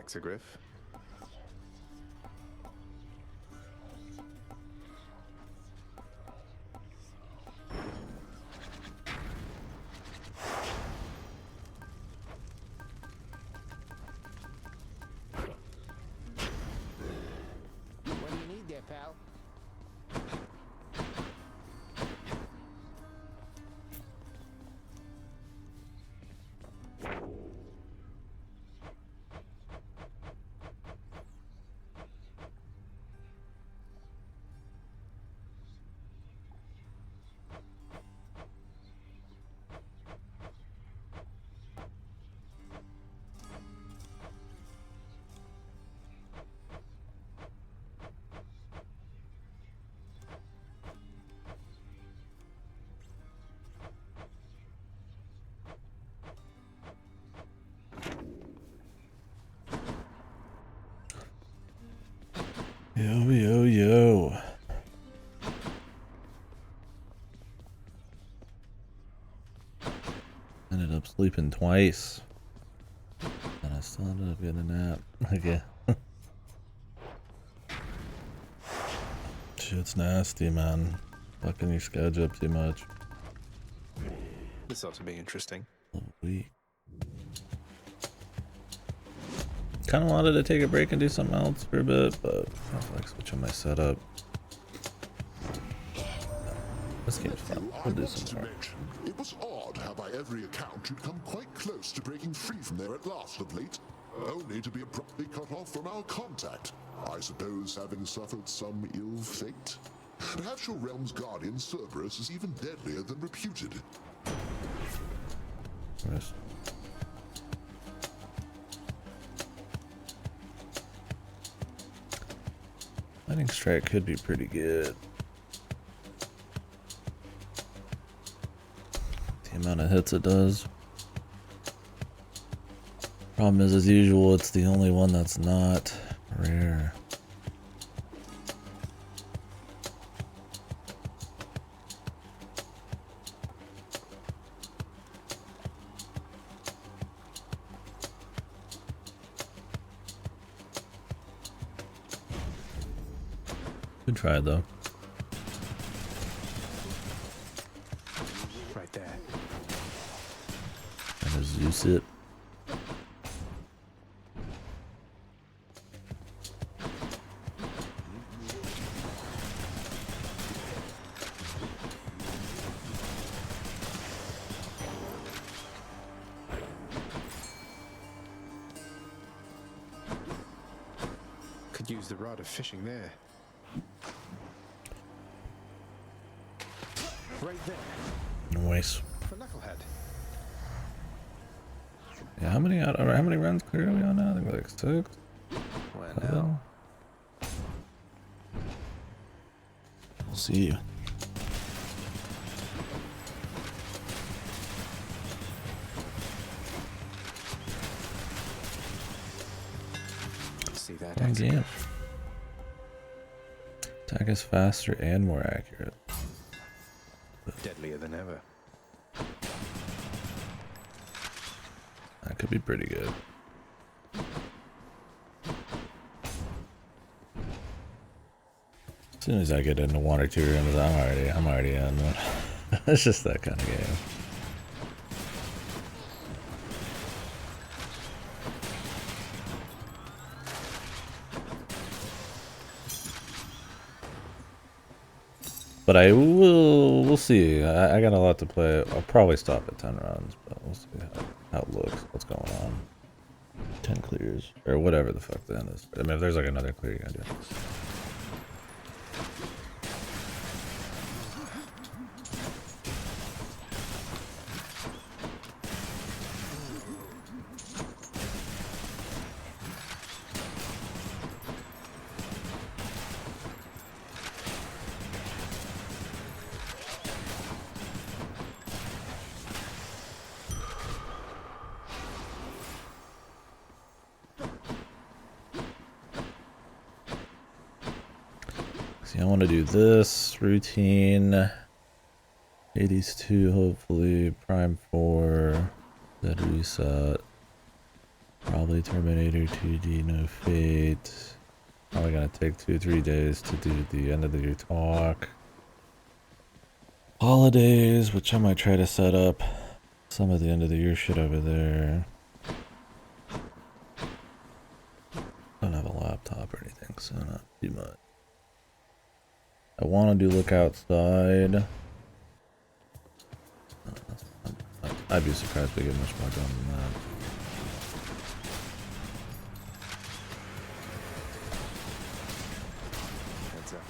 Hexagriff. What do you need there, pal? Yo, yo, yo. Ended up sleeping twice. And I still ended up getting a nap. Okay. Shit's nasty, man. Fucking your schedule up too much. This ought to be interesting. A week. Kind of wanted to take a break and do something else for a bit, but I feel like switching my setup. This game's fun. We'll do some more. It was odd how by every account you'd come quite close to breaking free from there at last of late, only to be abruptly cut off from our contact. I suppose having suffered some ill fate? Perhaps your realm's guardian Cerberus is even deadlier than reputed. Yes. Lightning strike could be pretty good. The amount of hits it does. Problem is, as usual, it's the only one that's not rare. Good try though. Right there. And a Zeus it. Could use the rod of fishing there. Right there. Nice. For Knucklehead. Yeah, how many runs clear are we on now? I think we're like 6. Where now? We'll see you. See that? Dang game. Attack is faster and more accurate. Deadlier than ever. That could be pretty good. As soon as I get into 1 or 2 rooms, I'm already in. It's just that kind of game. But we'll see. I got a lot to play. I'll probably stop at 10 runs, but we'll see how it looks, what's going on. 10 clears, or whatever the fuck the end is. I mean, if there's like another clear, you gotta do it. See, I want to do this routine. Hades 2, hopefully. Prime 4. Dead reset. Probably Terminator 2D, no Fate. Probably gonna take 2-3 days to do the end of the year talk. Holidays, which I might try to set up some of the end of the year shit over there. Don't have a laptop or anything, so not too much. I want to do look outside. I'd be surprised if we get much more done than that. Heads up.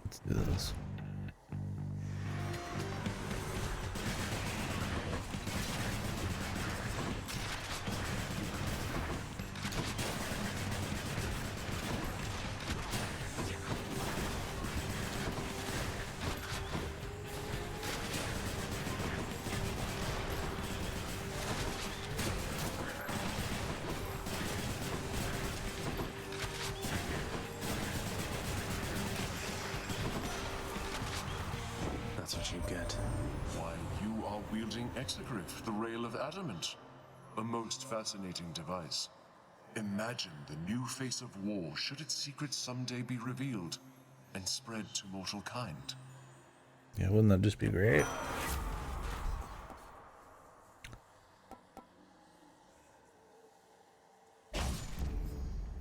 Let's do this. That's what you get. Why, you are wielding Exegriff, the Rail of Adamant. A most fascinating device. Imagine the new face of war should its secrets someday be revealed and spread to mortal kind. Yeah, wouldn't that just be great?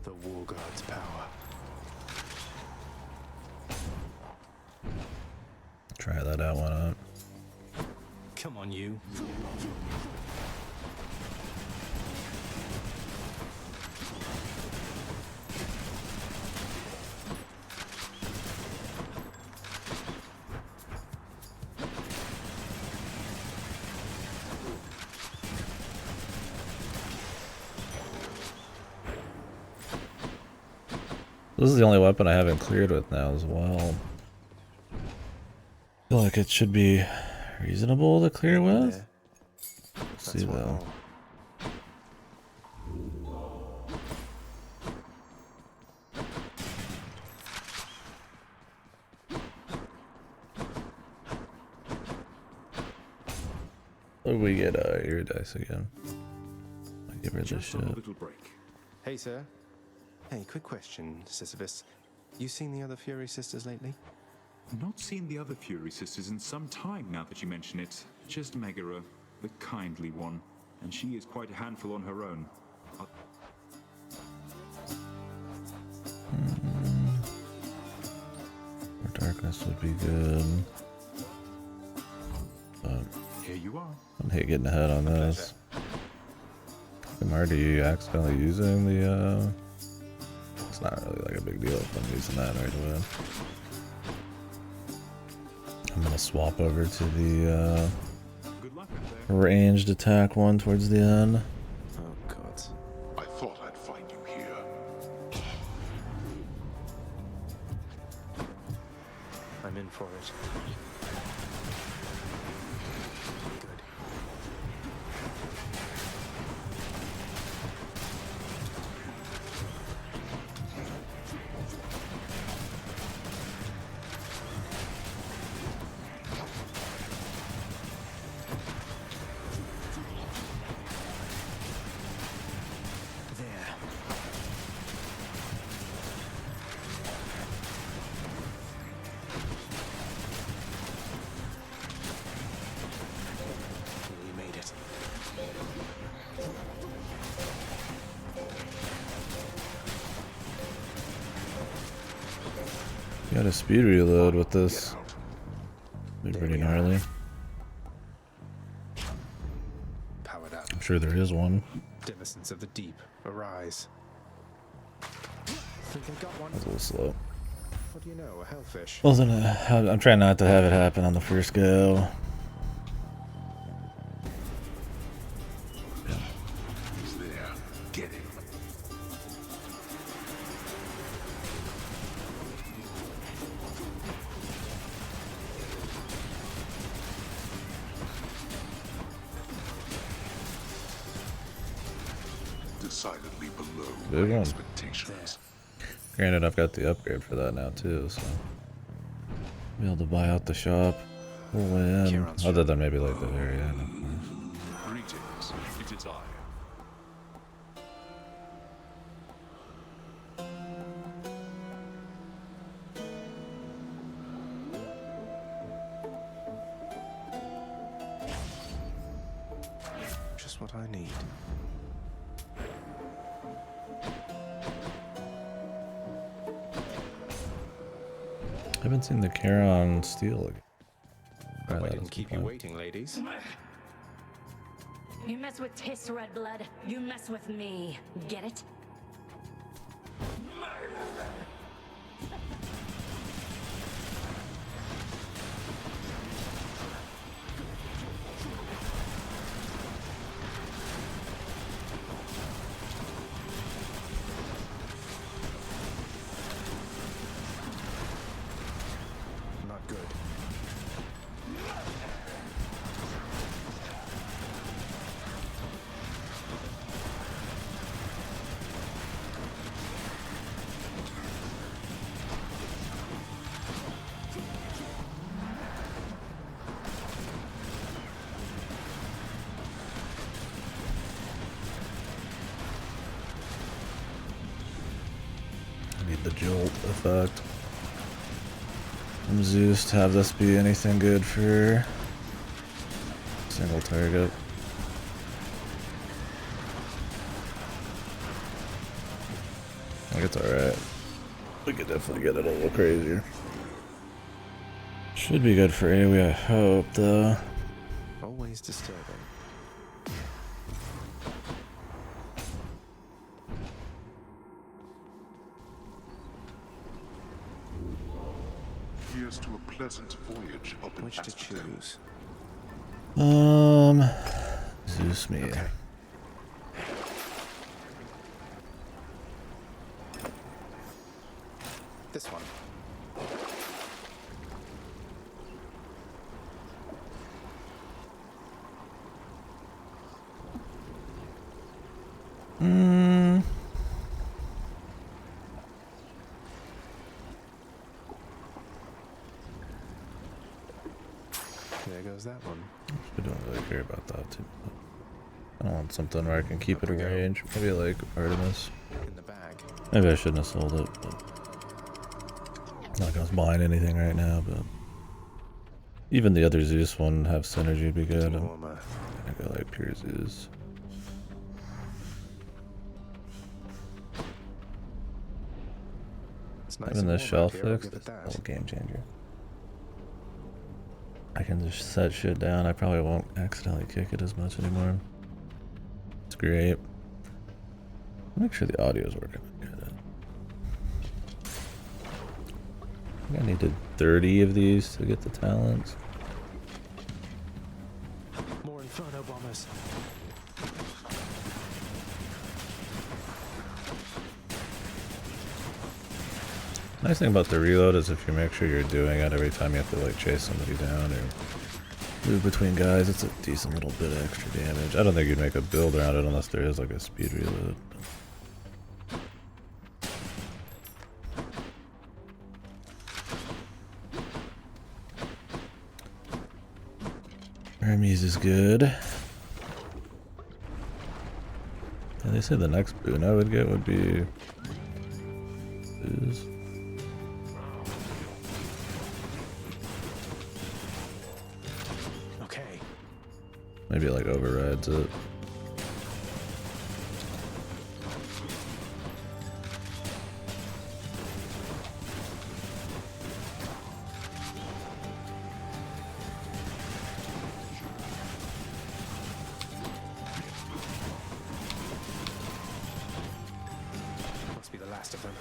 The War God's power. Try that out, why not? Come on, you. This is the only weapon I haven't cleared with now as well. I feel like it should be reasonable to clear with. There. Let's That's see one though. more. What do we get? Ear dice again. I get rid of this Just on a shit. little break. Hey, sir. Hey, quick question, Sisyphus. You seen the other Fury sisters lately? Not seen the other Fury sisters in some time now that you mention it. Just Megara, the kindly one. And she is quite a handful on her own. More darkness would be good. But Here you are. I hate getting ahead on this. Are you accidentally using the it's not really like a big deal if I'm using that right away. I'm gonna swap over to the Good luck up there. ranged attack one towards the end. Oh, God. I thought I'd find you here. I'm in for it. Good. There. We made it. Got a speed reload with this. Be pretty gnarly. Powered up. I'm sure there is one. Denizens of the deep, arise. Think I got one. That's a little slow. What do you know? A hellfish. Well, then I'm trying not to have it happen on the first go. He's there. Get him. Decidedly below Good my one. expectations. Granted, I've got the upgrade for that now too, so be able to buy out the shop. We'll win. Kieran's Other shop. than maybe like the very end. Of course. Greetings. It is I. Just what I need. I haven't seen the Charon steel again. Try I that didn't at keep some you point. waiting, ladies. You mess with Tiss, Red Blood. You mess with me. Get it? Not good. I need the jolt effect from Zeus to have this be anything good for single target. I think it's alright. We could definitely get it a little crazier. Should be good for AoE, I hope, though. Always disturbing. Here's to a pleasant voyage up in Which to Asphodel. choose? Zeus me. Okay. This one. There goes that one. I don't really care about that too. I don't want something where I can keep it Up in we go. range. Maybe like Artemis. In the bag. Maybe I shouldn't have sold it, but I'm not gonna mine anything right now, but even the other Zeus one have synergy would be good. I'm Warmer. gonna go like pure Zeus. It's nice Having and this warm shell out here, I'll fixed give is it a that. whole game changer. I can just set shit down. I probably won't accidentally kick it as much anymore. It's great. Make sure the audio is working good. I think I needed 30 of these to get the talents. More Inferno bombers. Nice thing about the reload is if you make sure you're doing it every time you have to like chase somebody down or move between guys, it's a decent little bit of extra damage. I don't think you'd make a build around it unless there is like a speed reload. Hermes is good. And they said the next boon I would get would be booze. Okay. Maybe it like overrides it. Must be the last of them.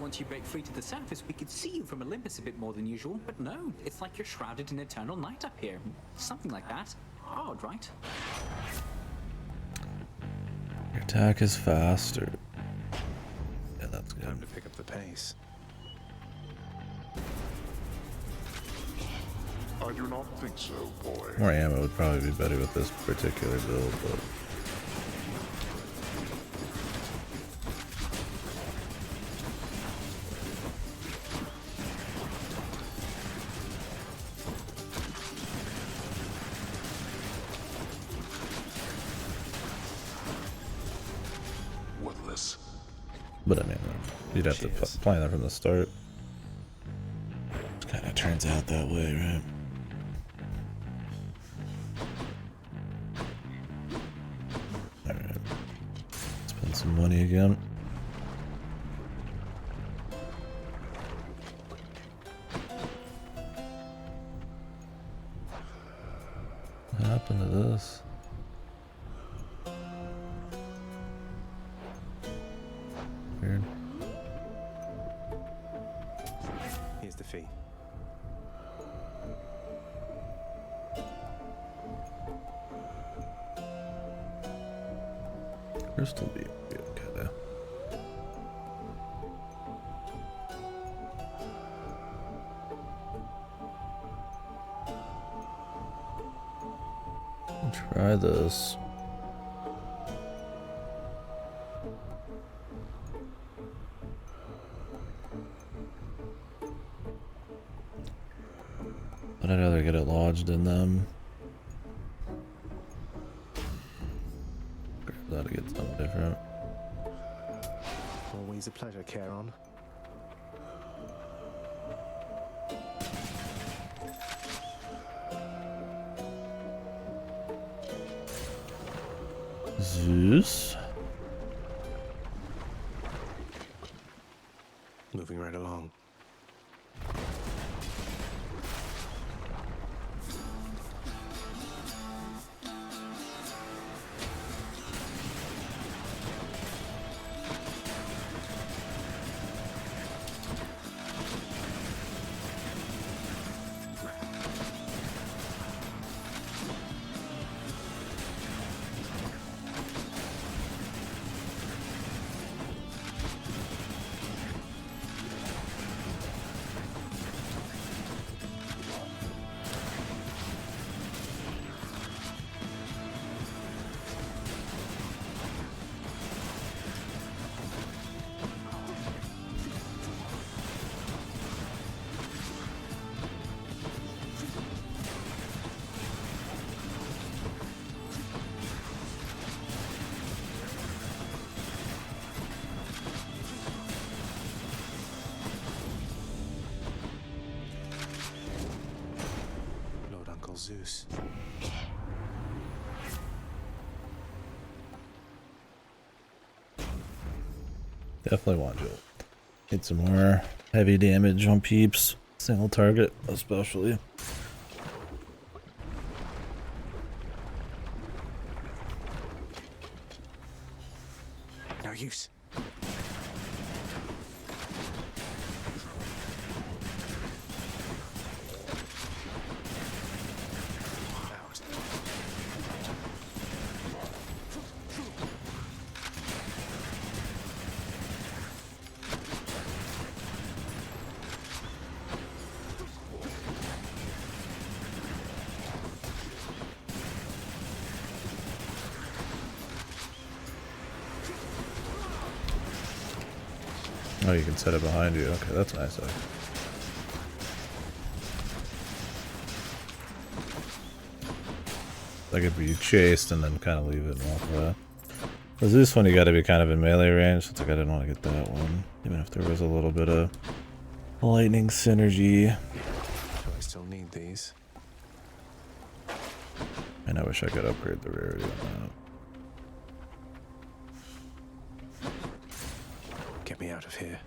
once you break free to the surface, we could see you from Olympus a bit more than usual, but no, it's like you're shrouded in eternal night up here. Something like that. Odd, right? Your attack is faster. Yeah, that's good. Time to pick up the pace. I do not think so, boy. More ammo would probably be better with this particular build, but Worthless. I mean, you'd have to Cheers. plan that from the start. Kind of turns out that way, right? Alright. Spend some money again. What happened to this? Weird. Here's the fee. Crystal be okay there. Try this. But I'd rather get it lodged in them. Grab that to get something different. Always a pleasure, Charon. Zeus. Moving right along. Lord Uncle Zeus. Definitely want Jolt. Need some more heavy damage on peeps. Single target, especially. No use. Out. Oh, you can set it behind you. Okay, that's nice. That could be chased and then kind of leave it and walk away. Because this one you got to be kind of in melee range. So it's like I didn't want to get that one, even if there was a little bit of lightning synergy. Do I still need these? And I wish I could upgrade the rarity on that. Get me out of here.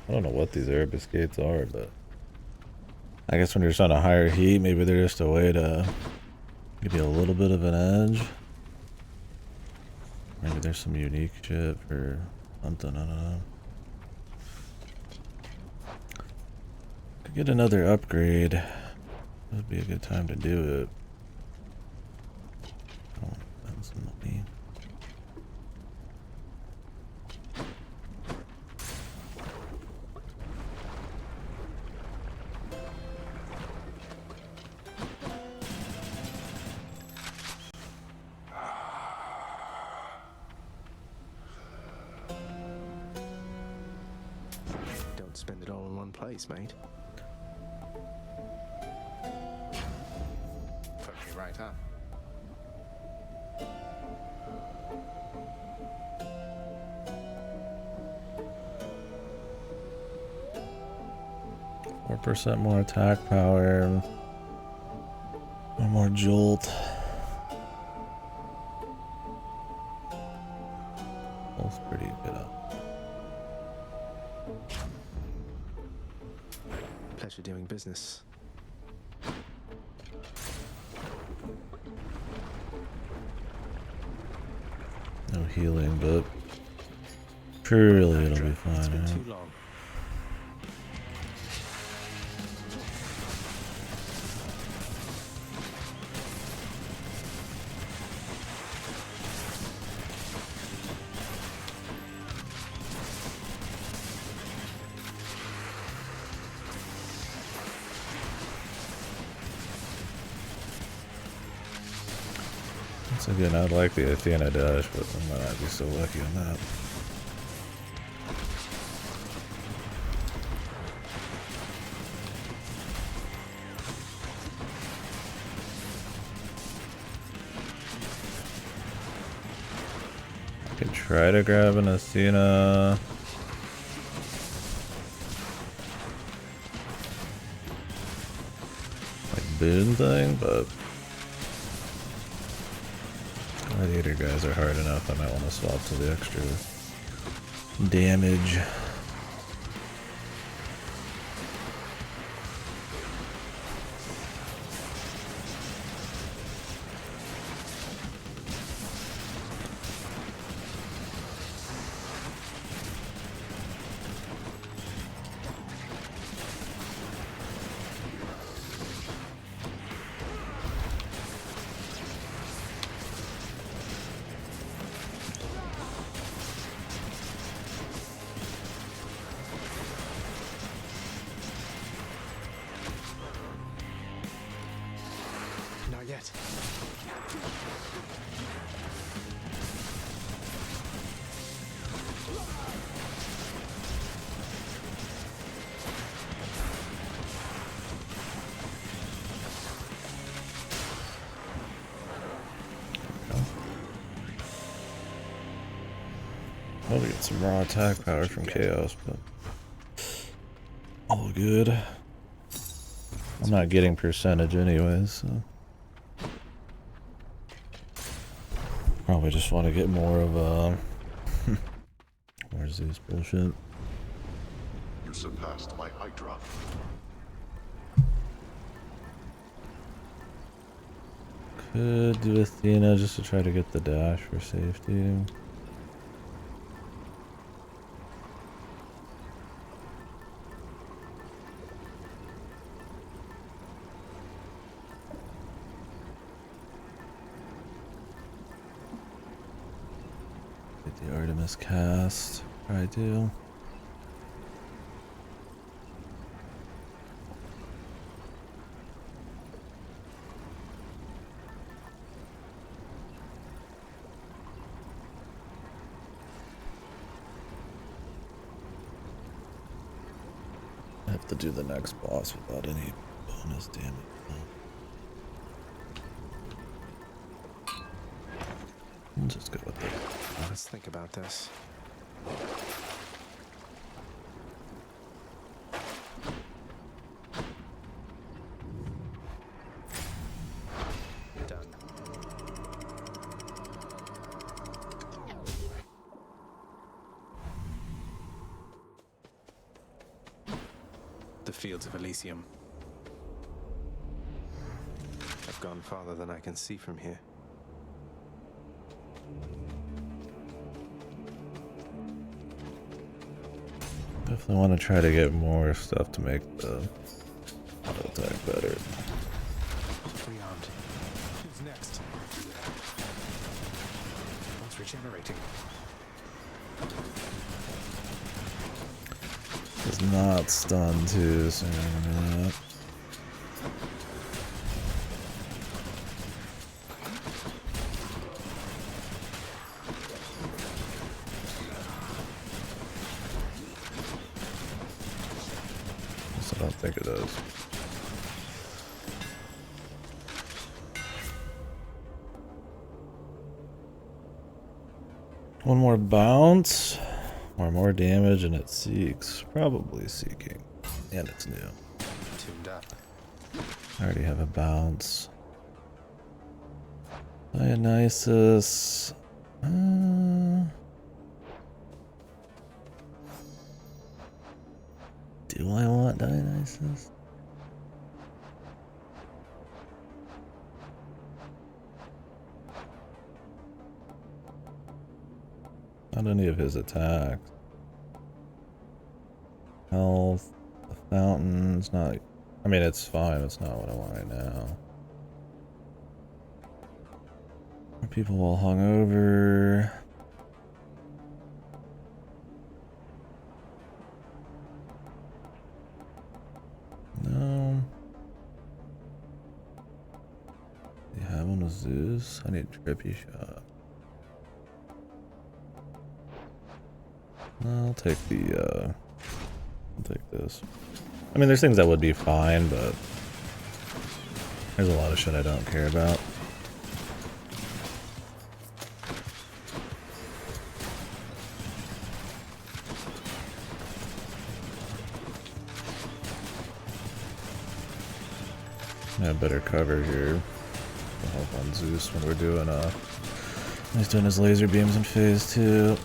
I don't know what these Erebus gates are, but I guess when you're trying to higher heat, maybe they're just a way to give you a little bit of an edge. Maybe there's some unique shit for something, I don't know. Could get another upgrade. Would be a good time to do it. Oh, spend some money. Don't spend it all in one place, mate. Fuck me right up. % more attack power. One more jolt. That's pretty good up. Pleasure doing business. No healing, but surely it'll be fine. It's been Yeah. too long. Once again, I'd like the Athena dash, but I might not be so lucky on that. I could try to grab an Athena. Like boon thing, but gladiator guys are hard enough. I might want to swap to the extra damage. Not yet. Probably get some raw attack power from Chaos, but all good. I'm not getting percentage anyways, so probably just want to get more of where's this bullshit? You surpassed my Hydra. Could do Athena just to try to get the dash for safety. Get the Artemis cast. I do. I have to do the next boss without any bonus damage. I'll just go with it. Let's think about this. Done. the fields of Elysium. I've gone farther than I can see from here. Definitely want to try to get more stuff to make the auto attack better. Rearmed. Who's next? One's regenerating. It's not stunned too, so yeah. I don't think it does. One more bounce, or more damage, and it seeks. Probably seeking. And it's new. Tuned up. I already have a bounce. Dionysus. Do I want Dionysus? Not any of his attacks. Health, the fountain's not. I mean, it's fine. It's not what I want right now. People all hung over. No. Do you have one with Zeus? I need trippy shot. I'll take the, I'll take this. I mean, there's things that would be fine, but there's a lot of shit I don't care about. I have better cover here. I'll help on Zeus when we're doing, he's doing his laser beams in phase 2.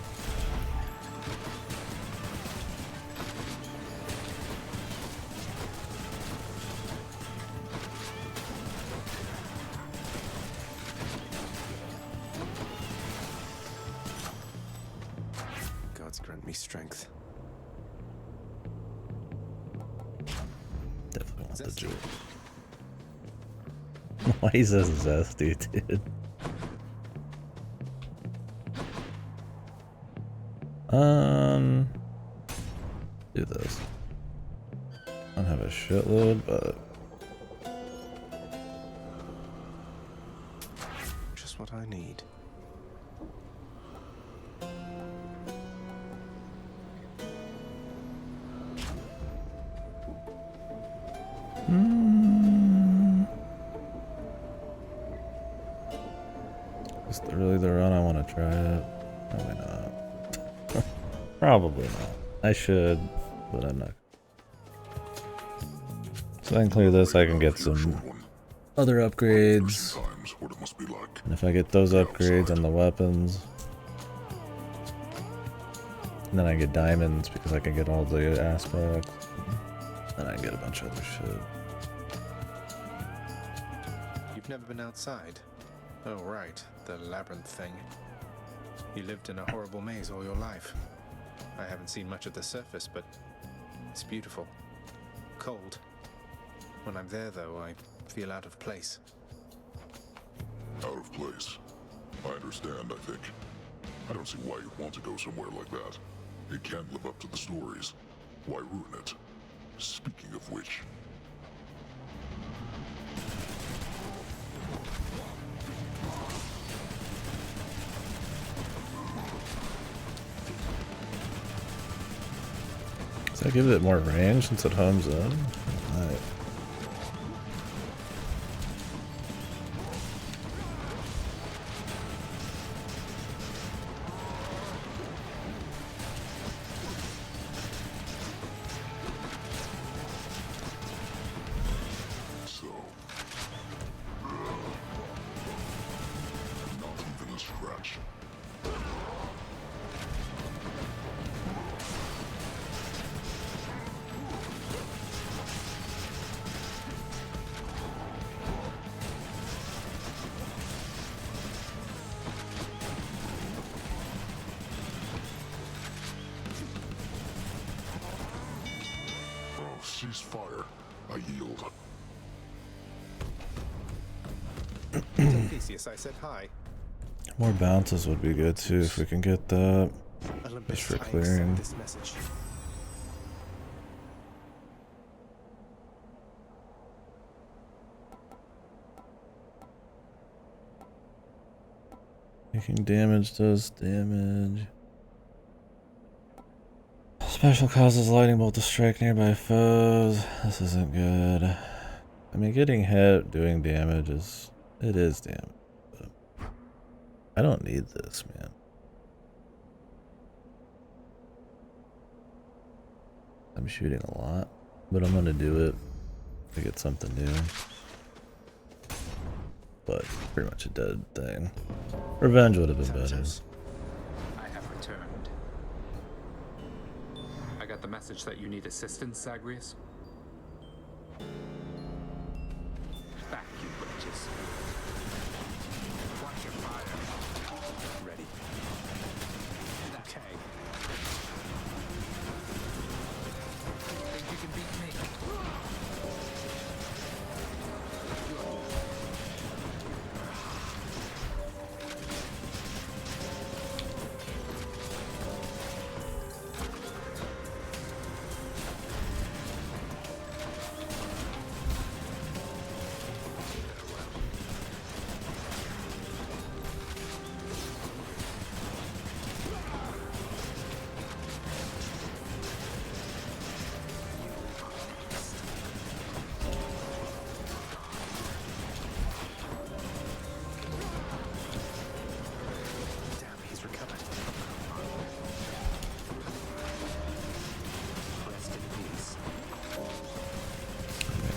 Gods grant me strength. Definitely want the jewel. Why he says zesty, dude? Do this. I don't have a shitload, but Just what I need. is it really the run I want to try it? Probably not. Probably not. I should, but I'm not. So I can clear this, I can get some other upgrades. What it must be like. And if I get those upgrades on the weapons, and then I get diamonds because I can get all the aspects, then I can get a bunch of other shit. You've never been outside? Oh, right. The labyrinth thing. You lived in a horrible maze all your life. I haven't seen much of the surface, but it's beautiful. Cold. When I'm there, though, I feel out of place. Out of place. I understand, I think. I don't see why you'd want to go somewhere like that. It can't live up to the stories. Why ruin it? Speaking of which... Does that give it more range since it homes in? Alright. So... not even a scratch. cease fire. I yield. Theseus, I said hi. More bounces would be good too if we can get that. Olympus, Just for I accept clearing. this message. Making damage does damage. Special causes lightning bolt to strike nearby foes. This isn't good. I mean, getting hit doing damage is damage. But I don't need this, man. I'm shooting a lot, but I'm gonna do it to get something new. But pretty much a dead thing. Revenge would have been better. I have returned. I got the message that you need assistance, Zagreus. Back, you wretches. Watch your fire. Ready. Okay. Think you can beat me?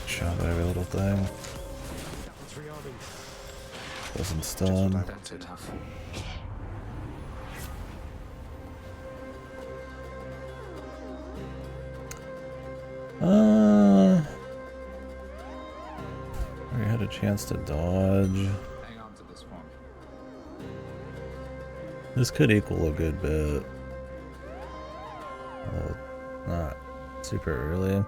Shot every little thing. Wasn't stunned. That's enough. We had a chance to dodge. Hang on to this one. This could equal a good bit. Well, not super early.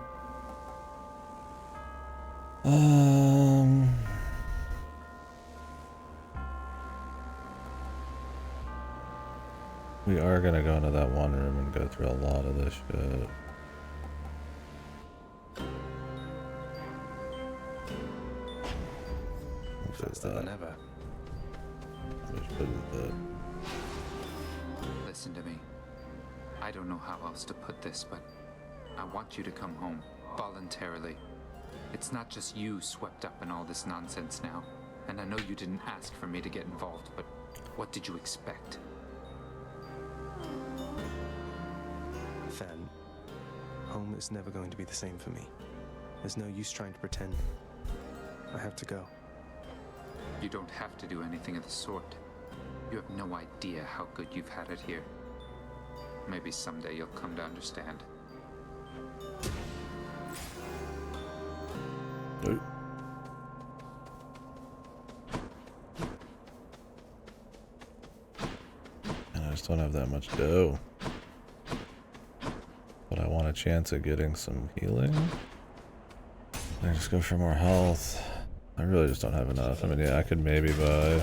We are gonna go into that one room and go through a lot of this shit. Faster than ever. Listen to me. I don't know how else to put this, but I want you to come home voluntarily. It's not just you swept up in all this nonsense now, and I know you didn't ask for me to get involved, but what did you expect? Fan, home is never going to be the same for me. There's no use trying to pretend. I have to go. You don't have to do anything of the sort. You have no idea how good you've had it here. Maybe someday you'll come to understand. Nope. And I just don't have that much dough. But I want a chance at getting some healing. I just go for more health. I really just don't have enough. I mean, yeah, I could maybe buy.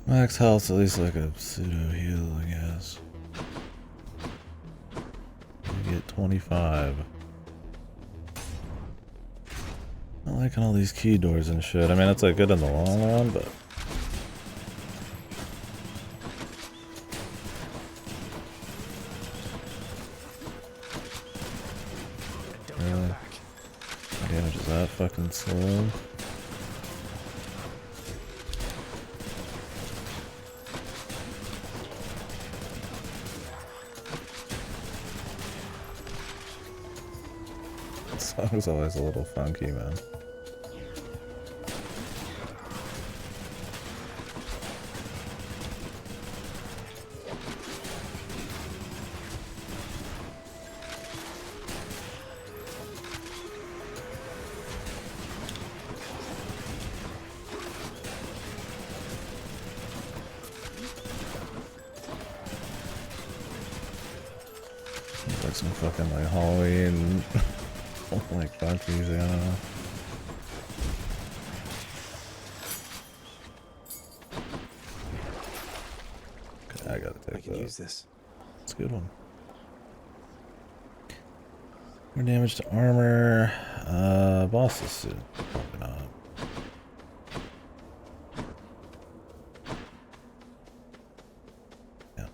Max health's at least like a pseudo heal, I guess. You get 25. Not liking all these key doors and shit. I mean, it's like good in the long run, but fucking sword. This song's always a little funky, man. Like some fucking like Halloween like funk music, I don't know. Okay, I gotta take I can use this. It's a good one. More damage to armor. Boss's suit. Probably not. Yeah.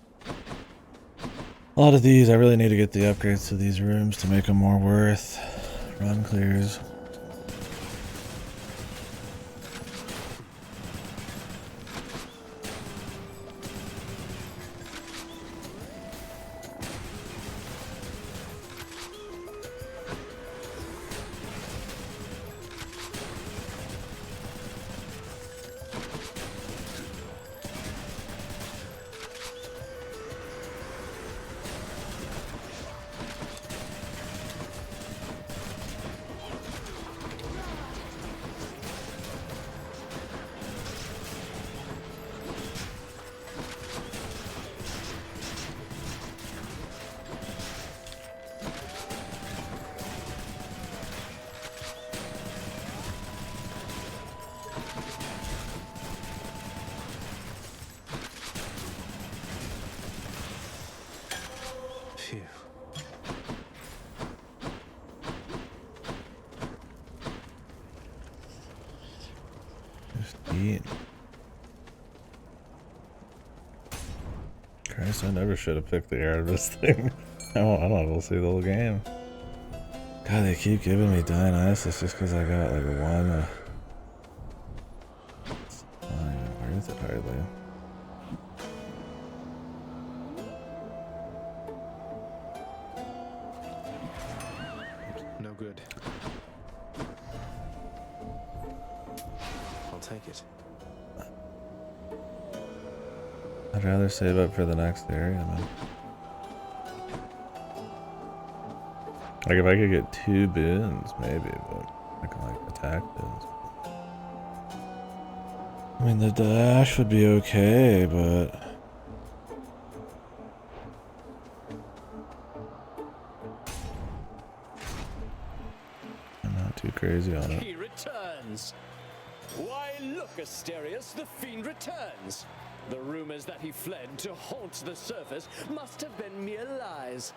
A lot of these, I really need to get the upgrades to these rooms to make them more worth. Run clears. Phew. Christ, I never should have picked the air of this thing. I don't know, we'll see the whole game. God, they keep giving me Dionysus just because I got like one. It's not even worth it hardly. No good. I'll take it. I'd rather save up for the next area, man. Like if I could get 2 boons, maybe, but I can like attack boons. I mean, the dash would be okay, but I'm not too crazy on it. He returns. Why, look, Asterius, the fiend returns. The rumors that he fled to haunt the surface must have been mere lies.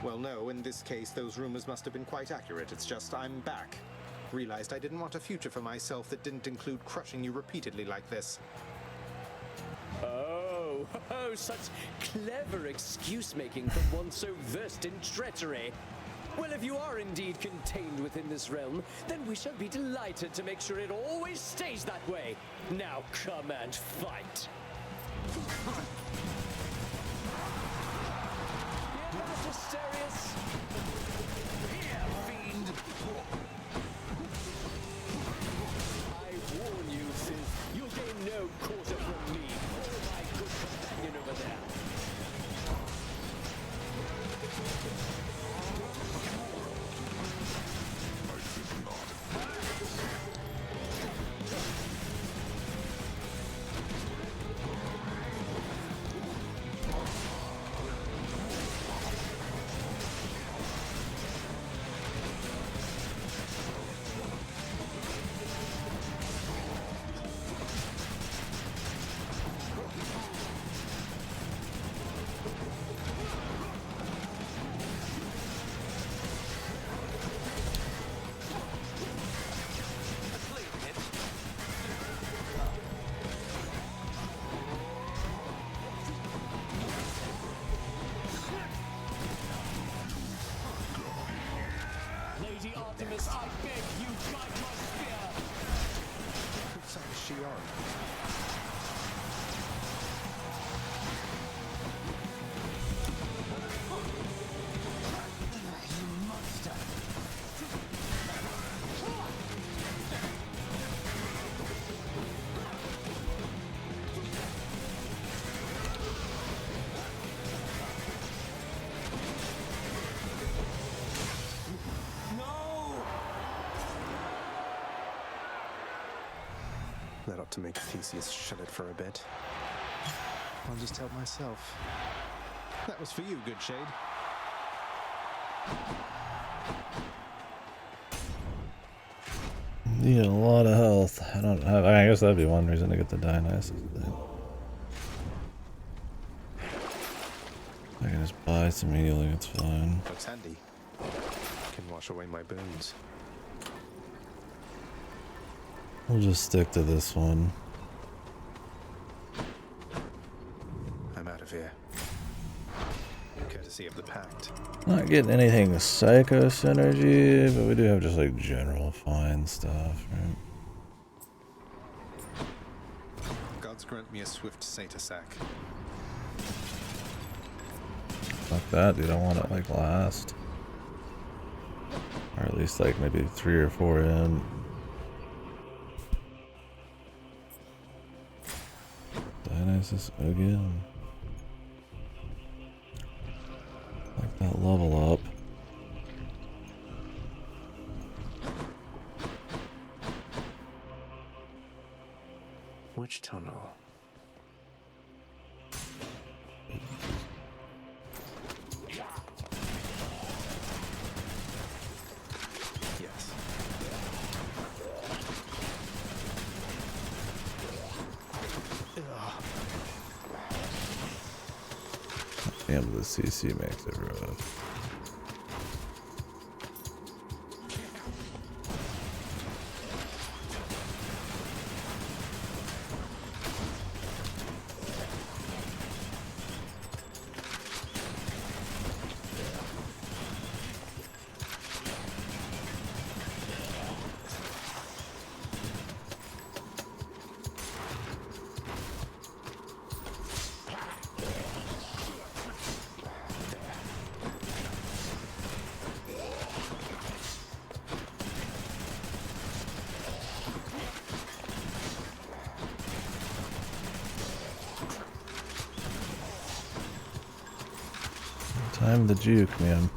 Well, no, in this case, those rumors must have been quite accurate. It's just I'm back. Realized I didn't want a future for myself that didn't include crushing you repeatedly like this. Oh, such clever excuse-making from one so versed in treachery. Well, if you are indeed contained within this realm, then we shall be delighted to make sure it always stays that way. Now come and fight. Hear that, Asterius? Here, fiend! I warn you, Sith, you'll gain no quarter from me or my good companion over there. Artemis, I beg you, guide my spear! Which side is she on? You monster! That ought to make Theseus shut it for a bit. I'll just help myself. That was for you, good shade. Need a lot of health. I don't have. I guess that'd be one reason to get the Dionysus thing. I can just buy some healing. It's fine. Looks handy. Can wash away my boons. We'll just stick to this one. I'm out of here. Courtesy of the Pact. Not getting anything psycho synergy, but we do have just like general fine stuff, right? Gods grant me a swift satyr sack. Fuck that, dude. I want it like last. Or at least like maybe 3 or 4 in. Dionysus again. Like that level up. Which tunnel? Yes. Damn, the CC makes it rough. Time the juke, man.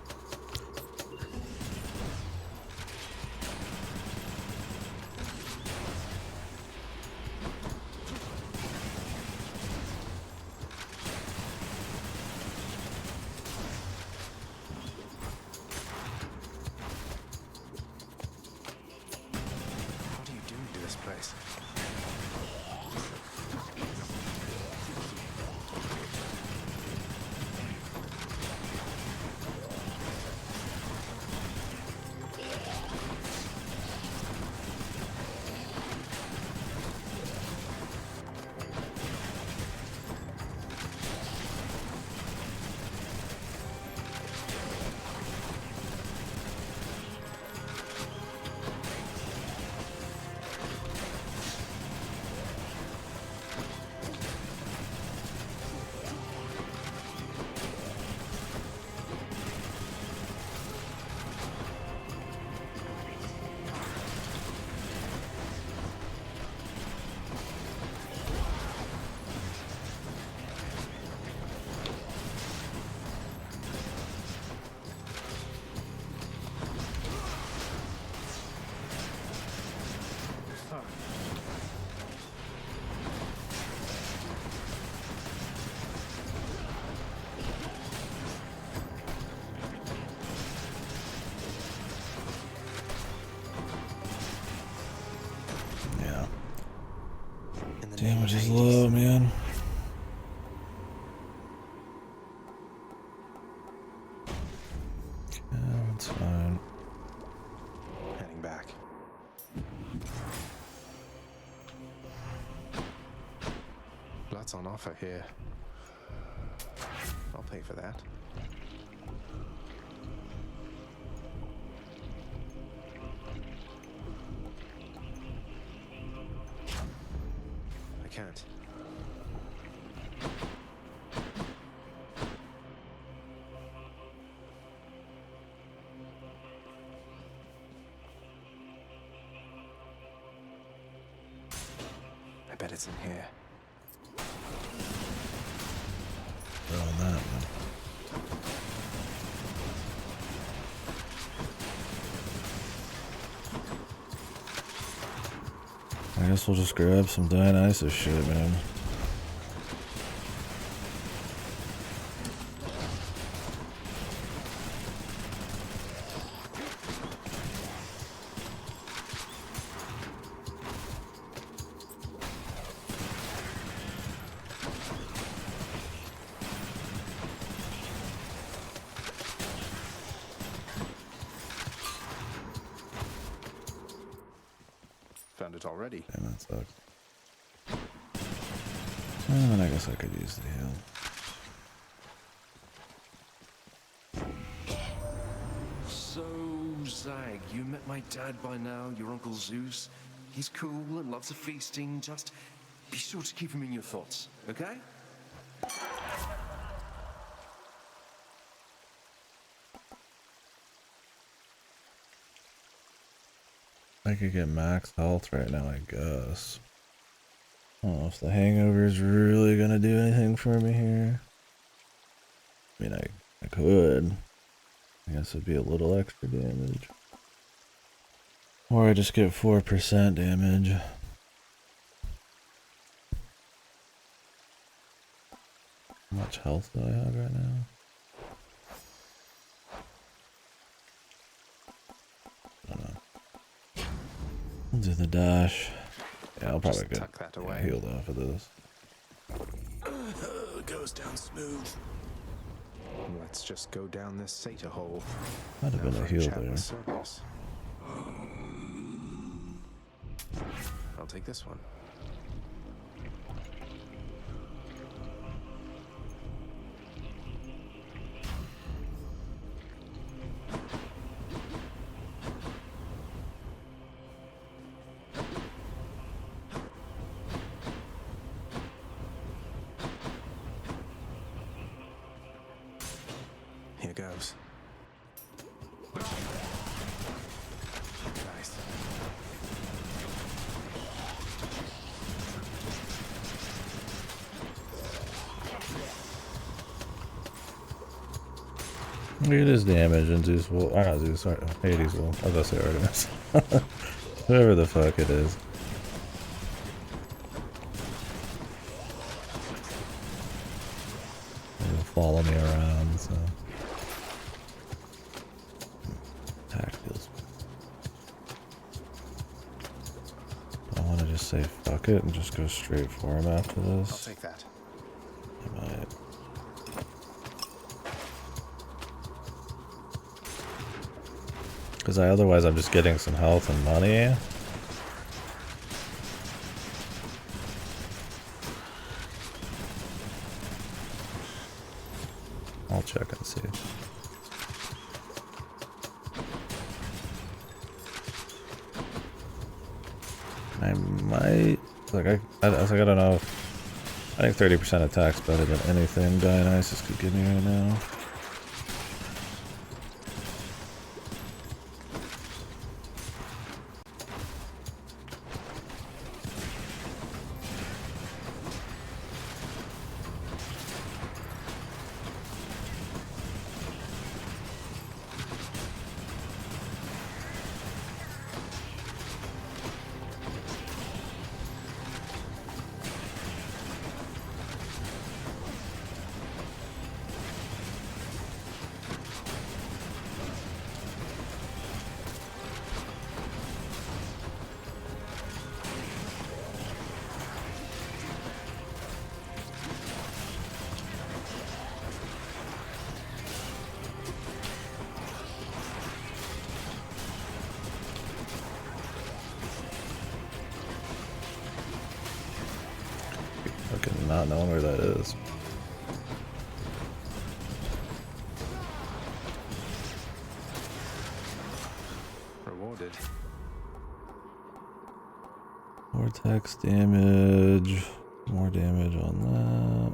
What are you doing to this place? Damage is low, man. Yeah, that's fine. Heading back. Lots on offer here. I'll pay for that. can't. I bet it's in here. Oh, that one. I guess we'll just grab some Dionysus shit, man. Found it already. And that sucks. And I guess I could use the heal. So, Zag, you met my dad by now, your Uncle Zeus. He's cool and loves a feasting. Just be sure to keep him in your thoughts, okay? I could get max health right now, I guess. I don't know if the hangover is really gonna do anything for me here. I mean, I could. I guess it'd be a little extra damage. Or I just get 4% damage. How much health do I have right now? I don't know. I'll do the dash. Yeah, I'll probably get healed off of this. Goes down smooth. Let's just go down this Sata hole. Might have been a heal there. I'll take this one. Here goes. Nice. Look at his damage, and Zeus will. Not Zeus, sorry, Hades will. I was about to say Artemis. Whoever the fuck it is. He'll follow me around, so. Attack feels. I want to just say fuck it and just go straight for him after this. I'll take that. I might. Because otherwise I'm just getting some health and money. I'll check and see. I might, like, I don't know if, I think 30% attack's better than anything Dionysus could give me right now. Fucking not knowing where that is. Rewarded. Vortex damage. More damage on that.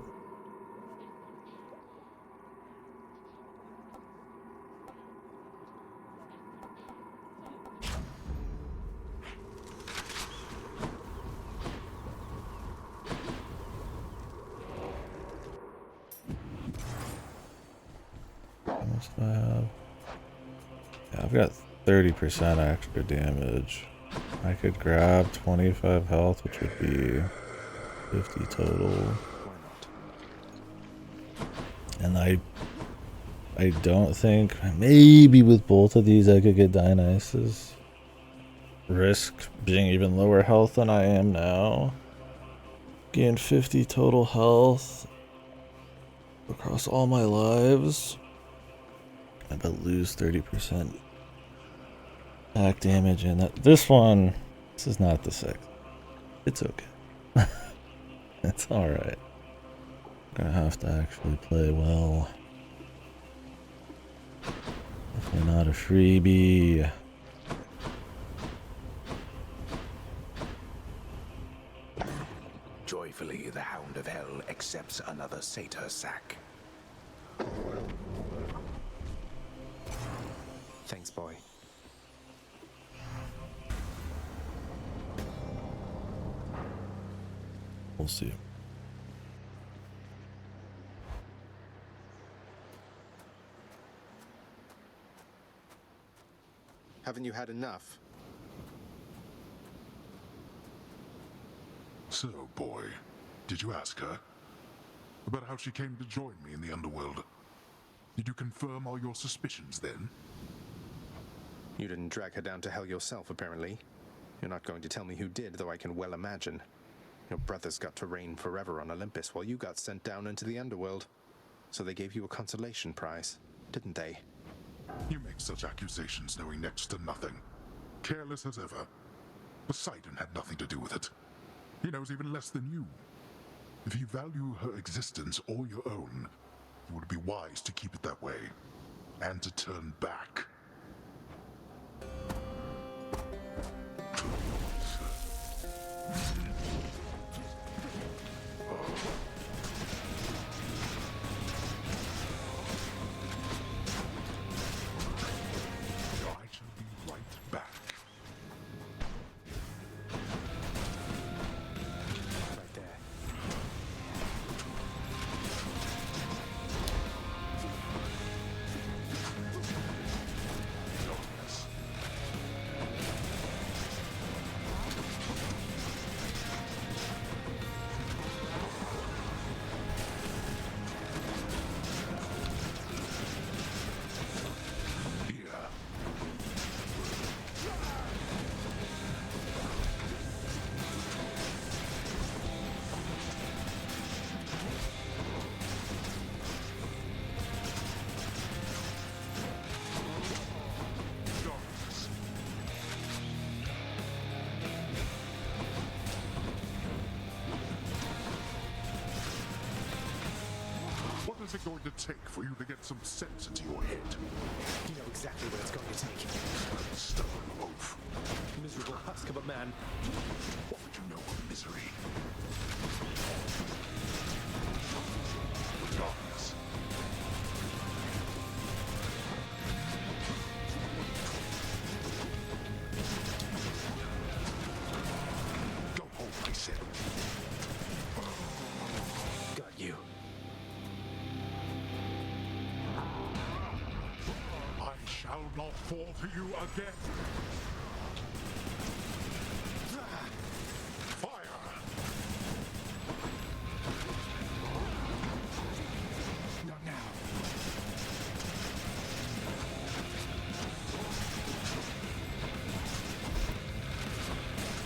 How much do I have? Yeah, I've got 30% extra damage. I could grab 25 health, which would be 50 total. Why not? And I don't think, maybe with both of these I could get Dionysus. Risk being even lower health than I am now. Gain 50 total health across all my lives. But lose 30% attack damage, and this is not the six. It's okay. It's alright. Gonna have to actually play well. Definitely not a freebie. Joyfully, the Hound of Hell accepts another satyr sack. Thanks, boy. We'll see. Haven't you had enough? So, boy, did you ask her about how she came to join me in the underworld? Did you confirm all your suspicions then? You didn't drag her down to hell yourself, apparently. You're not going to tell me who did, though I can well imagine. Your brothers got to reign forever on Olympus while you got sent down into the underworld. So they gave you a consolation prize, didn't they? You make such accusations knowing next to nothing. Careless as ever. Poseidon had nothing to do with it. He knows even less than you. If you value her existence or your own, it would be wise to keep it that way, and to turn back. I shall be right back. Right there. What is it going to take for you to get some sense into your head? You know exactly what it's going to take. Stubborn oaf. Miserable husk of a man. What would you know of misery? Darkness. Go home, I said. Got you. I shall not fall to you again. Fire! Not now.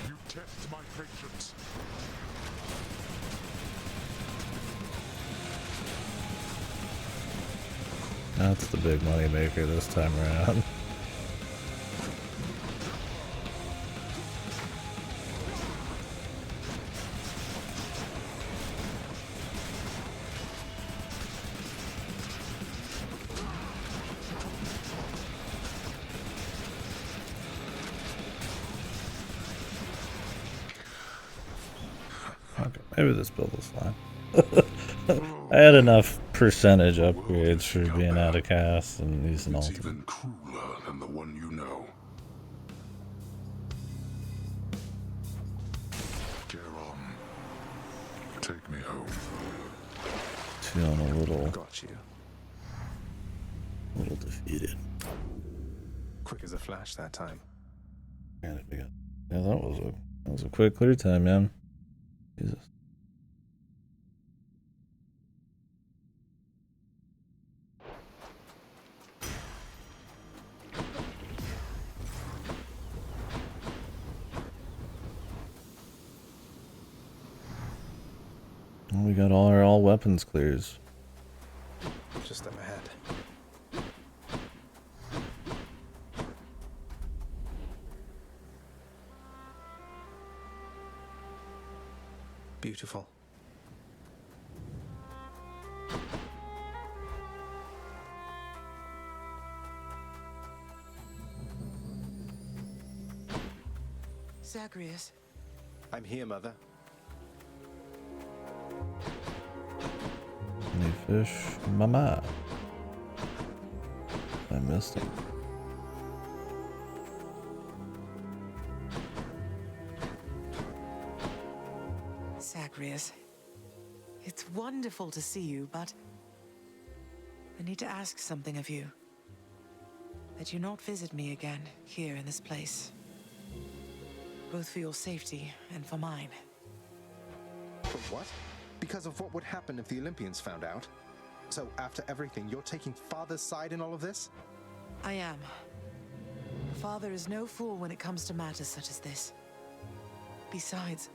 You test my patience. That's the big money maker this time around. Okay, Maybe this build is fine. I had enough percentage upgrades for being out of cast and using It's ultimate. even crueler than the one you know. Geron, take me home. Feeling a little Got you. defeated. Quick as a flash that time. Yeah, that was a quick clear time, man. Jesus. We got all weapons clears. Just up ahead. Beautiful. Zagreus. I'm here, Mother. Any fish? Mama. I missed him. Zagreus. It's wonderful to see you, but I need to ask something of you. That you not visit me again here in this place. Both for your safety and for mine. For what? Because of what would happen if the Olympians found out? So after everything, you're taking Father's side in all of this? I am. Father is no fool when it comes to matters such as this. Besides,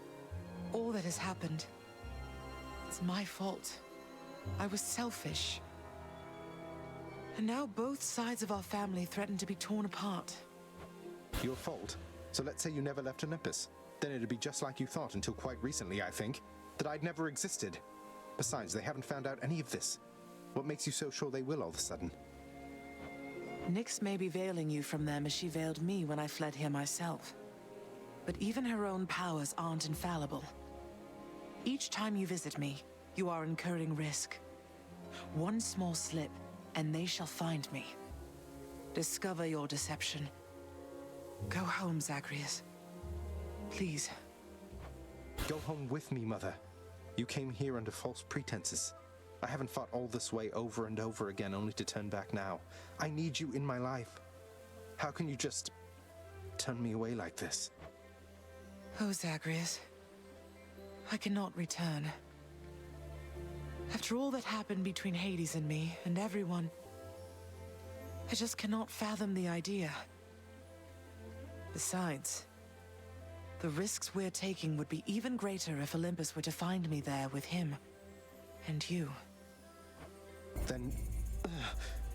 all that has happened, it's my fault. I was selfish. And now both sides of our family threaten to be torn apart. Your fault? So let's say you never left Olympus. Then it'd be just like you thought until quite recently, I think. That I'd never existed. Besides, they haven't found out any of this. What makes you so sure they will all of a sudden? Nyx may be veiling you from them as she veiled me when I fled here myself. But even her own powers aren't infallible. Each time you visit me, you are incurring risk. One small slip, and they shall find me. Discover your deception. Go home, Zagreus. Please. Go home with me, Mother. You came here under false pretenses. I haven't fought all this way over and over again only to turn back now. I need you in my life. How can you just turn me away like this? Oh, Zagreus. I cannot return. After all that happened between Hades and me, and everyone, I just cannot fathom the idea. Besides, the risks we're taking would be even greater if Olympus were to find me there with him and you. Then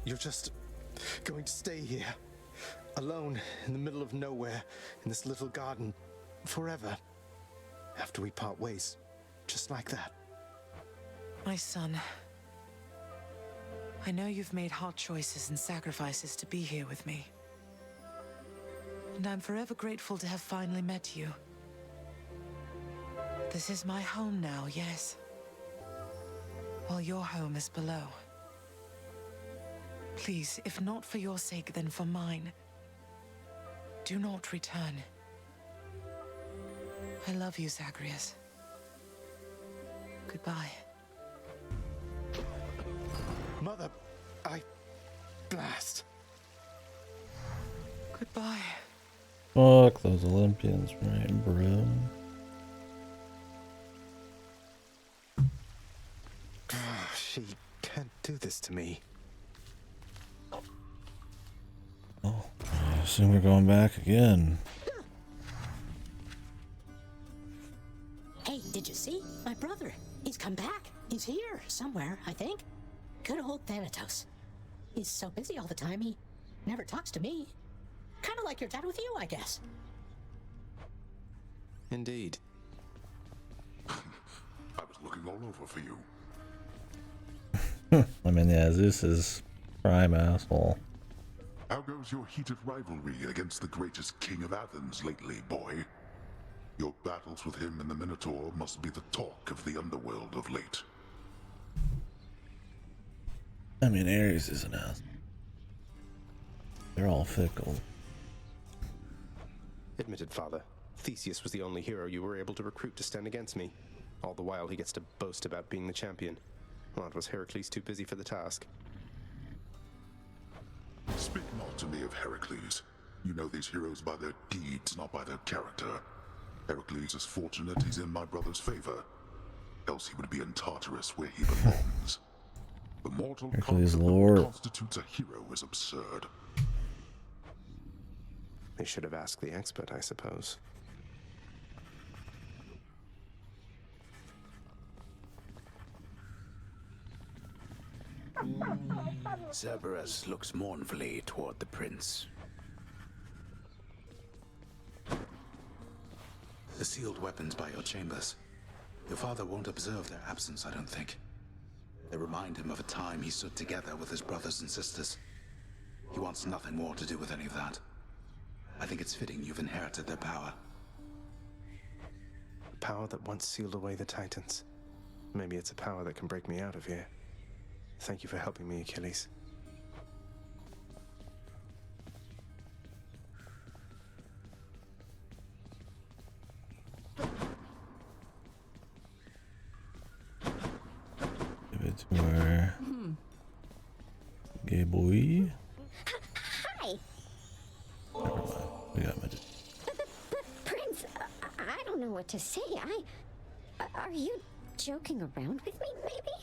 you're just going to stay here, alone in the middle of nowhere, in this little garden, forever, after we part ways, just like that. My son, I know you've made hard choices and sacrifices to be here with me. And I'm forever grateful to have finally met you. This is my home now, yes. While your home is below. Please, if not for your sake, then for mine, do not return. I love you, Zagreus. Goodbye. Mother, blast. Goodbye. Fuck those Olympians, right, bro? She can't do this to me. Oh, I assume we're going back again. Hey, did you see? My brother. He's come back. He's here somewhere, I think. Good old Thanatos. He's so busy all the time, he never talks to me. Kind of like your dad with you, I guess. Indeed. I was looking all over for you. I mean, yeah, Zeus is prime asshole. How goes your heated rivalry against the greatest king of Athens lately, boy? Your battles with him and the Minotaur must be the talk of the underworld of late. I mean, Ares is an ass. They're all fickle. Admitted, Father. Theseus was the only hero you were able to recruit to stand against me. All the while he gets to boast about being the champion. Well, was Heracles too busy for the task? Speak not to me of Heracles. You know these heroes by their deeds, not by their character. Heracles is fortunate he's in my brother's favor. Else he would be in Tartarus where he belongs. The mortal Hercules concept lore. that constitutes a hero is absurd. They should have asked the expert, I suppose. Cerberus looks mournfully toward the prince. The sealed weapons by your chambers. Your father won't observe their absence, I don't think. They remind him of a time he stood together with his brothers and sisters. He wants nothing more to do with any of that. I think it's fitting you've inherited their power. The power that once sealed away the Titans. Maybe it's a power that can break me out of here. Thank you for helping me, Achilles. Give it to her. Gay boy. Hi. Never mind. We got magic. But Prince, I don't know what to say. Are you joking around with me, maybe?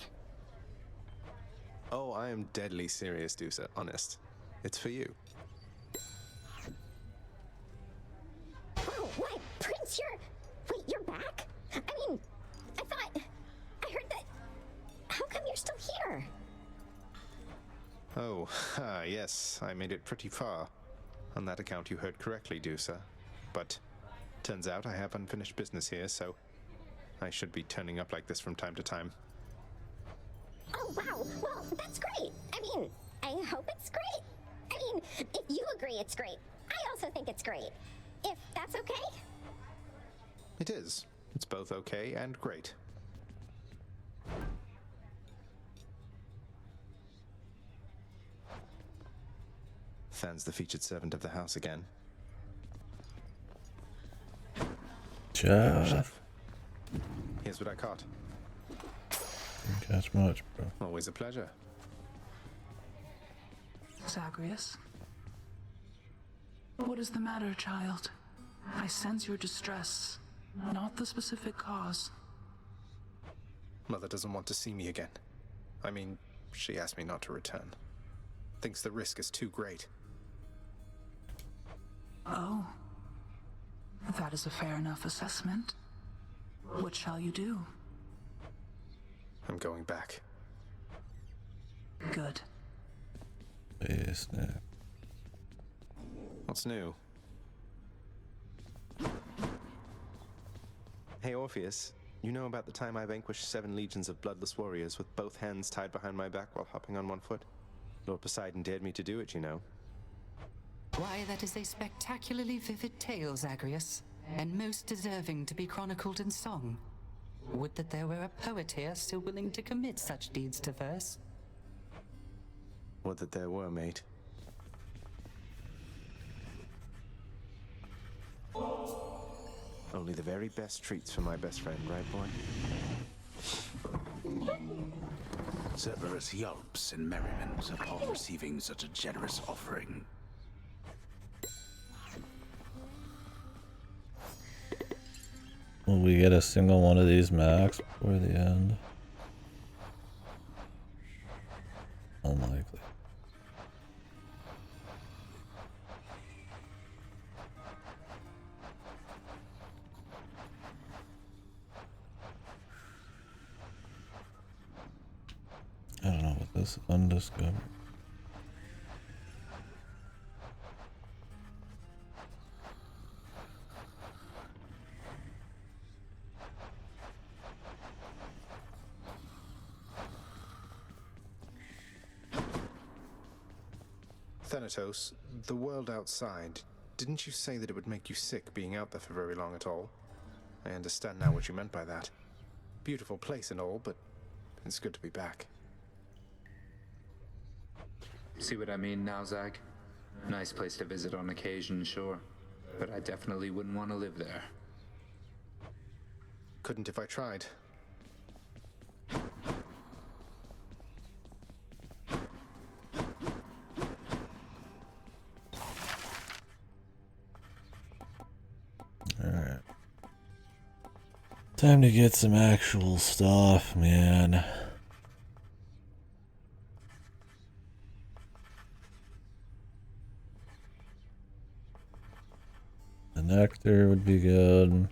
Oh, I am deadly serious, Dusa. Honest. It's for you. Oh, why, Prince, you're back? I mean, I heard that... How come you're still here? Oh, yes, I made it pretty far. On that account, you heard correctly, Dusa. But turns out I have unfinished business here, so I should be turning up like this from time to time. Oh, wow. Well, that's great. I mean, I hope it's great. I mean, if you agree it's great, I also think it's great. If that's okay? It is. It's both okay and great. Than's the featured servant of the house again. Chef. Here's what I caught. Didn't catch much, bro. Always a pleasure. Zagreus? What is the matter, child? I sense your distress, not the specific cause. Mother doesn't want to see me again. I mean, she asked me not to return. Thinks the risk is too great. Oh. That is a fair enough assessment. What shall you do? I'm going back. Good. Yes, no. What's new? Hey, Orpheus. You know about the time I vanquished 7 legions of bloodless warriors with both hands tied behind my back while hopping on one foot? Lord Poseidon dared me to do it, you know. Why, that is a spectacularly vivid tale, Zagreus, and most deserving to be chronicled in song. Would that there were a poet here still willing to commit such deeds to verse. Would that there were, mate. Only the very best treats for my best friend, right, boy? Cerberus yelps in merriment upon receiving such a generous offering. Will we get a single one of these max before the end? Unlikely. I don't know what this undiscovered. Thanatos, the world outside, didn't you say that it would make you sick being out there for very long at all? I understand now what you meant by that. Beautiful place and all, but it's good to be back. See what I mean now, Zag? Nice place to visit on occasion, sure. But I definitely wouldn't want to live there. Couldn't if I tried. Alright. Time to get some actual stuff, man. The nectar would be good.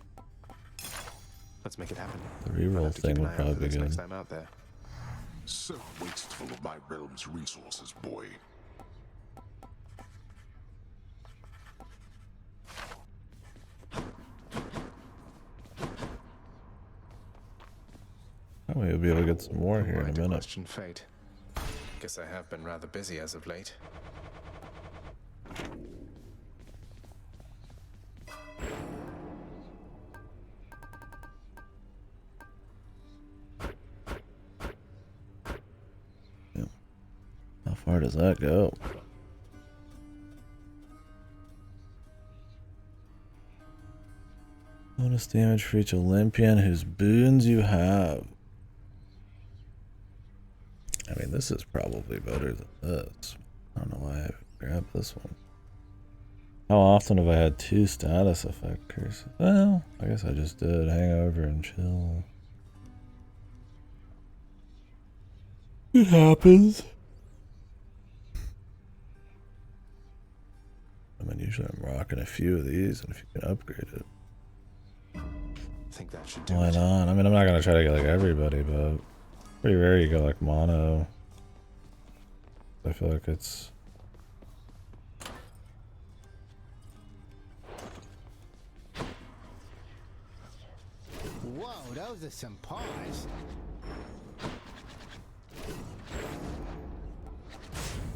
Let's make it happen. The reroll thing would probably be good. Next time out there. So wasteful of my realm's resources, boy. Oh, we'll be able to get some more here in a minute. Question fate. Guess I have been rather busy as of late. How far does that go? Bonus damage for each Olympian whose boons you have. I mean, this is probably better than this. I don't know why I grabbed this one. How often have I had 2 status effect curses? Well, I guess I just did. Hangover and chill. It happens. I mean, usually I'm rocking a few of these, and if you can upgrade it. I think that should do Why it. not? I mean, I'm not going to try to get like everybody, but pretty rare you go like mono. I feel like it's... Whoa, those are some paws.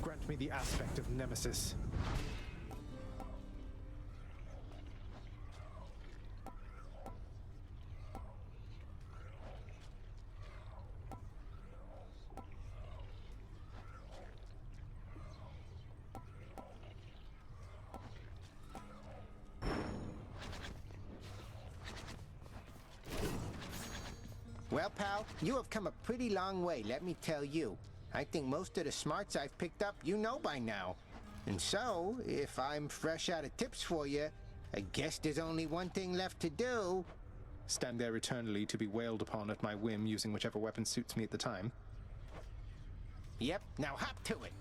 Grant me the aspect of Nemesis. Well, pal, you have come a pretty long way, let me tell you. I think most of the smarts I've picked up you know by now. And so, if I'm fresh out of tips for you, I guess there's only one thing left to do. Stand there eternally to be wailed upon at my whim using whichever weapon suits me at the time. Yep, now hop to it.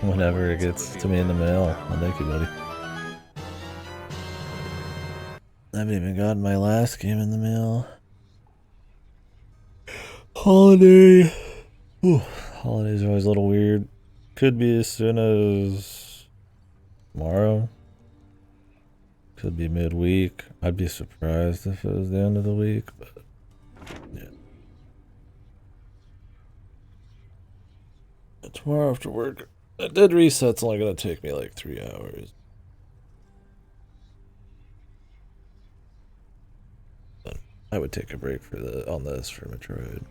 Whenever it gets to me in the mail. Oh, thank you, buddy. I haven't even gotten my last game in the mail. Holiday. Ooh, holidays are always a little weird. Could be as soon as tomorrow. Could be midweek. I'd be surprised if it was the end of the week, but yeah. Tomorrow after work. That dead reset's only gonna take me like 3 hours. But I would take a break for on this for Metroid.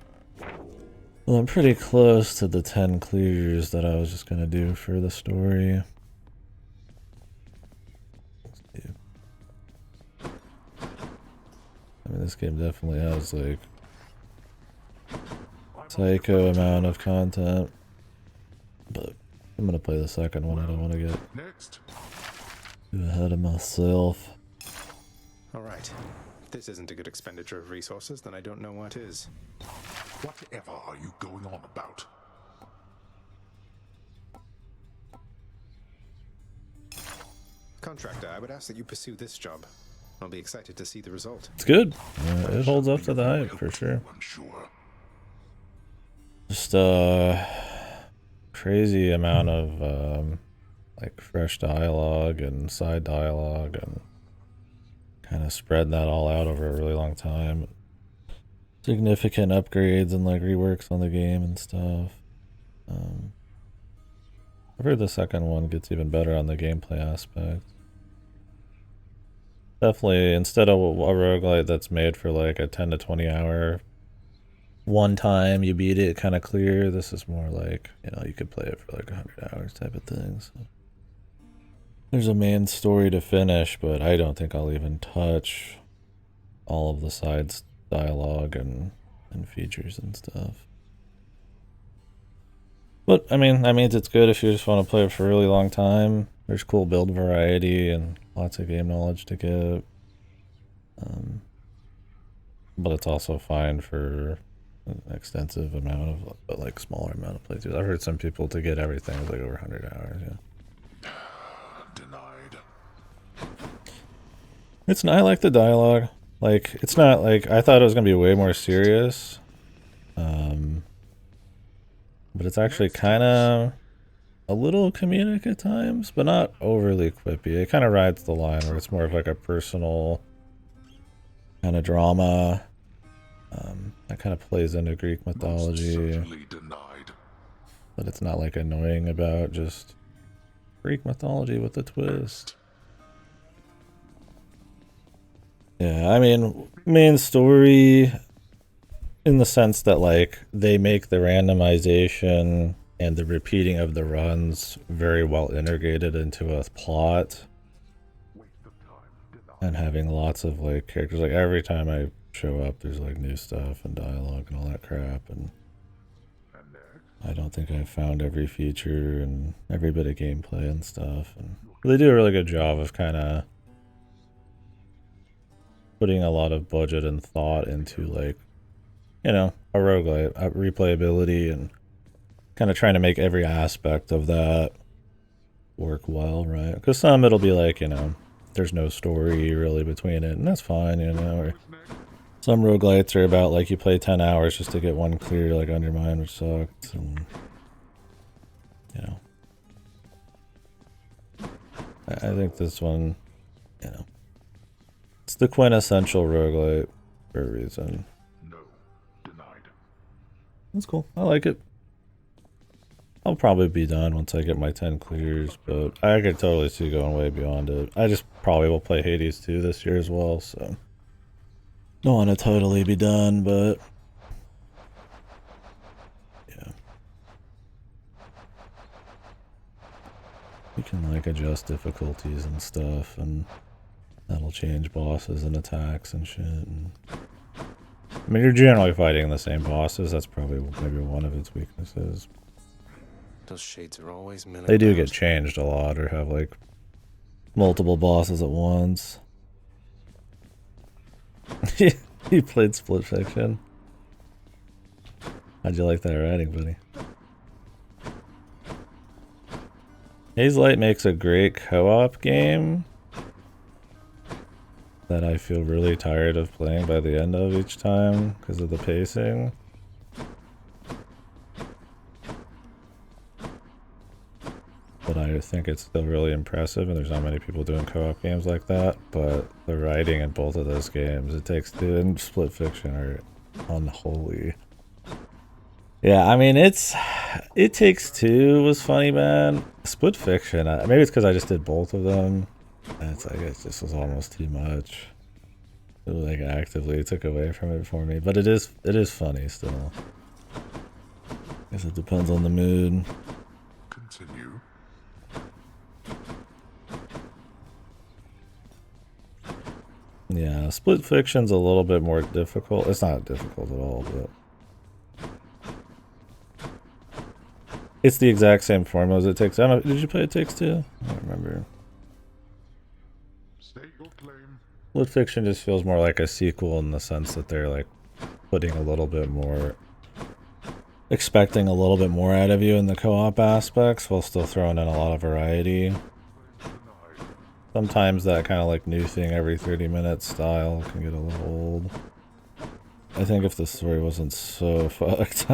Well, I'm pretty close to the 10 clears that I was just gonna do for the story. Let's see. I mean, this game definitely has like psycho amount of content, but I'm gonna play the second one. I don't want to get too ahead of myself. Alright. If this isn't a good expenditure of resources, then I don't know what is. Whatever are you going on about? Contractor, I would ask that you pursue this job. I'll be excited to see the result. It's good. It holds up to the hype for sure. Just crazy amount of like fresh dialogue and side dialogue, and kind of spread that all out over a really long time. significant upgrades and like reworks on the game and stuff. I've heard the second one gets even better on the gameplay aspect. Definitely, instead of a roguelite that's made for like a 10 to 20 hour one time you beat it kind of clear, this is more like, you know, you could play it for like 100 hours type of thing. So there's a main story to finish, but I don't think I'll even touch all of the sides dialogue and features and stuff. But I mean it's good if you just want to play it for a really long time. There's cool build variety and lots of game knowledge to get. But it's also fine for an extensive amount of, but like smaller amount of playthroughs. I've heard some people to get everything is like over 100 hours. Yeah. Denied. I like the dialogue. Like, it's not like, I thought it was going to be way more serious. But it's actually kind of a little comedic at times, but not overly quippy. It kind of rides the line where it's more of like a personal kind of drama. That kind of plays into Greek mythology. But it's not like annoying about just Greek mythology with a twist. Yeah, I mean, main story in the sense that like they make the randomization and the repeating of the runs very well integrated into a plot, and having lots of like characters. Like every time I show up there's like new stuff and dialogue and all that crap, and I don't think I've found every feature and every bit of gameplay and stuff, and they do a really good job of kind of putting a lot of budget and thought into, like, you know, a roguelite, replayability, and kind of trying to make every aspect of that work well, right? Because some it'll be like, you know, there's no story really between it, and that's fine, you know. Or some roguelites are about like you play 10 hours just to get one clear, like Undermine, which sucked, and you know. I think this one, you know, it's the quintessential roguelite for a reason. No, denied. That's cool. I like it. I'll probably be done once I get my 10 clears, but I could totally see going way beyond it. I just probably will play Hades 2 this year as well, so don't want to totally be done, but yeah. You can like adjust difficulties and stuff, and that'll change bosses and attacks and shit. And I mean, you're generally fighting the same bosses. That's probably maybe one of its weaknesses. Those shades are always milling They do about. get changed a lot, or have like multiple bosses at once. You played Split Fiction. How'd you like that writing, buddy? Hazelight makes a great co-op game that I feel really tired of playing by the end of each time because of the pacing. But I think it's still really impressive, and there's not many people doing co-op games like that. But the writing in both of those games, It Takes Two and Split Fiction, are unholy. Yeah, I mean, It Takes Two was funny, man. Split Fiction, maybe it's because I just did both of them. And it's like, it just was almost too much. It was like actively took away from it for me. But it is funny still. I guess it depends on the mood. Continue. Yeah, Split Fiction's a little bit more difficult. It's not difficult at all, but it's the exact same formula as It Takes. I don't know, did you play It Takes Two? I don't remember. State your claim. Split Fiction just feels more like a sequel in the sense that they're like putting a little bit more, expecting a little bit more out of you in the co-op aspects while still throwing in a lot of variety. Sometimes that kind of like new thing every 30 minutes style can get a little old. I think if the story wasn't so fucked,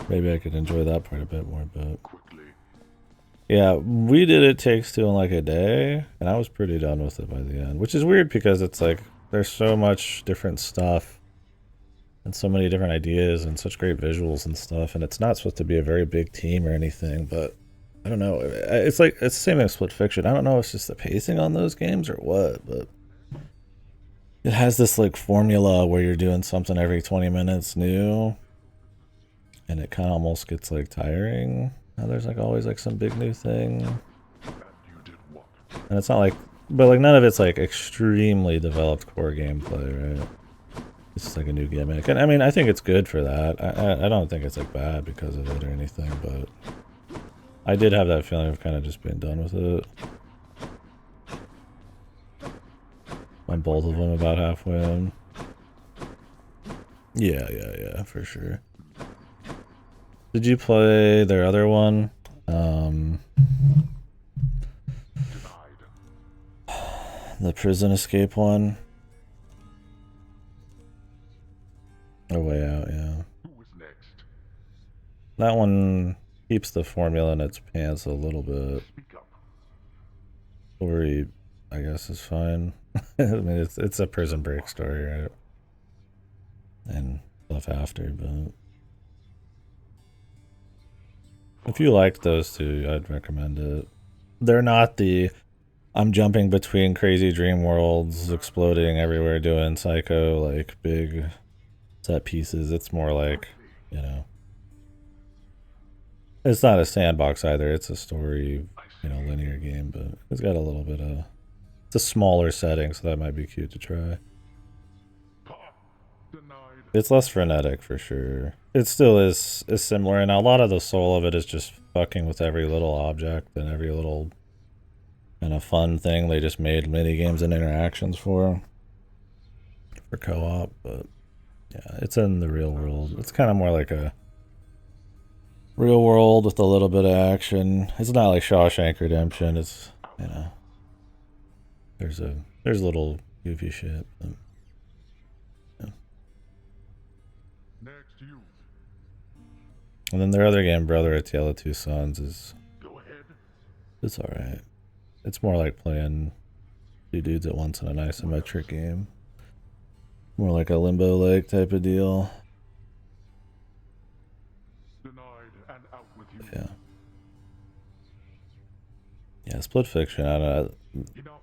maybe I could enjoy that part a bit more, but yeah, we did It Takes Two in like a day, and I was pretty done with it by the end, which is weird because it's like there's so much different stuff and so many different ideas and such great visuals and stuff. And it's not supposed to be a very big team or anything, but I don't know. It's like it's the same as Split Fiction. I don't know if it's just the pacing on those games or what, but it has this like formula where you're doing something every 20 minutes new, and it kind of almost gets like tiring. Now there's like always like some big new thing, and it's not like, but like none of it's like extremely developed core gameplay, right? It's just like a new gimmick, and I mean I think it's good for that. I don't think it's like bad because of it or anything, but I did have that feeling of kind of just being done with it. On both of them about halfway in. Yeah, for sure. Did you play their other one? The prison escape one? A Way Out, yeah. That one keeps the formula in its pants a little bit. Story, I guess, is fine. I mean, it's a prison break story, right? And stuff after, but if you liked those two, I'd recommend it. They're not the I'm jumping between crazy dream worlds, exploding everywhere, doing psycho, like, big set pieces. It's more like, you know, it's not a sandbox either. It's a story, you know, linear game, but it's got a little bit of, it's a smaller setting, so that might be cute to try. It's less frenetic for sure. It still is similar, and a lot of the soul of it is just fucking with every little object and every little kind of fun thing they just made mini games and interactions for co-op. But yeah, it's in the real world. It's kind of more like a real world with a little bit of action. It's not like Shawshank Redemption. It's, you know, there's little goofy shit. But, yeah. And then their other game, Brother, A Tale of Two Sons, is it's alright. It's more like playing two dudes at once in an isometric game. More like a Limbo-like type of deal. Yeah. Yeah, Split Fiction, I don't know.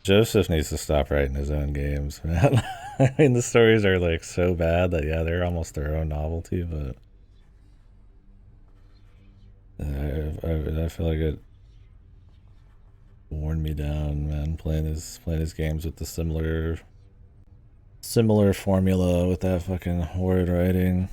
Joseph needs to stop writing his own games, man. I mean, the stories are like so bad that, yeah, they're almost their own novelty, but I feel like it worn me down, man, playing his games with the similar formula with that fucking horrid writing.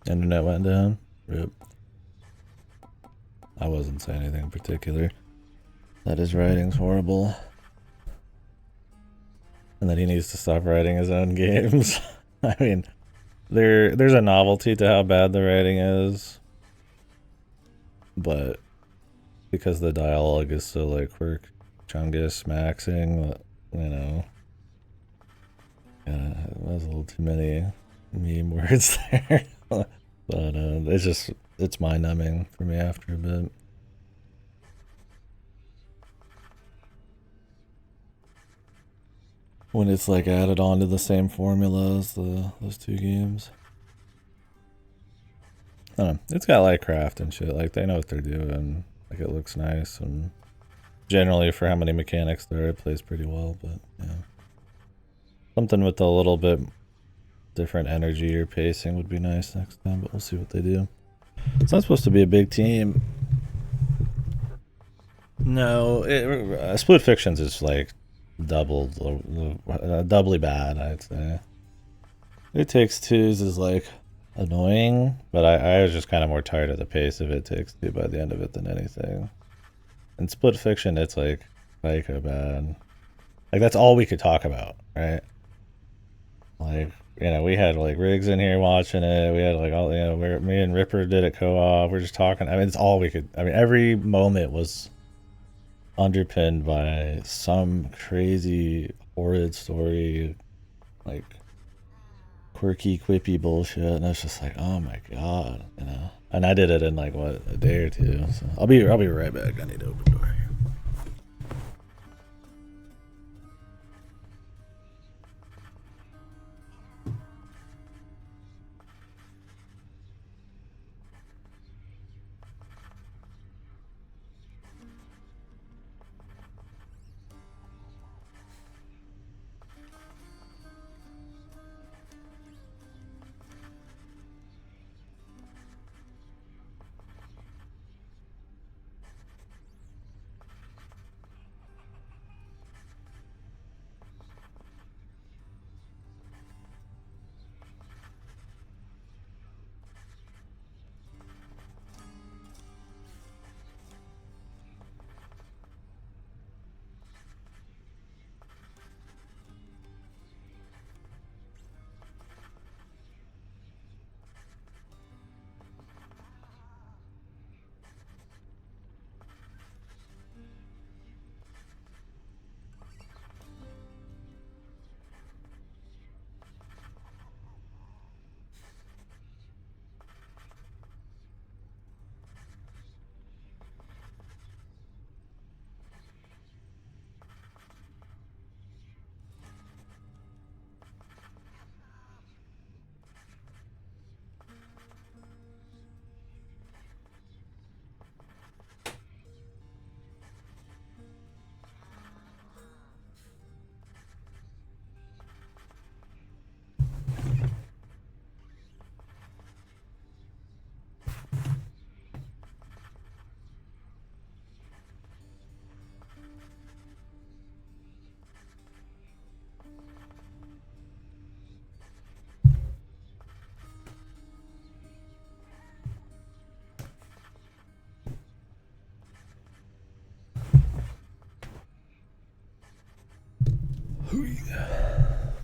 Internet went down. Rip. I wasn't saying anything in particular. That his writing's horrible. And that he needs to stop writing his own games. I mean, there's a novelty to how bad the writing is. But because the dialogue is so like quirk chungus maxing, you know. Yeah, that was a little too many meme words there. But it's mind numbing for me after a bit. When it's like added on to the same formula as those two games. I don't know. It's got like craft and shit. Like they know what they're doing. Like it looks nice, and generally for how many mechanics there are, it plays pretty well. But yeah, something with a little bit different energy or pacing would be nice next time. But we'll see what they do. It's not supposed to be a big team. No, Split Fictions is like doubly bad, I'd say. It Takes Two's is like annoying, but I was just kind of more tired of the pace of It Takes Two by the end of it than anything. And Split Fiction, it's like psycho bad. Like that's all we could talk about, right? Like, you know, we had like Riggs in here watching it. We had like all, you know, me and Ripper did it co-op. We're just talking. I mean, it's all we could. I mean, every moment was underpinned by some crazy horrid story, like quirky quippy bullshit, and it's just like, oh my god, you know. And I did it in like what, a day or two. So I'll be right back. I need to open the door here.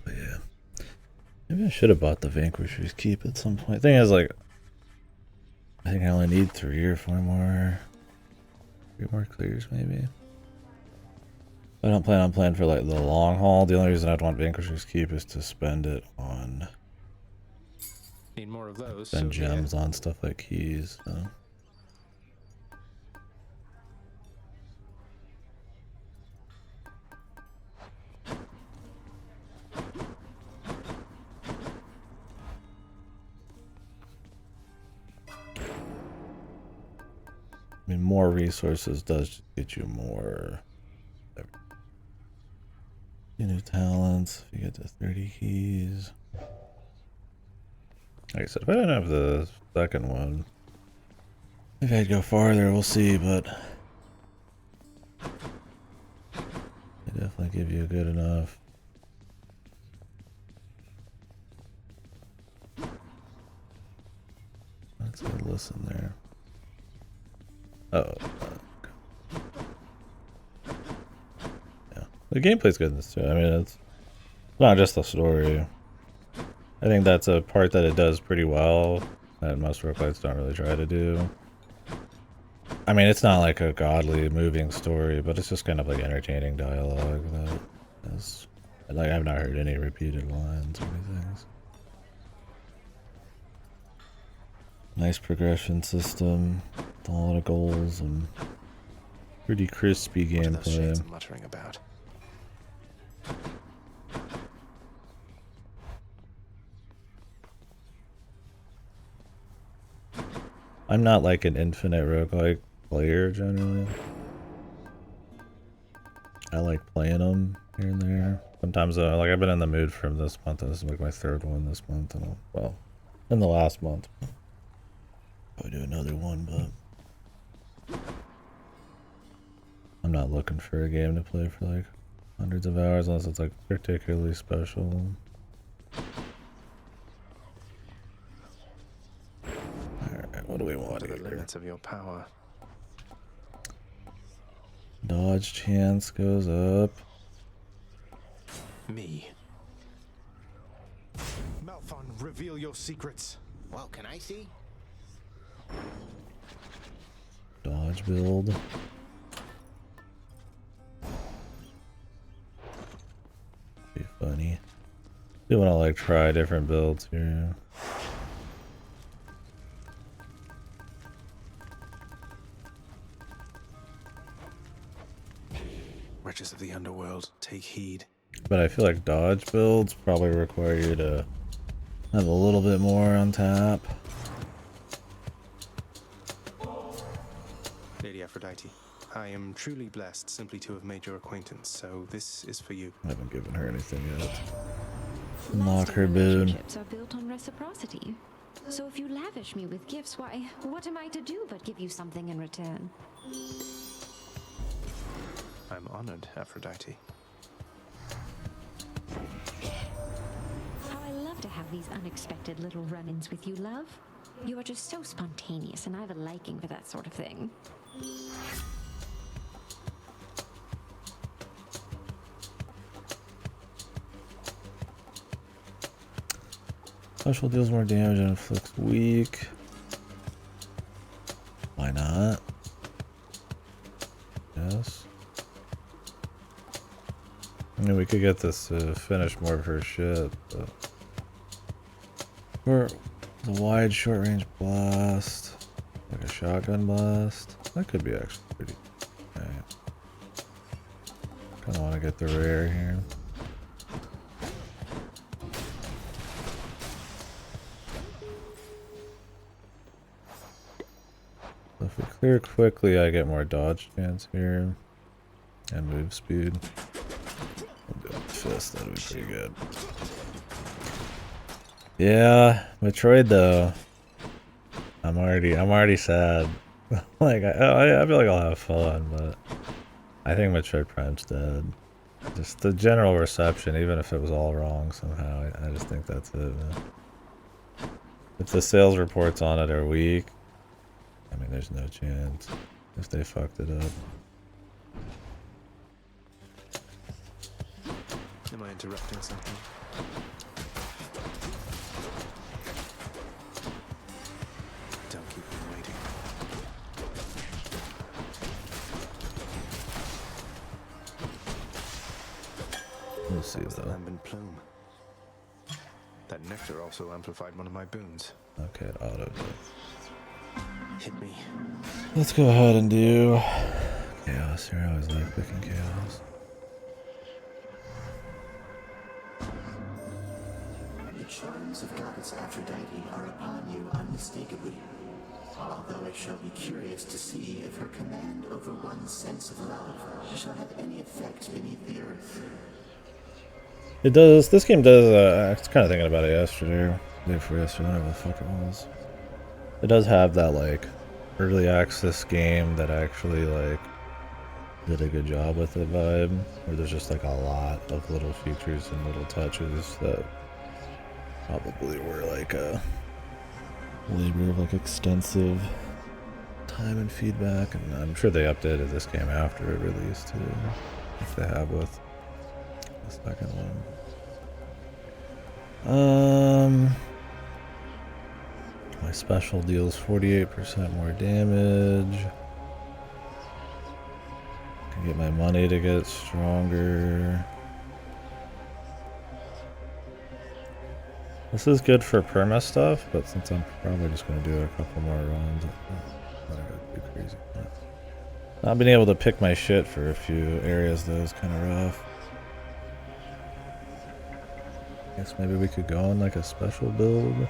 But yeah, maybe I should have bought the Vanquisher's Keep at some point. Thing is, like, I think I only need 3 or 4 more, 3 more clears maybe. I don't plan on playing for like the long haul. The only reason I'd want Vanquisher's Keep is to spend it on Need more of those. spend gems on stuff like keys. So. I mean, more resources does get you more new talents. If you get to 30 keys. Like I said, if I didn't have the second one, maybe I'd go farther. We'll see, but they definitely give you a good enough. Let's go listen there. Oh, yeah. The gameplay's good in this too. I mean, it's not just the story. I think that's a part that it does pretty well that most roguelites don't really try to do. I mean, it's not like a godly, moving story, but it's just kind of like entertaining dialogue that is, like, I've not heard any repeated lines or anything. Nice progression system, with a lot of goals and pretty crispy gameplay. What are those shades I'm muttering about? I'm not like an infinite roguelike player generally. I like playing them here and there. Sometimes, like, I've been in the mood for this month, and this is like my 3rd one this month, and well, in the last month. I'll do another one, but I'm not looking for a game to play for like hundreds of hours unless it's like particularly special. Alright, what do we want? What are the limits of your power? Dodge chance goes up. Me. Malphon, reveal your secrets. Well, can I see? Dodge build. funny. Do want to like try different builds here. Wretches of the underworld, take heed. But I feel like dodge builds probably require you to have a little bit more on tap. Lady Aphrodite, I am truly blessed simply to have made your acquaintance, so this is for you. I haven't given her anything yet. Lock her boon. Relationships are built on reciprocity. So if you lavish me with gifts, why, what am I to do but give you something in return? I'm honored, Aphrodite. How I love to have these unexpected little run-ins with you, love. You are just so spontaneous, and I have a liking for that sort of thing. Special deals more damage and inflicts weak. Why not? Yes. I mean, we could get this to finish more of her shit, but... Or the wide short range blast. Like a shotgun blast. That could be actually pretty... Okay. Kinda wanna get the rare here. If we clear quickly, I get more dodge chance here. And move speed. We'll do a fist, that'll be pretty good. Yeah, Metroid though. I'm already sad. Like I feel like I'll have fun, but I think Metroid Prime's dead. Just the general reception, even if it was all wrong somehow, I just think that's it, man. If the sales reports on it are weak, I mean, there's no chance if they fucked it up. Am I interrupting something? Don't keep me waiting. We'll see though. Lambent plume. That nectar also amplified one of my boons. Okay, it auto. Hit me. Let's go ahead and do chaos here. I always like picking chaos. The charms of Goddess Aphrodite are upon you unmistakably. Although I shall be curious to see if her command over one's sense of love shall have any effect beneath the earth. It does. This game does. I was kind of thinking about it yesterday, day before yesterday, whatever the fuck it was. It does have that like early access game that actually like did a good job with it vibe, where there's just like a lot of little features and little touches that probably were like a labor of like extensive time and feedback, and I'm sure they updated this game after it released too, if they have with the second one. My special deals 48% more damage. Can get my money to get stronger. This is good for perma stuff, but since I'm probably just going to do a couple more runs, I'm not going to go too crazy. Not being able to pick my shit for a few areas though is kind of rough. Guess maybe we could go on like a special build.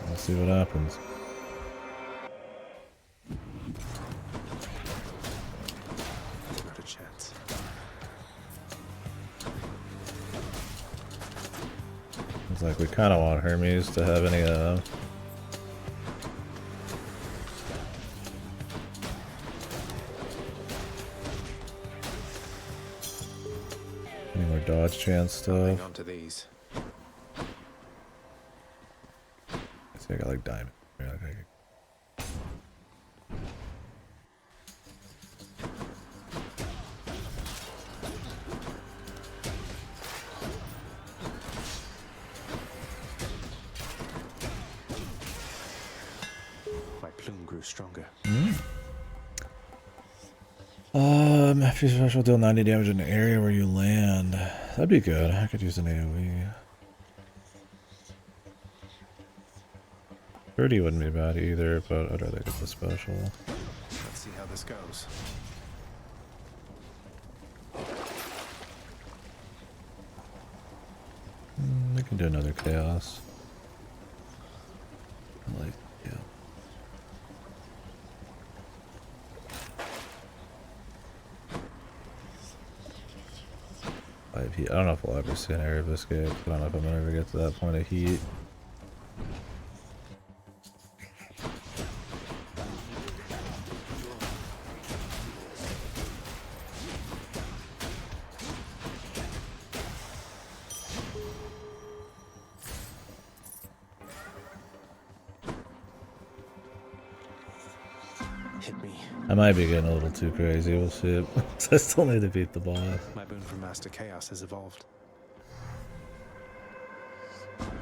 Let's see what happens. Not a chance. It's like we kind of want Hermes to have any more dodge chance stuff. On to these. I got like diamond. My plume grew stronger. After your special, deal 90 damage in the area where you land. That'd be good. I could use an AoE. 30 wouldn't be bad either, but I'd rather get the special. Let's see how this goes. We can do another chaos. Like, yeah. Heat. I don't know if we'll ever see an area of escape. I don't know if I'm gonna ever get to that point of heat. Hit me. I might be getting a little too crazy. We'll see. I still need to beat the boss. My boon for Master Chaos has evolved.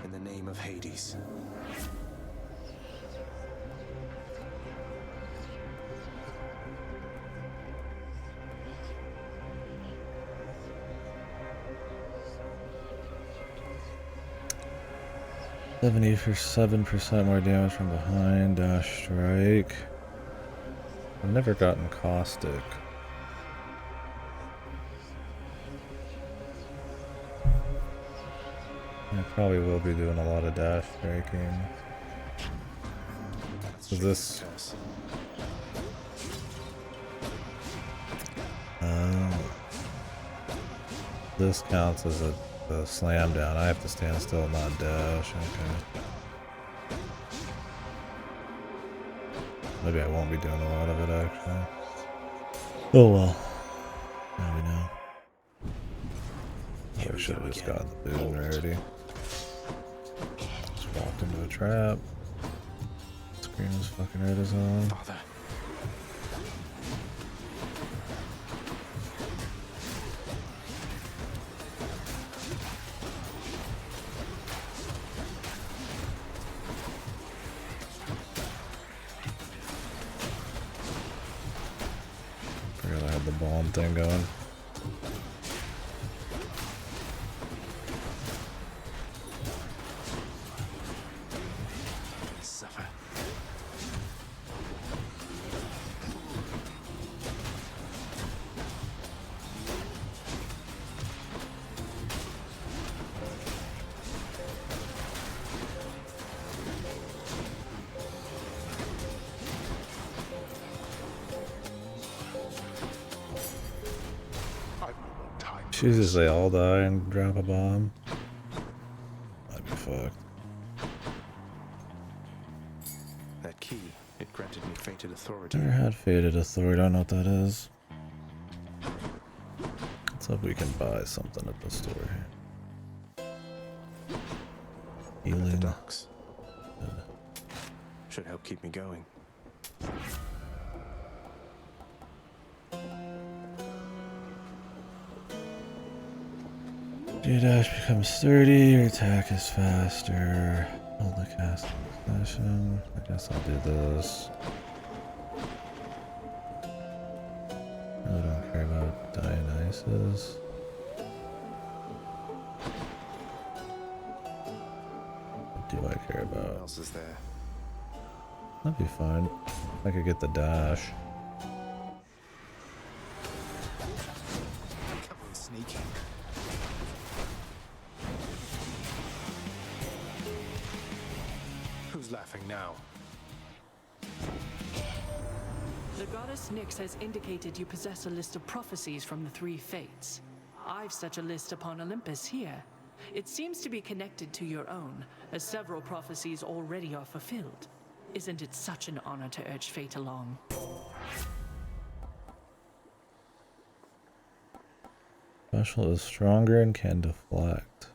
In the name of Hades. %7% more damage from behind. Dash strike. I've never gotten caustic. I probably will be doing a lot of dash striking. So this this counts as a slam down. I have to stand still, not dash. Okay. Maybe I won't be doing a lot of it actually. Oh well. Now we know. Here we should have just got the boon already. Just walked into a trap. Screen was fucking red as on. Father. Forgot I had the bomb thing going. Suffer. Jesus, they all die and drop a bomb. I'd be fucked. That key, it granted me fated authority. Never had fated authority, I don't know what that is. Let's hope we can buy something at the store here. Healing. The docks. Should help keep me going. Your dash becomes 30, your attack is faster. Hold the cast possession. I guess I'll do this. Really don't care about Dionysus. What do I care about? What else is there? That'd be fine. I could get the dash. Come on, sneaky. Who's laughing now? The goddess Nyx has indicated you possess a list of prophecies from the three fates. I've such a list upon Olympus here. It seems to be connected to your own, as several prophecies already are fulfilled. Isn't it such an honor to urge fate along? Special is stronger and can deflect.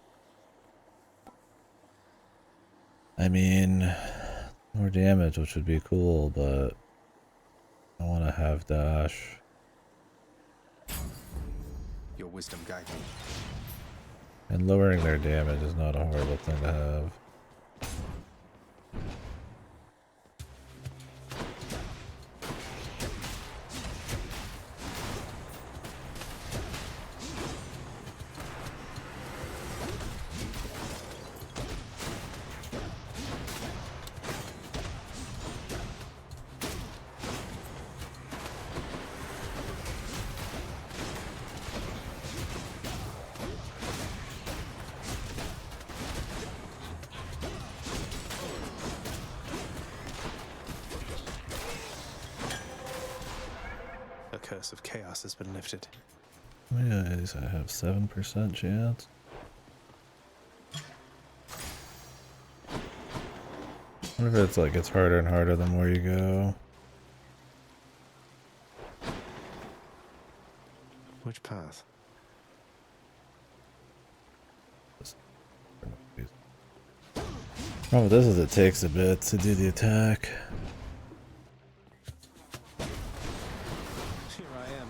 I mean, more damage, which would be cool, but I want to have dash. Your wisdom guide me. And lowering their damage is not a horrible thing to have. curse of chaos has been lifted. Yes, I have 7% chance. I wonder if it's like it's harder and harder the more you go. Which path? Problem with this is it takes a bit to do the attack. Here I am.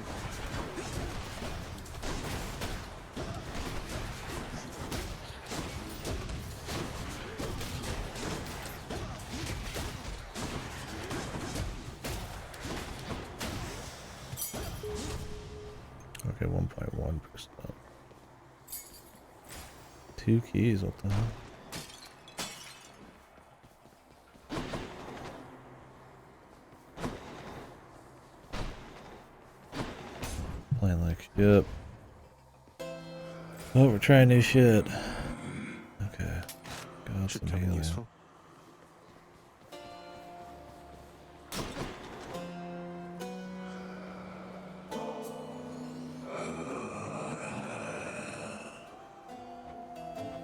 Okay, 1.1%. 2 keys, what the hell? Playing like shit. Oh, we're trying new shit. Okay. Got Should some come in healing. useful.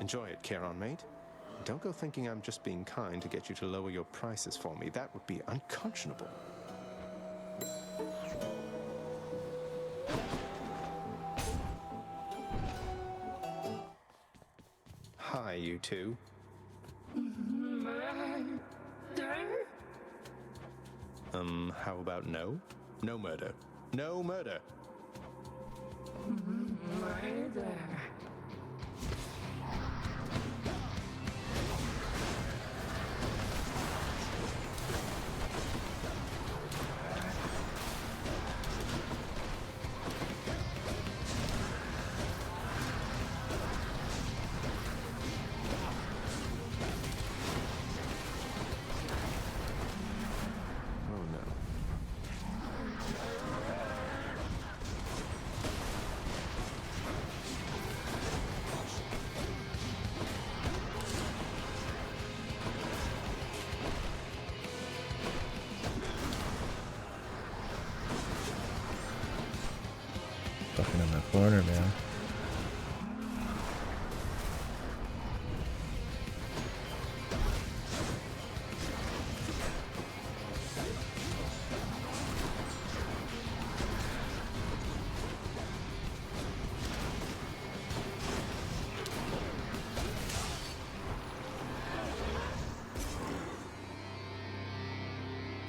Enjoy it, Charon, mate. Don't go thinking I'm just being kind to get you to lower your prices for me. That would be unconscionable. Hi, you two. How about no? No murder. No murder. Oh no. Fucking in the corner, man.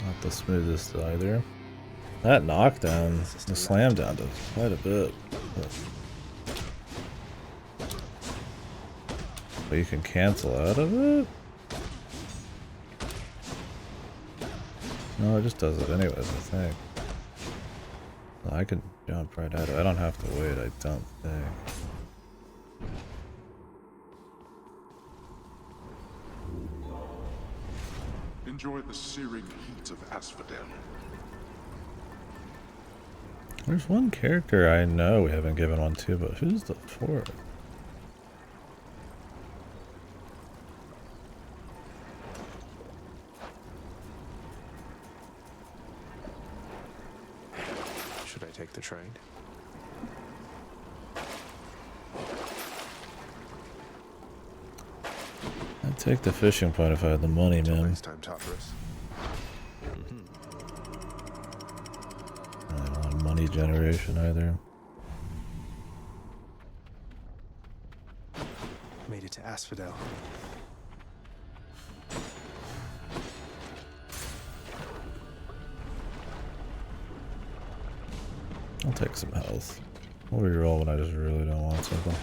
Not the smoothest either. That knockdown, the slam down does quite a bit. But you can cancel out of it? No, it just does it anyways, I think. I can jump right at it. I don't have to wait, I don't think. Enjoy the searing heat of Asphodel. There's one character I know we haven't given one to, but who's the fourth? Should I take the trade? I'd take the fishing point if I had the money, man. Next time, Tartarus. I don't want money generation either. Made it to Asphodel. I'll take some health. I'll reroll when I just really don't want something.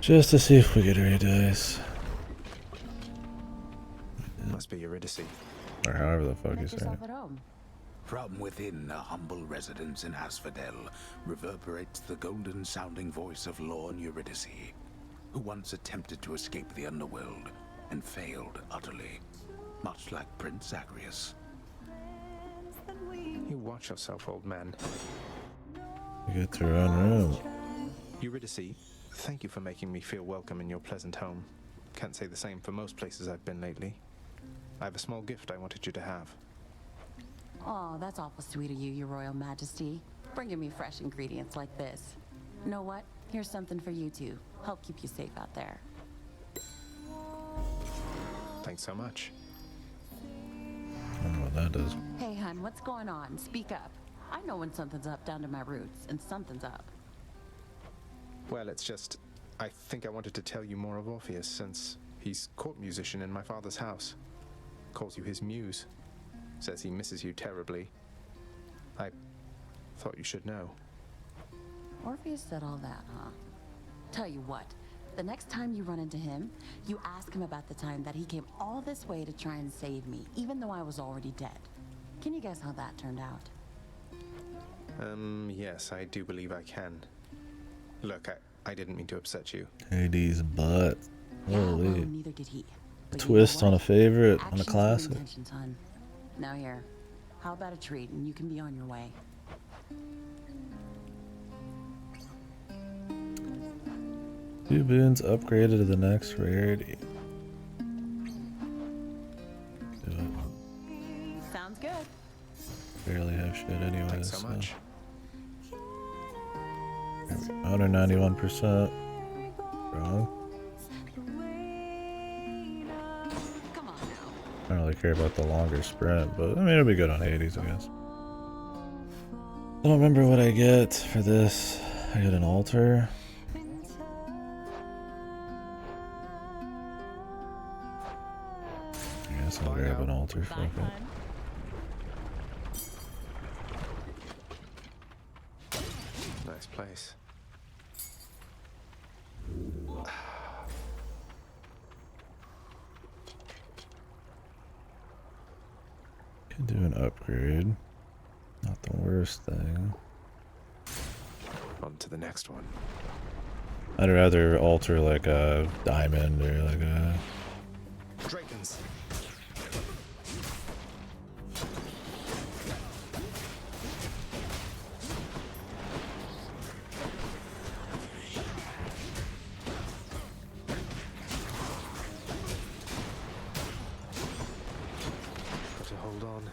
Just to see if we get any dice. Must be Eurydice. Or however the fuck you say it. At home. From within a humble residence in Asphodel reverberates the golden-sounding voice of Lorne Eurydice, who once attempted to escape the underworld and failed utterly, much like Prince Zagreus. You watch yourself, old man. You get to your own room. Eurydice, thank you for making me feel welcome in your pleasant home. Can't say the same for most places I've been lately. I have a small gift I wanted you to have. Oh, that's awful sweet of you, Your Royal Majesty. Bringing me fresh ingredients like this. You know what? Here's something for you too. Help keep you safe out there. Thanks so much. I don't know what that does. Hey, hun, what's going on? Speak up. I know when something's up down to my roots, and something's up. Well, it's just, I think I wanted to tell you more of Orpheus, since he's court musician in my father's house. Calls you his muse. Says he misses you terribly. I thought you should know. Orpheus said all that, huh? Tell you what, the next time you run into him, you ask him about the time that he came all this way to try and save me, even though I was already dead. Can you guess how that turned out? Yes, I do believe I can. Look, I didn't mean to upset you. Hades' butt. Holy. Well, neither did he. A twist on a favorite, on a Actions classic. and intentions, hun. Now here, how about a treat and you can be on your way? Two boons upgraded to the next rarity. Do it. Sounds good. Barely have shit anyway. Thanks so much. 191%. Wrong. I don't really care about the longer sprint, but I mean it'll be good on 80s, I guess. I don't remember what I get for this. I get an altar. I guess I'll grab an altar for it. Nice place. Could do an upgrade. Not the worst thing. On to the next one. I'd rather alter like a diamond or like a... Dragons. Got to hold on.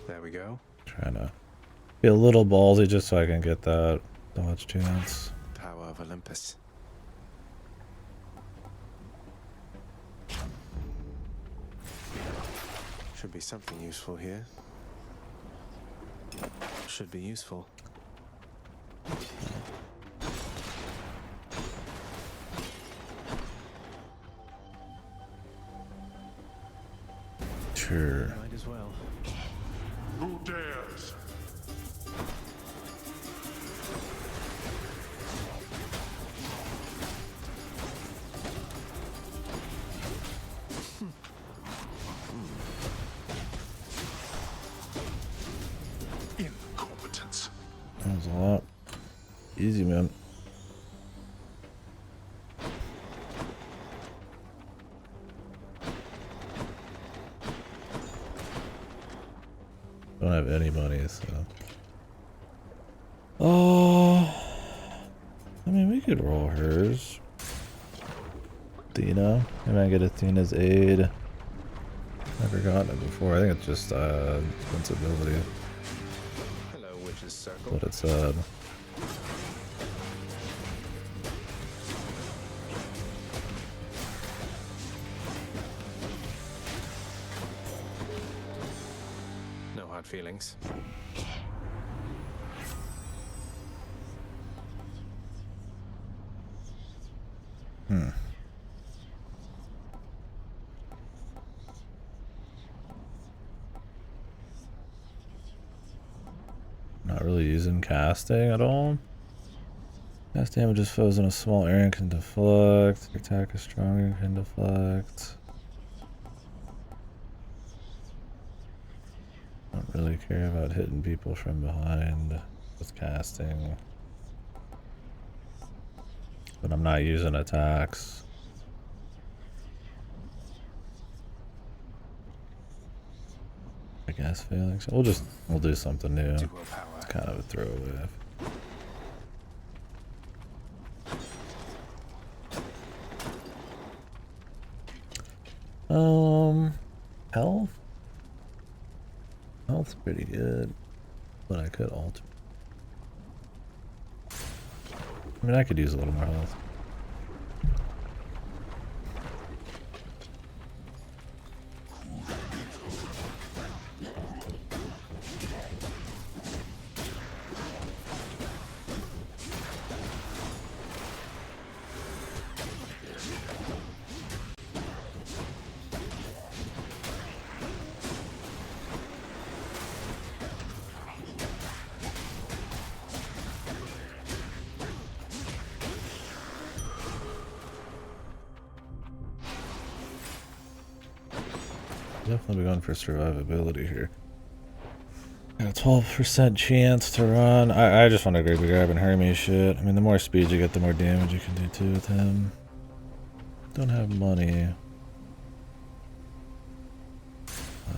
There we go. Trying to be a little ballsy just so I can get that dodge chance. Power of Olympus. Should be something useful here. Should be useful. Sure. Might as well. Who dares? Incompetence. That was a lot. Easy, man. Don't have any money, so. Oh, I mean, we could roll hers. Athena. Maybe I get Athena's aid. Never gotten it before. I think it's just invincibility. Hello, Witch's Circle. What it said. No hard feelings. Not really using casting at all. Cast damages foes in a small area and can deflect. Your attack is stronger, can deflect. Don't really care about hitting people from behind with casting. But I'm not using attacks. I guess failing. So we'll do something new. It's kind of a throwaway. Health? Health's pretty good, but I could alter. I mean, I could use a little more health. Definitely going for survivability here. Got a 12% chance to run. I just want to be grabbing Hermes shit. I mean, the more speed you get, the more damage you can do too with him. Don't have money.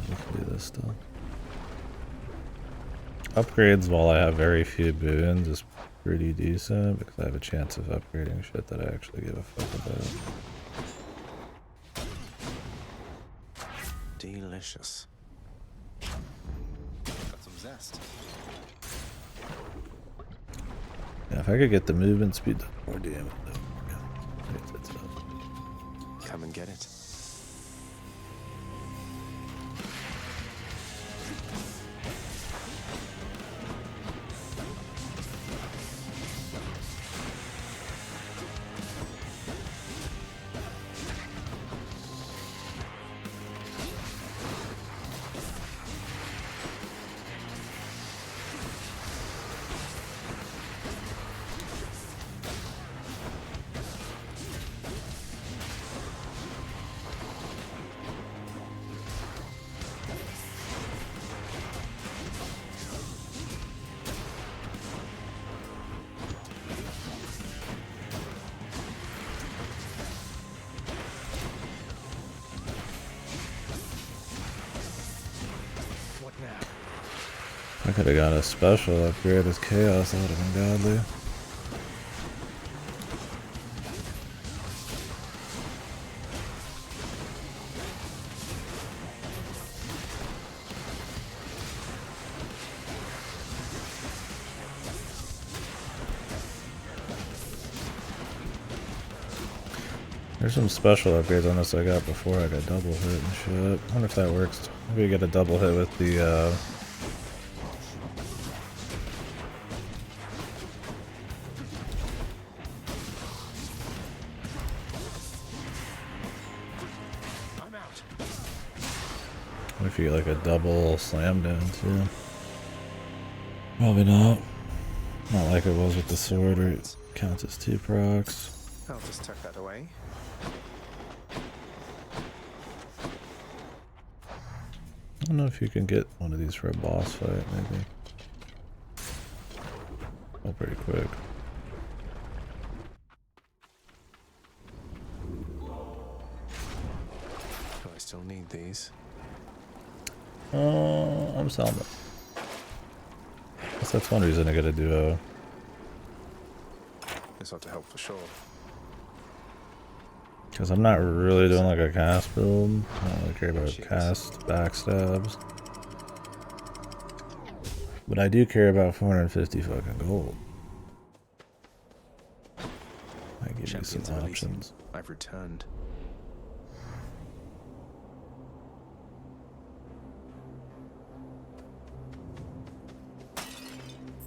We can do this still. Upgrades while I have very few boons is pretty decent because I have a chance of upgrading shit that I actually give a fuck about. Delicious. Got some zest. Yeah, if I could get the movement speed, more damage. Come and get it. I could have got a special upgrade as chaos, that would have been godly. There's some special upgrades on this I got before I got double hit and shit. I wonder if that works. Maybe we get a double hit with the what if you get like a double slam down too? Probably not. Not like it was with the sword where it counts as 2 procs. I'll just tuck that away. I don't know if you can get one of these for a boss fight, maybe. Oh, pretty quick. Do I still need these? I'm selling it. Guess that's one reason I got a duo. This ought to help for sure. Because I'm not really doing like a cast build. I don't really care about cast backstabs. But I do care about 450 fucking gold. Might give you some options. I've returned.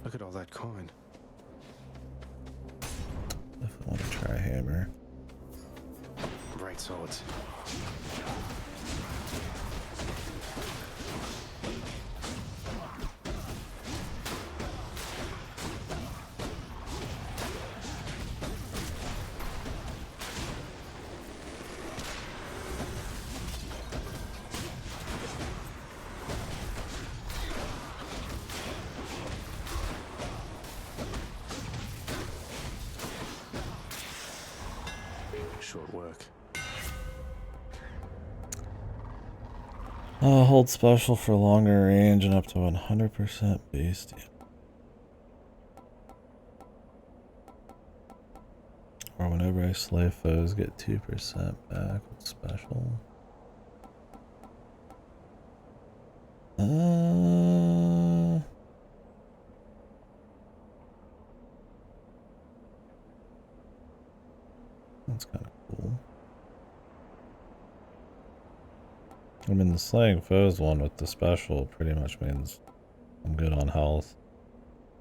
Look at all that coin. If I want to try hammer. Bright swords. short work. Hold special for longer range and up to 100% base damage. Or whenever I slay foes, get 2% back with special. That's kind of cool. I mean, the slaying foes one with the special pretty much means I'm good on health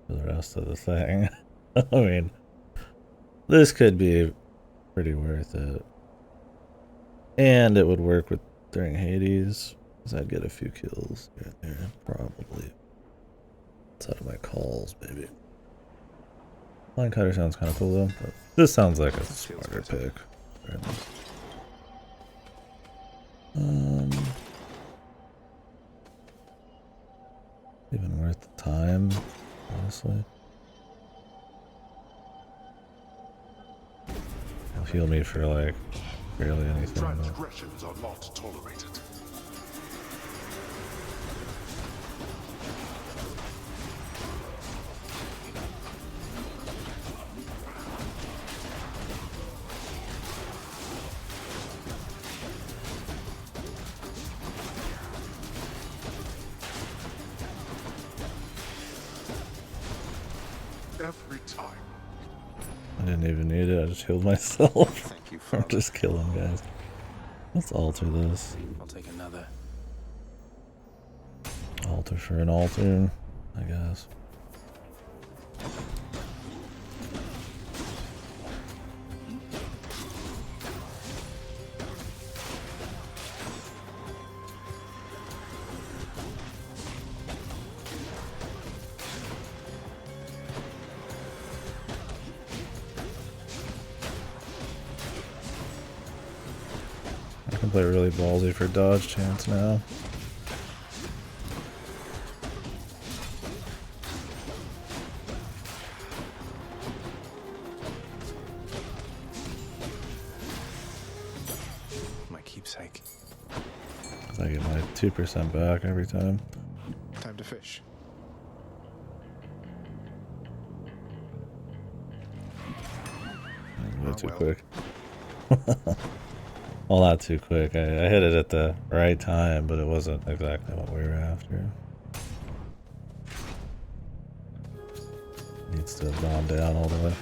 for the rest of the thing. I mean, this could be pretty worth it. And it would work with during Hades, because I'd get a few kills here and there, probably. It's out of my calls, maybe. Line cutter sounds kind of cool though, but this sounds like a smarter pick. Even worth the time, honestly. It'll heal me for like barely anything. Transgressions are not tolerated. Every time. I didn't even need it, I just healed myself. Thank you, I'm just killing guys. Let's alter this. I'll take another. Alter for an alter, I guess. I can play really ballsy for dodge chance now. My keepsake. I get my 2% back every time. Time to fish. Way too quick. Well, not too quick. I hit it at the right time, but it wasn't exactly what we were after. Needs to have gone down all the way.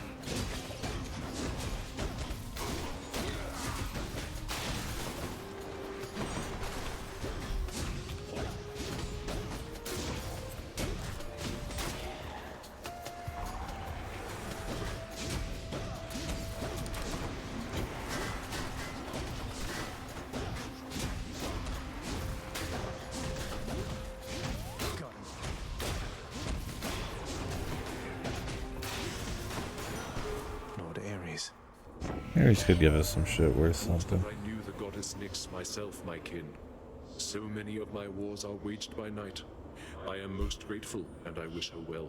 Ares could give us some shit worth something. I knew the goddess Nyx myself, my kin. So many of my wars are waged by night. I am most grateful, and I wish her well.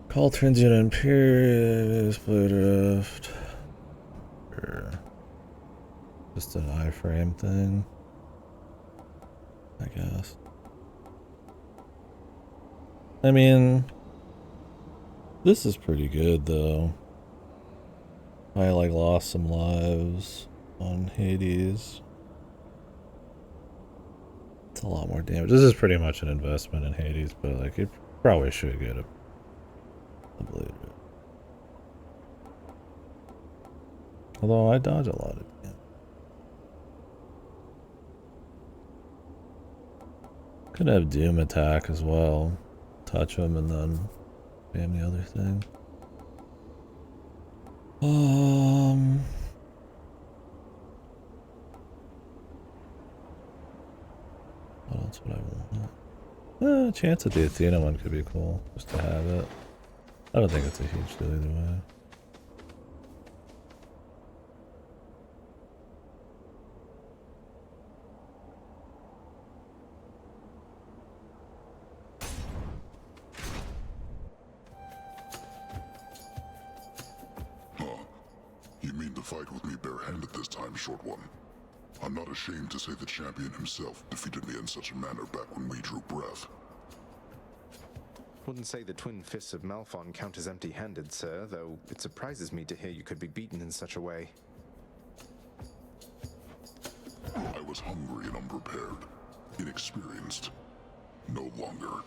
Call transient Imperious Blue Drift. Sure. Just an iframe thing, I guess. I mean, this is pretty good though. I like lost some lives on Hades. It's a lot more damage. This is pretty much an investment in Hades, but like it probably should get a blade. Although I dodge a lot of damage. Could have Doom attack as well. Touch him and then spam the other thing. What else would I want? Chance at the Athena one could be cool, just to have it. I don't think it's a huge deal either way. mean to fight with me barehanded this time, short one. I'm not ashamed to say the champion himself defeated me in such a manner back when we drew breath. Wouldn't say the twin fists of Malphon count as empty-handed, sir, though it surprises me to hear you could be beaten in such a way. I was hungry and unprepared, inexperienced. No longer.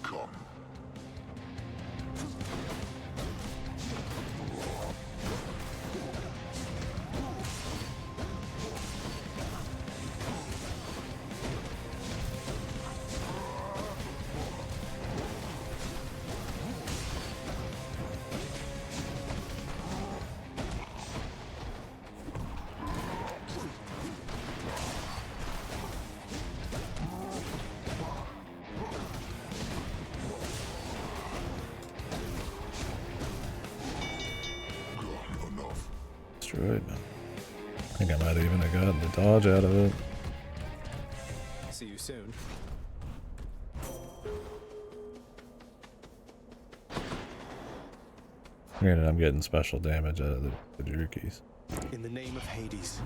Come. Destroyed. I think I might even have gotten the dodge out of it. See you soon. Granted, I'm getting special damage out of the Drukis. In the name of Hades.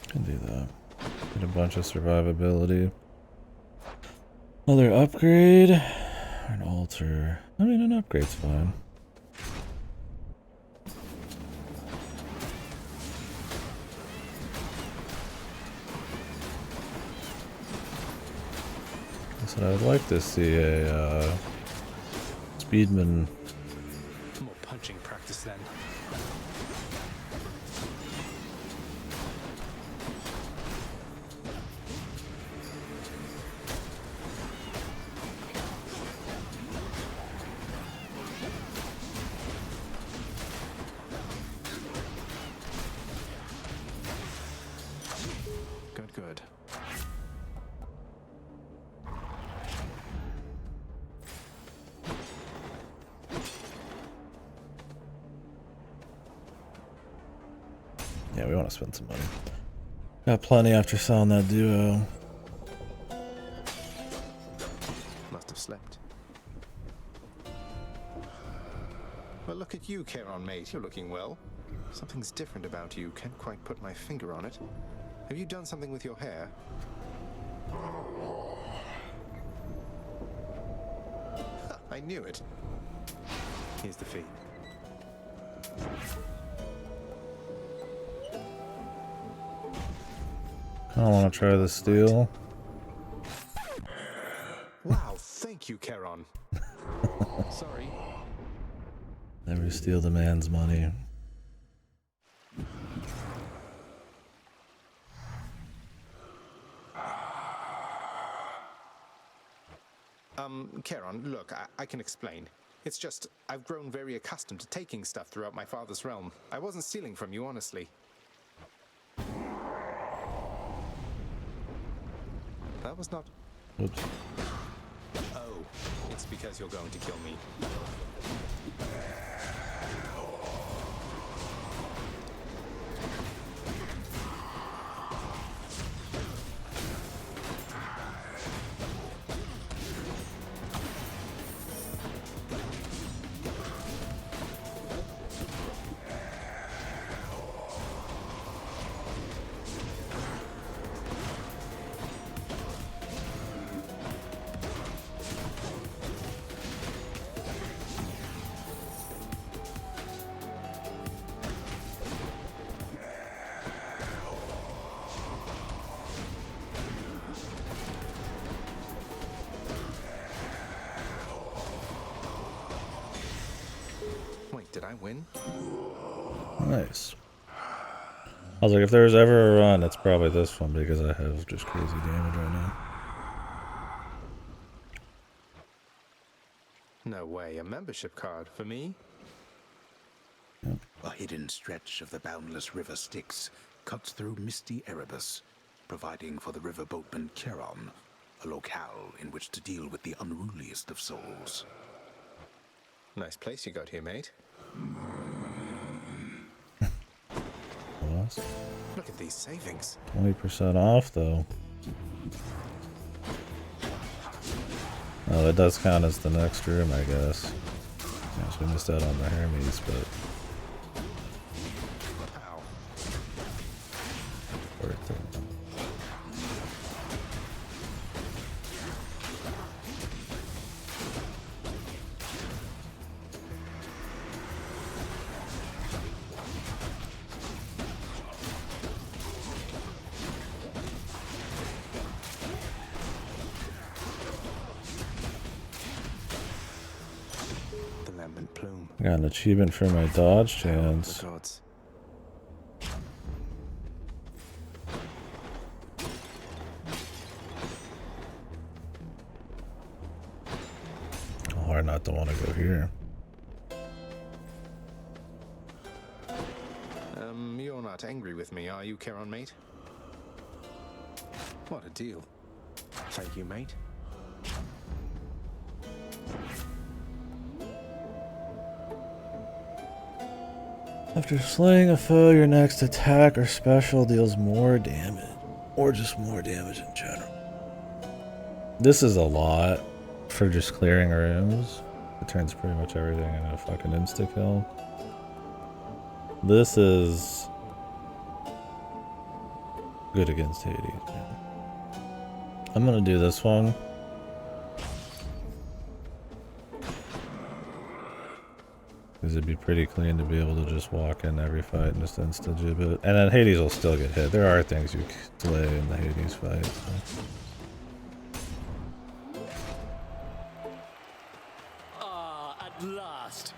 Can do that. Get a bunch of survivability. Another upgrade. An altar. I mean, an upgrade's fine. I said I'd like to see a speedman. More punching practice then. Good. Yeah, we want to spend some money. Got plenty after selling that duo. Must have slept. Well, look at you, Charon, mate. You're looking well. Something's different about you. Can't quite put my finger on it. Have you done something with your hair? I knew it. Here's the fee. I don't want to try the steel. Wow, thank you, Charon. Sorry. Never steal the man's money. Charon, look, I can explain. It's just, I've grown very accustomed to taking stuff throughout my father's realm. I wasn't stealing from you, honestly. That was not... Oops. Oh, it's because you're going to kill me. Did I win? Nice. I was like, if there's ever a run, it's probably this one because I have just crazy damage right now. No way, a membership card for me? Yep. A hidden stretch of the boundless river Styx cuts through misty Erebus, providing for the river boatman Charon a locale in which to deal with the unruliest of souls. Nice place you got here, mate. Lost. Look at these savings. 20% off though. Oh, it does count as the next room, I guess. Yes, we missed out on the Hermes, but worth it. The lambent plume. I got an achievement for my dodge The chance. gods. Hard not to want to go here. You're not angry with me, are you, Charon, mate? What a deal. Thank you, mate. After slaying a foe, your next attack or special deals more damage. Or just more damage in general. This is a lot for just clearing rooms. It turns pretty much everything into a fucking insta-kill. This is good against Hades. Man. I'm gonna do this one. Because it'd be pretty clean to be able to just walk in every fight and just insta-jib it. And then Hades will still get hit. There are things you slay in the Hades fight. So. At last!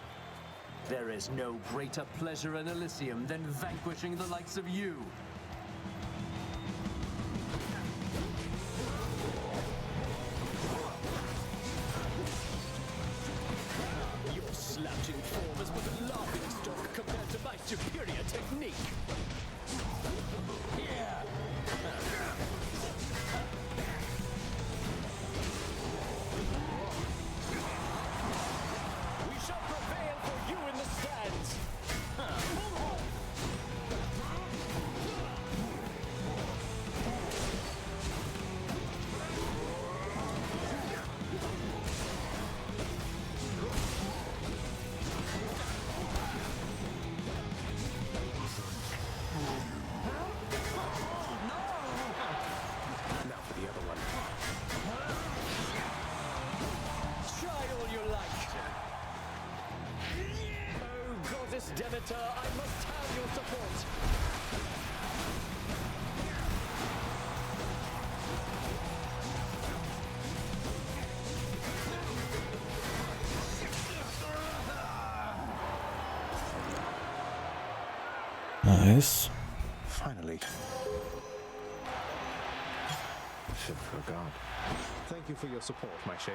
There is no greater pleasure in Elysium than vanquishing the likes of you. Your slouching form is but a laughing stock compared to my superior technique. Yeah. We shall prevail for you in the stands. Now for the other one. Try all you like. Oh, goddess Demeter, I must have your support. Nice. Finally. Should have forgot. Thank you for your support, my shade.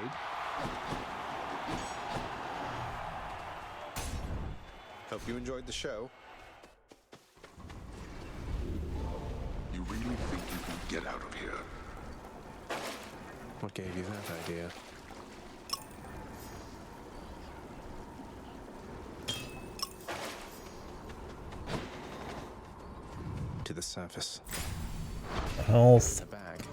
Hope you enjoyed the show. You really think you can get out of here? What gave you that idea? To the surface. Health. The bag.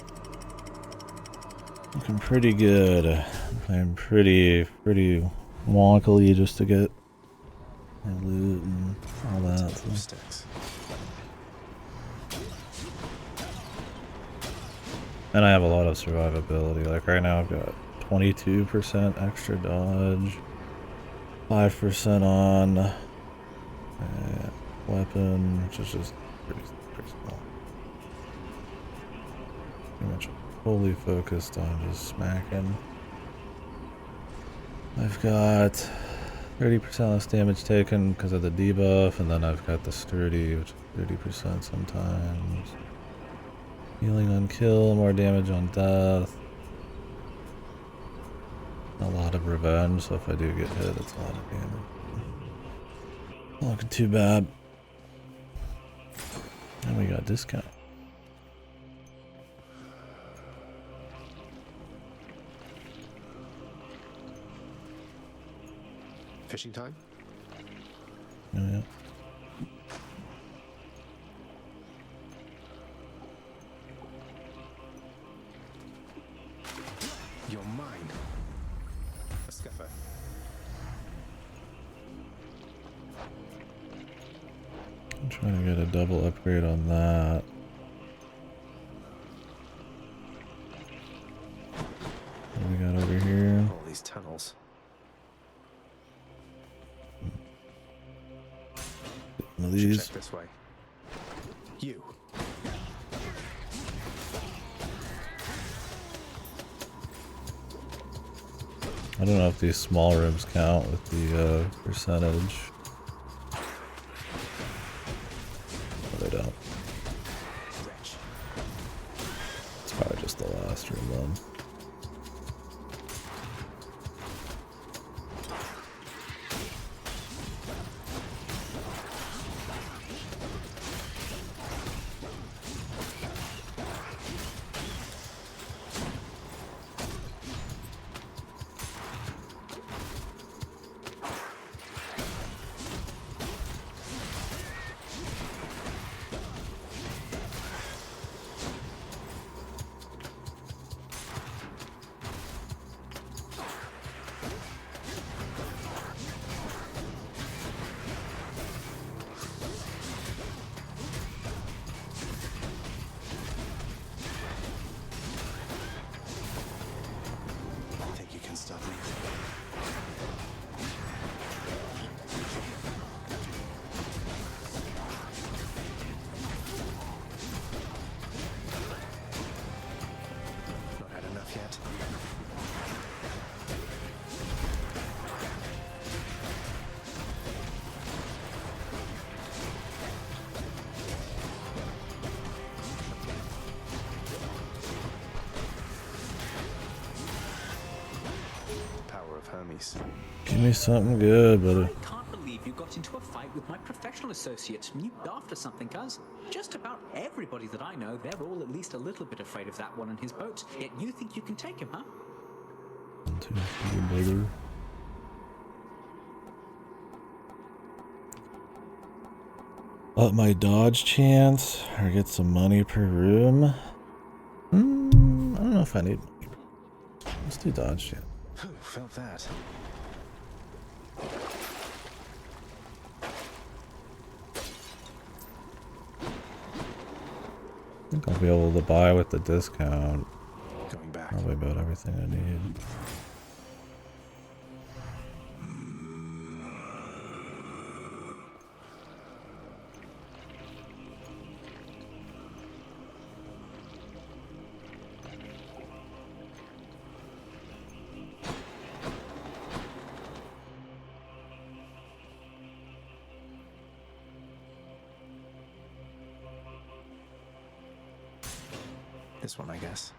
Looking pretty good. I'm pretty wonkily just to get my loot and all that. So. Sticks. And I have a lot of survivability. Like right now I've got 22% extra dodge, 5% on weapon, which is just pretty small. Pretty much fully focused on just smacking. I've got 30% less damage taken because of the debuff, and then I've got the sturdy, which is 30% sometimes. Healing on kill, more damage on death. A lot of revenge, so if I do get hit, it's a lot of damage. Not looking too bad. And we got discount. Fishing time? Oh, yeah. You're mine. Scuffer. I'm trying to get a double upgrade on that. What do we got over here? All these tunnels. One of these. Check this way. You. I don't know if these small rooms count with the percentage. No, they don't. It's probably just the last room then. Give me something good, brother. I can't believe you got into a fight with my professional associate. You after something, cuz. Just about everybody that I know, they're all at least a little bit afraid of that one and his boat. Yet you think you can take him, huh? 1, 2, 3, brother. Up my dodge chance or get some money per room. I don't know if I need money. Let's do dodge chance. Felt that. I think I'll be able to buy with the discount. Going back. Probably about everything I need. This one, I guess.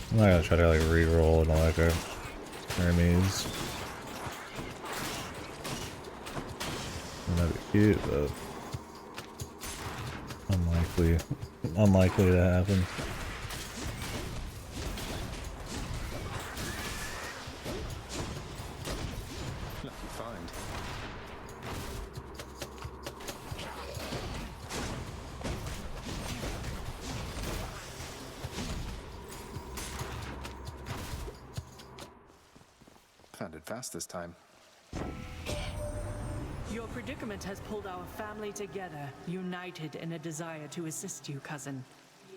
I'm not gonna try to like re-roll and like a Hermes. That'd be cute, but unlikely to happen. Lucky find. Found it fast this time. Your predicament has pulled our family together, united in a desire to assist you, cousin.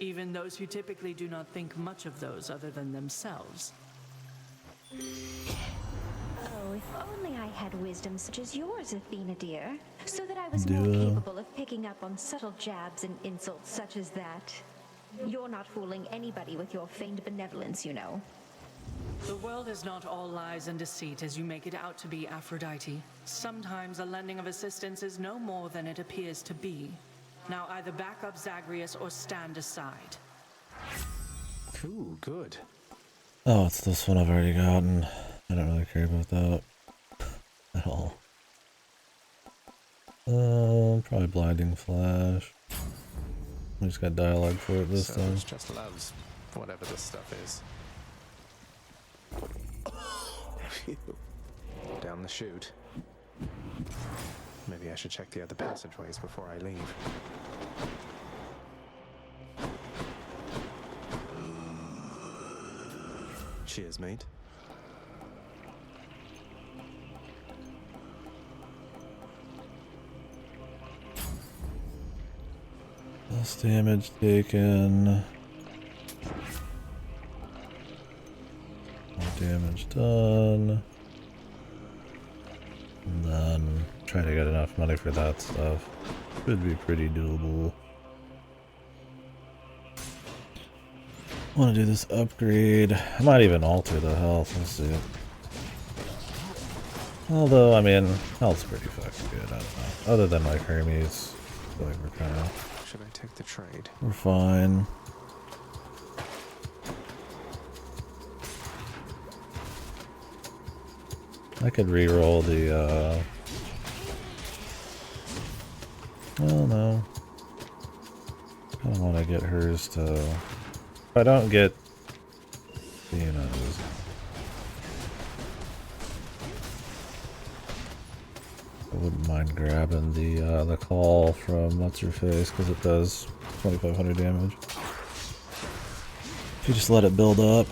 Even those who typically do not think much of those other than themselves. Oh, if only I had wisdom such as yours, Athena dear, so that I was Yeah. more capable of picking up on subtle jabs and insults such as that. You're not fooling anybody with your feigned benevolence, you know. The world is not all lies and deceit as you make it out to be, Aphrodite. Sometimes a lending of assistance is no more than it appears to be. Now either back up Zagreus or stand aside. Ooh, good. Oh, it's this one I've already gotten. I don't really care about that at all. Probably blinding flash. I just got dialogue for it this So time. it's just loves whatever this stuff is. Phew. Down the chute. Maybe I should check the other passageways before I leave. Cheers, mate. Less damage taken. More damage done. And then try to get enough money for that stuff. Should be pretty doable. Want to do this upgrade. I might even alter the health. Let's see. Although, I mean, health's pretty fucking good. I don't know. Other than like Hermes, I feel like we're kind of. Should I take the trade? We're fine. I could re-roll the. Well, no. I kind of want to get hers to. If I don't get, you know, I wouldn't mind grabbing the call from what's her face because it does 2,500 damage. If you just let it build up.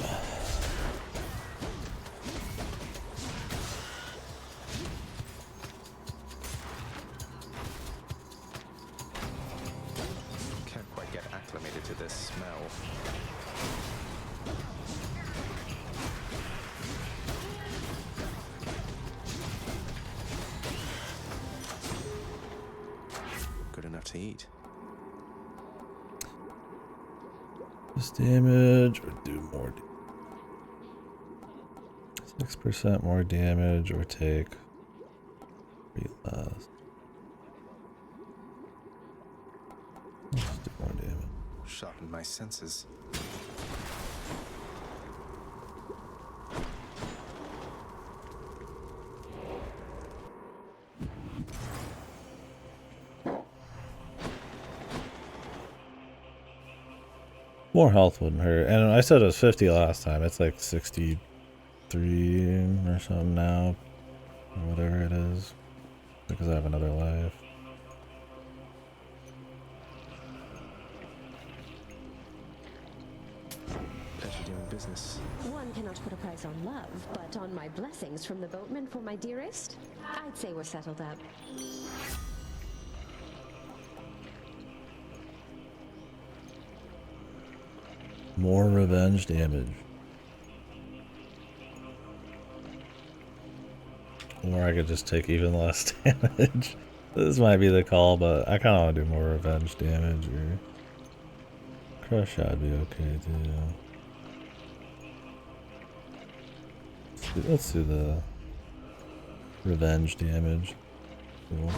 Can't quite get acclimated to this smell. Good enough to eat. This damage or do more 6% more damage or take 3 less. Let's do more damage. Sharpen my senses. More health wouldn't hurt. And I said it was 50 last time. It's like 63 or something now. Or whatever it is. Because I have another life. Pleasure doing business. One cannot put a price on love, but on my blessings from the boatman for my dearest, I'd say we're settled up. More revenge damage. Or I could just take even less damage. This might be the call, but I kind of want to do more revenge damage. Or crush shot would be okay too. Let's do the revenge damage. Cool.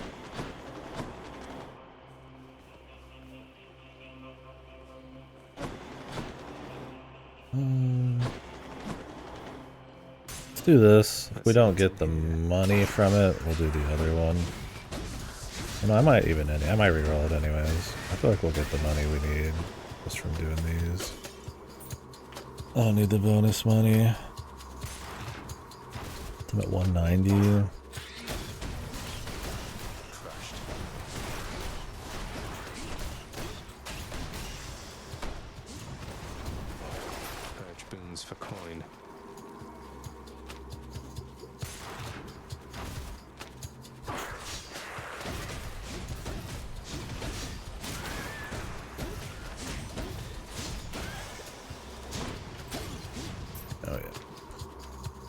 Let's do this. If we don't get the money from it, we'll do the other one. You know, I might reroll it anyways. I feel like we'll get the money we need just from doing these. I don't need the bonus money. I'm at 190. Purge boons for coin. Oh yeah.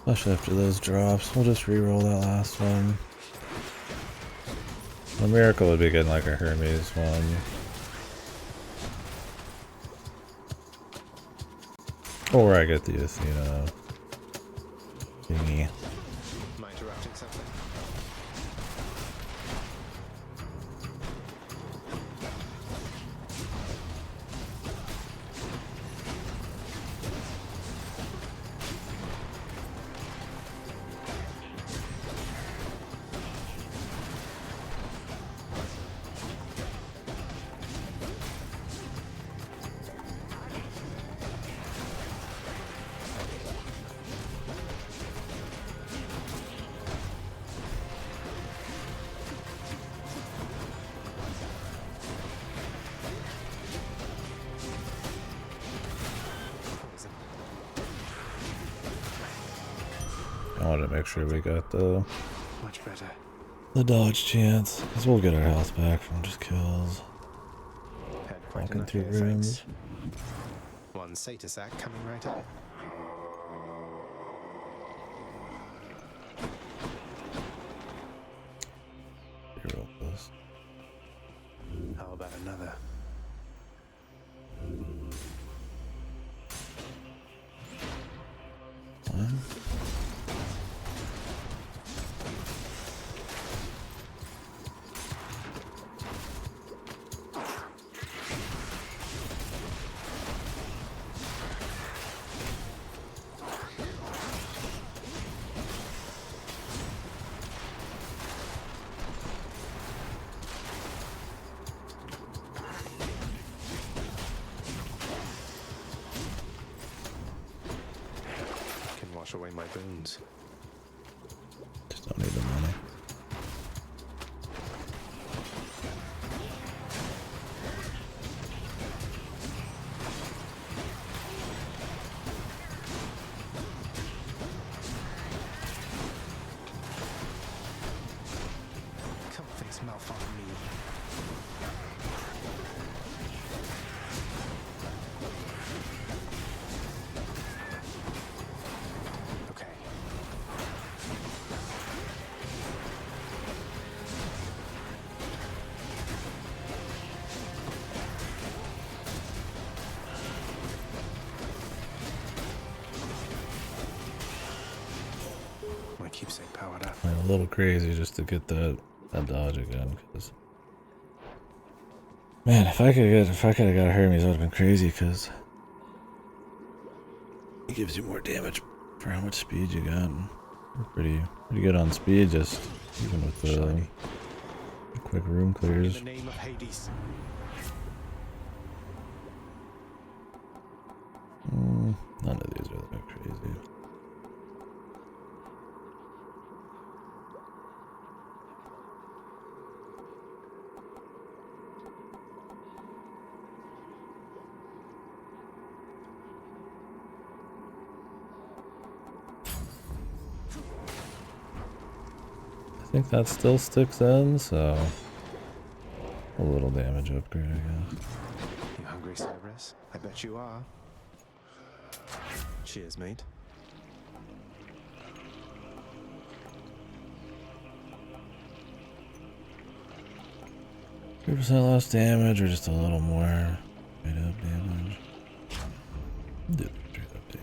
Especially after those drops. We'll just re-roll that last one. A miracle would be getting like a Hermes one. Or I get the Athena thingy. Am I interrupting something? I wanted to make sure we got the Much better. dodge chance, because we'll get our health back from just kills. Had quite Walking enough through here, rooms. thanks. One Satasak coming right up. You're real close. How about another? Fine. Wash away my boons. Just don't need the money. Come face mouth on me. Keepsake powered up. Went a little crazy just to get that dodge again, because man, if I could have got Hermes, that would have been crazy, because it gives you more damage for how much speed you got. You're pretty good on speed, just even with the quick room clears. In the name of Hades. None of these are that crazy. I think that still sticks in, so a little damage upgrade, I guess. You hungry, Cerberus? I bet you are. Cheers, mate. %, less damage, or just a little more straight up damage? Do the straight up damage.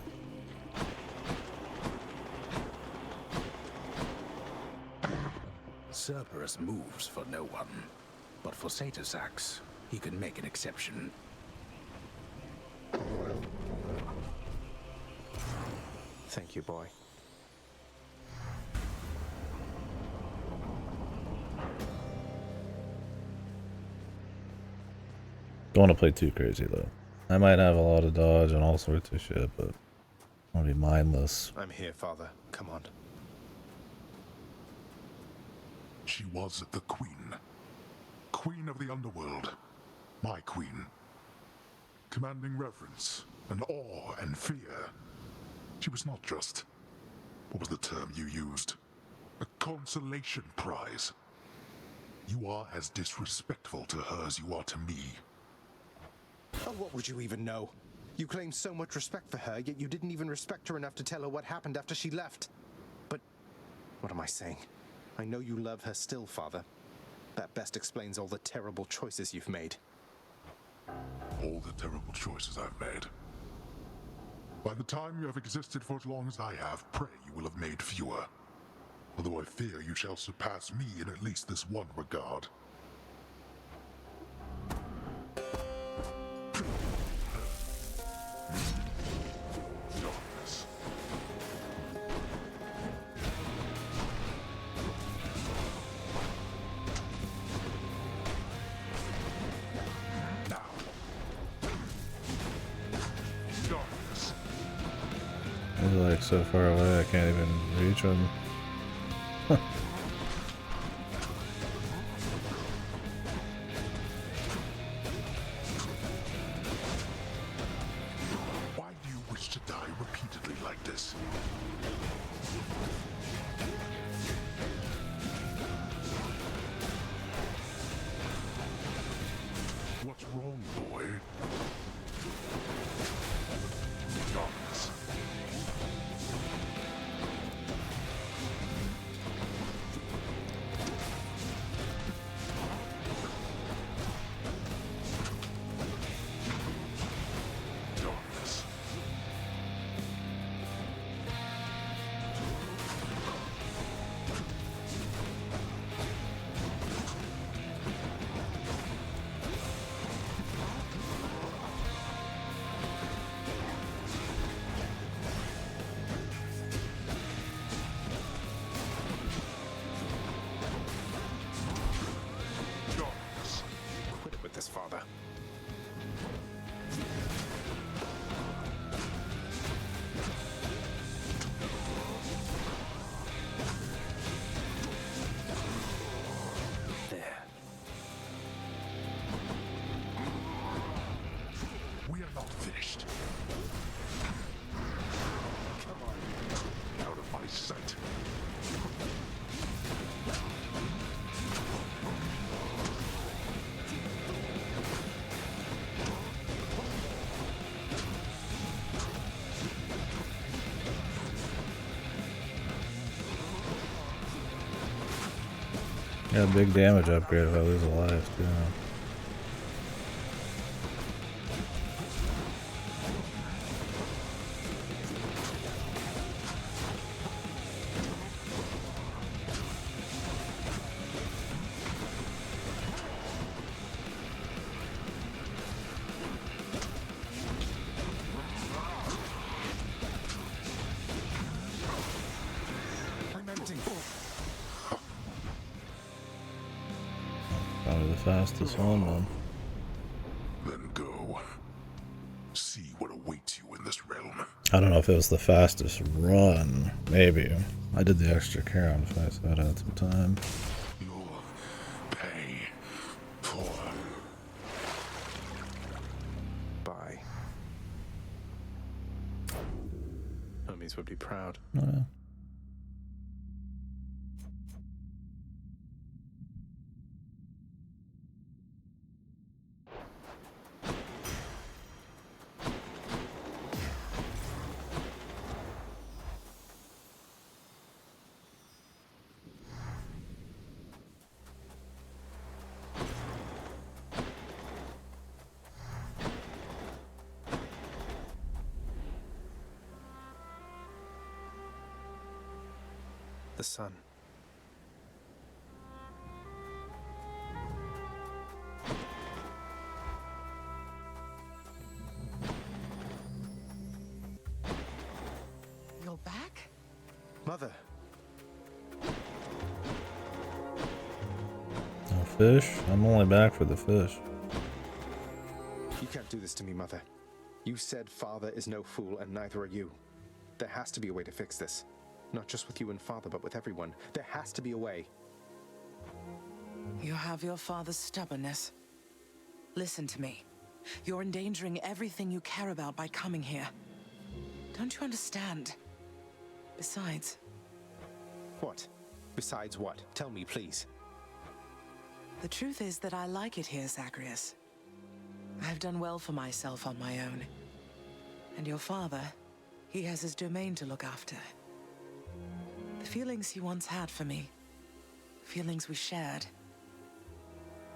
Cerberus moves for no one, but for Satasax, he can make an exception. Thank you, boy. Don't want to play too crazy though. I might have a lot of dodge and all sorts of shit, but I want to be mindless. I'm here, Father. Come on. She was the queen. Queen of the underworld. My queen. Commanding reverence and awe and fear. She was not just, what was the term you used? A consolation prize. You are as disrespectful to her as you are to me. Oh, what would you even know? You claim so much respect for her, yet you didn't even respect her enough to tell her what happened after she left. But what am I saying? I know you love her still, Father. That best explains all the terrible choices you've made. All the terrible choices I've made. By the time you have existed for as long as I have, pray you will have made fewer. Although I fear you shall surpass me in at least this one regard. They're like so far away I can't even reach them. Why do you wish to die repeatedly like this? boy. Darkness. Darkness. Quit it with this, father. There. We are not finished. Come on. Out of my sight. Yeah, big damage upgrade if I lose a life too. I'm empty. Probably the fastest one, man. Then go. See what awaits you in this realm. I don't know if it was the fastest run. Maybe. I did the extra Charon fight, so I had some time. You'll pay for. Bye. Homies would be proud. Oh, yeah. The sun. You're back? Mother. No fish? I'm only back for the fish. You can't do this to me, Mother. You said Father is no fool, and neither are you. There has to be a way to fix this. Not just with you and Father, but with everyone. There has to be a way. You have your father's stubbornness. Listen to me. You're endangering everything you care about by coming here. Don't you understand? Besides... What? Besides what? Tell me, please. The truth is that I like it here, Zagreus. I've done well for myself on my own. And your father, he has his domain to look after. The feelings he once had for me, feelings we shared,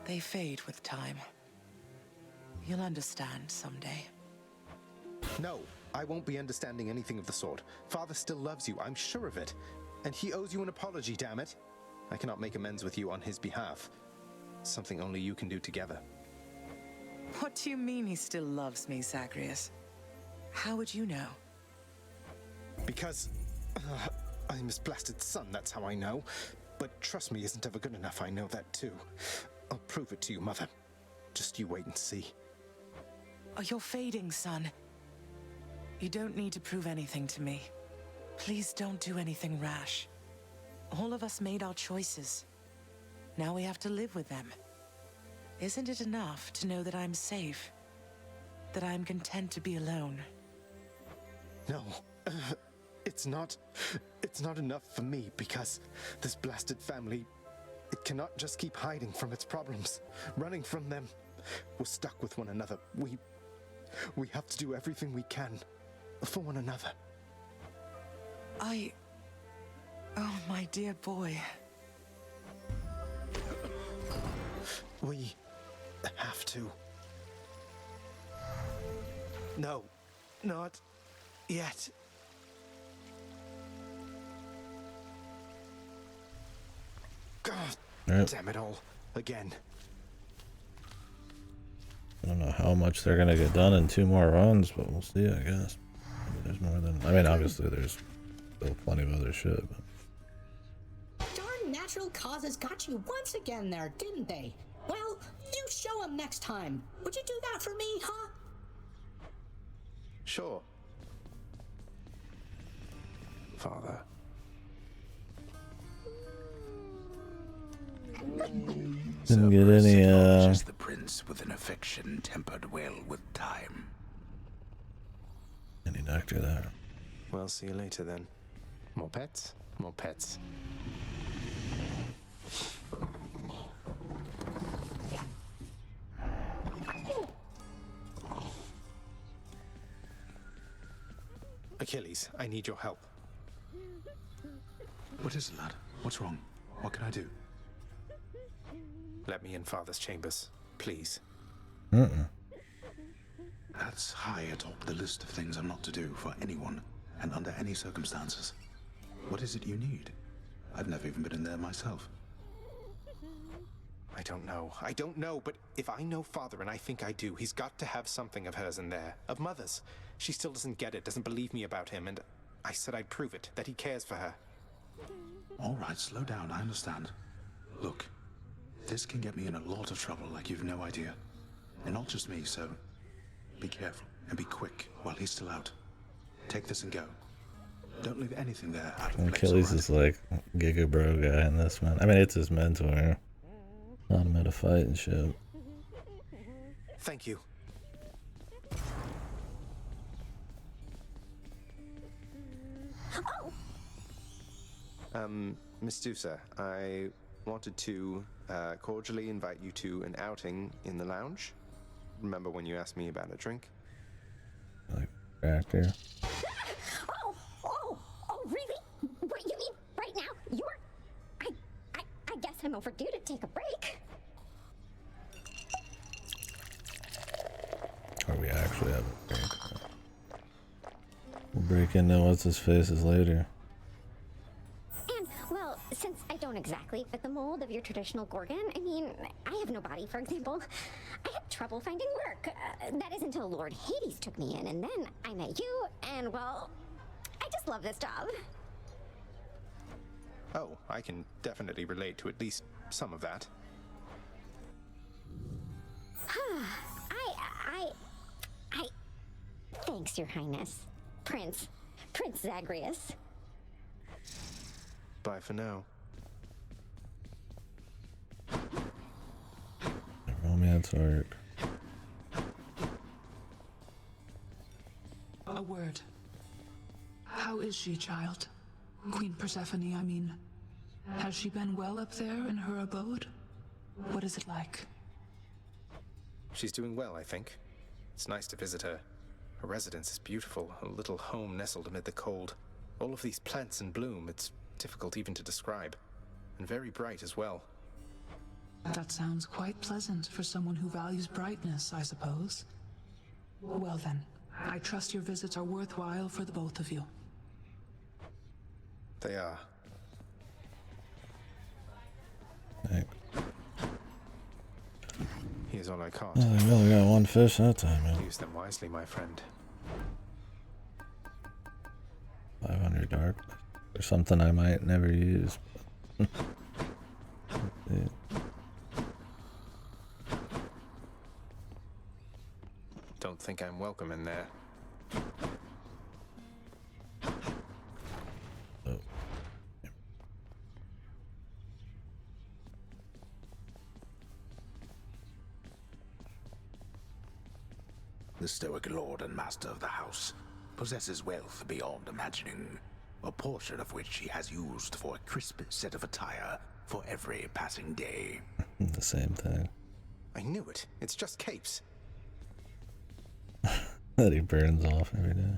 they fade with time. You'll understand someday. No, I won't be understanding anything of the sort. Father still loves you, I'm sure of it. And he owes you an apology, damn it. I cannot make amends with you on his behalf. Something only you can do together. What do you mean he still loves me, Zagreus? How would you know? Because... I'm his blasted son, that's how I know. But trust me isn't ever good enough, I know that too. I'll prove it to you, Mother. Just you wait and see. Oh, you're fading, son. You don't need to prove anything to me. Please don't do anything rash. All of us made our choices. Now we have to live with them. Isn't it enough to know that I'm safe? That I'm content to be alone? No, it's not enough for me because this blasted family, it cannot just keep hiding from its problems, running from them. We're stuck with one another. We have to do everything we can for one another. Oh, my dear boy. We have to. No, not yet. God damn it all again. I don't know how much they're gonna get done in 2 more runs, but we'll see, I guess. Maybe there's more than... I mean, obviously there's still plenty of other shit, but... Darn natural causes got you once again there, didn't they? Well, you show them next time. Would you do that for me, huh? Sure. Father. Didn't get any, Just the prince with an affection tempered well with time. Any nectar there. Well, see you later then. More pets? More pets. Achilles, I need your help. What is it, lad? What's wrong? What can I do? Let me in Father's chambers, please. That's high atop the list of things I'm not to do for anyone and under any circumstances. What is it you need? I've never even been in there myself. I don't know, but if I know Father, and I think I do, he's got to have something of hers in there. Of Mother's. She still doesn't get it, doesn't believe me about him, and I said I'd prove it, that he cares for her. All right, slow down, I understand. Look, this can get me in a lot of trouble like you've no idea. And not just me, so be careful and be quick while he's still out. Take this and go. Don't leave anything there out of place. Achilles is like Giga Bro guy in this one. I mean, it's his mentor. Not him at a fight and shit. Thank you. Miss Dusa, I wanted to cordially invite you to an outing in the lounge. Remember when you asked me about a drink? Like, actor. Oh, really? What, you mean right now? I guess I'm overdue to take a break. Or we actually have a drink. We'll break into what's his faces later. And, well, since I don't exactly fit the mold of your traditional Gorgon, I mean, I have no body, for example. I had trouble finding work. That is until Lord Hades took me in, and then I met you, and, well, I just love this job. Oh, I can definitely relate to at least some of that. Thanks, Your Highness. Prince Zagreus. Bye for now. Romance arc. A word. How is she, child? Queen Persephone, I mean. Has she been well up there in her abode? What is it like? She's doing well, I think. It's nice to visit her. Her residence is beautiful, a little home nestled amid the cold. All of these plants in bloom, it's difficult even to describe. And very bright as well. That sounds quite pleasant for someone who values brightness, I suppose. Well then, I trust your visits are worthwhile for the both of you. They are. Thanks. Here's all I caught. Oh, they really got one fish that time, man. Use them wisely, my friend. 500 dark. There's something I might never use. Don't think I'm welcome in there. Oh. The stoic lord and master of the house possesses wealth beyond imagining, a portion of which he has used for a crisp set of attire for every passing day. The same thing. I knew it. It's just capes. That he burns off every day.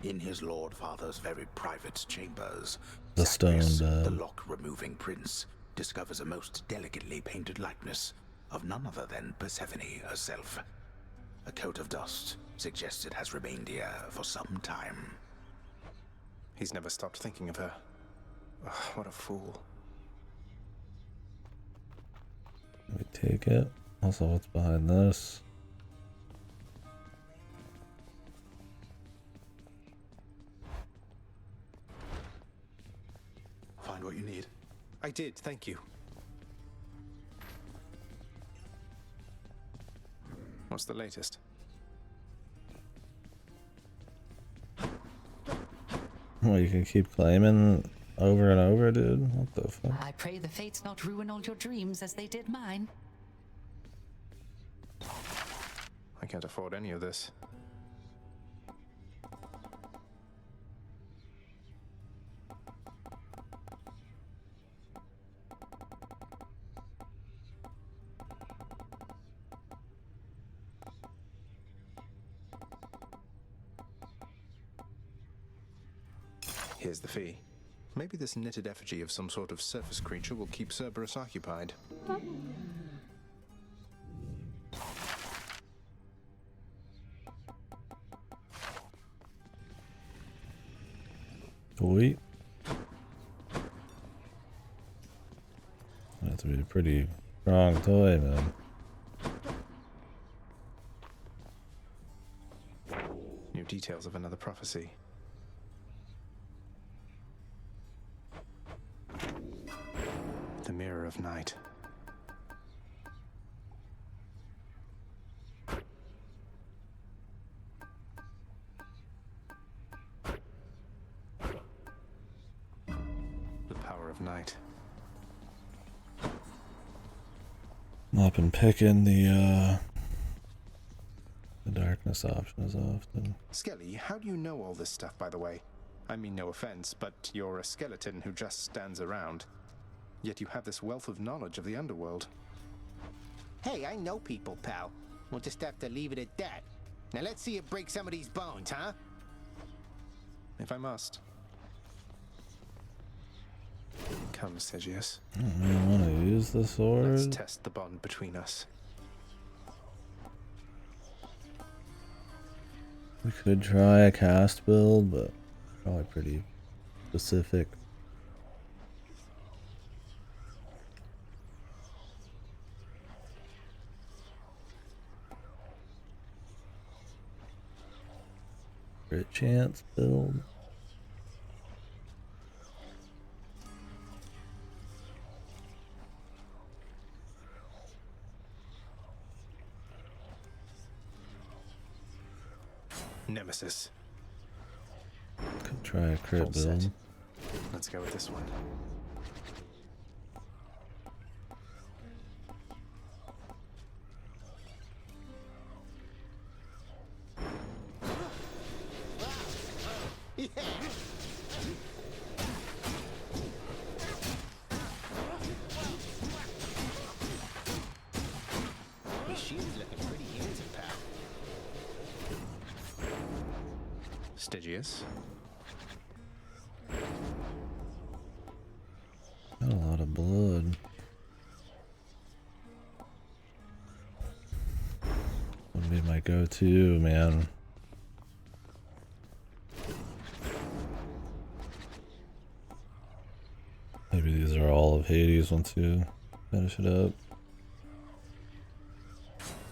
In his Lord Father's very private chambers, The stone Zagreus, the dad. lock-removing prince, discovers a most delicately painted likeness of none other than Persephone herself. A coat of dust suggests it has remained here for some time. He's never stopped thinking of her. Ugh, what a fool. Let me take it. Also, what's behind this? Find what you need. I did, thank you. What's the latest? Well, you can keep claiming over and over, dude. What the fuck? I pray the fates not ruin all your dreams as they did mine. I can't afford any of this. Here's the fee. Maybe this knitted effigy of some sort of surface creature will keep Cerberus occupied. Sweet. That's a pretty strong toy, man. New details of another prophecy. The Mirror of Night. The Power of Night. Not been picking the darkness option as often. Skelly, how do you know all this stuff, by the way? I mean, no offense, but you're a skeleton who just stands around. Yet you have this wealth of knowledge of the underworld. Hey, I know people, pal. We'll just have to leave it at that. Now let's see you break some of these bones, huh? If I must. Come, Sigius. I want to use the sword. Let's test the bond between us. We could try a cast build, but probably pretty specific. Crit chance build. Nemesis. Could try a crit Full build. set. Let's go with this one. Your shield's looking pretty handsome, pal. Stygius. Got a lot of blood. Would be my go-to, man. Maybe these are all of Hades once you finish it up.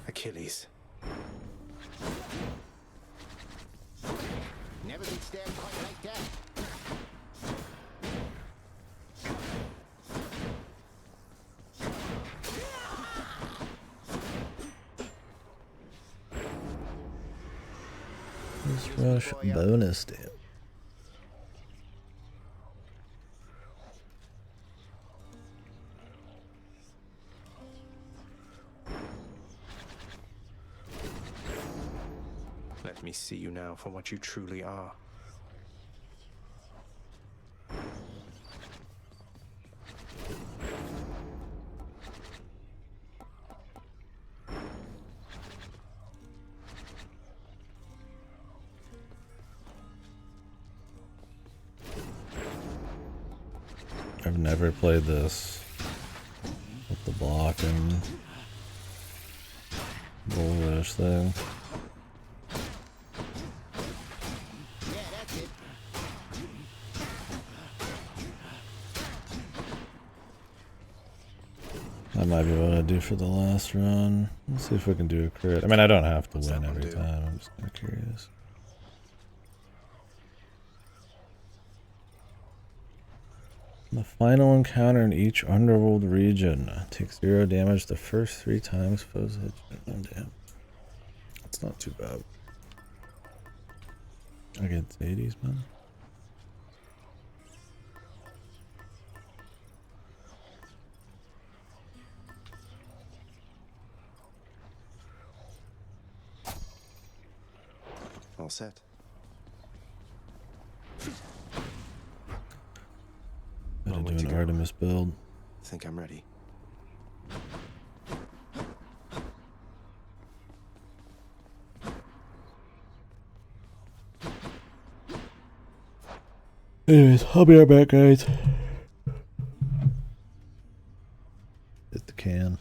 Achilles. Never been stabbed quite like that. Let's rush bonus damage. Let me see you now for what you truly are. never played this with the block and bullish thing. That might be what I do for the last run. Let's see if we can do a crit. I mean, I don't have to win every time. I'm just kind of curious. The final encounter in each underworld region. Take 0 damage the first 3 times foes hit you. Oh, damn. That's not too bad. Against 80s, man. All set. Gotta do an Artemis build. Think I'm ready. Anyways, I'll be right back, guys. Hit the can.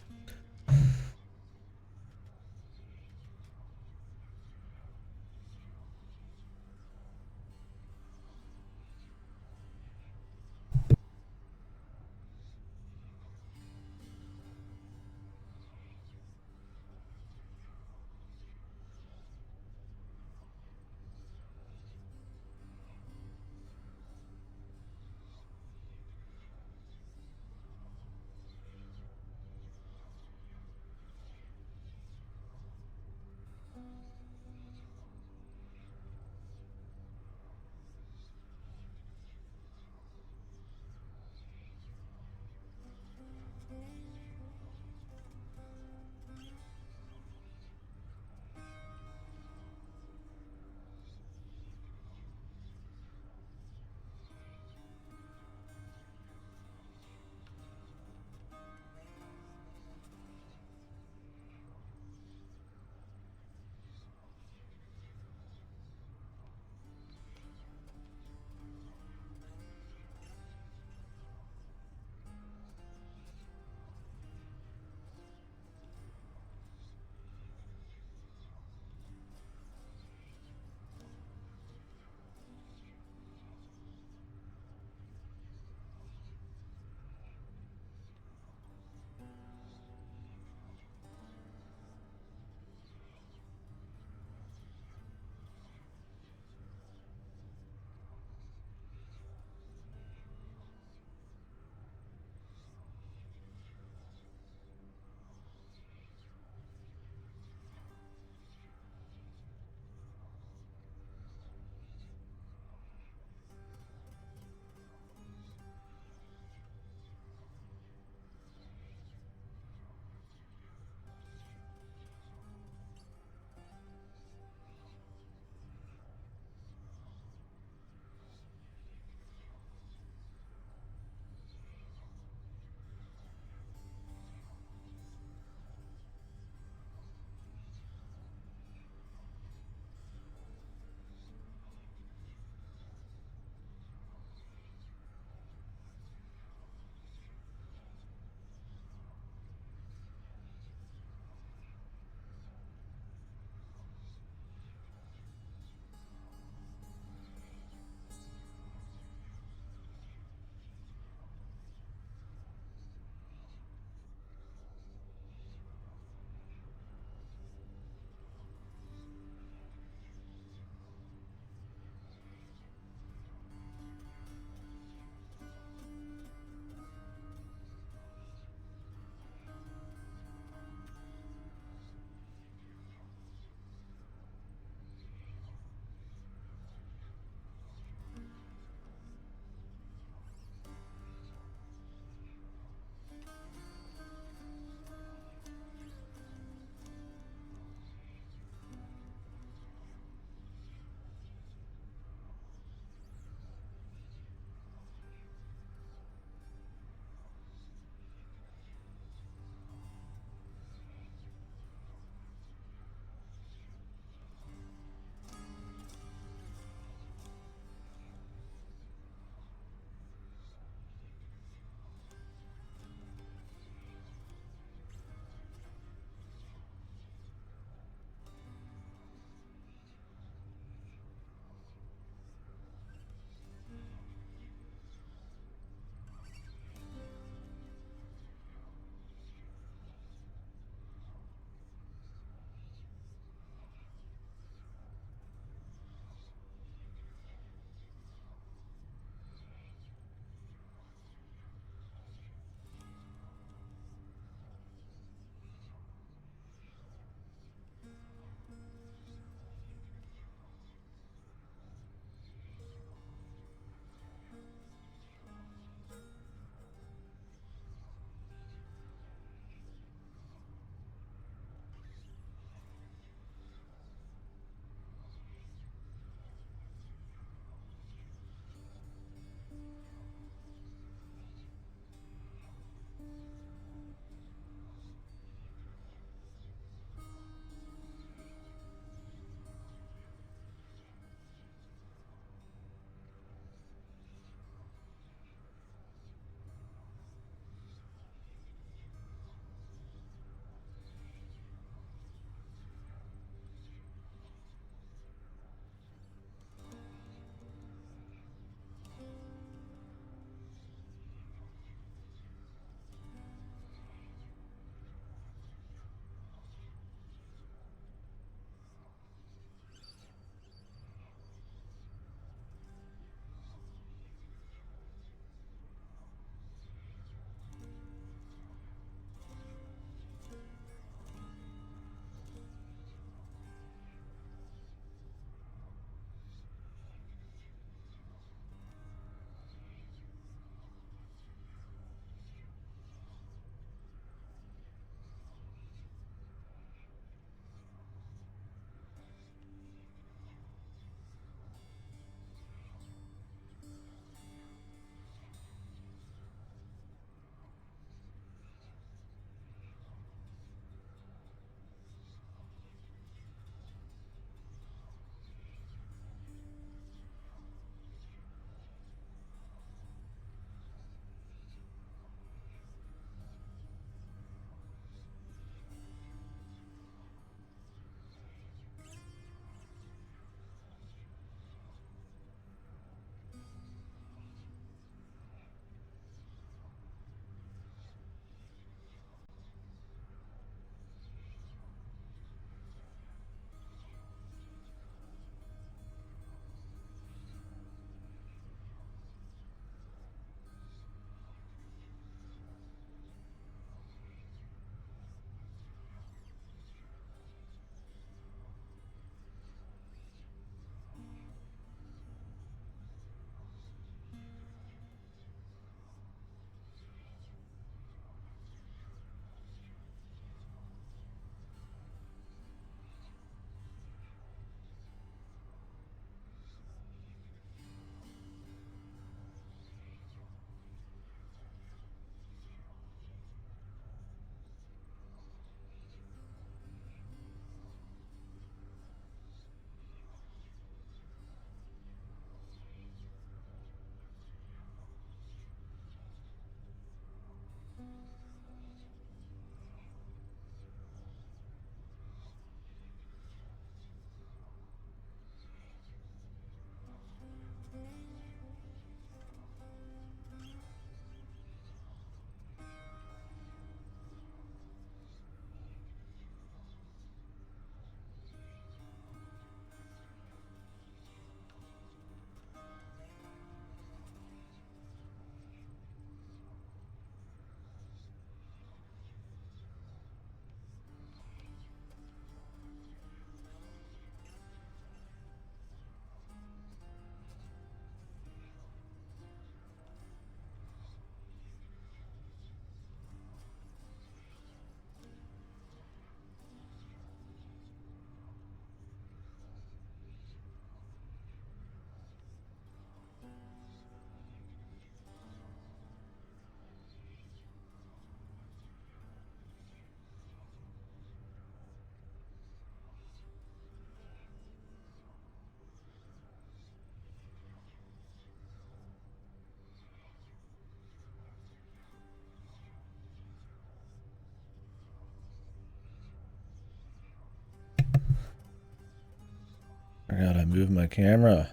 Forgot I moved my camera.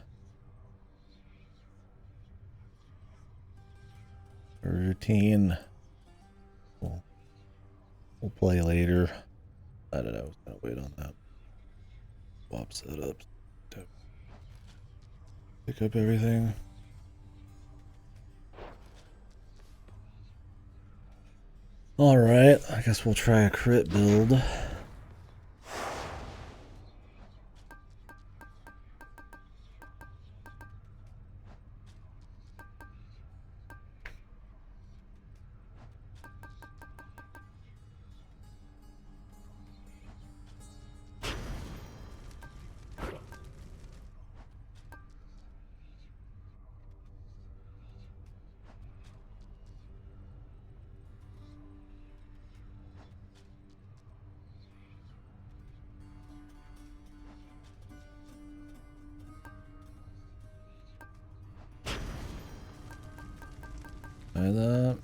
Routine. We'll play later. I don't know. I was gonna wait on that. Swap setups. Pick up everything. Alright, I guess we'll try a crit build. Try that.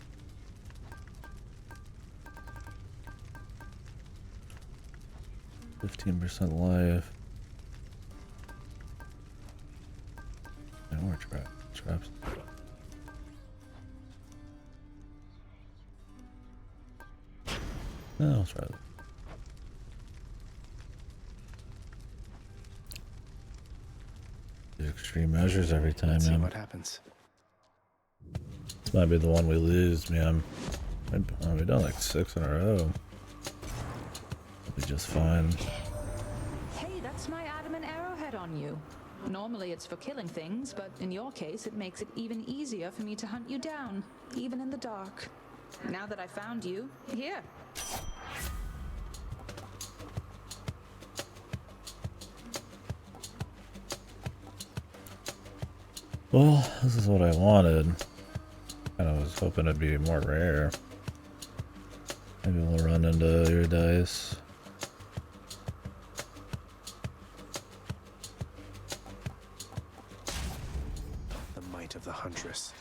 %15 life. And more traps. No, I'll try that. Do extreme measures every time, Let's see man. what happens. This might be the one we lose, man. We've done like 6 in a row. We'll be just fine. Hey, that's my adamant arrowhead on you. Normally it's for killing things, but in your case it makes it even easier for me to hunt you down, even in the dark. Now that I found you, here. Well, this is what I wanted. I was hoping it'd be more rare. Maybe we'll run into your dice. The might of the Huntress.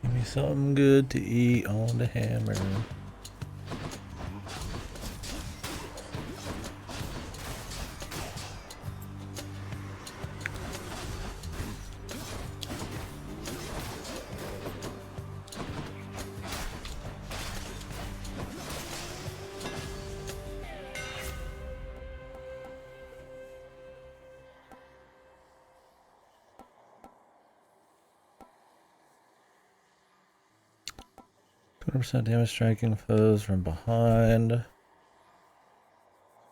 Give me something good to eat on the hammer. 20% damage striking foes from behind.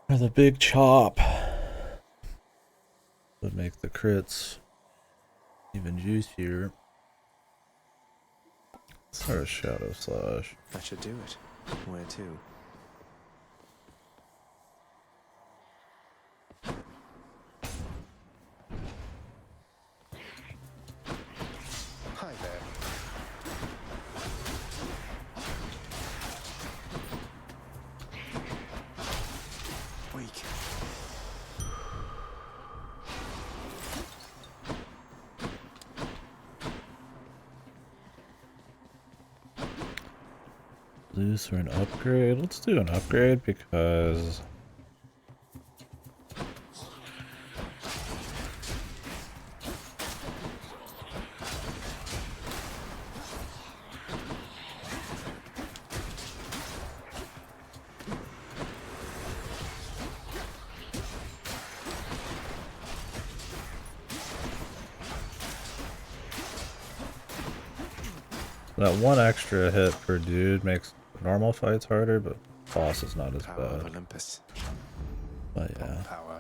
Or the big chop would make the crits even juicier. Let's start a shadow slash. That should do it. Where to? Hi there. Weak. Loose for an upgrade. Let's do an upgrade because that one extra hit per dude makes normal fights harder, but boss is not as Power of bad. Olympus. But yeah. Power.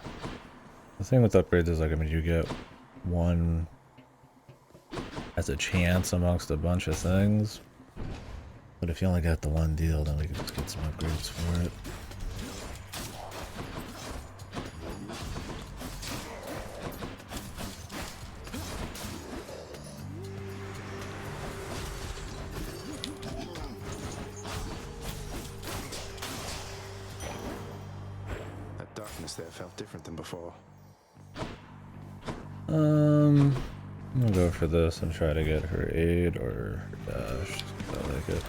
The thing with upgrades is, like, I mean, you get one as a chance amongst a bunch of things. But if you only got the one deal, then we can just get some upgrades for it. That darkness there felt different than before. I'm gonna go for this and try to get her aid or her dash. I like it.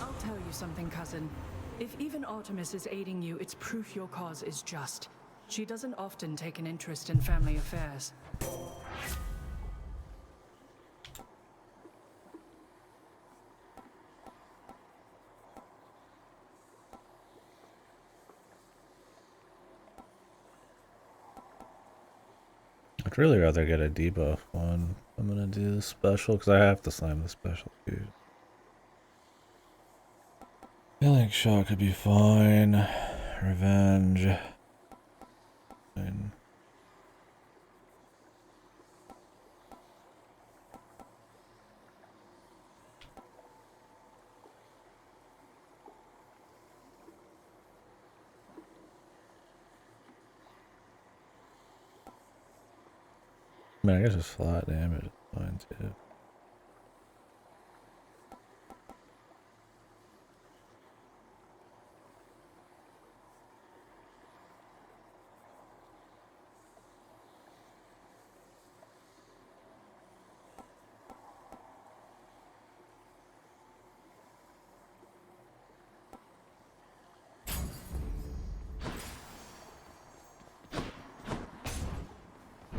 I'll tell you something, cousin. If even Artemis is aiding you, it's proof your cause is just. She doesn't often take an interest in family affairs. I'd really rather get a debuff one. I'm gonna do the special because I have to slam the special, dude. Healing shot could be fine. Revenge. Fine. I mean, I guess just flat damage is fine too.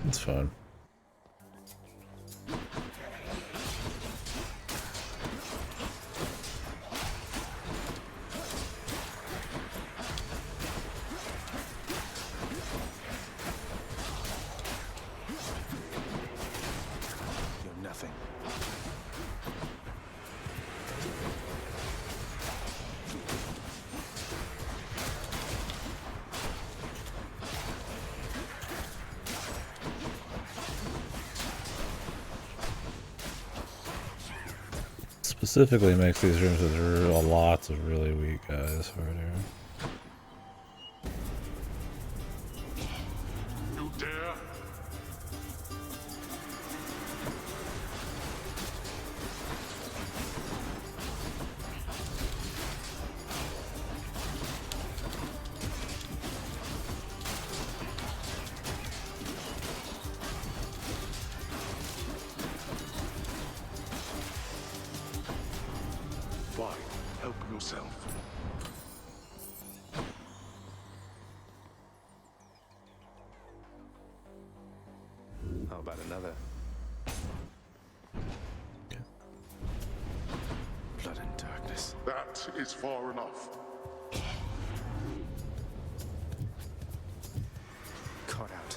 It's fun. You're nothing. Specifically makes these rooms with lots of really weak guys harder. You dare? Fine. Help yourself. How about another? Blood and darkness. That is far enough. Caught out.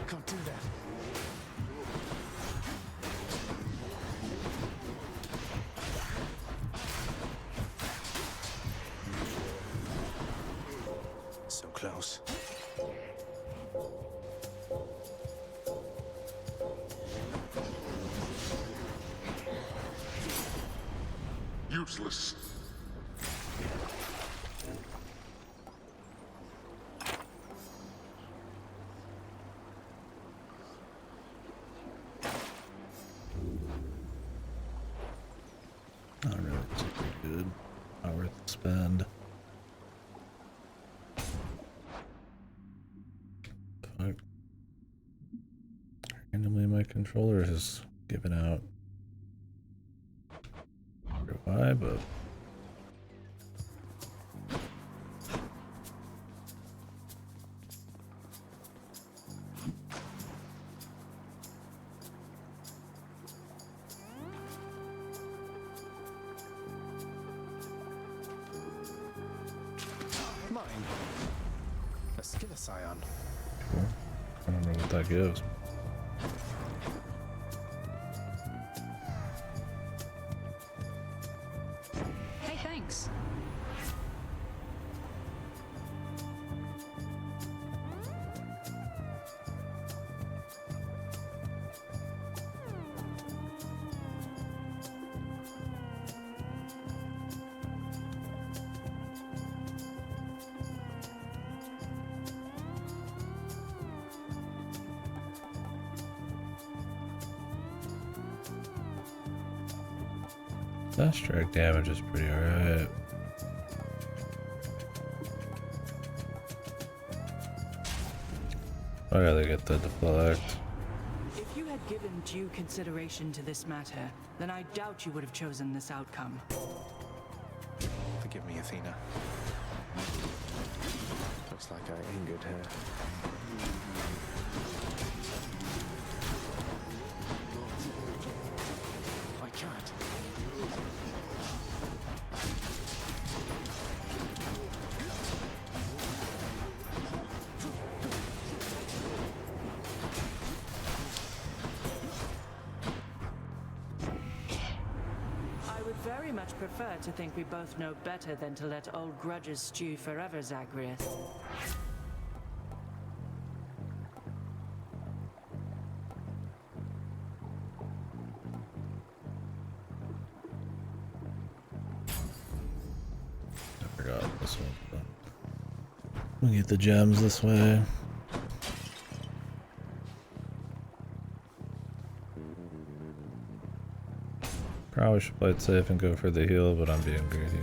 Can't do that. So close. Useless. Not really super good. Not worth the spend. Fuck. Randomly my controller is giving out. I don't know why, but Mine. A Skilla Scion. Cool. I don't know what that gives. Hey, thanks. That strike damage is pretty alright. I gotta get the deflect. If you had given due consideration to this matter, then I doubt you would have chosen this outcome. Forgive me, Athena. Looks like I angered her. I can't. I would very much prefer to think we both know better than to let old grudges stew forever, Zagreus. I forgot this one. We get the gems this way. Probably should play it safe and go for the heal, but I'm being greedy.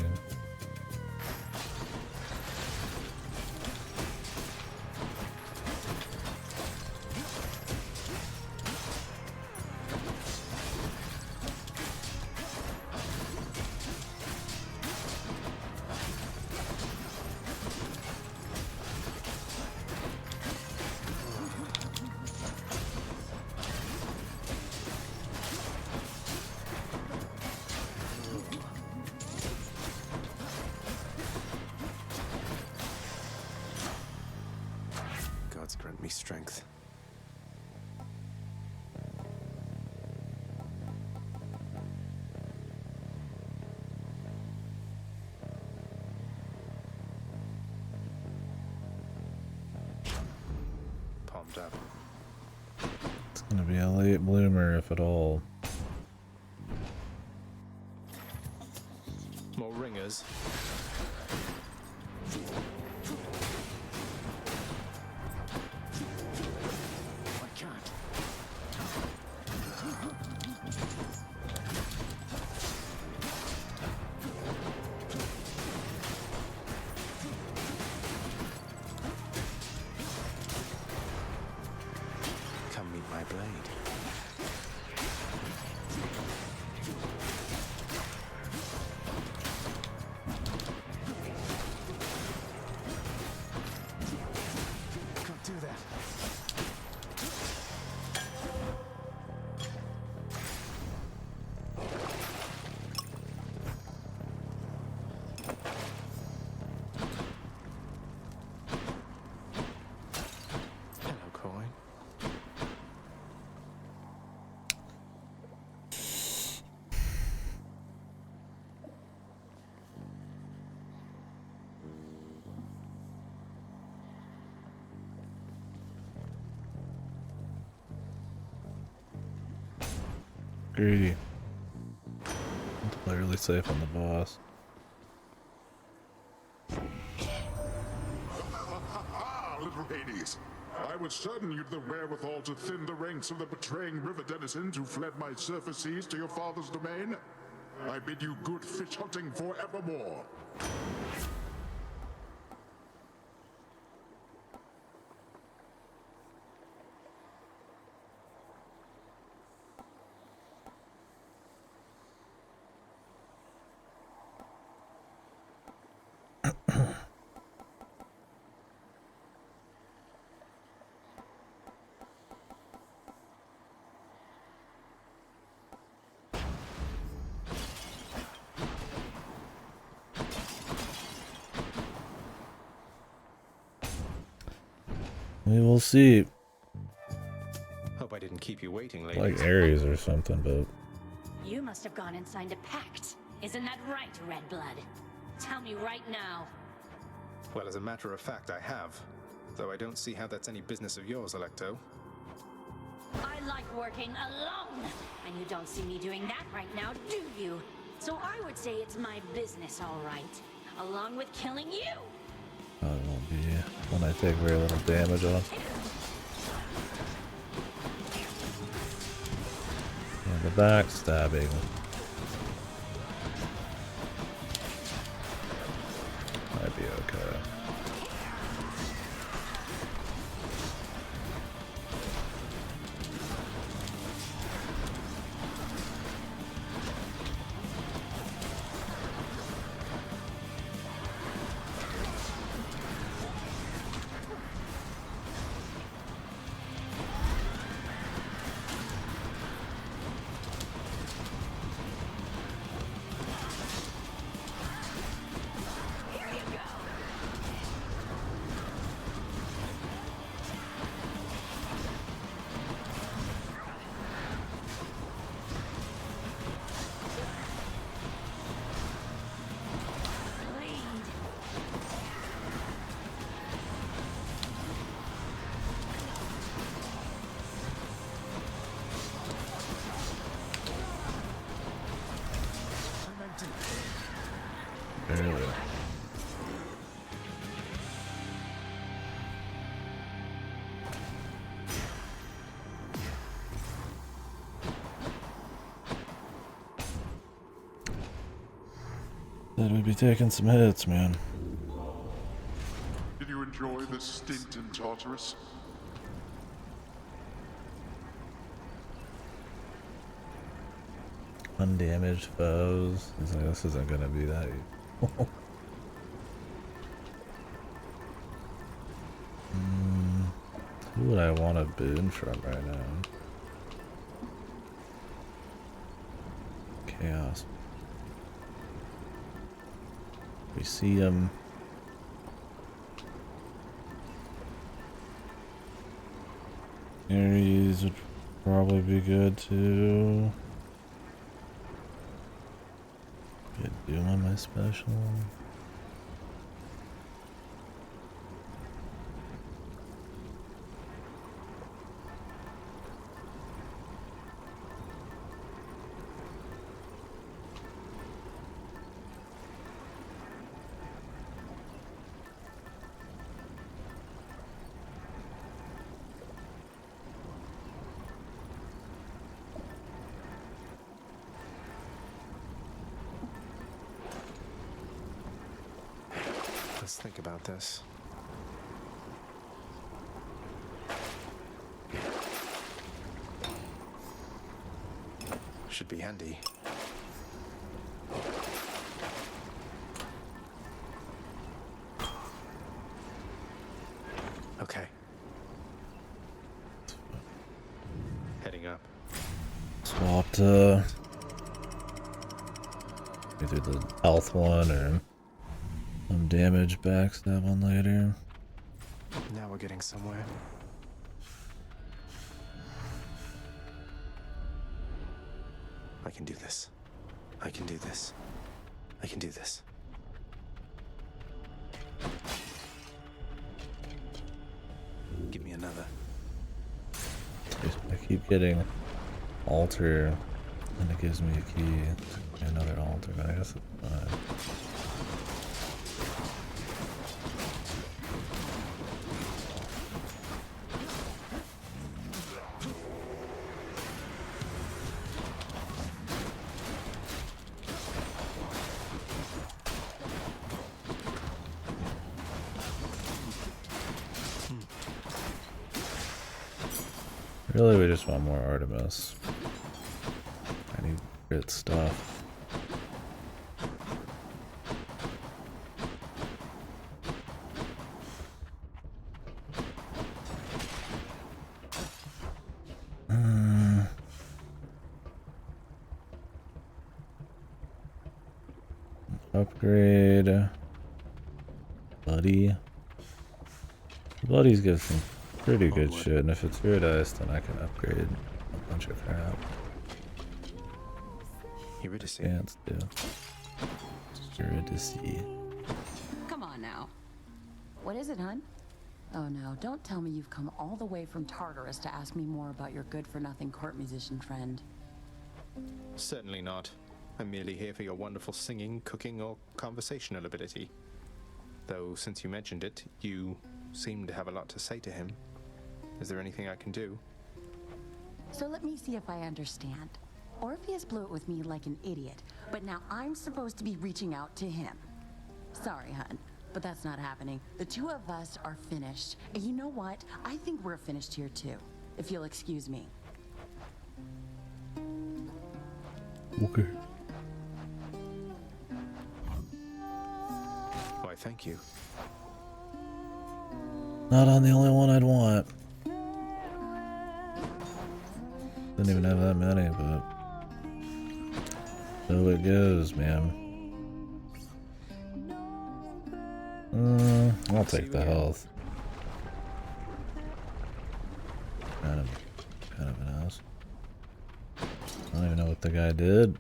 Gods grant me strength. Palmed up. It's gonna be a late bloomer, if at all. More ringers. I can't. Come meet my blade. Can't do that. Hello, coin. Greedy. Play really safe on the boss. Little Hades. I was certain you'd the wherewithal to thin the ranks of the betraying river denizens who fled my surface seas to your father's domain. I bid you good fish hunting forevermore. We will see. Hope I didn't keep you waiting, ladies. Like Ares or something, but You must have gone and signed a pact. Isn't that right, Red Blood? Tell me right now. Well, as a matter of fact, I have. Though I don't see how that's any business of yours, Electo. I like working alone, and you don't see me doing that right now, do you? So I would say it's my business, all right, along with killing you. probably won't be when I take very little damage on. And the backstabbing. Might be okay. Barely. That would be taking some hits, man. Did you enjoy the stint in Tartarus? Undamaged foes. He's like, this isn't gonna be that easy. Who would I want to boon from right now? Chaos. We see him. Ares would probably be good too. Get Doom on my special. Let's think about this. Should be handy. Okay. Heading up. Swapped either the health one or some damage backstab one later. Now we're getting somewhere. I can do this. I can do this. I can do this. Give me another. I keep getting altar and it gives me a key to another altar, but I guess it's fine. Really, we just want more Artemis. I need good stuff. Upgrade. Buddy. Buddies give some Pretty good shit, and if it's Spirit Ice, then I can upgrade a bunch of crap. Eurydice. Dance, do. Eurydice. Come on now. What is it, hun? Oh no, don't tell me you've come all the way from Tartarus to ask me more about your good-for-nothing court musician friend. Certainly not. I'm merely here for your wonderful singing, cooking, or conversational ability. Though, since you mentioned it, you seem to have a lot to say to him. Is there anything I can do? So let me see if I understand. Orpheus blew it with me like an idiot, but now I'm supposed to be reaching out to him. Sorry, hun, but that's not happening. The two of us are finished. And you know what? I think we're finished here too, if you'll excuse me. Okay. Why, thank you. Not on the only one I'd want. Didn't even have that many, but so it goes, man. I'll take the health. Kind of an ass. I don't even know what the guy did.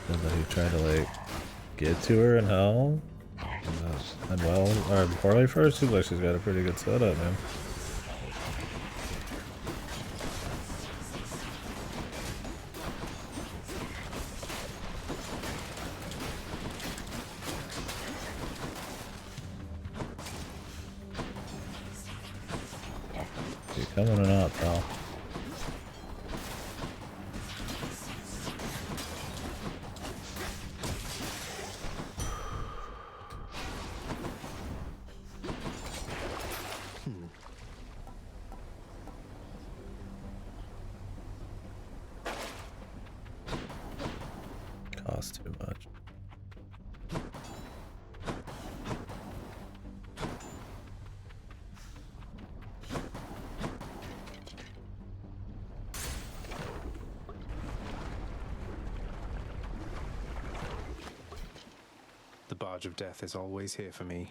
Said that he tried to like get to her in hell. And well, or poorly first, seems like she's got a pretty good setup, man. You coming or not, pal? Costs too much. The barge of death is always here for me.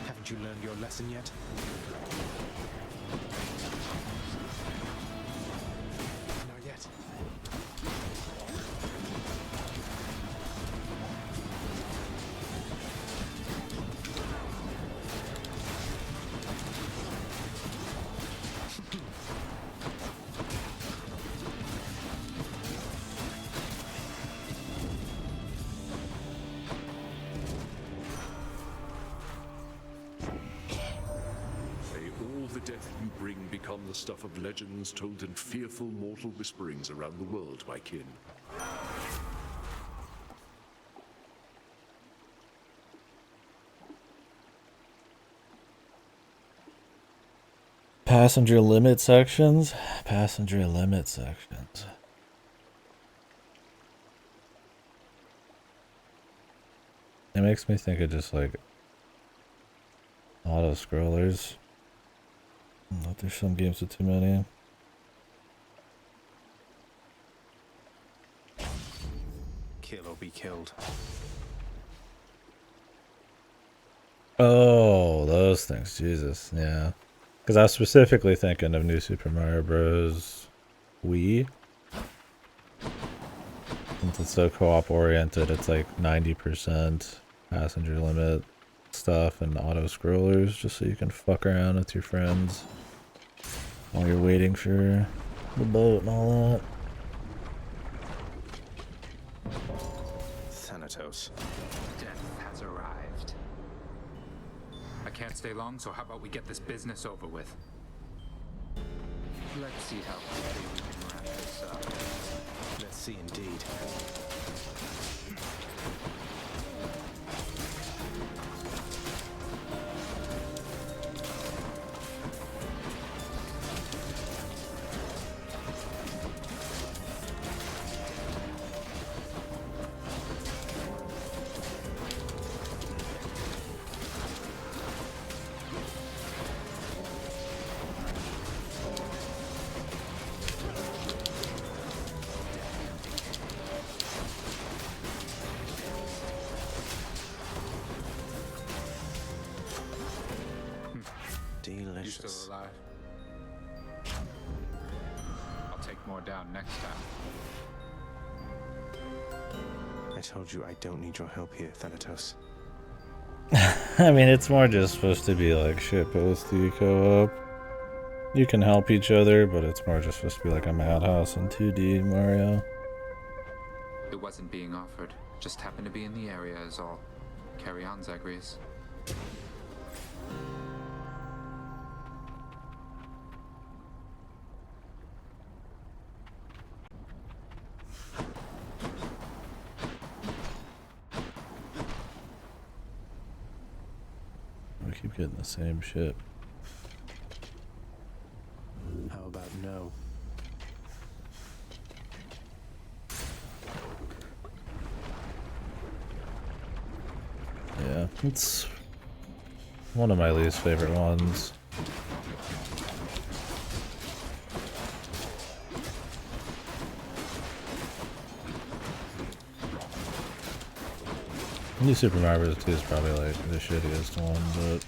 Haven't you learned your lesson yet? Not yet. May all the death you bring become the stuff of legends told in fearful mortal whisperings around the world, my kin. Passenger limit sections? Passenger limit sections. It makes me think of just like auto scrollers. But there's some games with too many. Kill or be killed. Oh, those things. Jesus, yeah. Because I was specifically thinking of New Super Mario Bros. Wii. Since it's so co-op oriented, it's like 90% passenger limit stuff and auto scrollers, just so you can fuck around with your friends while you're waiting for the boat and all that. Thanatos. Death has arrived. I can't stay long, so how about we get this business over with? Let's see how quickly we can wrap this up. Let's see indeed. more down next time. I told you I don't need your help here, Thanatos. I mean, it's more just supposed to be like shitposty co-op. You can help each other, but it's more just supposed to be like a madhouse in 2D Mario. It wasn't being offered. Just happened to be in the area is all. Carry on, Zagreus. We keep getting the same shit. How about no? Yeah, it's one of my least favorite ones. New Super Mario Bros. 2 is probably like the shittiest one, but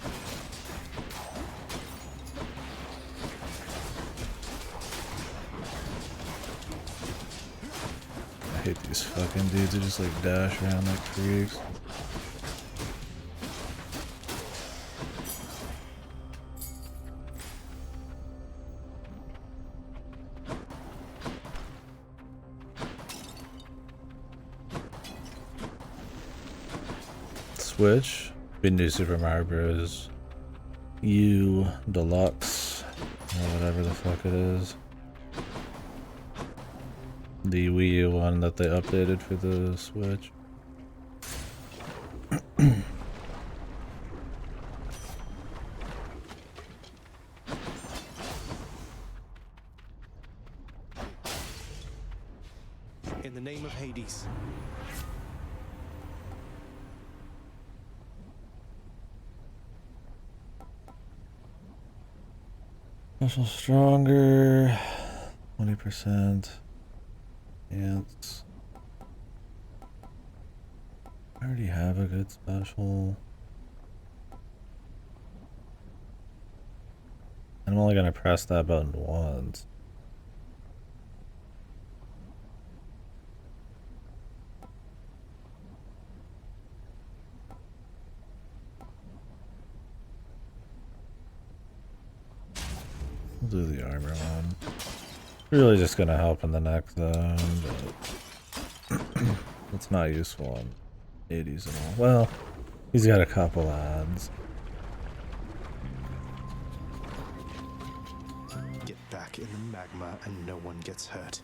I hate these fucking dudes who just like dash around like freaks. Switch, New Super Mario Bros. U Deluxe, or whatever the fuck it is. The Wii U one that they updated for the Switch. In the name of Hades. Special stronger, 20%. Ants. I already have a good special. I'm only gonna press that button once. We'll do the armor one. Really just gonna help in the next zone, but it's not useful on 80s and all. Well, he's got a couple ads. Get back in the magma and no one gets hurt.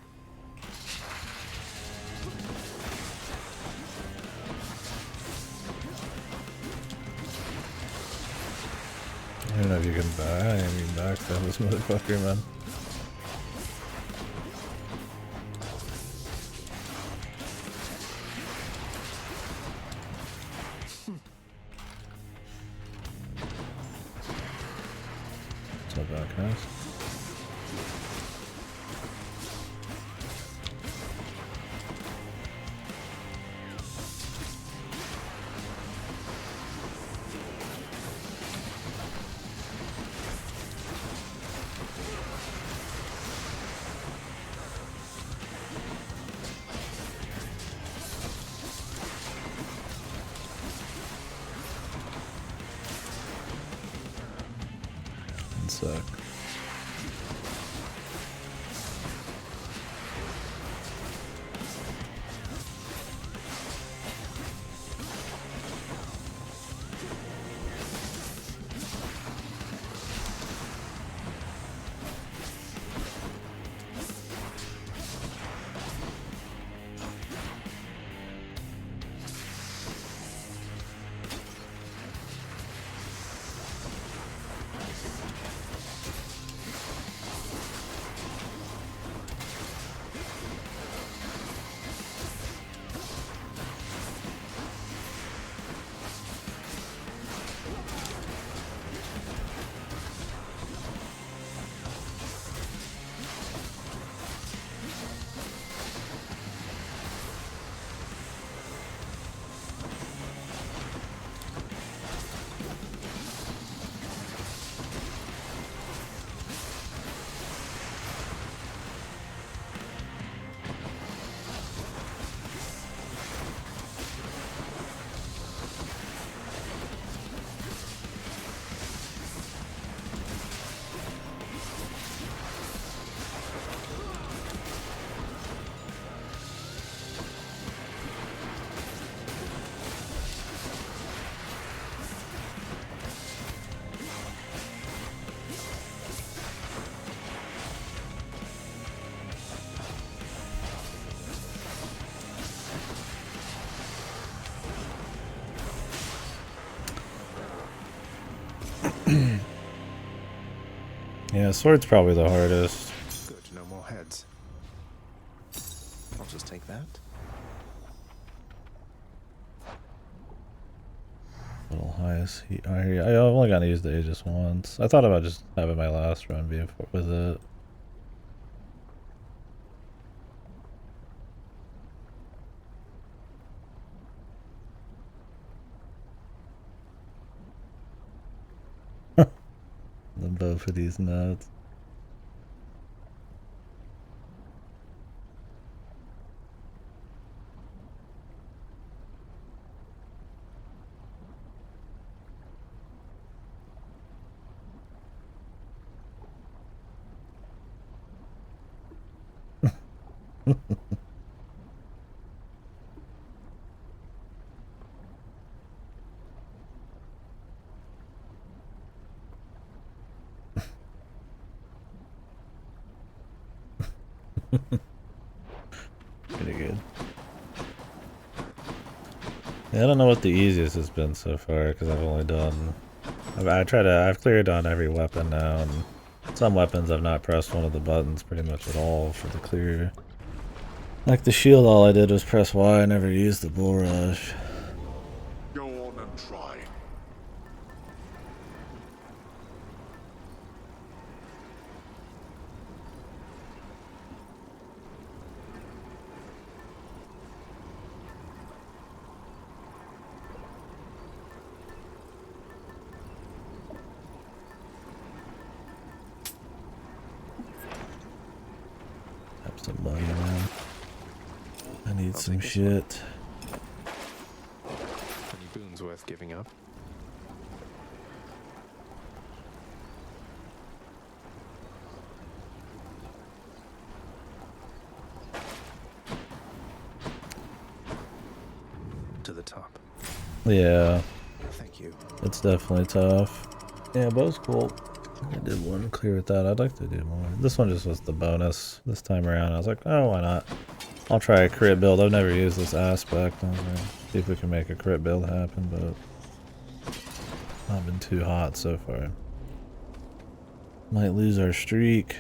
I don't know if you can back. I didn't even backstab this motherfucker, man. What's up, Outcast? Suck. Yeah, sword's probably the hardest. Good, no more heads. I'll just take that. Little highest heat. I hear you. I've only got to use the Aegis once. I thought about just having my last run be with it. The bow for these nuts. Pretty good. Yeah, I don't know what the easiest has been so far because I've only done. I've cleared on every weapon now, and some weapons I've not pressed one of the buttons pretty much at all for the clear. Like the shield, all I did was press Y. I never used the bull rush. Go on and try. Have some money, man. I need some shit. Any boons worth giving up? To the top. Yeah. Thank you. It's definitely tough. Yeah, bow's cool. I did one clear with that. I'd like to do more. This one just was the bonus this time around. I was like, oh, why not? I'll try a crit build. I've never used this aspect. I was gonna see if we can make a crit build happen, but not been too hot so far. Might lose our streak.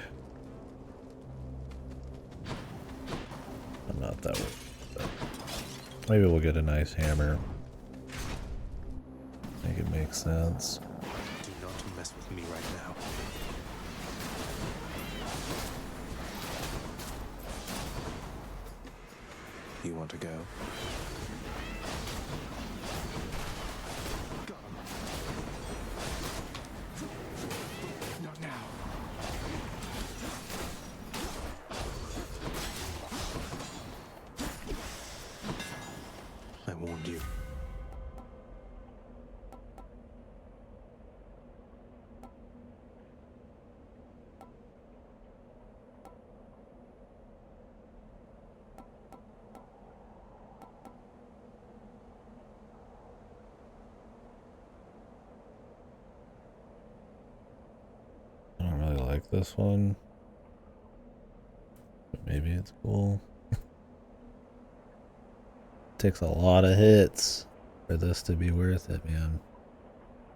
I'm not that worried. But maybe we'll get a nice hammer. Make it make sense. Do not mess with me right now. You want to go? Not now. I warned you. I don't really like this one. But maybe it's cool. Takes a lot of hits for this to be worth it, man.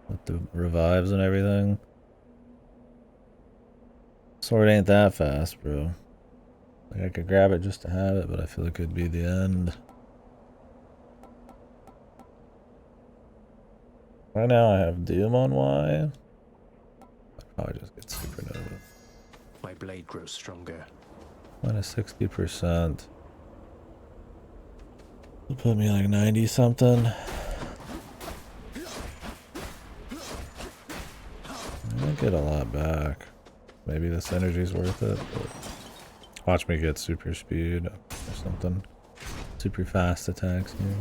With the revives and everything. Sword ain't that fast, bro. Like I could grab it just to have it, but I feel it could be the end. Right now I have Doom on Y. I'd probably just get Supernova. My blade grows stronger. Minus 60%. It'll put me like 90 something. I might get a lot back. Maybe this energy's worth it, but watch me get super speed or something. Super fast attacks here.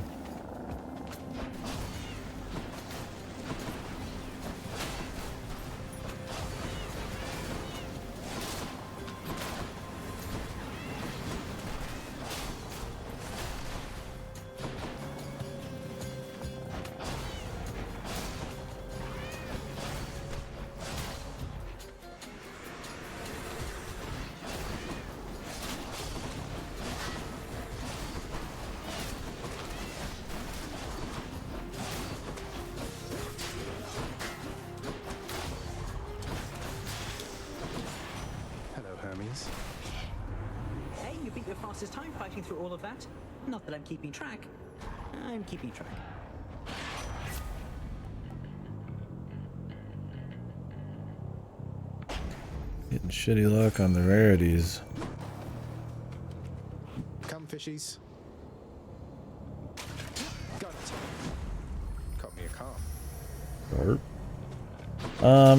beat your fastest time fighting through all of that. Not that I'm keeping track. I'm keeping track. Getting shitty luck on the rarities. Come, fishies. Got it. Caught me a calm.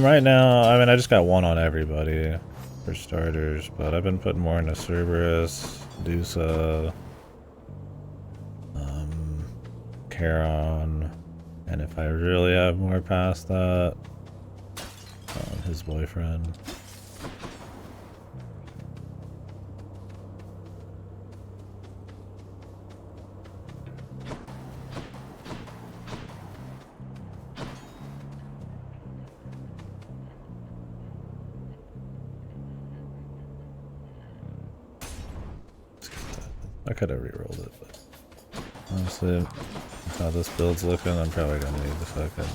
Right now, I mean, I just got one on everybody for starters, but I've been putting more into Cerberus, Dusa, Charon, and if I really have more past that, his boyfriend. I could have rerolled it, but honestly, how this build's looking, I'm probably gonna need the fucking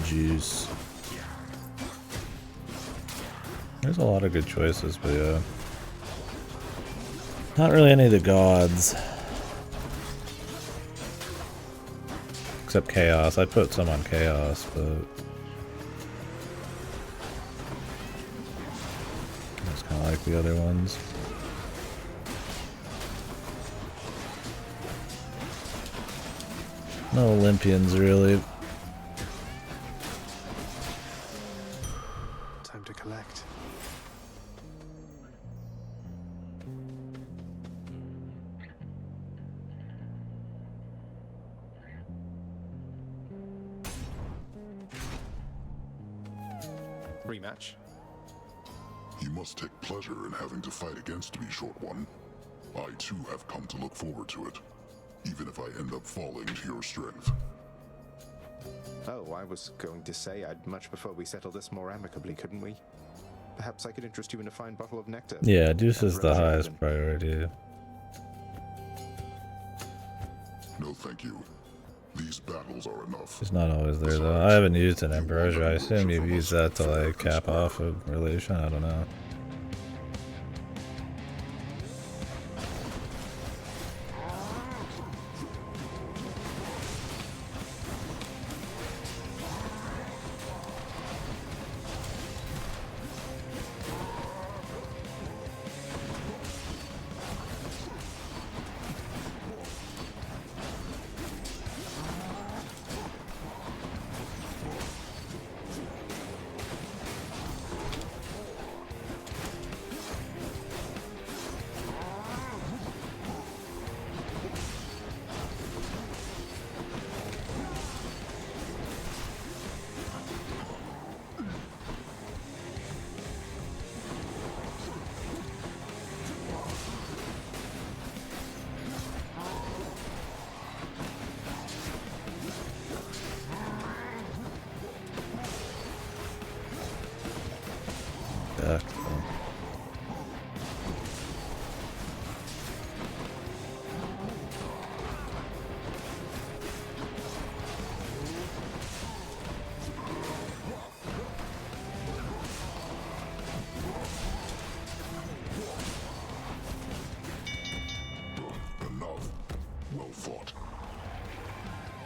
juice. There's a lot of good choices, but yeah, not really any of the gods. Except Chaos. I put some on Chaos, but it's kind of like the other ones. No Olympians, really. Time to collect. Rematch. You must take pleasure in having to fight against me, Short One. I too have come to look forward to it, even if I end up falling to your strength. Oh, I was going to say I'd much prefer we settle this more amicably, couldn't we? Perhaps I could interest you in a fine bottle of nectar. Yeah, Deuce is the highest priority. No, thank you. These battles are enough. He's not always there though. I haven't used an Ambrosia. I assume you've used that to like cap off a relation. I don't know.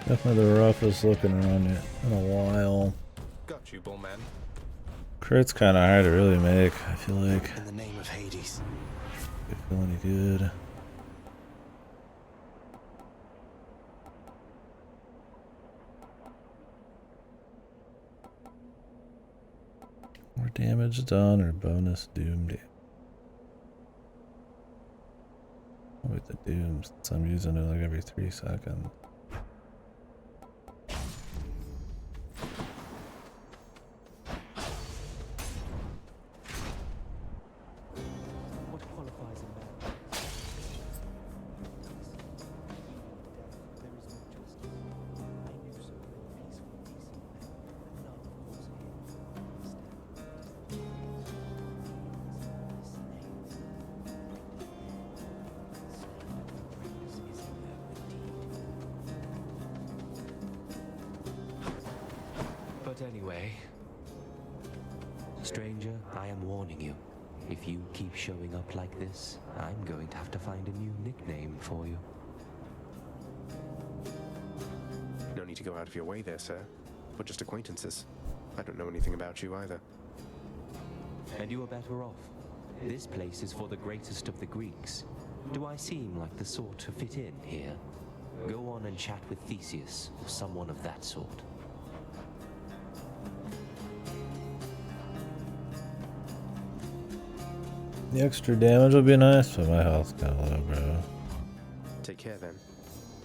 Definitely the roughest looking around it in a while. Got you, Bullman. Crit's kind of hard to really make, I feel like. In the name of Hades. If you feel any good. More damage done or bonus doom damage. With the dooms, since I'm using it like every 3 seconds. But anyway, stranger, I am warning you. If you keep showing up like this, I'm going to have to find a new nickname for you. No need to go out of your way there, sir. We're just acquaintances. I don't know anything about you either. And you are better off. This place is for the greatest of the Greeks. Do I seem like the sort to fit in here? Go on and chat with Theseus, or someone of that sort. The extra damage would be nice, but my health's kind of low, bro. Take care then.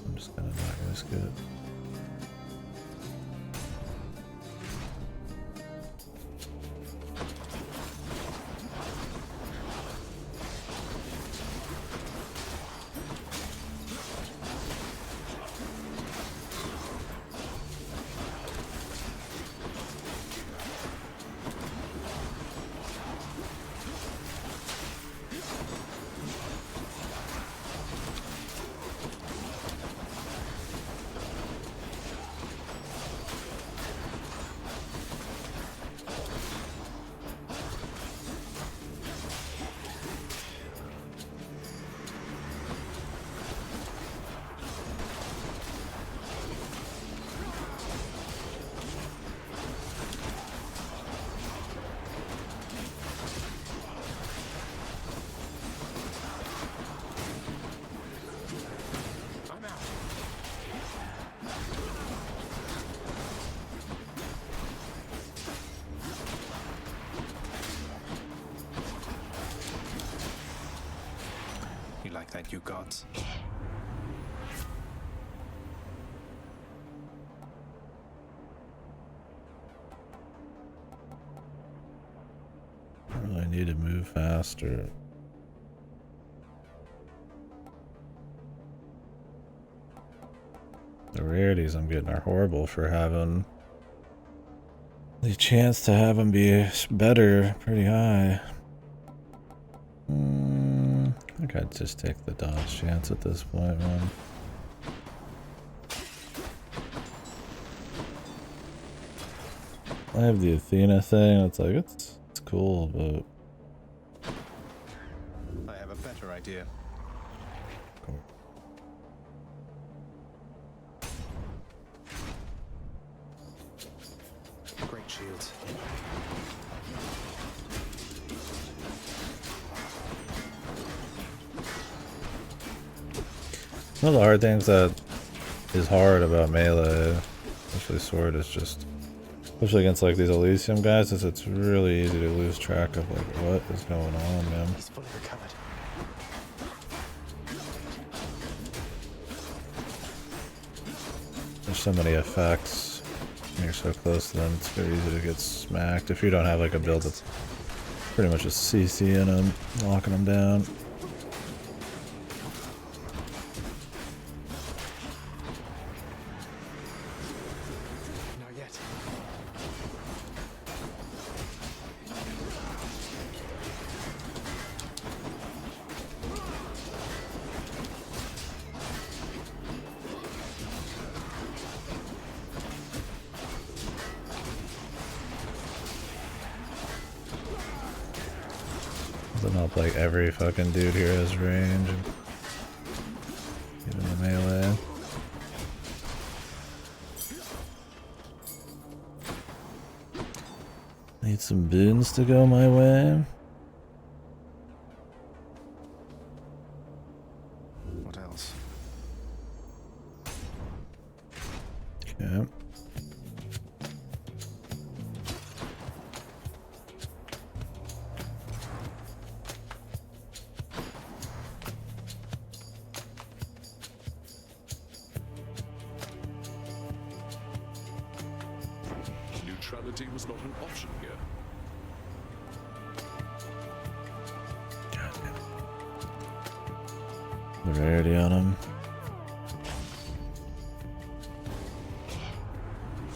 I'm just gonna not risk it. That you gods. I really need to move faster. The rarities I'm getting are horrible for having the chance to have them be better pretty high. I think I'd just take the dodge chance at this point, man. I have the Athena thing, it's like, it's cool, but... I have a better idea. Cool. Great shields. One of the hard things that is hard about melee, especially sword, is just, especially against like these Elysium guys, is it's really easy to lose track of like what is going on, man. He's fully recovered. There's so many effects. When you're so close to them, it's very easy to get smacked if you don't have like a build that's pretty much just CCing them, locking them down. Doesn't help like every fucking dude here has range and get in the melee. Need some boons to go my way. What else? Okay. Neutrality was not an option here. The rarity on him.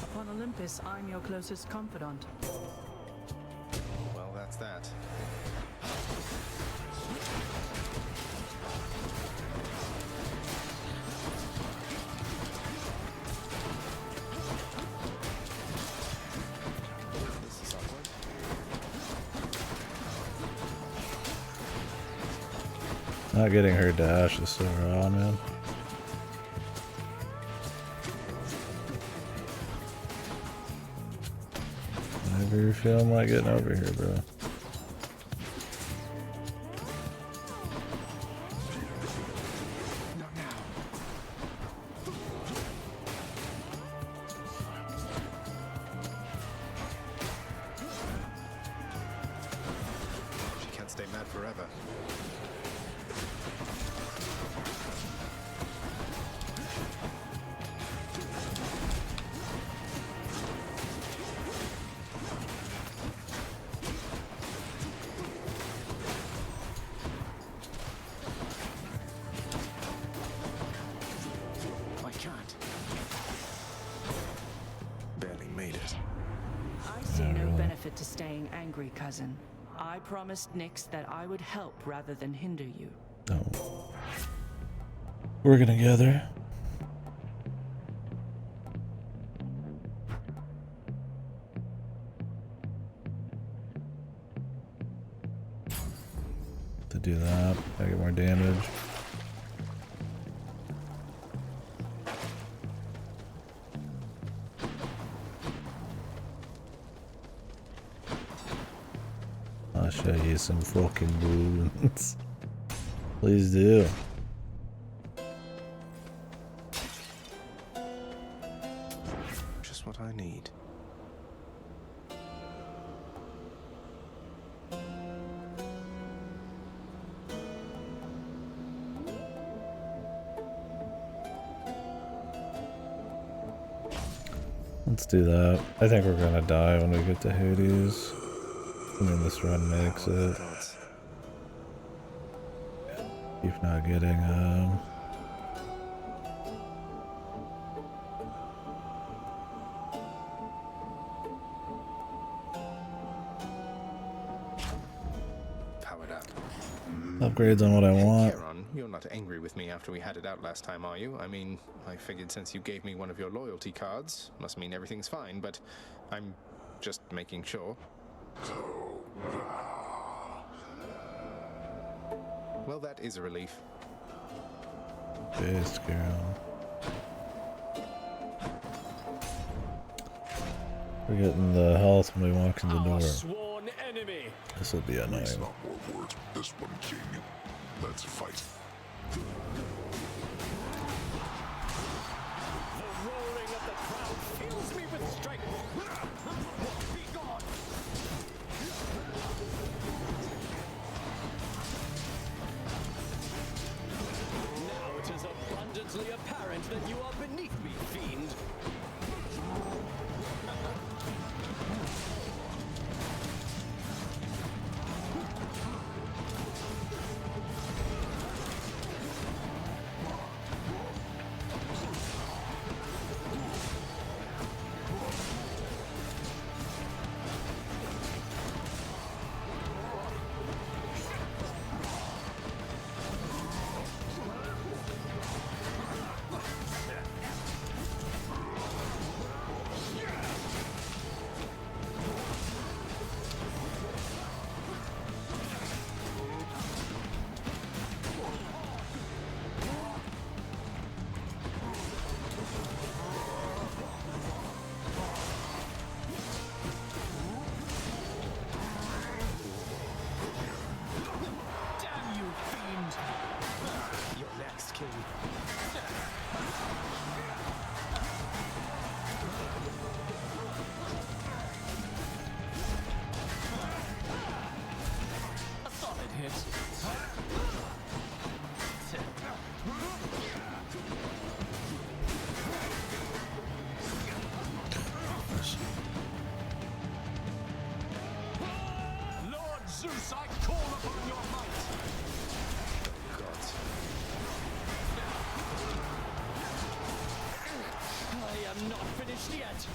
Upon Olympus, I'm your closest confidant. Well, that's that. Not getting her dash is so raw, man. Whenever you're feeling like getting over here, bro. She can't stay mad forever. I can't. Barely made it. I see no benefit to staying angry, cousin. I promised Nyx that I would help rather than hinder you. No. Working together. To do that, I get more damage. I'll show you some fucking wounds. Please do. Just what I need. Let's do that. I think we're gonna die when we get to Hades. I mean, this run makes it. If not getting, Powered up. upgrades on what I want. Charon, you're not angry with me after we had it out last time, are you? I mean, I figured since you gave me one of your loyalty cards, must mean everything's fine, but I'm just making sure. Well, that is a relief. Based, Charon. We're getting the health when we walk in the door. Sworn enemy. This will be annoying. Not more words with this one, King. Let's fight. The roaring of the crowd fills me with strength. Be gone. Now it is abundantly apparent that you are beneath me, fiend. Zeus, I call upon your might! Gods. I am not finished yet!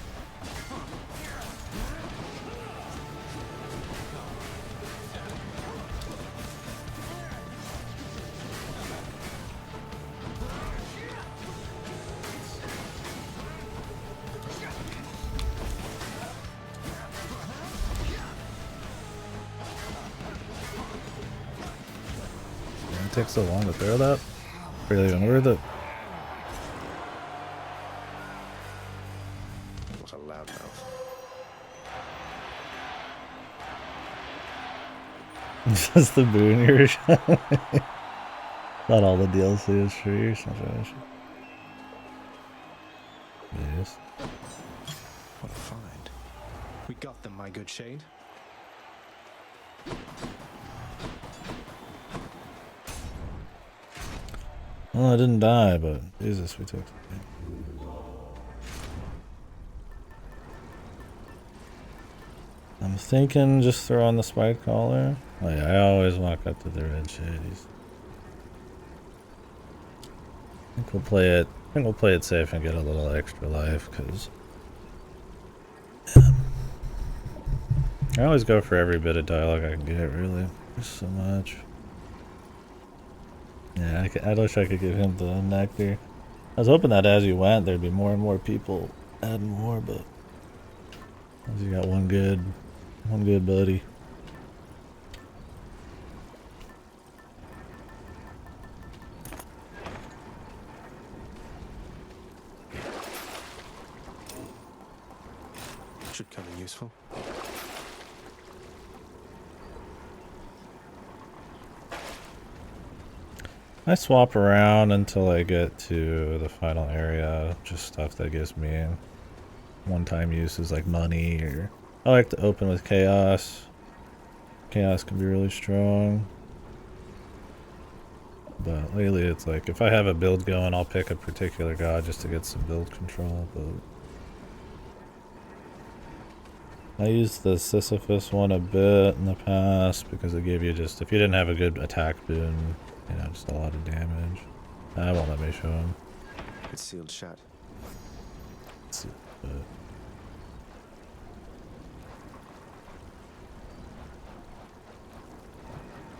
take so long to throw that? Really even worth it. What a loudmouth. Just the boon you're showing. Not all the DLC is free or something. Yes. What a find. We got them, my good shade. Well, I didn't die, but Jesus, we took something. I'm thinking just throw on the spike collar. Oh yeah, I always walk up to the red shadies. I think we'll play it safe and get a little extra life, because I always go for every bit of dialogue I can get, really. There's so much. Yeah, I wish I could give him the nectar. I was hoping that as you went, there'd be more and more people adding more, but you got one good buddy. Should come in useful. I swap around until I get to the final area, just stuff that gives me one-time uses like money, or I like to open with chaos. Chaos can be really strong. But lately it's like, if I have a build going, I'll pick a particular god just to get some build control, but I used the Sisyphus one a bit in the past because it gave you just, if you didn't have a good attack boon, you know, just a lot of damage. I won't let me show him. It's sealed shut. But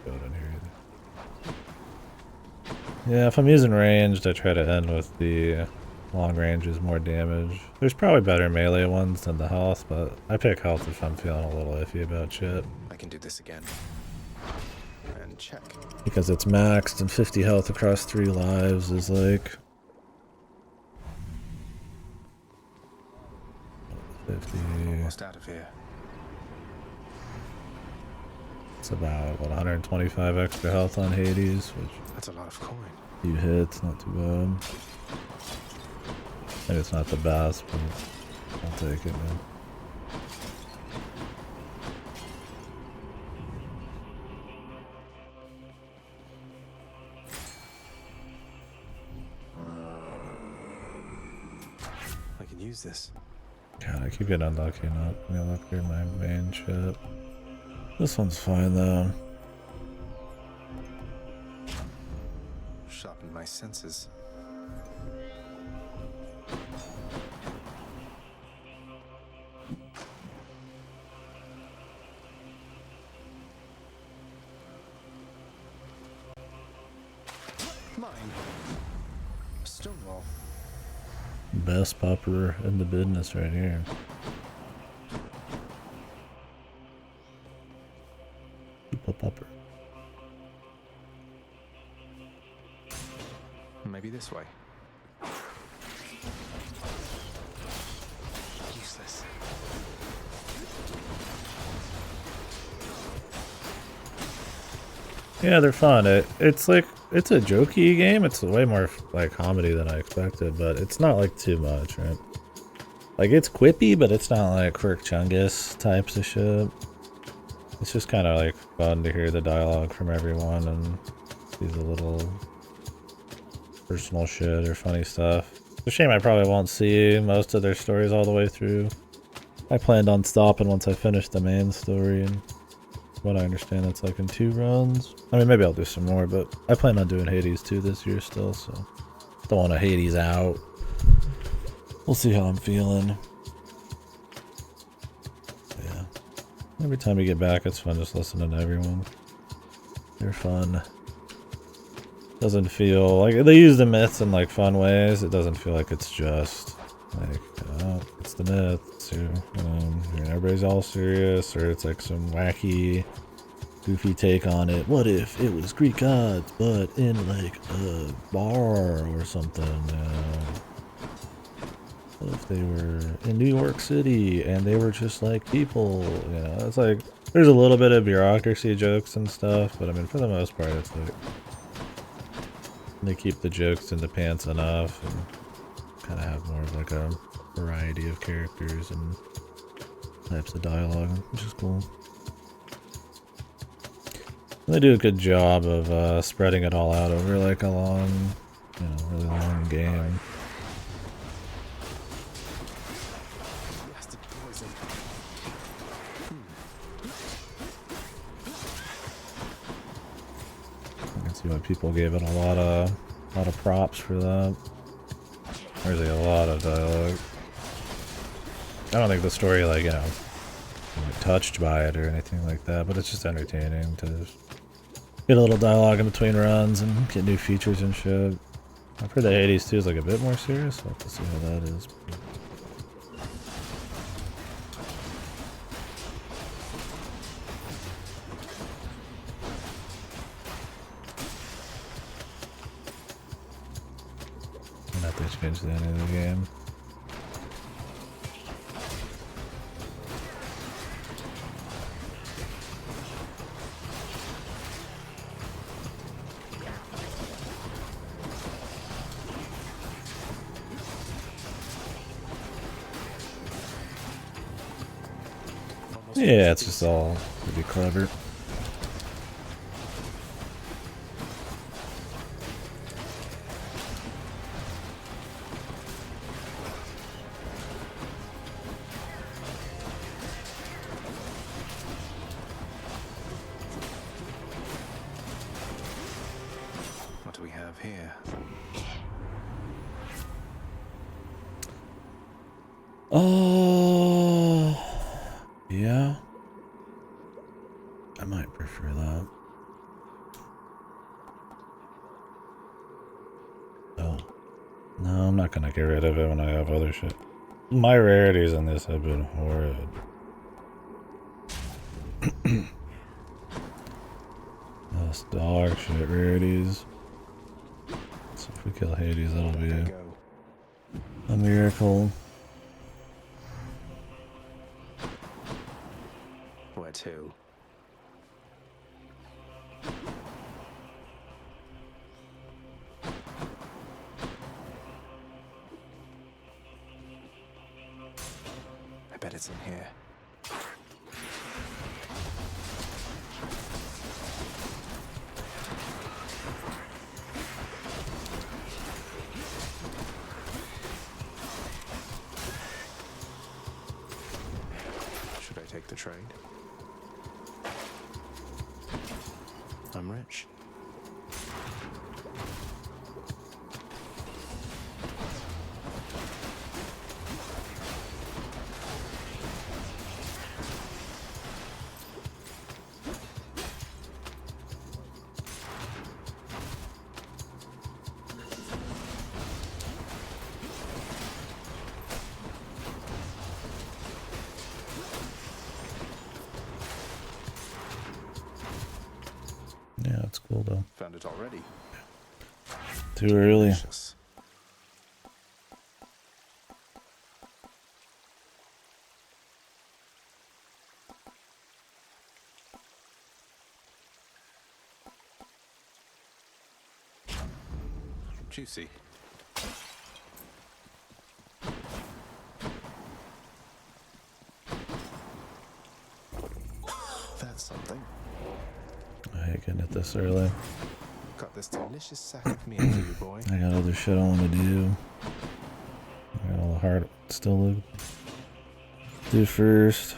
go down here either. Yeah, if I'm using ranged, I try to end with the long range is more damage. There's probably better melee ones than the health, but I pick health if I'm feeling a little iffy about shit. I can do this again. And check. Because it's maxed and 50 health across 3 lives is like 50. Almost out of here. It's about what, 125 extra health on Hades, which that's a lot of coin. You hit, it's not too bad. Maybe it's not the best, but I'll take it, man. I can use this. God, I keep getting unlucky not being able to clear my main ship. This one's fine though. Sharpen my senses. Mine. Stonewall. Best popper in the business right here. Popper. Maybe this way. Useless. Yeah, they're fun. It's like, it's a jokey game. It's way more like comedy than I expected, but it's not like too much, right? Like, it's quippy, but it's not like Quirk Chungus types of shit. It's just kind of like fun to hear the dialogue from everyone and see the little personal shit or funny stuff. It's a shame I probably won't see most of their stories all the way through. I planned on stopping once I finished the main story, and what I understand it's like in 2 runs. I mean, maybe I'll do some more, but I plan on doing Hades 2 this year still, so don't want to Hades out. We'll see how I'm feeling. Yeah. Every time we get back, it's fun just listening to everyone. They're fun. Doesn't feel like they use the myths in like fun ways. It doesn't feel like it's just like, oh, it's the myths, or everybody's all serious, or it's like some wacky goofy take on it. What if it was Greek gods, but in like a bar or something? What if they were in New York City and they were just like people? You know, it's like there's a little bit of bureaucracy jokes and stuff, but I mean, for the most part, it's like they keep the jokes in the pants enough and kind of have more of like a variety of characters and types of dialogue, which is cool. They do a good job of spreading it all out over like a long, you know, really long game. I can see why people gave it a lot of props for that. There's like a lot of dialogue. I don't think the story, like, you know, like touched by it or anything like that, but it's just entertaining to get a little dialogue in between runs and get new features and shit. I've heard that Hades 2 is like a bit more serious, so I'll have to see how that is. Not they changed the end of the game. Yeah, it's just all pretty clever. What do we have here? Oh, yeah. I might prefer that. Oh. No, I'm not gonna get rid of it when I have other shit. My rarities in this have been horrid. That's dog shit rarities. So if we kill Hades, that'll be a miracle. Where to? I bet it's in here. Should I take the trade? I'm rich. Yeah, it's cool though. Found it already. Too early. Delicious. Juicy. That's something. I hate getting it this early. Got this delicious sack of meat for you, boy. I got other shit I want to do. I got all the hard still to do first.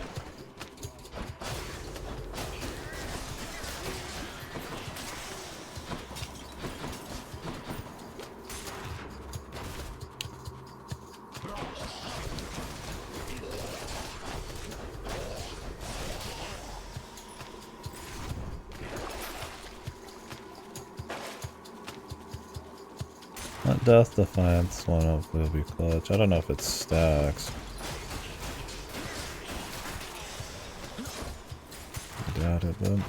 That Death Defiance one hopefully will be clutch. I don't know if it stacks. I doubt it, but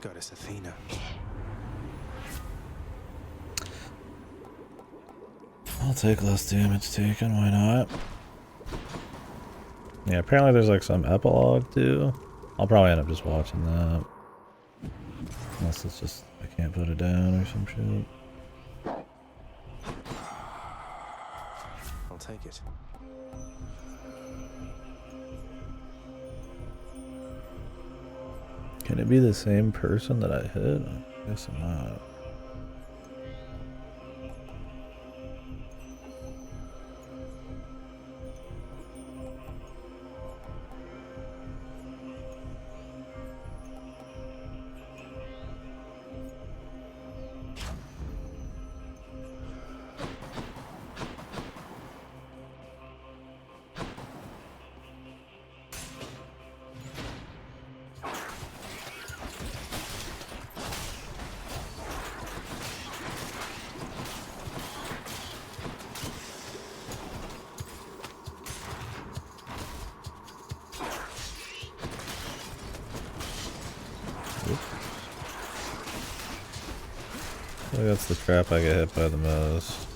Goddess Athena. I'll take less damage taken, why not? Yeah, apparently there's like some epilogue too. I'll probably end up just watching that. Unless it's just, I can't put it down or some shit. I'll take it. Can it be the same person that I hit? I guess not. I think that's the trap I get hit by the most.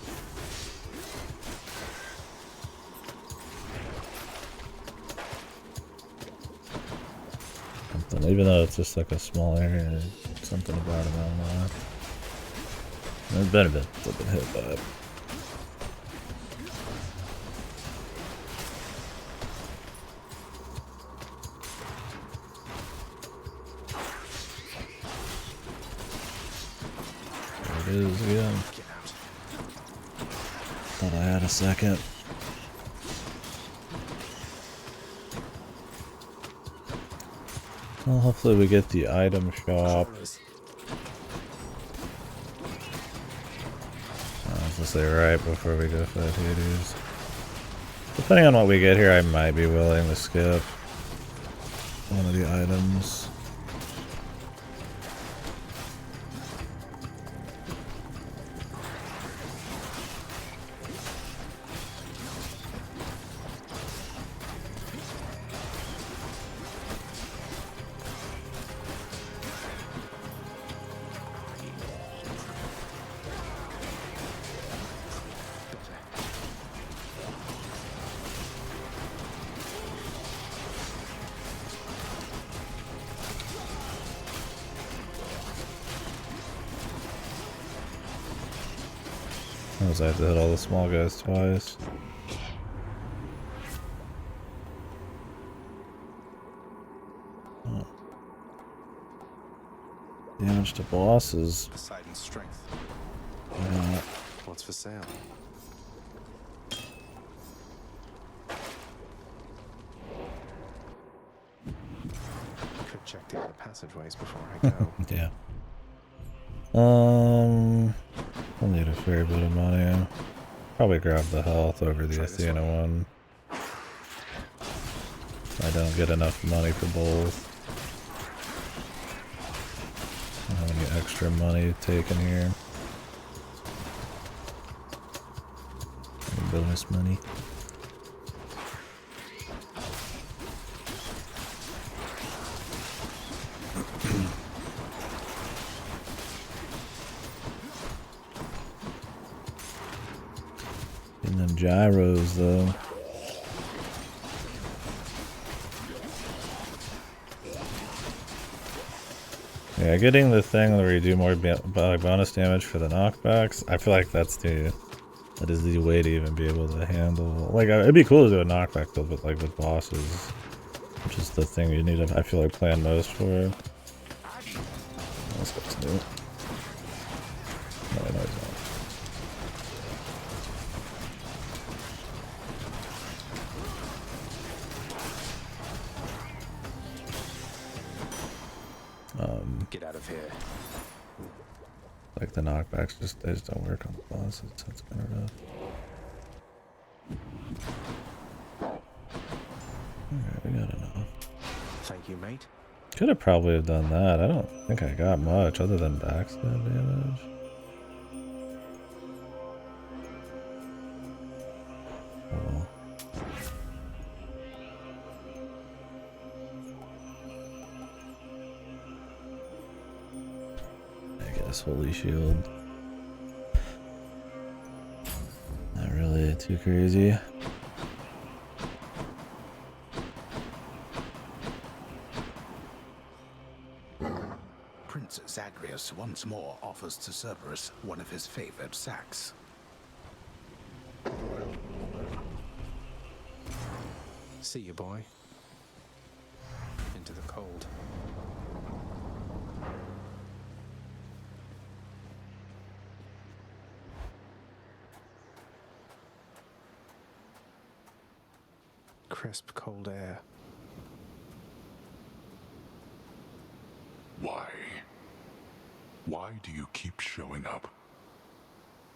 Something, even though it's just like a small area, something about it, I don't know. I've been hit by it. There it is again. Thought I had a second. Well, hopefully we get the item shop. I was gonna say right before we go fight Hades. Depending on what we get here, I might be willing to skip one of the items. I have to hit all the small guys twice. Oh. Damage to bosses. Poseidon's strength. What's for sale? Could check the other passageways before I go. Yeah. I'll need a fair bit of money. Probably grab the health over the Athena one. I don't get enough money for both. I don't have any extra money taken here. Any bonus money. And them gyros though. Yeah, getting the thing where you do more bonus damage for the knockbacks, I feel like that is the way to even be able to handle. Like, it'd be cool to do a knockback build, but like with bosses, which is the thing you need to, I feel like, plan most for. Let's go to do it. No, he's not. Get out of here. Like the knockbacks they just don't work on the bosses. That's kind of rough. Alright, we got enough. Thank you, mate. Could have probably have done that. I don't think I got much other than backstab damage. Oh well. this holy shield. Not really too crazy. Prince Zagreus once more offers to Cerberus one of his favored sacks. See you, boy. Into the cold. Crisp, cold air. Why? Why do you keep showing up?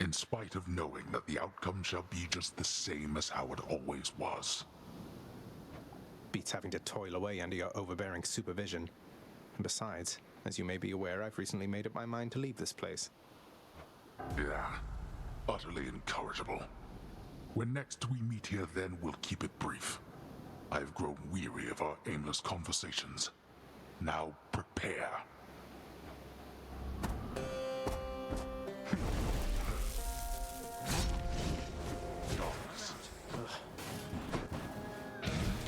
In spite of knowing that the outcome shall be just the same as how it always was. Beats having to toil away under your overbearing supervision. And besides, as you may be aware, I've recently made up my mind to leave this place. Yeah, utterly incorrigible. When next we meet here, then we'll keep it brief. I've grown weary of our aimless conversations. Now prepare.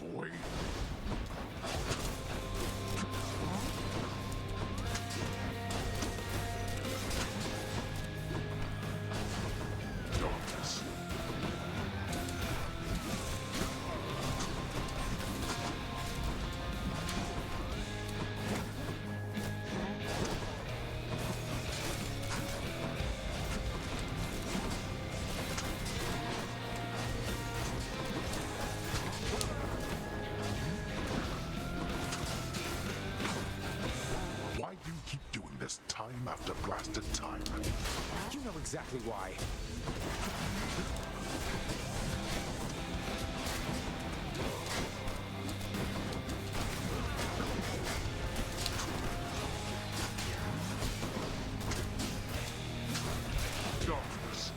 Boy. Darkness. Why do you keep doing this time after blasted time? You know exactly why. Darkness.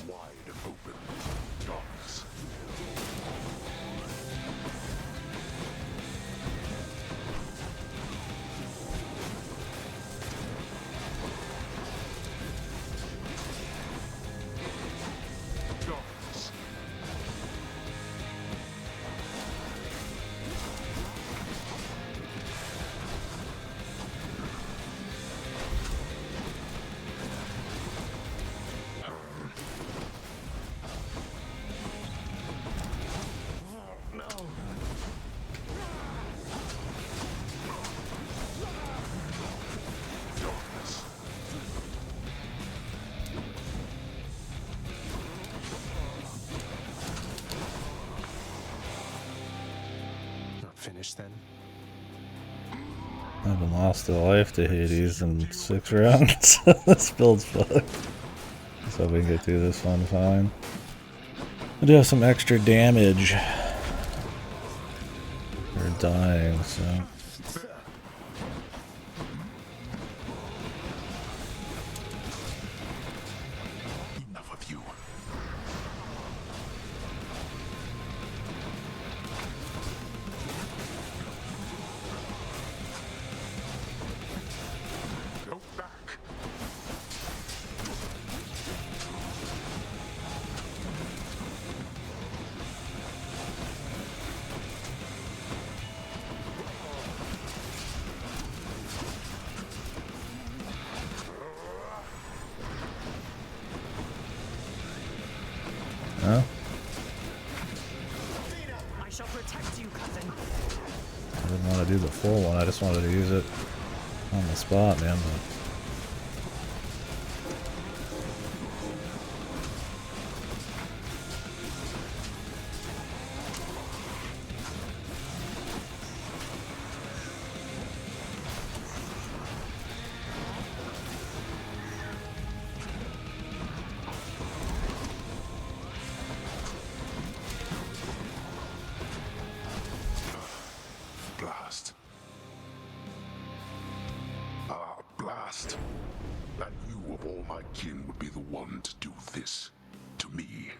Wide open. Darkness. Darkness. Darkness. Not finished then? I haven't lost a life to Hades in 6 rounds. This build's fucked. So we can get through this one fine. I do have some extra damage. We're dying, so. Enough of you. Go back. Huh? I shall protect you, cousin. I didn't want to do the full one, I just wanted to use it on the spot, man. my kin would be the one to do this to me.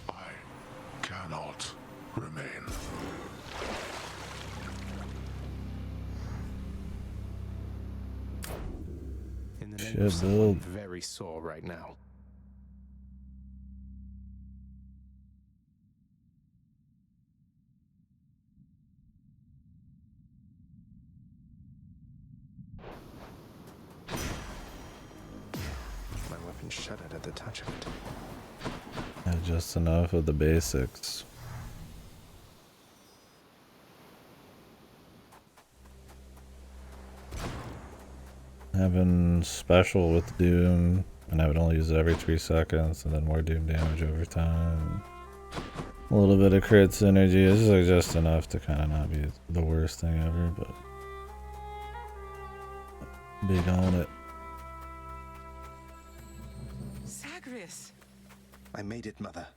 I cannot remain. In the name Shit, of someone dude. very sore right now. My weapon shuddered at the touch of it. Just enough of the basics. Having special with Doom, and I would only use it every 3 seconds, and then more Doom damage over time. A little bit of crit synergy. This is like just enough to kind of not be the worst thing ever, but big on it. Zagreus! I made it, Mother.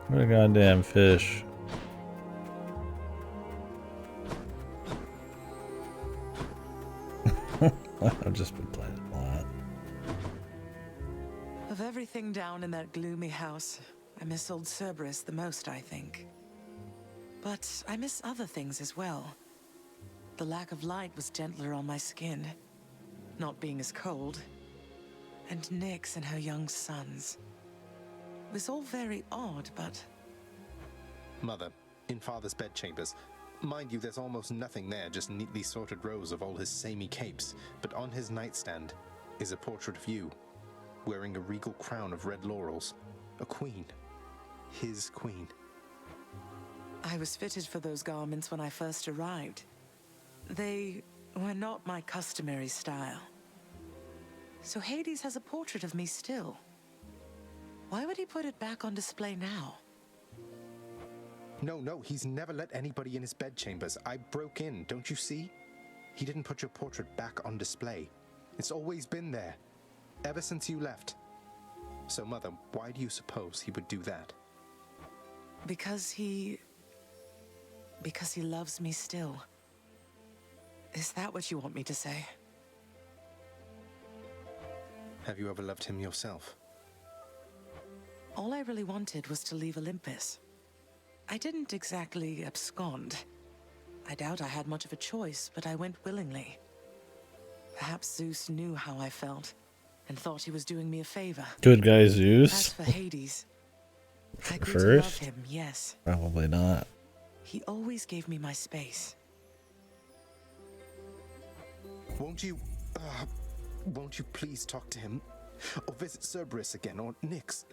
What a goddamn fish. I've just been playing a lot. Of everything down in that gloomy house, I miss old Cerberus the most, I think. But I miss other things as well. The lack of light was gentler on my skin, not being as cold. And Nyx and her young sons. It was all very odd, but... Mother, in Father's bedchambers. Mind you, there's almost nothing there, just neatly sorted rows of all his samey capes. But on his nightstand is a portrait of you, wearing a regal crown of red laurels. A queen. His queen. I was fitted for those garments when I first arrived. They were not my customary style. So Hades has a portrait of me still. Why would he put it back on display now? No, he's never let anybody in his bedchambers. I broke in, don't you see? He didn't put your portrait back on display. It's always been there, ever since you left. So, Mother, why do you suppose he would do that? Because he loves me still. Is that what you want me to say? Have you ever loved him yourself? All I really wanted was to leave Olympus. I didn't exactly abscond. I doubt I had much of a choice, but I went willingly. Perhaps Zeus knew how I felt, and thought he was doing me a favor. Good guy Zeus. As for Hades, I grew to love First? him, yes. Probably not. He always gave me my space. Won't you please talk to him? Or visit Cerberus again, or Nyx?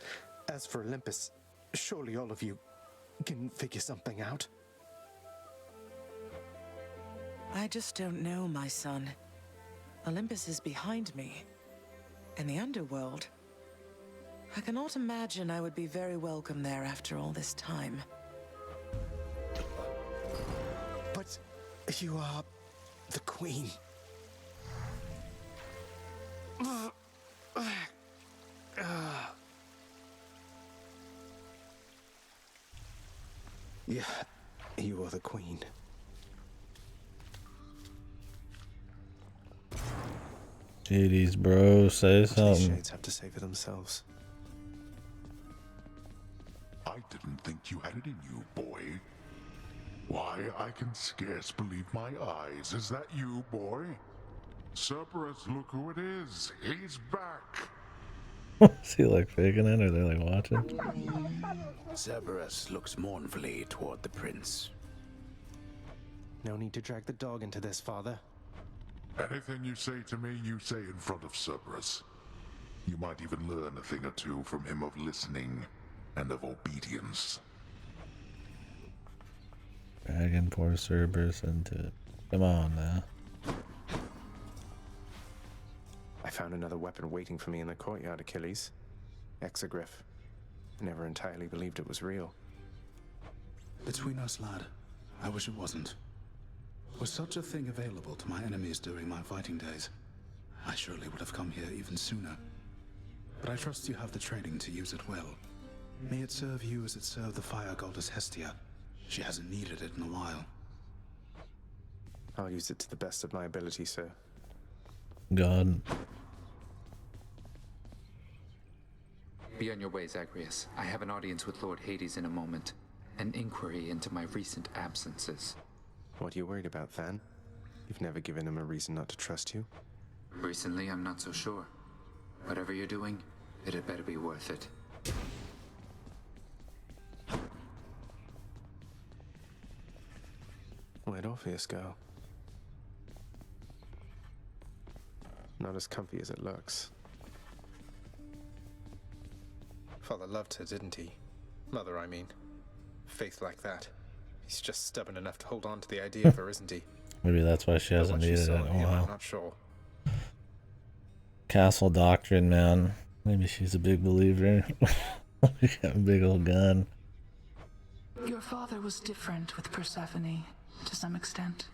As for Olympus, surely all of you can figure something out. I just don't know, my son. Olympus is behind me. In the underworld. I cannot imagine I would be very welcome there after all this time. But you are the queen. Yeah, you are the queen. Hades, bro, say What do these something. shades have to say for themselves? I didn't think you had it in you, boy. Why, I can scarce believe my eyes. Is that you, boy? Cerberus, look who it is. He's back. Is he like faking it, or are they like watching? Cerberus looks mournfully toward the prince. No need to drag the dog into this, Father. Anything you say to me, you say in front of Cerberus. You might even learn a thing or two from him of listening and of obedience. Dragging poor Cerberus into it. Come on now. I found another weapon waiting for me in the courtyard, Achilles. Exogryph. I never entirely believed it was real. Between us, lad, I wish it wasn't. Was such a thing available to my enemies during my fighting days, I surely would have come here even sooner. But I trust you have the training to use it well. May it serve you as it served the fire goddess Hestia. She hasn't needed it in a while. I'll use it to the best of my ability, sir. God. Be on your way, Zagreus. I have an audience with Lord Hades in a moment. An inquiry into my recent absences. What are you worried about, Than? You've never given him a reason not to trust you. Recently, I'm not so sure. Whatever you're doing, it had better be worth it. Where'd Orpheus go? Not as comfy as it looks. Father loved her, didn't he? Mother, I mean. Faith like that. He's just stubborn enough to hold on to the idea of her, isn't he? Maybe that's why she hasn't needed it in a I'm while. not sure. Castle doctrine, man. Maybe she's a big believer. We got a big old gun. Your father was different with Persephone, to some extent.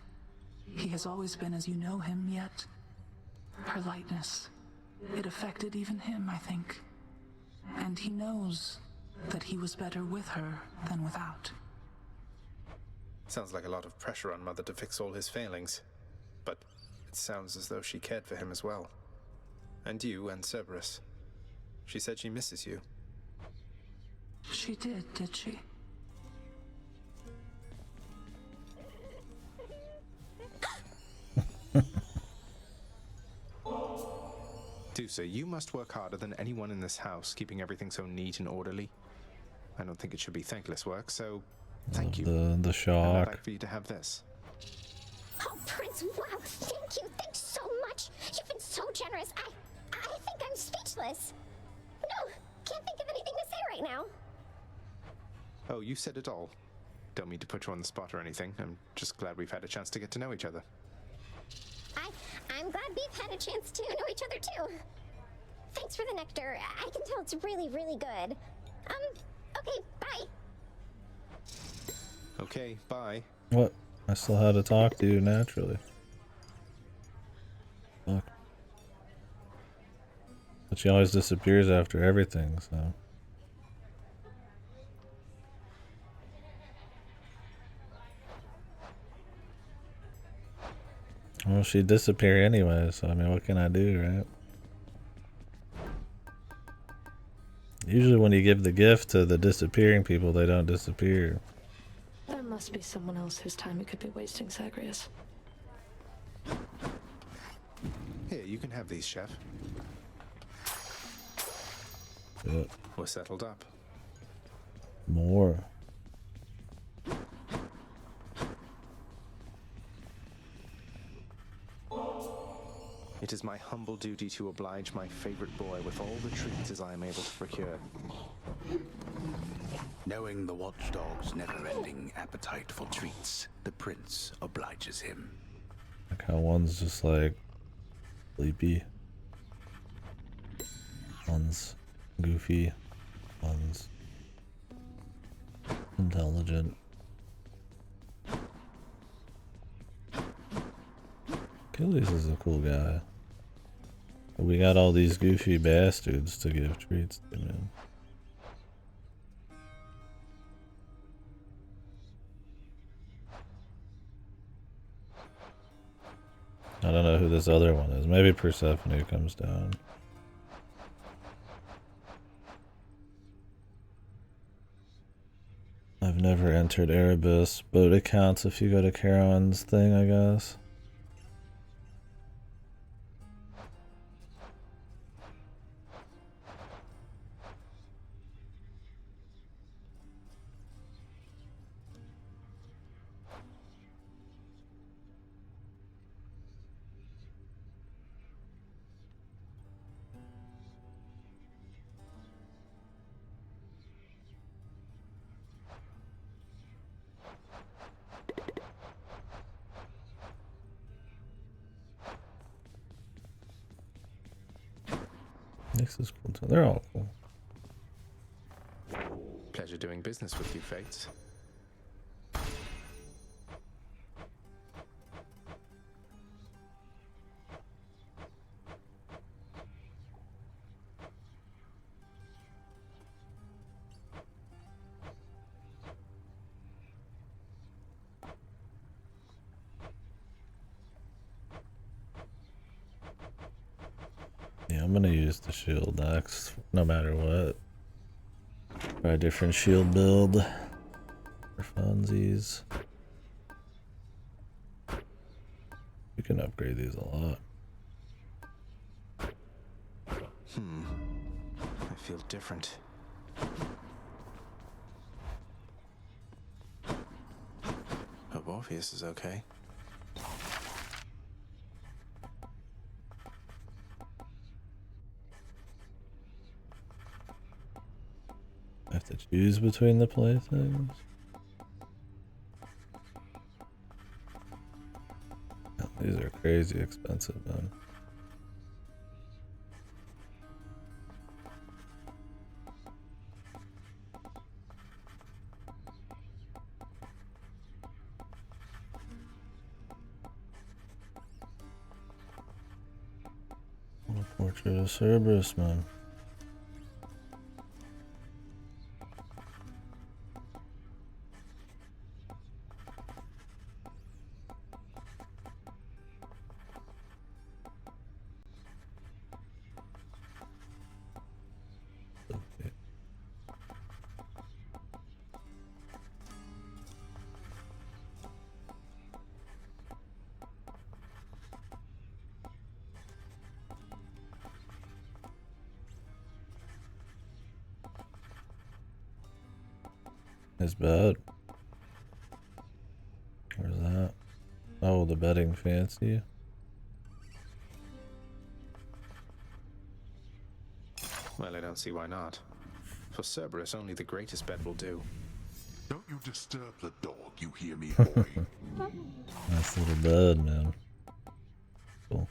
He has always been as you know him, yet her lightness, it affected even him, I think. And he knows that he was better with her than without. Sounds like a lot of pressure on Mother to fix all his failings. But it sounds as though she cared for him as well. And you and Cerberus. She said she misses you. She did she? Dusa, you must work harder than anyone in this house, keeping everything so neat and orderly. I don't think it should be thankless work, so thank you. The And I'd shock. like for you to have this. Oh, Prince, wow, thank you. Thanks so much. You've been so generous. I think I'm speechless. No, can't think of anything to say right now. Oh, you said it all. Don't mean to put you on the spot or anything. I'm just glad we've had a chance to get to know each other. I'm glad we've had a chance to know each other too. Thanks for the nectar. I can tell it's really, really good. Okay, bye. Okay, bye. What? I still had to talk to you naturally. Fuck. But she always disappears after everything, so. Well, she'd disappear anyway, so I mean, what can I do, right? Usually when you give the gift to the disappearing people, they don't disappear. There must be someone else whose time you could be wasting, Zagreus. Here, you can have these, Chef. Yep. We're settled up. More. It is my humble duty to oblige my favorite boy with all the treats as I am able to procure. Knowing the watchdog's never-ending appetite for treats, the prince obliges him. Like how one's just like sleepy, one's goofy, one's intelligent. Achilles is a cool guy. But we got all these goofy bastards to give treats to, man. I don't know who this other one is. Maybe Persephone comes down. I've never entered Erebus, but it counts if you go to Charon's thing, I guess. This is cool too. They're all cool. Pleasure doing business with you, Fates. I'm gonna use the shield next, no matter what. Try a different shield build for funsies. You can upgrade these a lot. I feel different. Hope Orpheus is okay. I have to choose between the playthings. Oh, these are crazy expensive, man. Portrait of Cerberus, man. It's bad. Where's that? Oh, the betting fancy. Well, I don't see why not. For Cerberus, only the greatest bet will do. Don't you disturb the dog, you hear me, boy? Nice little bed, man. Cool.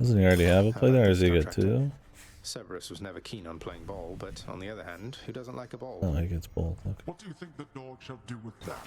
Doesn't he already have a play there, or is he good too? Cerberus was never keen on playing ball, but on the other hand, who doesn't like a ball? Oh, he gets both. Okay. What do you think the dog shall do with that?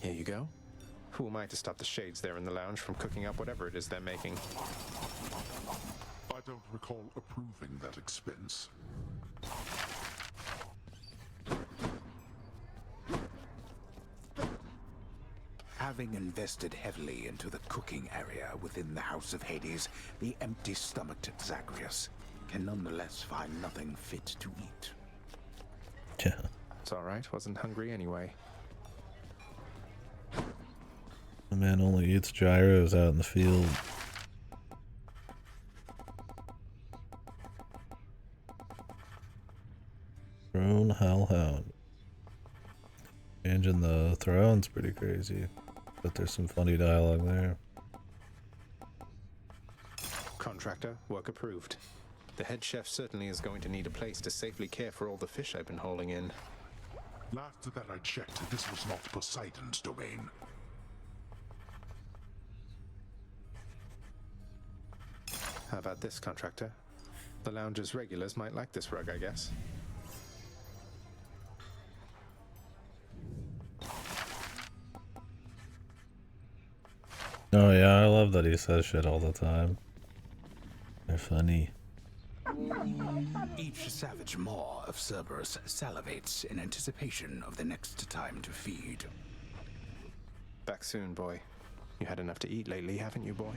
Here you go. Who am I to stop the shades there in the lounge from cooking up whatever it is they're making? I don't recall approving that expense. Having invested heavily into the cooking area within the House of Hades, the empty-stomached Zagreus can nonetheless find nothing fit to eat. Yeah. It's alright, wasn't hungry anyway. The man only eats gyros out in the field. Throne Hellhound. Changing the throne's pretty crazy, but there's some funny dialogue there. Contractor, work approved. The head chef certainly is going to need a place to safely care for all the fish I've been hauling in. Last that I checked, this was not Poseidon's domain. How about this, contractor? The lounge's regulars might like this rug, I guess. Oh yeah, I love that he says shit all the time. They're funny. Each savage maw of Cerberus salivates in anticipation of the next time to feed. Back soon, boy. You had enough to eat lately, haven't you, boy?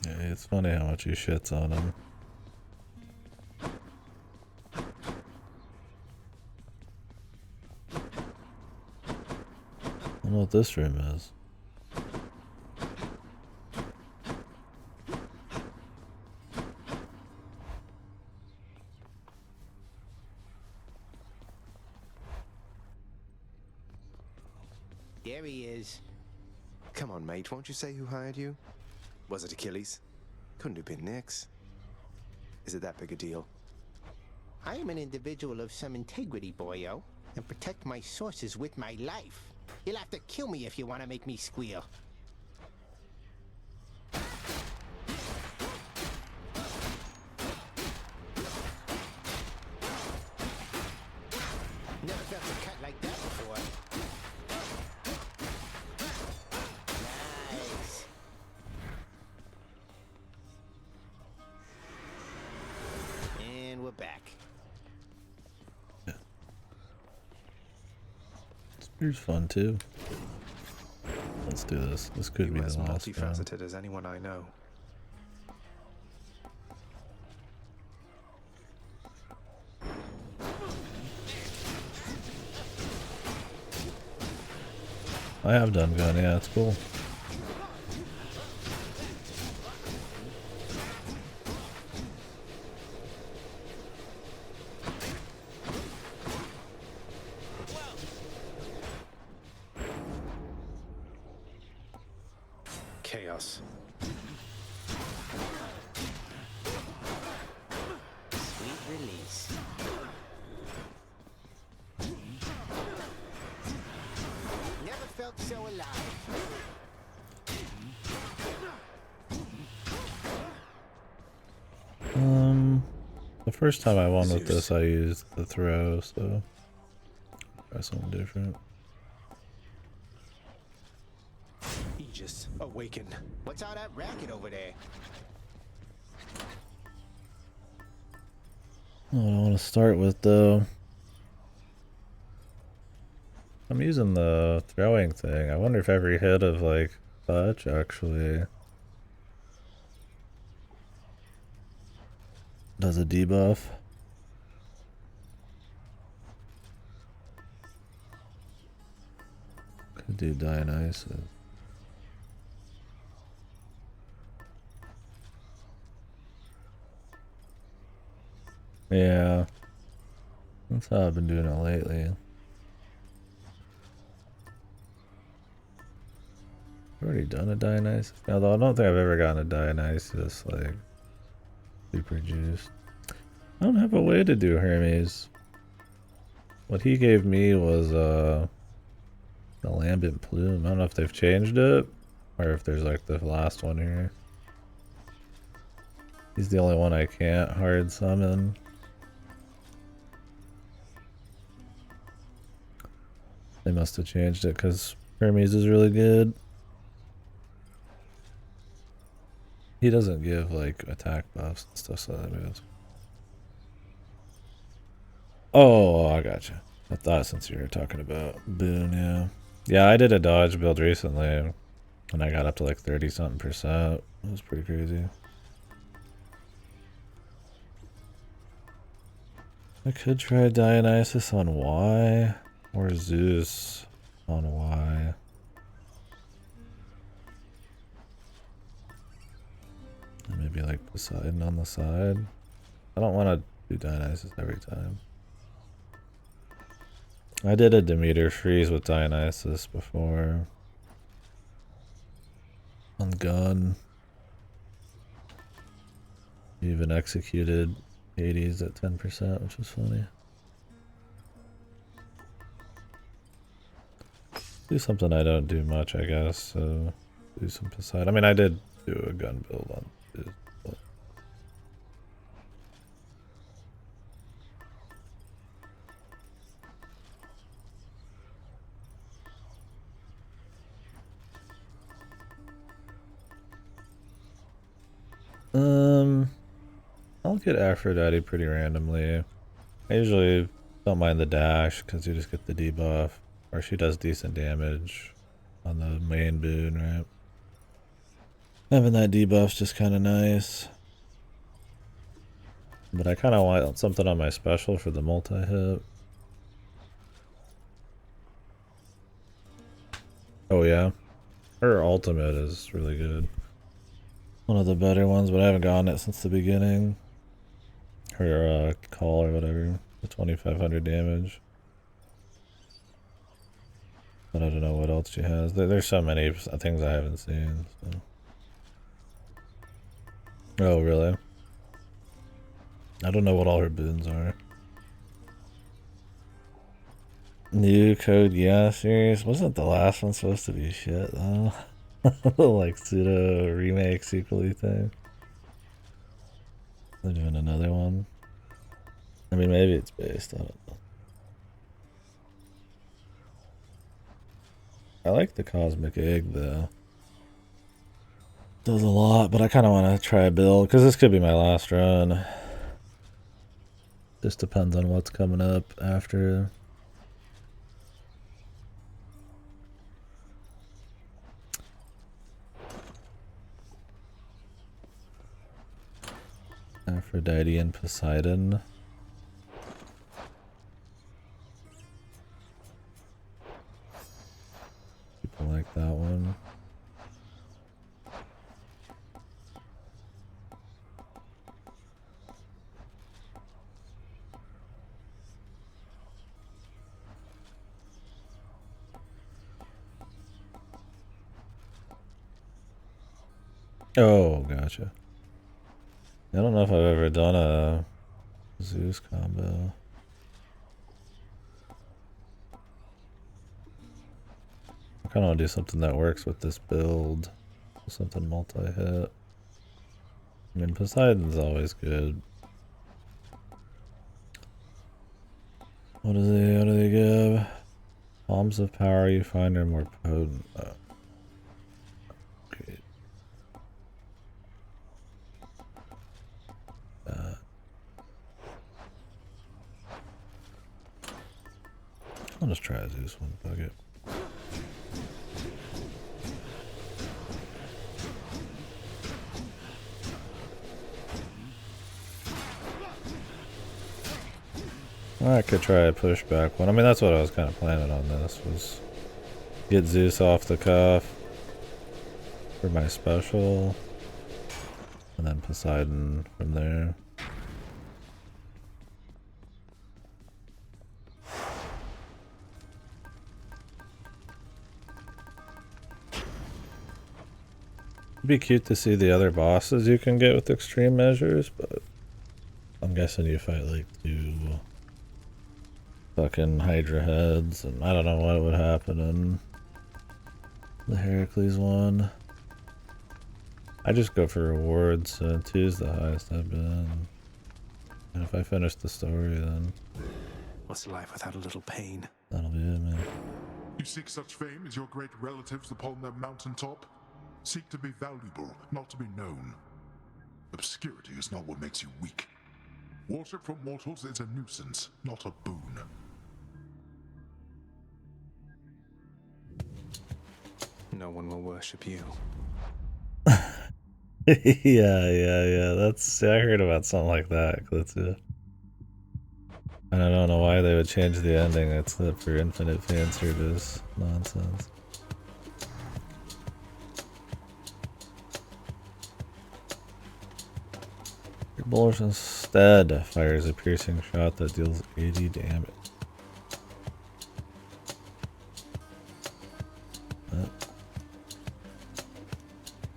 Yeah, it's funny how much he shits on him. I don't know what this room is. there he is. Come on, mate, won't you say who hired you? Was it Achilles? Couldn't have been Nyx. Is it that big a deal? I am an individual of some integrity, boyo, and protect my sources with my life. You'll have to kill me if you want to make me squeal. Never felt a cut like that before. Nice. And we're back. Spear's fun too. Let's do this. This could be You as the last one. multifaceted as anyone I know. I have done gun, yeah, it's cool. Chaos. Sweet release. Never felt so alive. The first time I won with this, I used the throw, so try something different. Aegis, awaken. What's all that racket over there? What I want to start with, though, I'm using the throwing thing. I wonder if every hit of like touch actually does a debuff. Could do Dionysus. Yeah, that's how I've been doing it lately. I've already done a Dionysus, although I don't think I've ever gotten a Dionysus like super juiced. I don't have a way to do Hermes. What he gave me was the Lambent Plume. I don't know if they've changed it or if there's like the last one here. He's the only one I can't hard summon. They must have changed it because Hermes is really good. He doesn't give like attack buffs and stuff, so that moves. Oh, I gotcha. I thought since you were talking about Boone, yeah. Yeah, I did a dodge build recently and I got up to like 30-something%. It was pretty crazy. I could try Dionysus on Y or Zeus on Y. And maybe like Poseidon on the side. I don't want to do Dionysus every time. I did a Demeter freeze with Dionysus before. On gun. Even executed Hades at 10%, which was funny. Do something I don't do much, I guess. So do some Poseidon. I mean, I did do a gun build on it, but I'll get Aphrodite pretty randomly. I usually don't mind the dash because you just get the debuff, or she does decent damage on the main boon, right? Having that debuff's just kind of nice. But I kind of want something on my special for the multi-hit. Oh yeah, her ultimate is really good. One of the better ones, but I haven't gotten it since the beginning. Her call or whatever, the 2500 damage. But I don't know what else she has. There's so many things I haven't seen. So. Oh, really? I don't know what all her boons are. New Code Geass series? Wasn't the last one supposed to be shit though? Like pseudo remake sequel-y thing. They're doing another one. I mean, maybe it's based on it. I like the Cosmic Egg though. Does a lot, but I kind of want to try a build because this could be my last run. Just depends on what's coming up after. Aphrodite and Poseidon. People like that one. Oh, gotcha. I don't know if I've ever done a Zeus combo. I kind of want to do something that works with this build. Something multi-hit. I mean, Poseidon's always good. What do they give? Palms of power you find are more potent. Oh. Great. I'll just try Zeus one. Fuck it. I could try a pushback one. I mean, that's what I was kind of planning on this, was get Zeus off the cuff for my special, and then Poseidon from there. It'd be cute to see the other bosses you can get with extreme measures, but I'm guessing you fight like 2 fucking Hydra heads, and I don't know what would happen in the Heracles one. I just go for rewards, so 2 is the highest I've been. And if I finish the story, then What's life without a little pain? that'll be it, man. You seek such fame as your great relatives upon their mountaintop? Seek to be valuable, not to be known. Obscurity is not what makes you weak. Worship from mortals is a nuisance, not a boon. No one will worship you. yeah. That's, I heard about something like that. That's it. And I don't know why they would change the ending. It's for infinite fan service nonsense. Your bowler instead fires a piercing shot that deals 80 damage.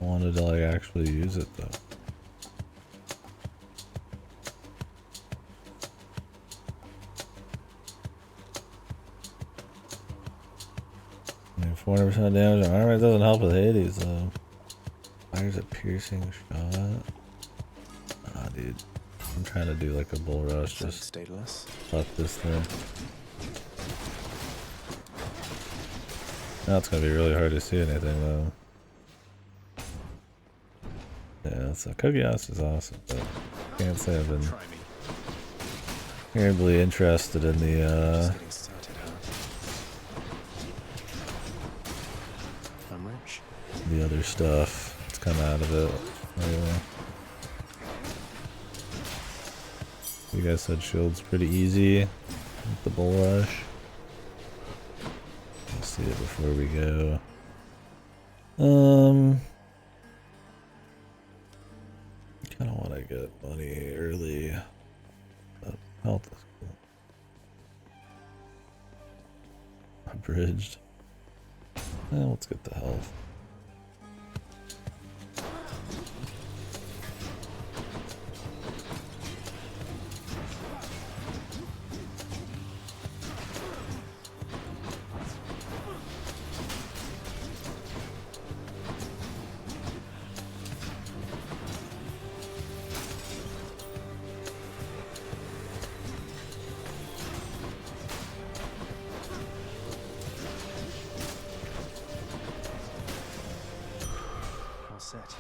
I wanted to like actually use it though. I mean, 400% damage on armor, it doesn't help with Hades though. Fires a piercing shot. Ah, dude. I'm trying to do like a bull rush, just stateless. Fuck this thing. Now it's gonna be really hard to see anything though. Yeah, so Kogias is awesome, but I can't say I've been terribly interested in the the other stuff. It's kind of out of it. Anyway. You guys said shield's pretty easy with the bull rush. Let's see it before we go. Kind of want to get money early. But health is cool. Abridged. Let's get the health. Set.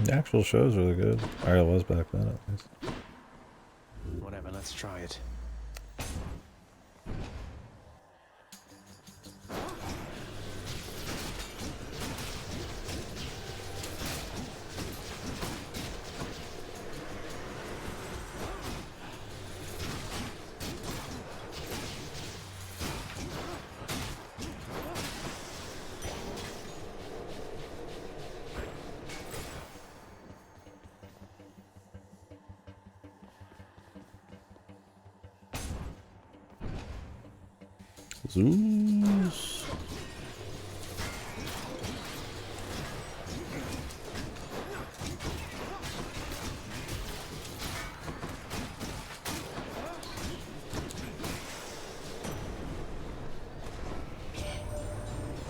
The actual show's really good. Or it was back then, at least. Whatever, let's try it. Zeus.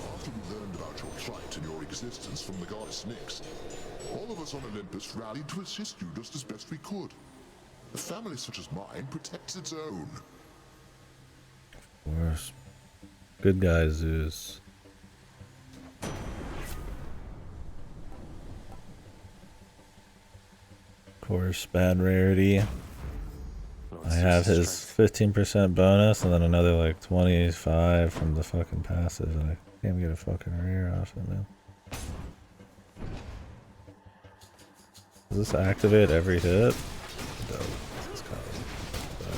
After we learned about your plight and your existence from the goddess Nyx, all of us on Olympus rallied to assist you just as best we could. A family such as mine protects its own. Of course. Good guy, Zeus. Of course, bad rarity. I have his 15% bonus and then another like 25 from the fucking passive, and I can't get a fucking rare off it, man. Does this activate every hit? No. This is kind of bad.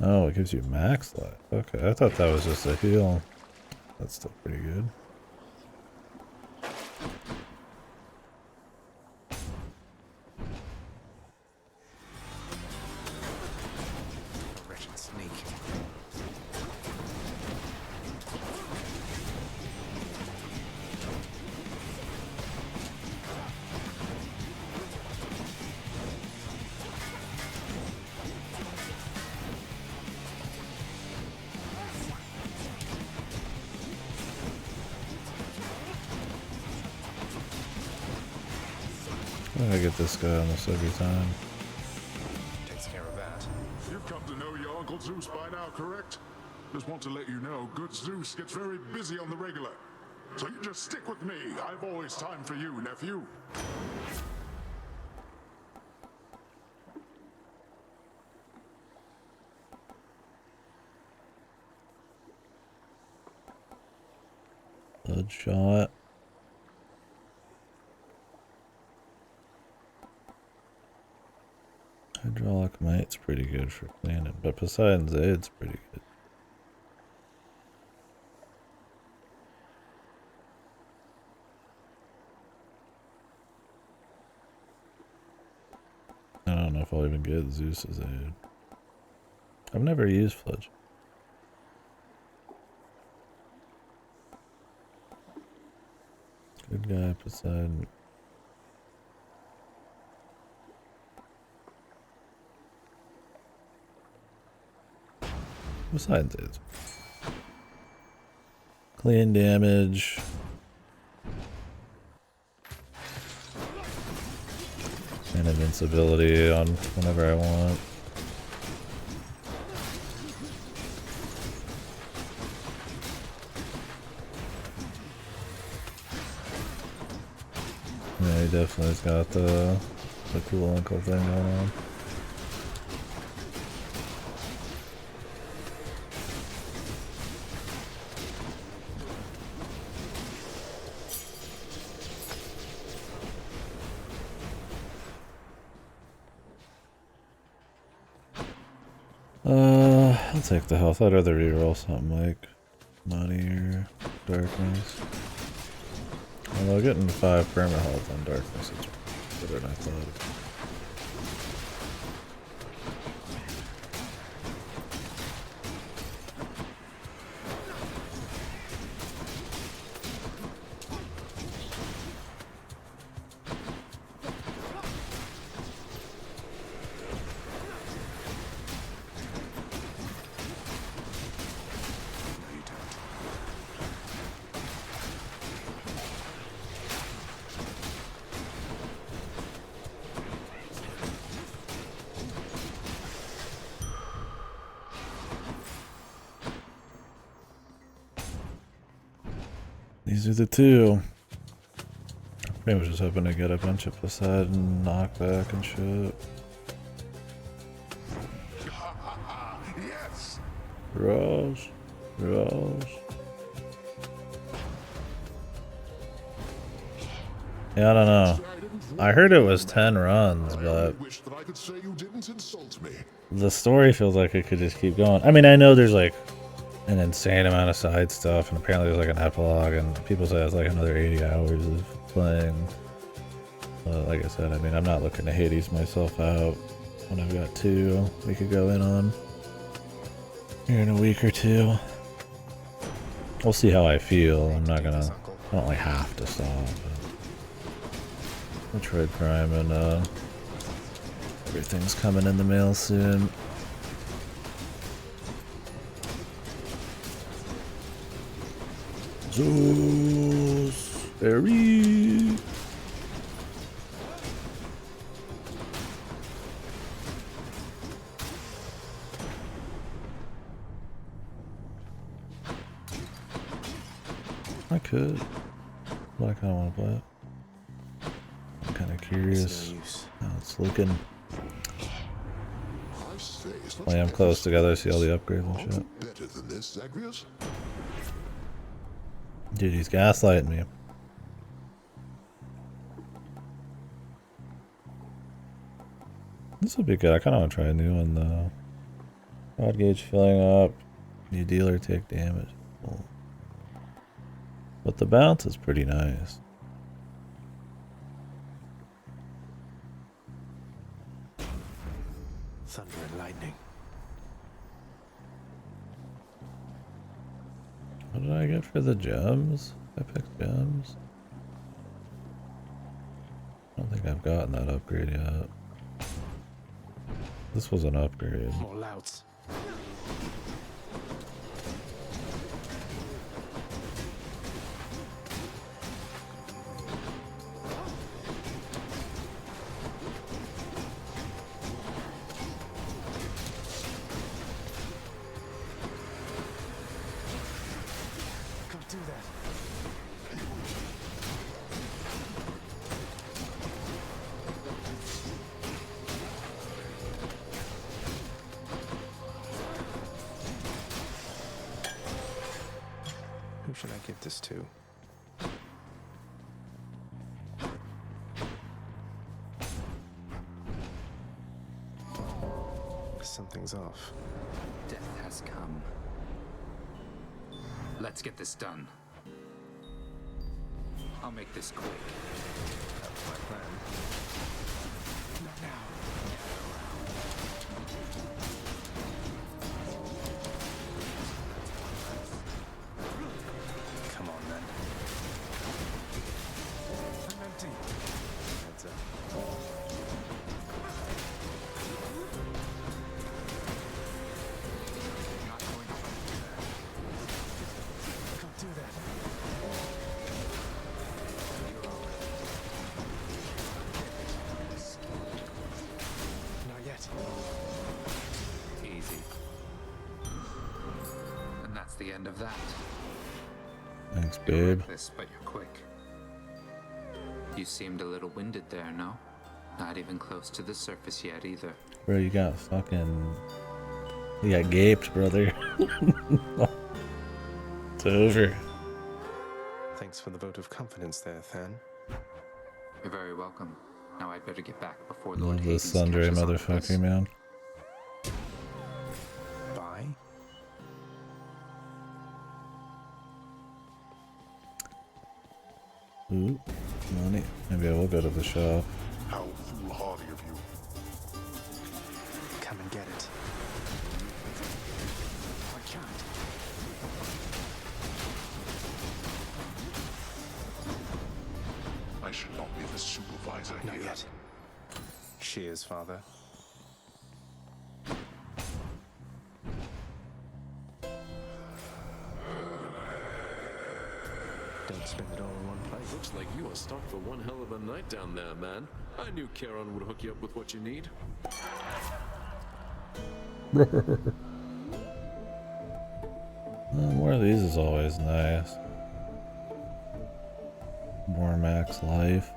Oh, it gives you max life. Okay, I thought that was just a heal. That's still pretty good. Wretched sneak. I get this guy almost every time. Takes care of that. You've come to know your Uncle Zeus by now, correct? Just want to let you know, good Zeus gets very busy on the regular. So you just stick with me. I've always time for you, nephew. Bloodshot. Hydraulic Mite's pretty good for cleaning, but Poseidon's Aid's pretty good. I don't know if I'll even get Zeus's Aid. I've never used Fledge. Good guy, Poseidon. Besides it. Clean damage. And invincibility on whenever I want. Yeah, he definitely's got the cool ankle thing going on. take the health. I'd rather reroll something like money or darkness. Although getting 5 perma health on darkness is better than I thought. These are the two. I was just hoping to get a bunch of Poseidon knockback and shit. Yes. Rose. Yeah, I don't know. I heard it was 10 runs, but Wish that I could say you didn't insult me. the story feels like it could just keep going. I mean, I know there's like an insane amount of side stuff, and apparently there's like an epilogue, and people say it's like another 80 hours of playing. Like I said, I mean, I'm not looking to Hades myself out when I've got 2 we could go in on here in a week or 2. We'll see how I feel. I'm not gonna, I don't like have to stop. But Metroid Prime and everything's coming in the mail soon. Zeus, Barry. I could, but I kind of want to play it. I'm kind of curious how it's looking. Play them close together, see all the upgrades and shit. Better than this, Zagreus? Dude, he's gaslighting me. This would be good. I kind of want to try a new one though. Rod gauge filling up. New dealer take damage. Cool. But the bounce is pretty nice. Thunder and lightning. What did I get for the gems? I picked gems. I don't think I've gotten that upgrade yet. This was an upgrade. More louds. Who should I give this to? Something's off. Death has come. Let's get this done. I'll make this quick. That was my plan. Not now. Come on, then. I'm empty. Heads up. Can't do that. Not yet. Easy. And that's the end of that. Thanks, You babe. like this, but you're quick. You seemed a little winded there, no? Not even close to the surface yet, either. Bro, you got fucking... You got gaped, brother. It's over. Thanks for the vote of confidence there, Than. You're very welcome. Now I'd better get back before Love Lord this Hades Sundry catches up with us. motherfucker, man. Bye? Ooh, money. Maybe I will go to the shop. How foolhardy of you. Come and get it. I can't. I should not be the supervisor Not here. yet. She is, Father. Don't spend it all in one place. Looks like you are stocked for one hell of a night down there, man. I knew Charon would hook you up with what you need. More of these is always nice. More max life.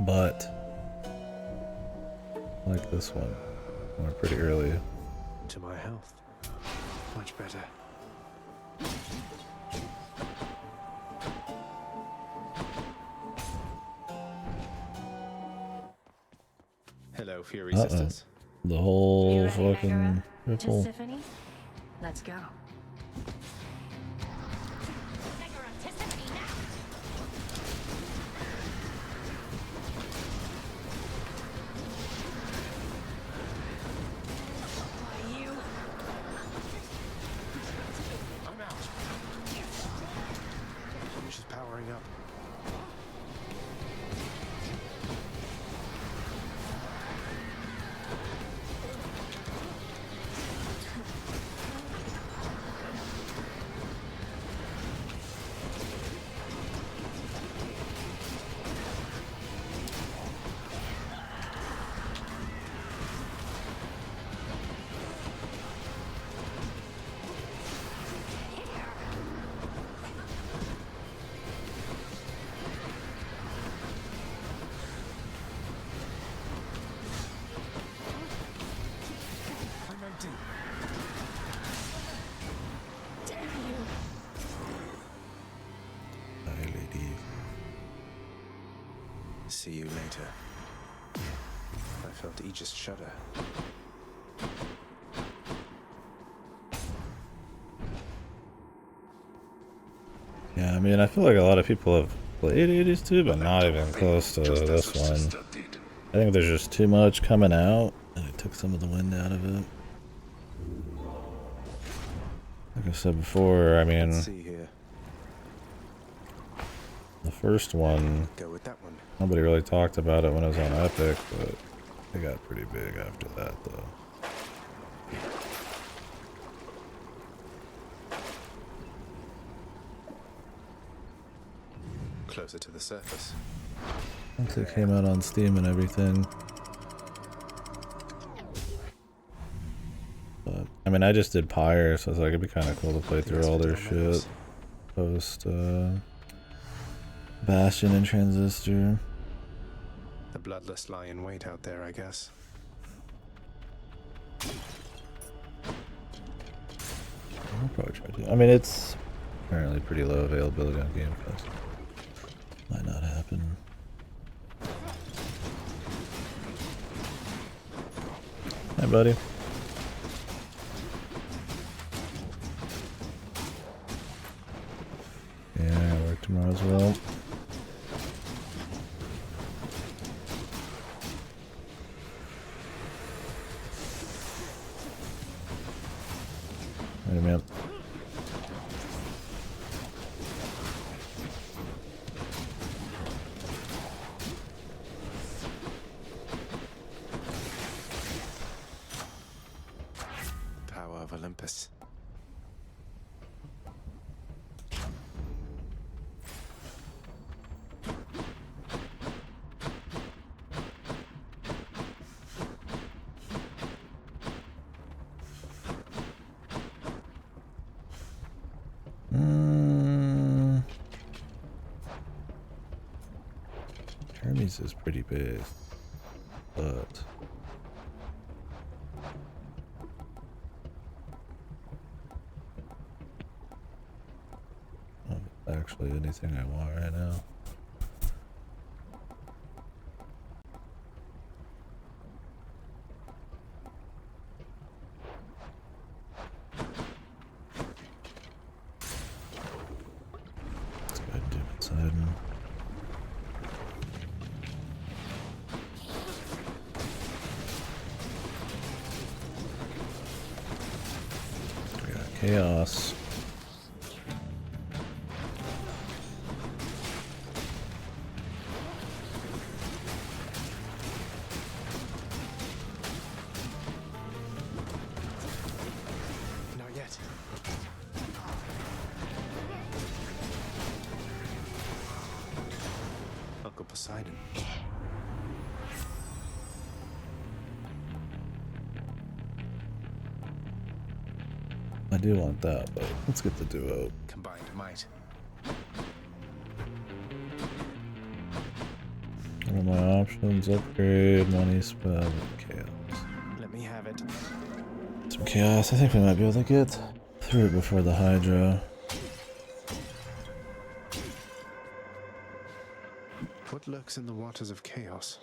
But I like this one. Went pretty early. To my health. Much better. Hello, Fury Sisters. The whole You ready, fucking Megara? ripple. Tiffany? Let's go. I'm out. She's powering up. See you later. I felt Aegis shudder. Yeah, I mean, I feel like a lot of people have played 80s too, but not even close to this one. I think there's just too much coming out, and it took some of the wind out of it. Like I said before, I mean, Let's see here. the first one, Go with that one. nobody really talked about it when it was on Epic, but it got pretty big after that, though. Closer to the surface. Once it came out on Steam and everything. But, I mean, I just did Pyre, so it's like, it'd be kind of cool to play through all their shit. Post, Bastion and Transistor. The bloodless lie in wait out there, I guess. I'll probably try to. I mean, it's apparently pretty low availability on Game Pass. Might not happen. Hi, buddy. Yeah, I gotta work tomorrow as well. Wait a minute. Power of Olympus. Hermes is pretty big, but not actually anything I want right now. Let's go ahead and do it inside. Chaos. Not yet. Uncle Poseidon. I do want that, but let's get the duo. Combined might. What are my options? Upgrade, money spent, chaos. Let me have it. Some chaos. I think we might be able to get through it before the Hydra. What lurks in the waters of chaos?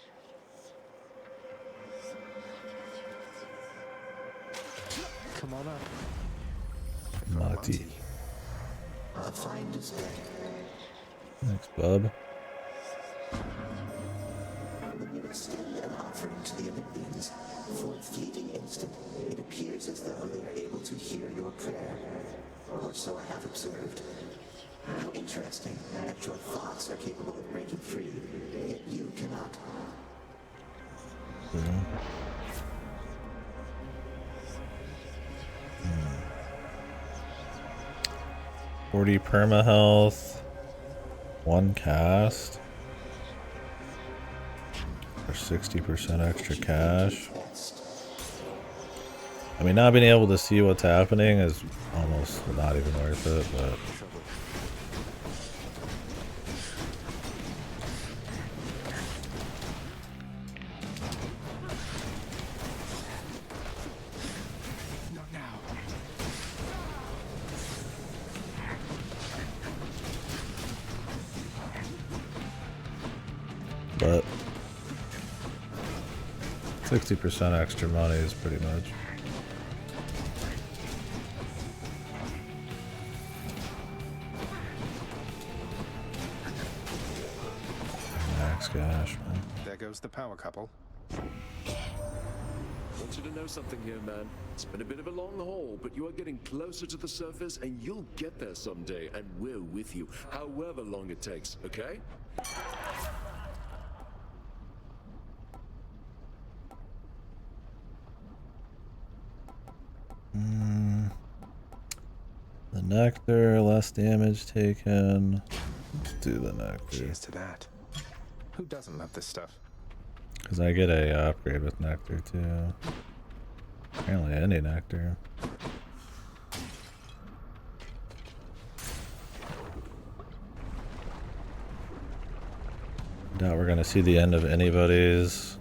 Come on up. Mati. A fine display. Thanks, bub. When you extend an offering to the Olympians, for a fleeting instant, it appears as though they are able to hear your prayer. Or so I have observed. How interesting that your thoughts are capable of breaking free, yet you cannot. Yeah. 40 perma health, 1 cast, for 60% extra cash. I mean, not being able to see what's happening is almost not even worth it, but but 60% extra money is pretty much. Max cash, man. There goes the power couple. I want you to know something here, man. It's been a bit of a long haul, but you are getting closer to the surface, and you'll get there someday, and we're with you, however long it takes, okay? The nectar, less damage taken. Let's do the nectar. Cheers to that. Who doesn't love this stuff? Because I get a upgrade with nectar too. Apparently any nectar. Doubt we're gonna see the end of anybody's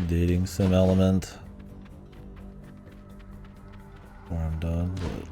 dating sim element. Or I'm done, but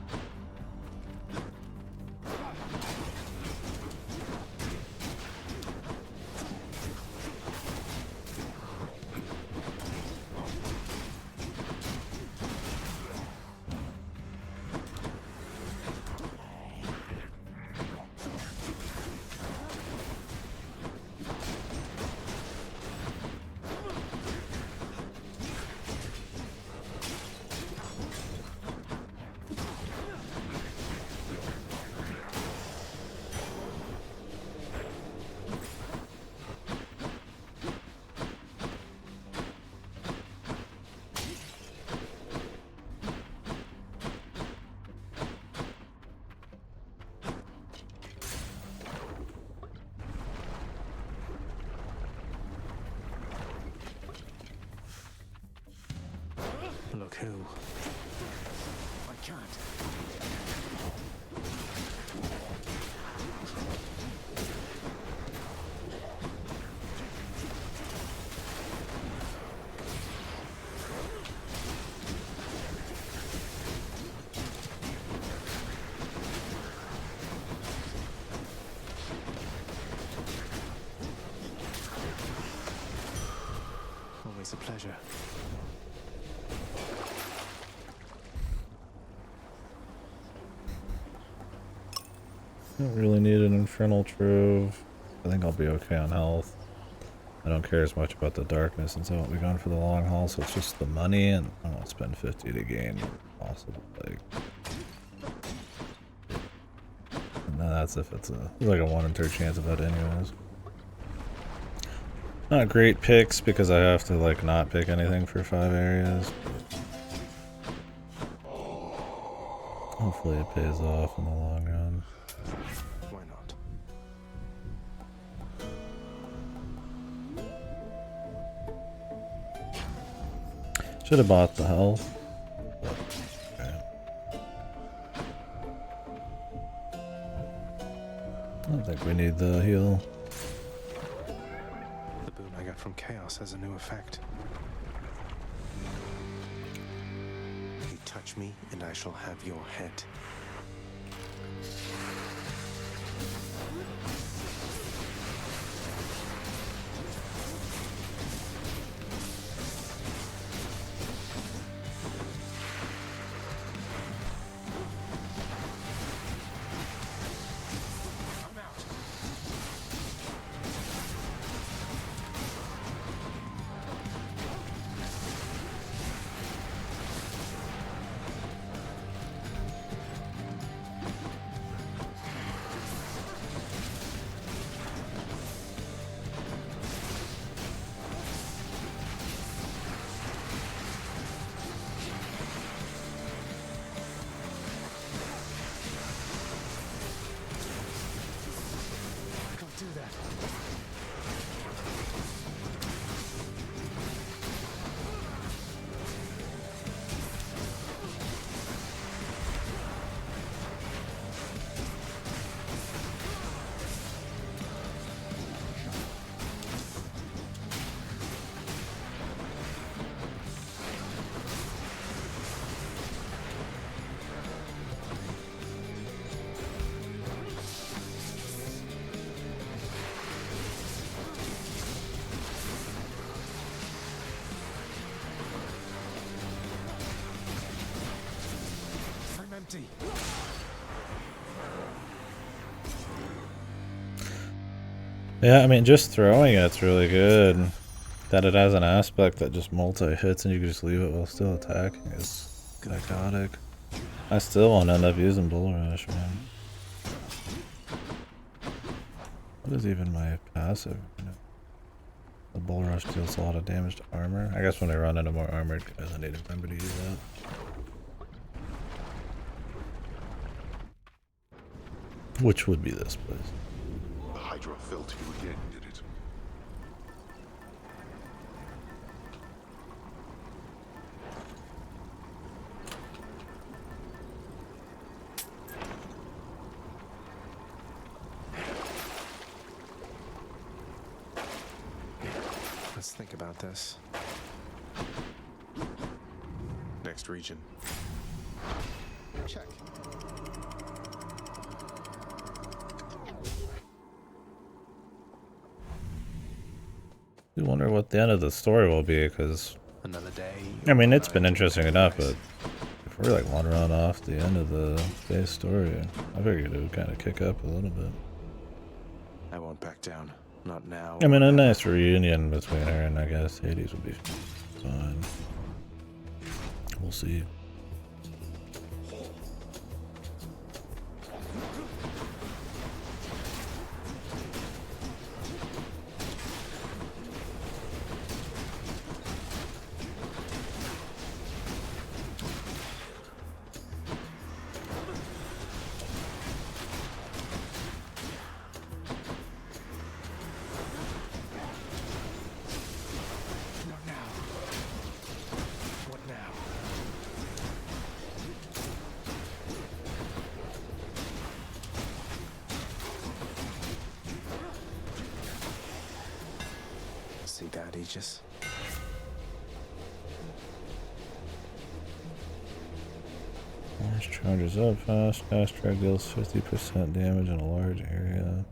Look who. I can't. Always a pleasure. don't really need an infernal trove. I think I'll be okay on health. I don't care as much about the darkness since I won't be going for the long haul, so it's just the money, and I won't spend 50 to gain possible. Like, no, that's if it's like a 1 in 3 chance of that, anyways. Not great picks because I have to like not pick anything for 5 areas. Hopefully it pays off in the long run. Why not? Should have bought the health. But, okay. I don't think we need the heal. The boon I got from Chaos has a new effect. You touch me, and I shall have your head. Empty. Yeah, I mean, just throwing it's really good. That it has an aspect that just multi-hits and you can just leave it while still attacking is psychotic. I still want to end up using Bull Rush, man. What is even my passive? The Bull Rush deals a lot of damage to armor. I guess when I run into more armored guys, I need to remember to use that. Which would be this place. The Hydra fell to you again, did it? Let's think about this. Next region. Check. I wonder what the end of the story will be, because Another day. I mean, it's been interesting enough, but if we're like 1 run off the end of the base story, I figured it would kind of kick up a little bit. I won't back down. Not now. I mean, a nice reunion between her and I guess Hades would be fine. We'll see. See that, Aegis? Orange charges up fast. Fast track deals 50% damage in a large area.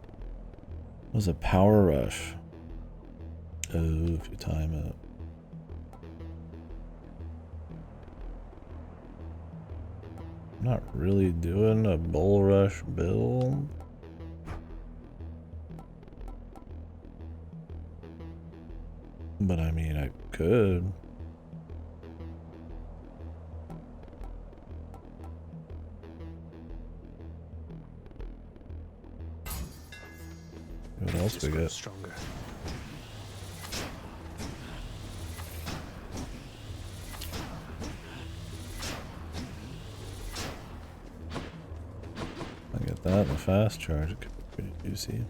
Was a power rush. Oh, if you time it. I'm not really doing a bull rush build. But I mean, I could. What else we got? Stronger. I get that in a fast charge. It could be pretty juicy.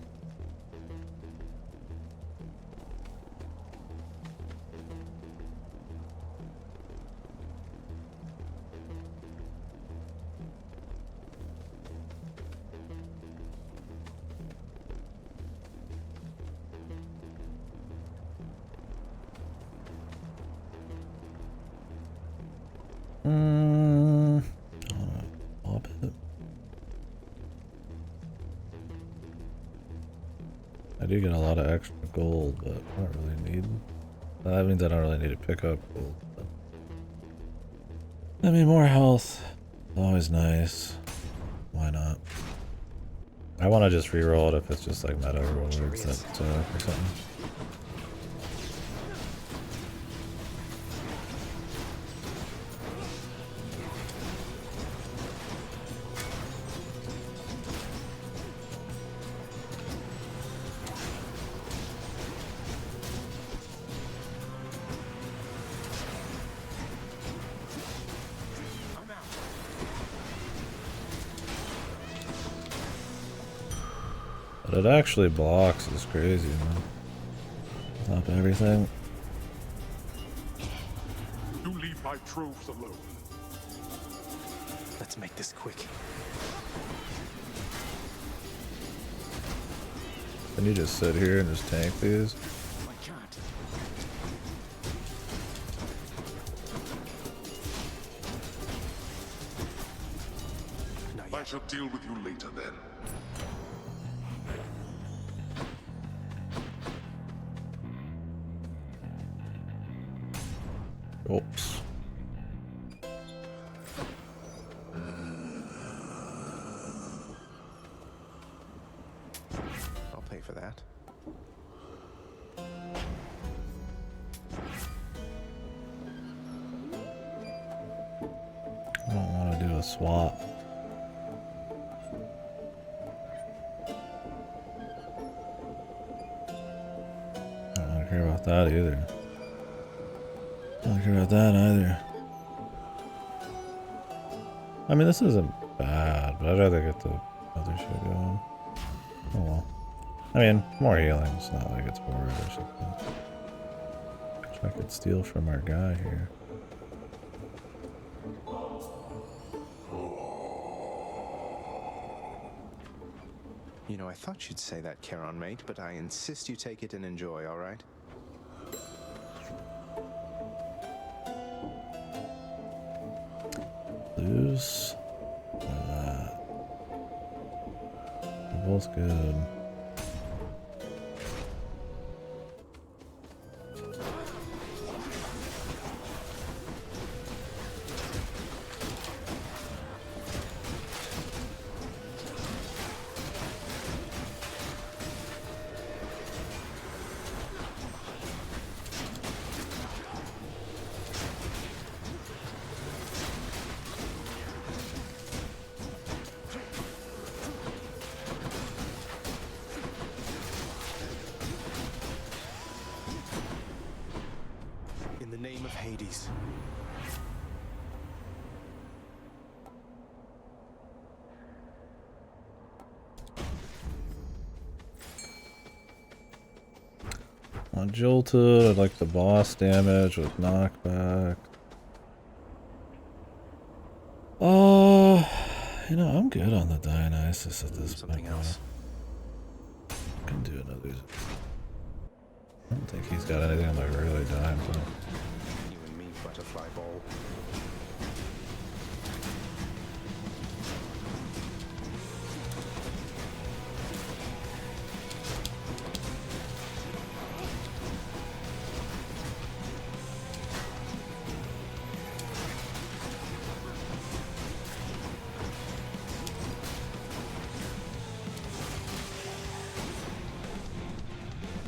I do get a lot of extra gold, but I don't really need. That means I don't really need to pick up gold. But I mean, more health. Always nice. Why not? I want to just reroll it if it's just like meta rewards that or something. But it actually blocks is crazy, man. Stop everything. You leave my troves alone. Let's make this quick. Can you just sit here and just tank these? I can't. I shall deal with you later then. Oops. I'll pay for that. I don't want to do a swap. I don't care about that either. I don't care about that either. I mean, this isn't bad, but I'd rather get the other shit going. Oh well. I mean, more healing. It's not like it's boring or something. Wish I could steal from our guy here. You know, I thought you'd say that, Charon mate, but I insist you take it and enjoy, all right? Lose. Look at that. They're both good. In the name of Hades. On Jolted, I'd like the boss damage with knockback. Oh, you know, I'm good on the Dionysus at this point. Else. Can do another. I don't think he's got anything on my early dime. So. You and me, butterfly ball.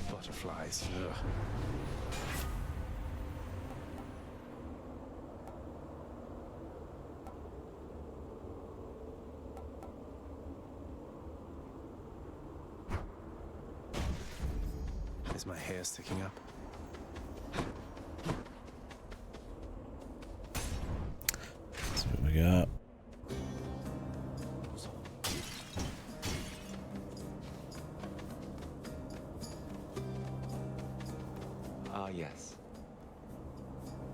Butterflies. Ugh. is my hair sticking up? Let's see what we got. Ah, yes.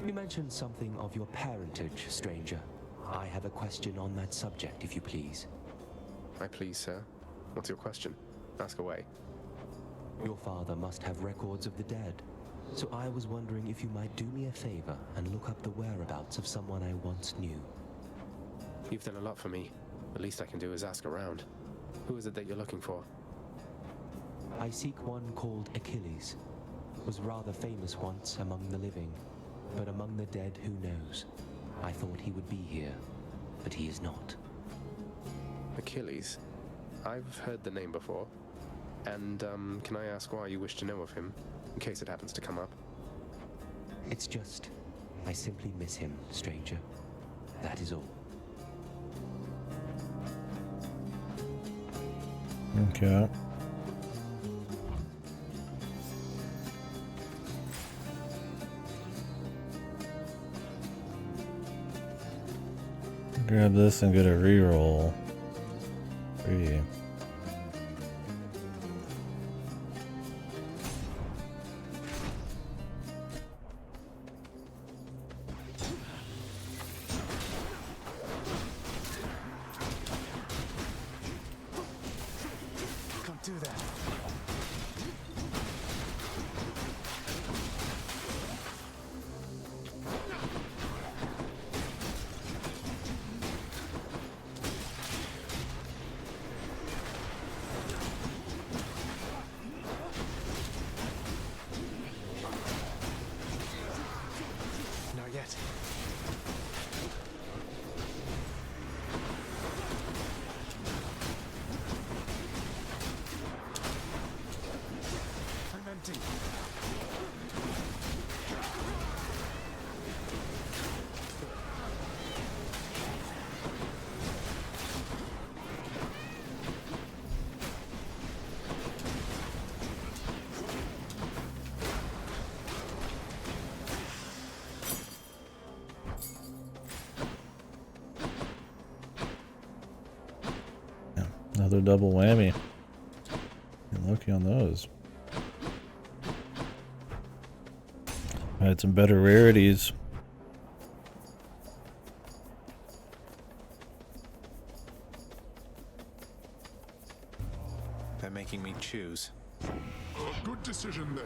You mentioned something of your parentage, stranger. I have a question on that subject, if you please. I please, sir. What's your question? Ask away. Your father must have records of the dead, so I was wondering if you might do me a favor and look up the whereabouts of someone I once knew. You've done a lot for me. The least I can do is ask around. Who is it that you're looking for? I seek one called Achilles. Was rather famous once among the living, but among the dead, who knows? I thought he would be here, but he is not. Achilles? I've heard the name before. And, can I ask why you wish to know of him, in case it happens to come up? It's just, I simply miss him, stranger. That is all. Okay. Grab this and get a reroll. 3. Can't do that. Not yet. I'm empty. Another double whammy. You're lucky on those. I had some better rarities. They're making me choose. A good decision there.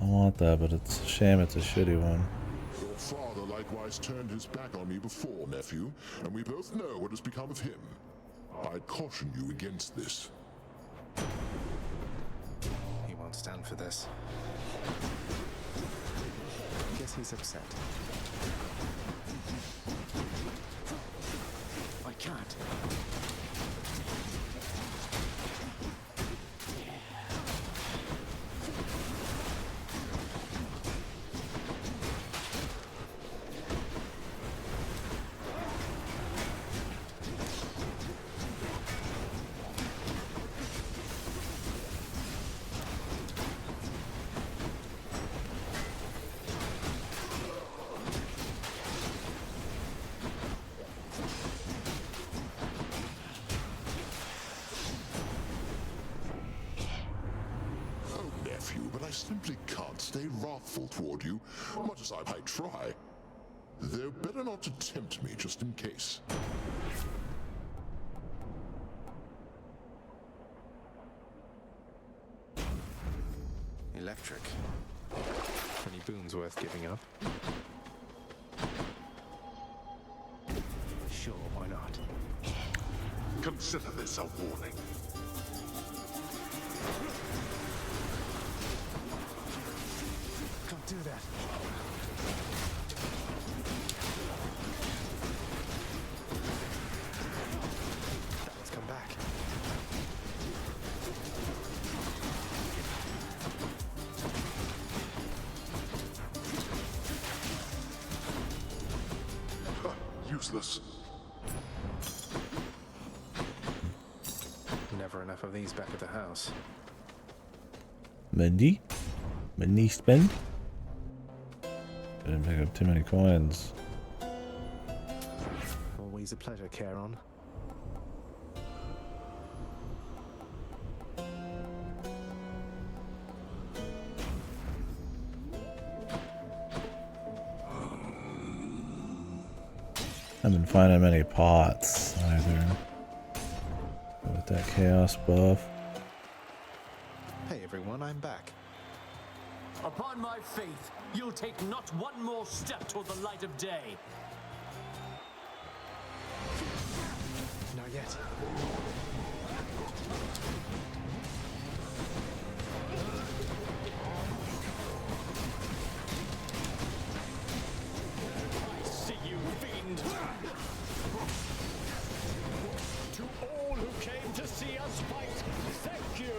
I want that, but it's a shame it's a shitty one. Your father likewise turned his back on me before, nephew, and we both know what has become of him. I'd caution you against this. He won't stand for this. Guess he's upset. I can't. But I simply can't stay wrathful toward you, much as I might try. They're better not to tempt me, just in case. Electric. Any boons worth giving up? Sure, why not? Consider this a warning. Can't do that. Let's come back. useless. Never enough of these back at the house. Money? Money spend? Didn't pick up too many coins. Always a pleasure, Charon. I haven't finding many pots either. With that chaos buff. Hey everyone, I'm back. Upon my faith, you'll take not one more step toward the light of day. Not yet. I see you, fiend! To all who came to see us fight, thank you!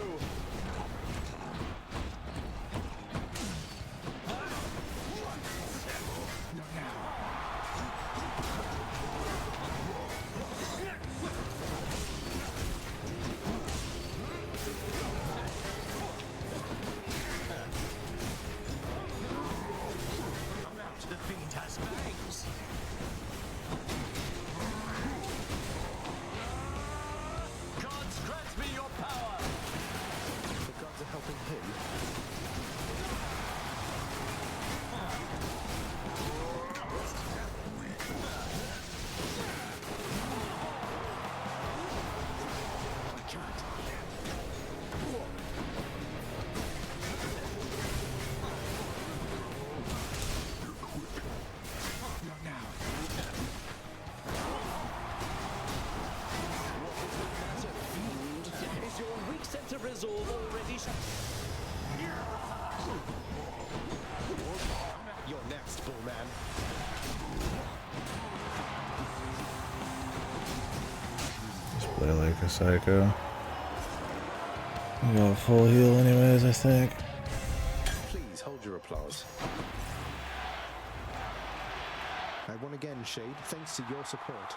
The fiend has fangs! Gods, grant me your power! The gods are helping him. I can't. Not now. Is your weak sense of resolve already You're next, Bullman. Just play like a psycho. I got full heal anyways, I think. Please hold your applause. I won again, Shade, thanks to your support.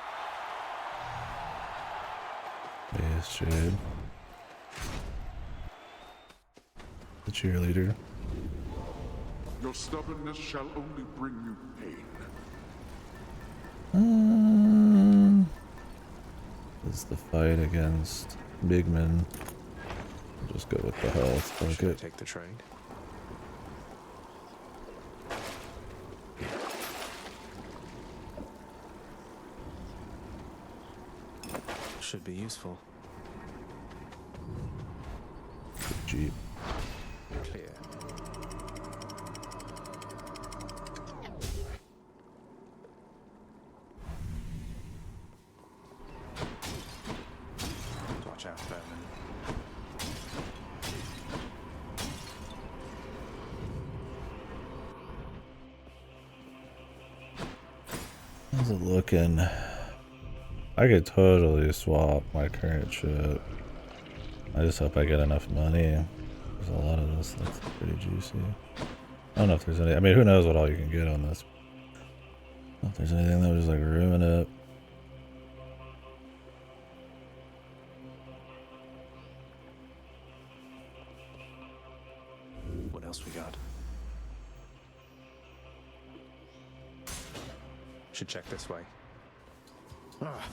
Yes, Jade. The cheerleader. Your stubbornness shall only bring you pain. This is the fight against Bigman. I'll just go with the health. Fuck Should I it. take the train? Should be useful. Jeep. Clear. Watch out, Bowman. How's it looking? I could totally swap my current shit. I just hope I get enough money. There's a lot of this that's pretty juicy. I don't know if there's any. I mean, who knows what all you can get on this. I don't know if there's anything that would just like ruin it. What else we got? Should check this way. Ah.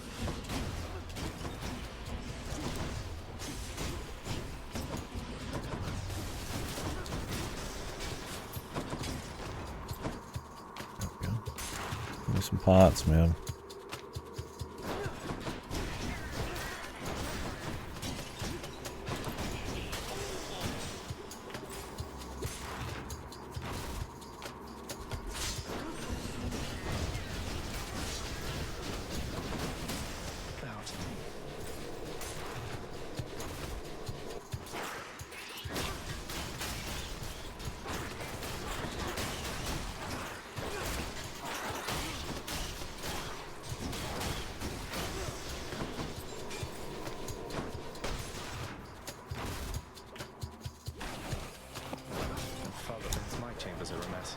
Give me some pots, man. Father thinks my chambers are a mess.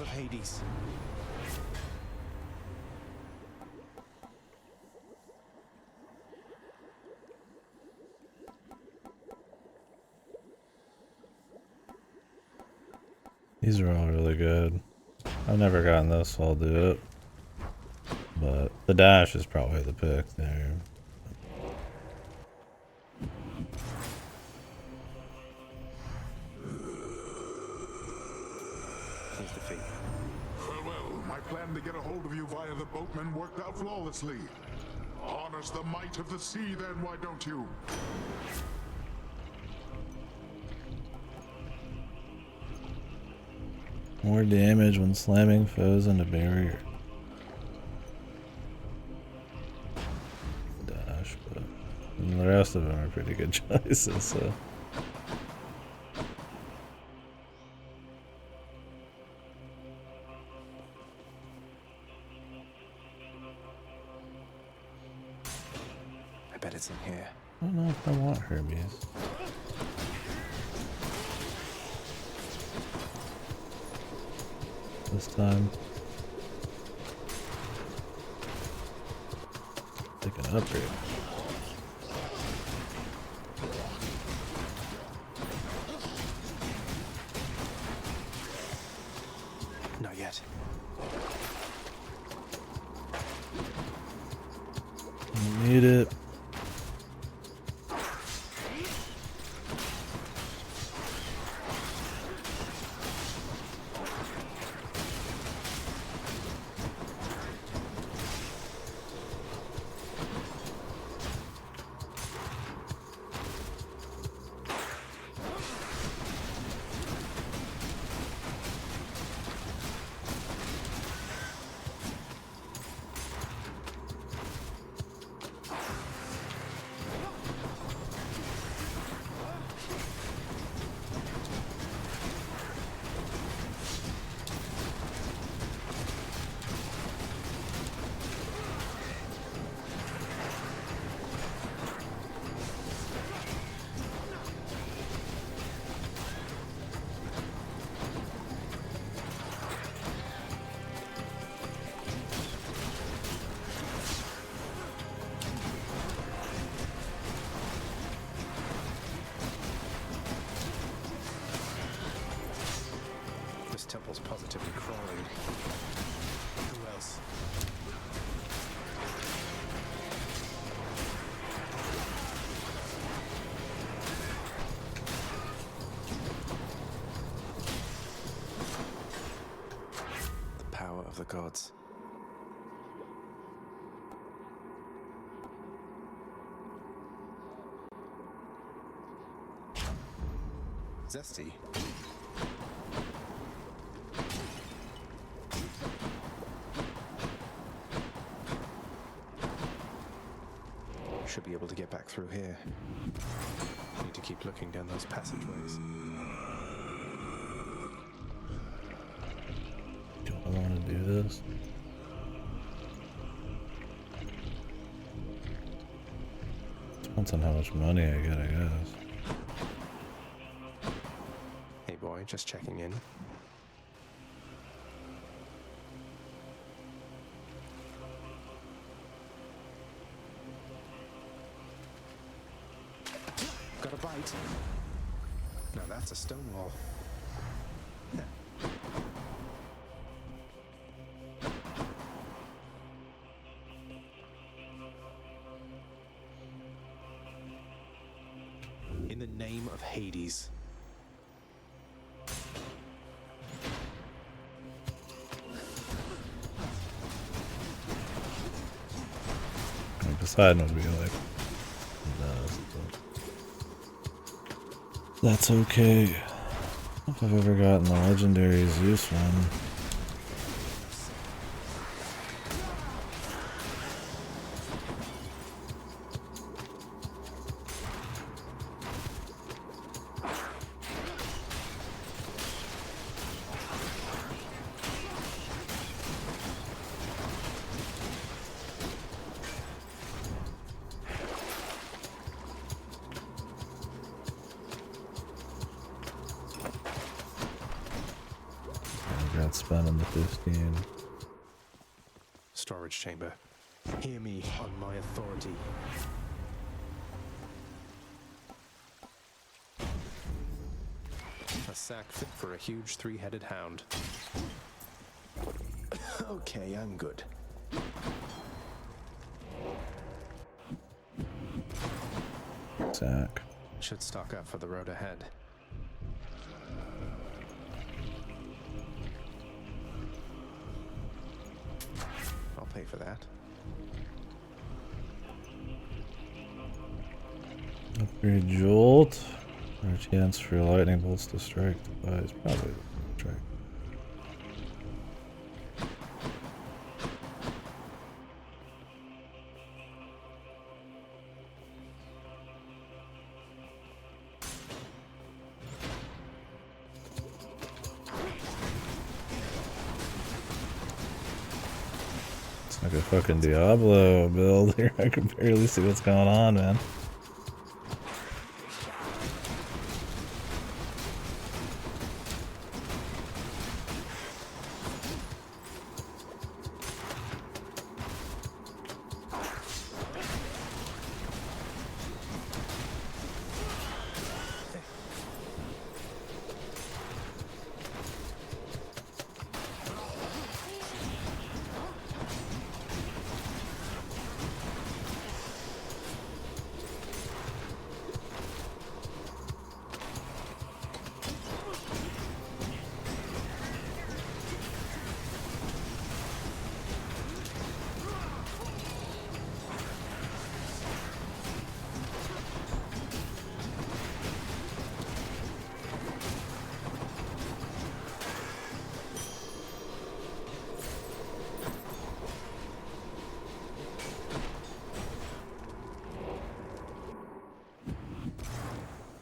of Hades. These are all really good. I've never gotten this, so I'll do it. But the dash is probably the pick there. Here's the fee. Well, my plan to get a hold of you via the boatman worked out flawlessly. Harness the might of the sea then, why don't you? More damage when slamming foes into barrier. Dash, but the rest of them are pretty good choices, so. I bet it's in here. I don't know if I want Hermes. This time. Take an upgrade. Not yet. Need it. This temple's positively crawling. Who else? The power of the gods. Zesty. Should be able to get back through here. Need to keep looking down those passageways. Do I want to do this? Depends on how much money I get, I guess. Hey boy, just checking in. Got a bite. Now that's a stone wall. In the name of Hades. Like Poseidon would be like, no, that's okay. I don't know if I've ever gotten the legendary Zeus one. can't spend in the 15. Storage chamber. Hear me on my authority. A sack fit for a huge three-headed hound. Okay, I'm good. Sack. Should stock up for the road ahead. I'll pay for that. Upgrade Jolt. Or a chance for lightning bolts to strike. It's probably strike. It's like a fucking Diablo build here. I can barely see what's going on, man.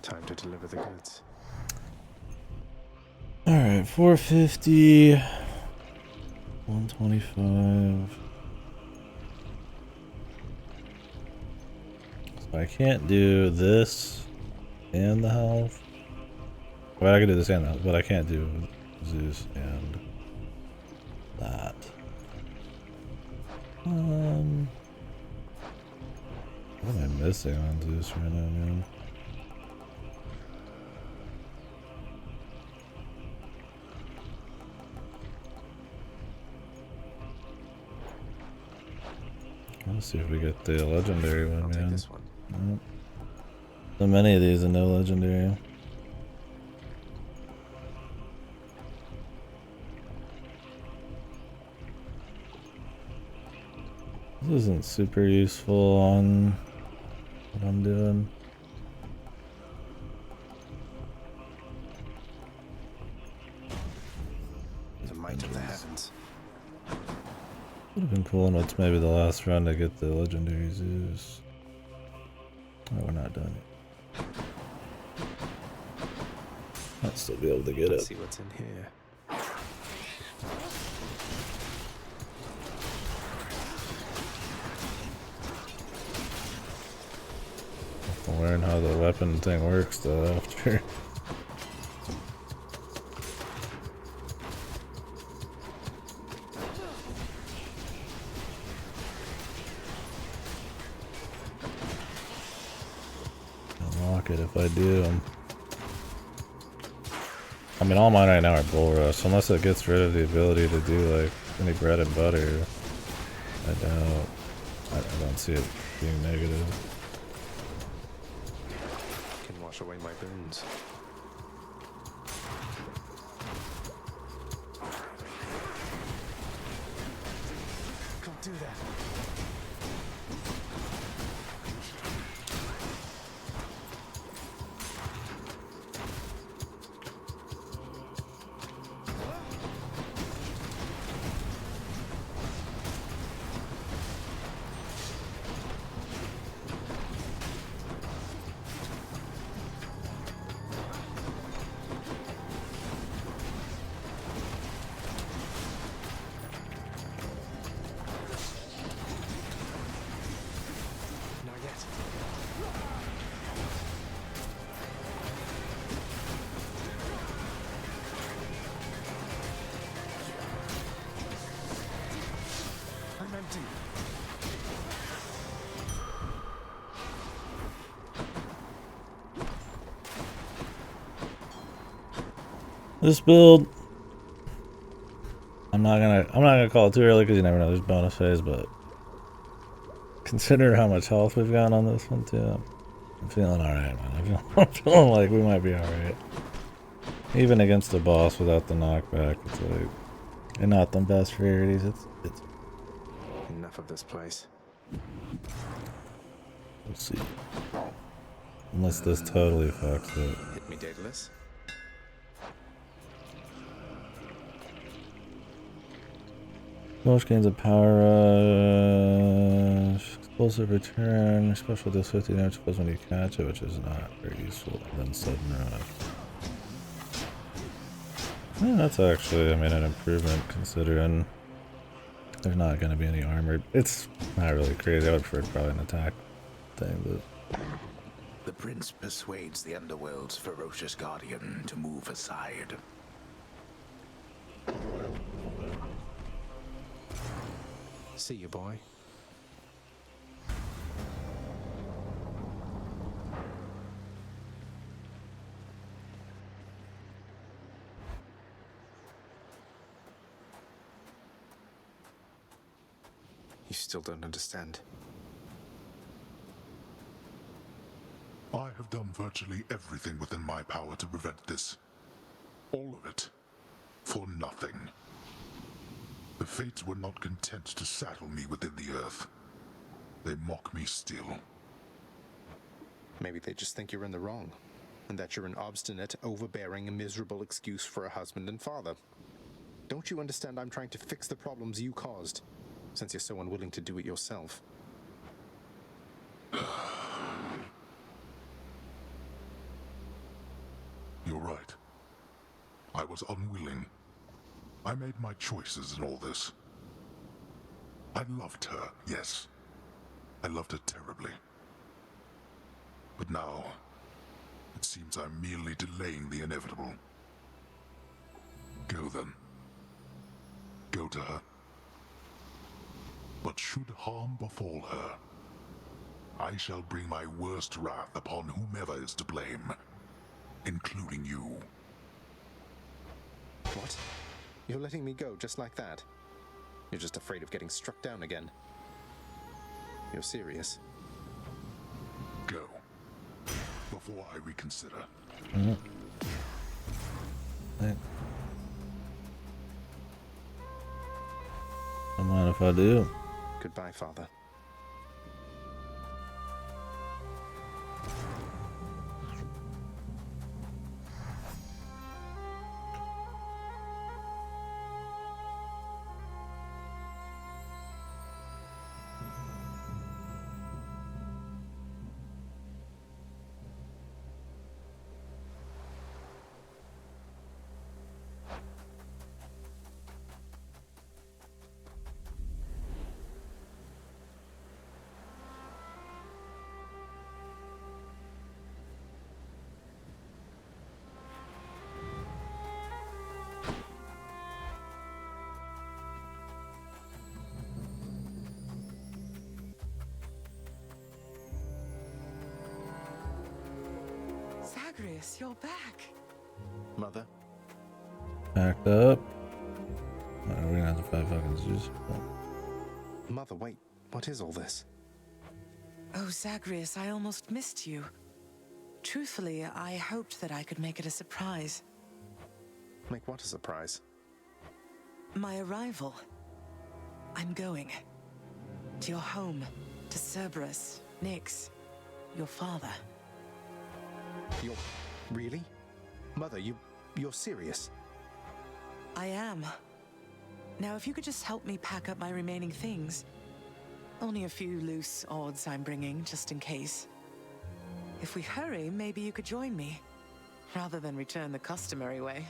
Time to deliver the goods. Alright, 450. 125. So I can't do this and the health. Well, I can do this and the health, but I can't do Zeus and that. What am I missing on Zeus right now, man? Let's see if we get the legendary one, man. This one. Nope. So many of these and no legendary. This isn't super useful on what I'm doing. The might of the heavens. Would have been cool, and it's maybe the last run to get the legendary Zeus. Oh, we're not done yet. I'll still be able to get Let's it. see what's in here. I'll learn how the weapon thing works though after. Unlock it if I do. I mean, all mine right now are bull rush, unless it gets rid of the ability to do like any bread and butter. I don't see it being negative. Can wash away my boons. Can't do that. This build, I'm not gonna call it too early because you never know. There's bonus phase, but consider how much health we've got on this one too. I'm feeling all right, man. I'm feeling like we might be all right. Even against the boss without the knockback, it's like, and not the best rarities. It's Enough of this place. We'll see. Unless this totally fucks it. Hit me, Daedalus. Most gains of power rush, explosive return, special deals 50 damage plus when you catch it, which is not very useful. And then sudden rush. Yeah, that's actually, I mean, an improvement considering there's not going to be any armor. It's not really crazy. I would prefer probably an attack thing, but. The prince persuades the underworld's ferocious guardian to move aside. See you, boy. You still don't understand. I have done virtually everything within my power to prevent this. All of it. For nothing. The Fates were not content to saddle me within the earth. They mock me still. Maybe they just think you're in the wrong, and that you're an obstinate, overbearing, and miserable excuse for a husband and father. Don't you understand I'm trying to fix the problems you caused, since you're so unwilling to do it yourself? You're right. I was unwilling. I made my choices in all this. I loved her, yes. I loved her terribly. But now, it seems I'm merely delaying the inevitable. Go then. Go to her. But should harm befall her, I shall bring my worst wrath upon whomever is to blame, including you. What? You're letting me go just like that? You're just afraid of getting struck down again. You're serious? Go. Before I reconsider. Mm-hmm. Don't mind if I do. Goodbye, Father. Zagreus, you're back. Mother? Backed up. We're gonna have to fight fucking Zeus. Mother, wait. What is all this? Oh, Zagreus, I almost missed you. Truthfully, I hoped that I could make it a surprise. Make what a surprise? My arrival. I'm going. To your home. To Cerberus, Nyx, your father. You're... really? Mother, you're serious? I am. Now, if you could just help me pack up my remaining things. Only a few loose odds I'm bringing, just in case. If we hurry, maybe you could join me, rather than return the customary way.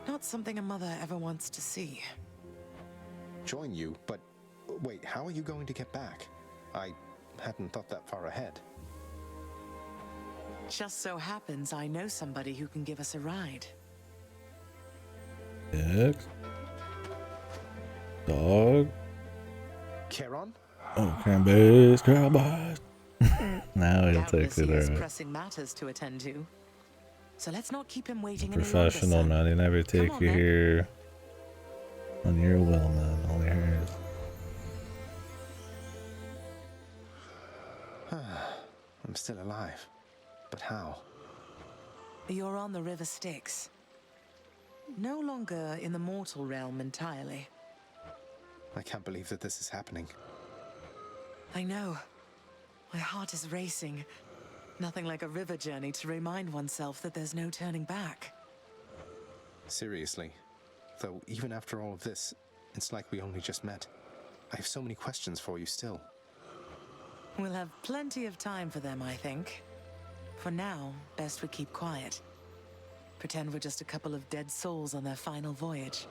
Not something a mother ever wants to see. Join you? But wait, how are you going to get back? I hadn't thought that far ahead. Just so happens I know somebody who can give us a ride. X. Dog. Charon? Oh, cranberries, cowboys. Now he'll take Doubtless he it has out. pressing matters to attend to. So let's not keep him waiting any longer, Professional, son. man. He never take on, you then. here on your will, man. Only hers. I'm still alive. But how? You're on the River Styx. No longer in the mortal realm entirely. I can't believe that this is happening. I know. My heart is racing. Nothing like a river journey to remind oneself that there's no turning back. Seriously. Though, even after all of this, it's like we only just met. I have so many questions for you still. We'll have plenty of time for them, I think. For now, best we keep quiet. Pretend we're just a couple of dead souls on their final voyage.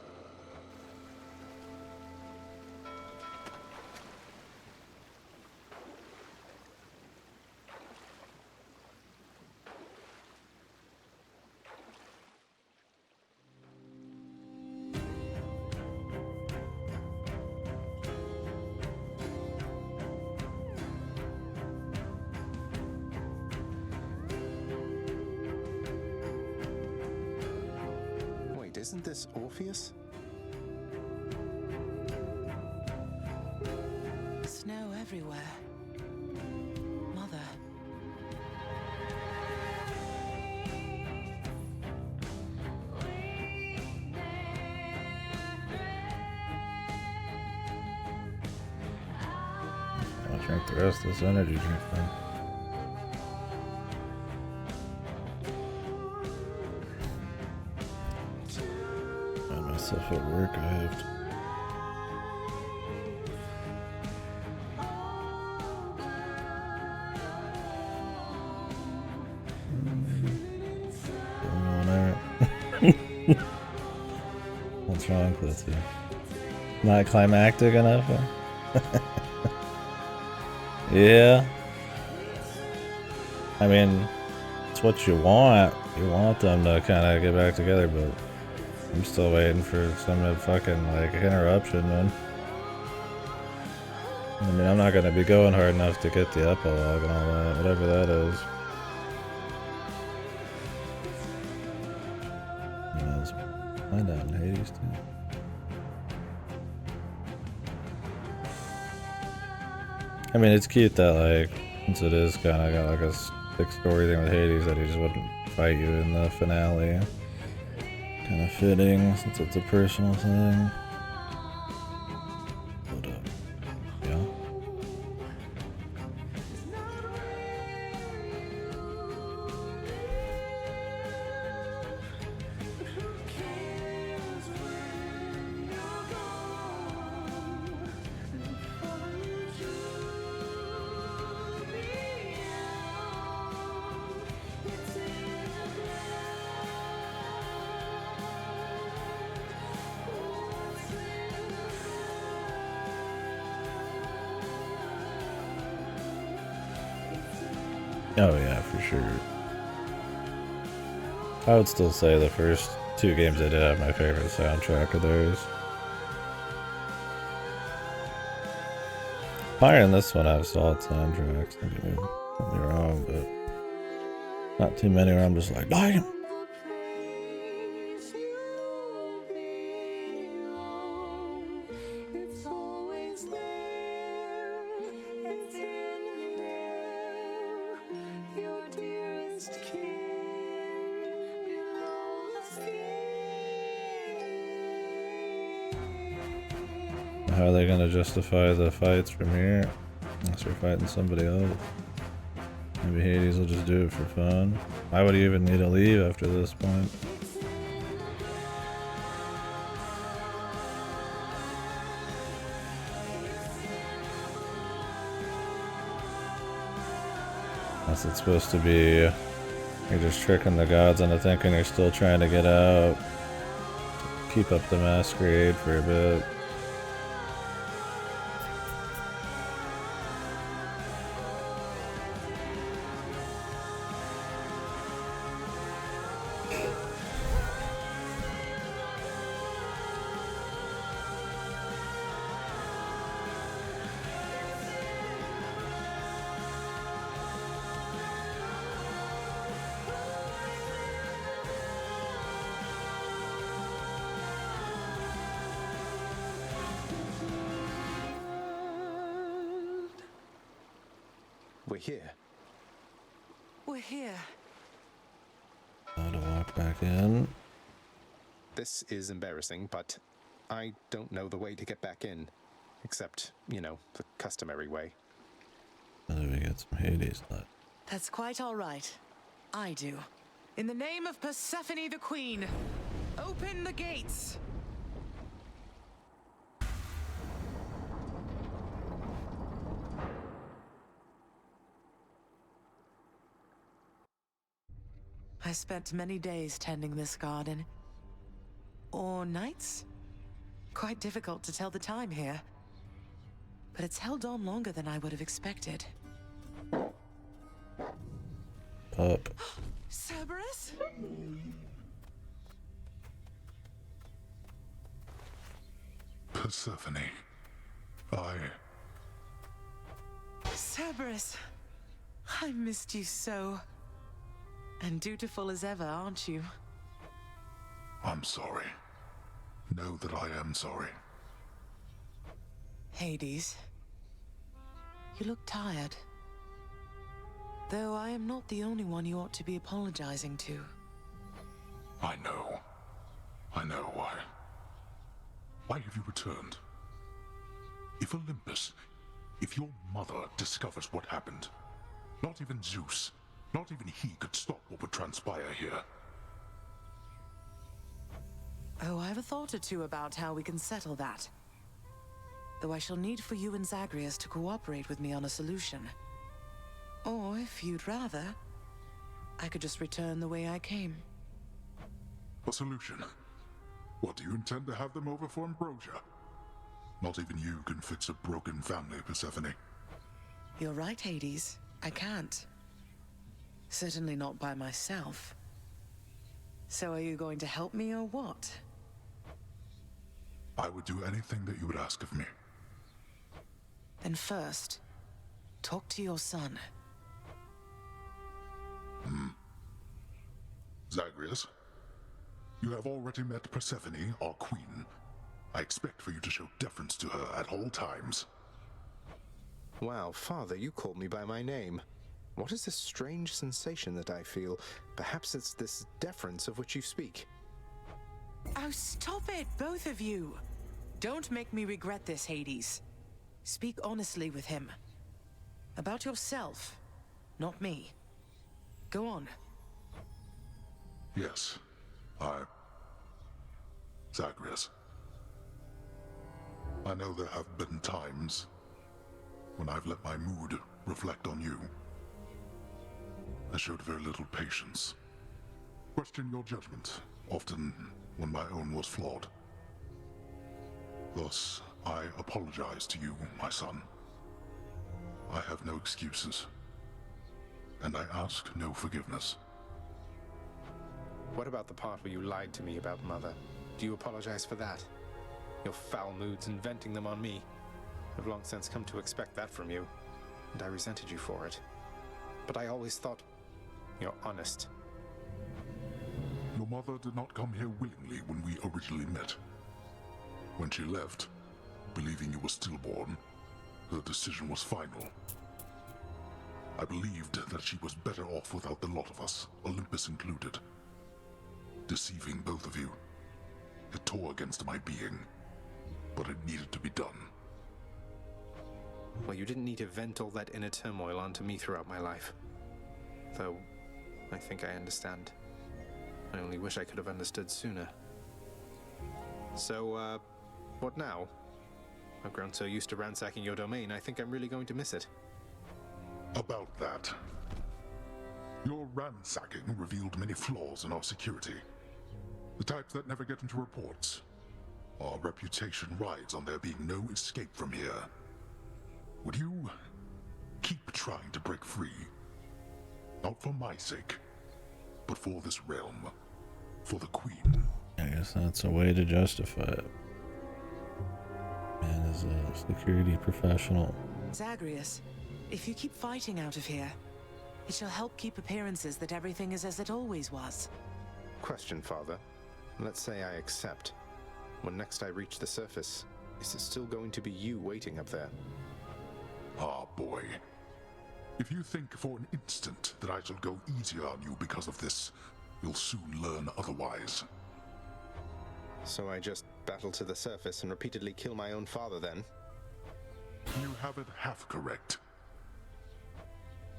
Wait, isn't this Orpheus? Snow everywhere. Mother. I'll drink the rest of this energy drink then. Find myself at work, I have to. What's wrong with you? Not climactic enough? Yeah. I mean, it's what you want. You want them to kind of get back together, but I'm still waiting for some fucking like interruption, man. I mean, I'm not gonna be going hard enough to get the epilogue and all that, whatever that is. Yeah, let's find out in Hades too. I mean, it's cute that, like, since it is kind of got like a big story thing with Hades, that he just wouldn't fight you in the finale. Kind of fitting, since it's a personal thing. But, yeah. Oh yeah, for sure. I would still say the first two games I did have my favorite soundtrack of theirs. Fire and this one have solid soundtracks, don't get me wrong, but not too many where I'm just like, damn! How are they gonna justify the fights from here? Unless we're fighting somebody else. Maybe Hades will just do it for fun. Why would he even need to leave after this point? Unless it's supposed to be you're just tricking the gods into thinking you're still trying to get out. Keep up the masquerade for a bit. We're here. We're here. Now to walk back in. This is embarrassing, but I don't know the way to get back in. Except, you know, the customary way. How do we get some Hades light? That's quite all right. I do. In the name of Persephone the Queen, open the gates! I spent many days tending this garden. Or nights? Quite difficult to tell the time here. But it's held on longer than I would have expected. Up. Cerberus? Persephone. Cerberus, I missed you so. And dutiful as ever, aren't you? I'm sorry. Know that I am sorry. Hades, you look tired. Though I am not the only one you ought to be apologizing to. I know. I know why. Why have you returned? If Olympus, if your mother discovers what happened, not even Zeus, not even he could stop what would transpire here. Oh, I have a thought or two about how we can settle that. Though I shall need for you and Zagreus to cooperate with me on a solution. Or, if you'd rather, I could just return the way I came. A solution? What, do you intend to have them over for ambrosia? Not even you can fix a broken family, Persephone. You're right, Hades. I can't. Certainly not by myself. So are you going to help me or what? I would do anything that you would ask of me. Then first, talk to your son. Zagreus, you have already met Persephone, our queen. I expect for you to show deference to her at all times. Wow, Father, you called me by my name. What is this strange sensation that I feel? Perhaps it's this deference of which you speak. Oh, stop it, both of you! Don't make me regret this, Hades. Speak honestly with him. About yourself, not me. Go on. Yes, Zagreus. I know there have been times when I've let my mood reflect on you. I showed very little patience. Questioned your judgment, often when my own was flawed. Thus, I apologize to you, my son. I have no excuses, and I ask no forgiveness. What about the part where you lied to me about Mother? Do you apologize for that? Your foul moods and venting them on me. I've long since come to expect that from you, and I resented you for it. But I always thought you're honest. Your mother did not come here willingly when we originally met. When she left, believing you were stillborn, her decision was final. I believed that she was better off without the lot of us, Olympus included. Deceiving both of you. It tore against my being, but it needed to be done. Well, you didn't need to vent all that inner turmoil onto me throughout my life. Though, I think I understand. I only wish I could have understood sooner. So, what now? I've grown so used to ransacking your domain, I think I'm really going to miss it. About that. Your ransacking revealed many flaws in our security. The types that never get into reports. Our reputation rides on there being no escape from here. Would you keep trying to break free? Not for my sake, but for this realm. For the Queen. I guess that's a way to justify it. Man is a security professional. Zagreus, if you keep fighting out of here, it shall help keep appearances that everything is as it always was. Question, Father. Let's say I accept. When next I reach the surface, is it still going to be you waiting up there? Ah, boy. If you think for an instant that I shall go easier on you because of this, you'll soon learn otherwise. So I just battle to the surface and repeatedly kill my own father then? You have it half correct.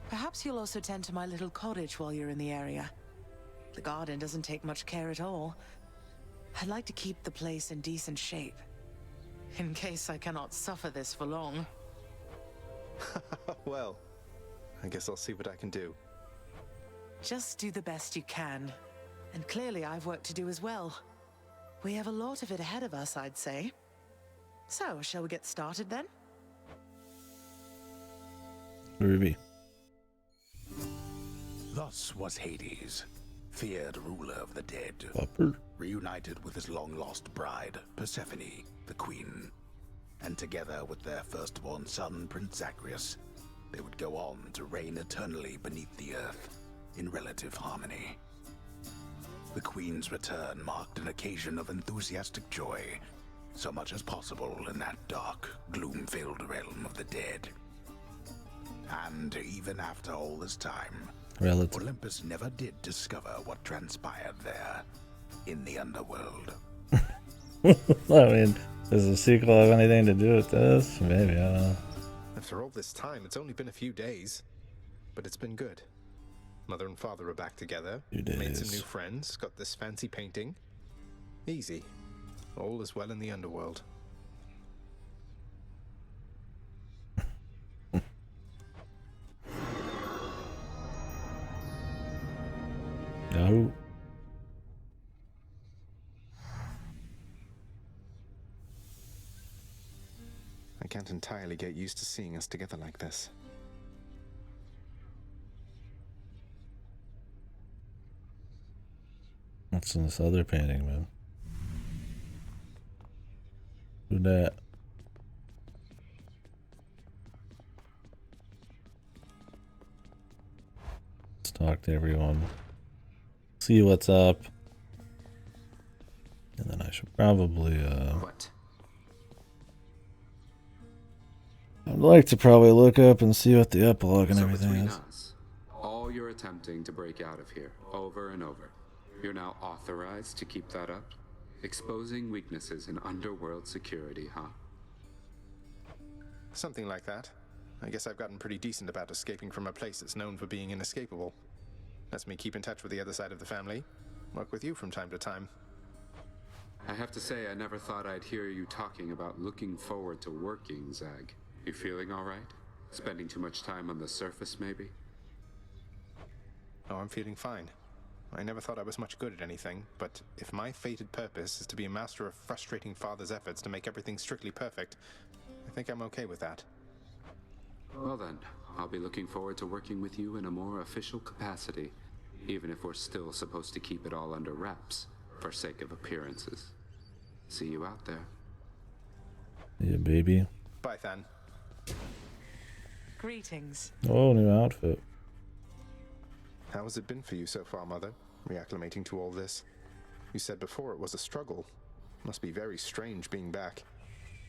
Perhaps you'll also tend to my little cottage while you're in the area. The garden doesn't take much care at all. I'd like to keep the place in decent shape, in case I cannot suffer this for long. Well, I guess I'll see what I can do. Just do the best you can. And clearly I've work to do as well. We have a lot of it ahead of us, I'd say. So, shall we get started then? Ruby. Thus was Hades, feared ruler of the dead, reunited with his long-lost bride, Persephone, the queen. And together with their firstborn son, Prince Zagreus, they would go on to reign eternally beneath the earth, in relative harmony. The queen's return marked an occasion of enthusiastic joy, so much as possible in that dark, gloom-filled realm of the dead. And even after all this time, Olympus never did discover what transpired there, in the underworld. I mean, does the sequel have anything to do with this? Maybe, I don't know. After all this time, it's only been a few days. But it's been good. Mother and father are back together, made some new friends, got this fancy painting. Easy. All is well in the underworld. No. I can't entirely get used to seeing us together like this. What's in this other painting, man? Who that? Let's talk to everyone. See what's up. And then I should probably, What? I'd like to probably look up and see what the epilogue and everything between is. us, all you're attempting to break out of here, over and over. You're now authorized to keep that up? Exposing weaknesses in underworld security, huh? Something like that. I guess I've gotten pretty decent about escaping from a place that's known for being inescapable. Lets me keep in touch with the other side of the family. Work with you from time to time. I have to say, I never thought I'd hear you talking about looking forward to working, Zag. You feeling all right? Spending too much time on the surface, maybe? Oh, I'm feeling fine. I never thought I was much good at anything, but if my fated purpose is to be a master of frustrating father's efforts to make everything strictly perfect, I think I'm okay with that. Well then, I'll be looking forward to working with you in a more official capacity, even if we're still supposed to keep it all under wraps, for sake of appearances. See you out there. Yeah, baby. Bye, Than. Greetings. Oh, new outfit. How has it been for you so far, Mother? Reacclimating to all this? You said before it was a struggle. Must be very strange being back.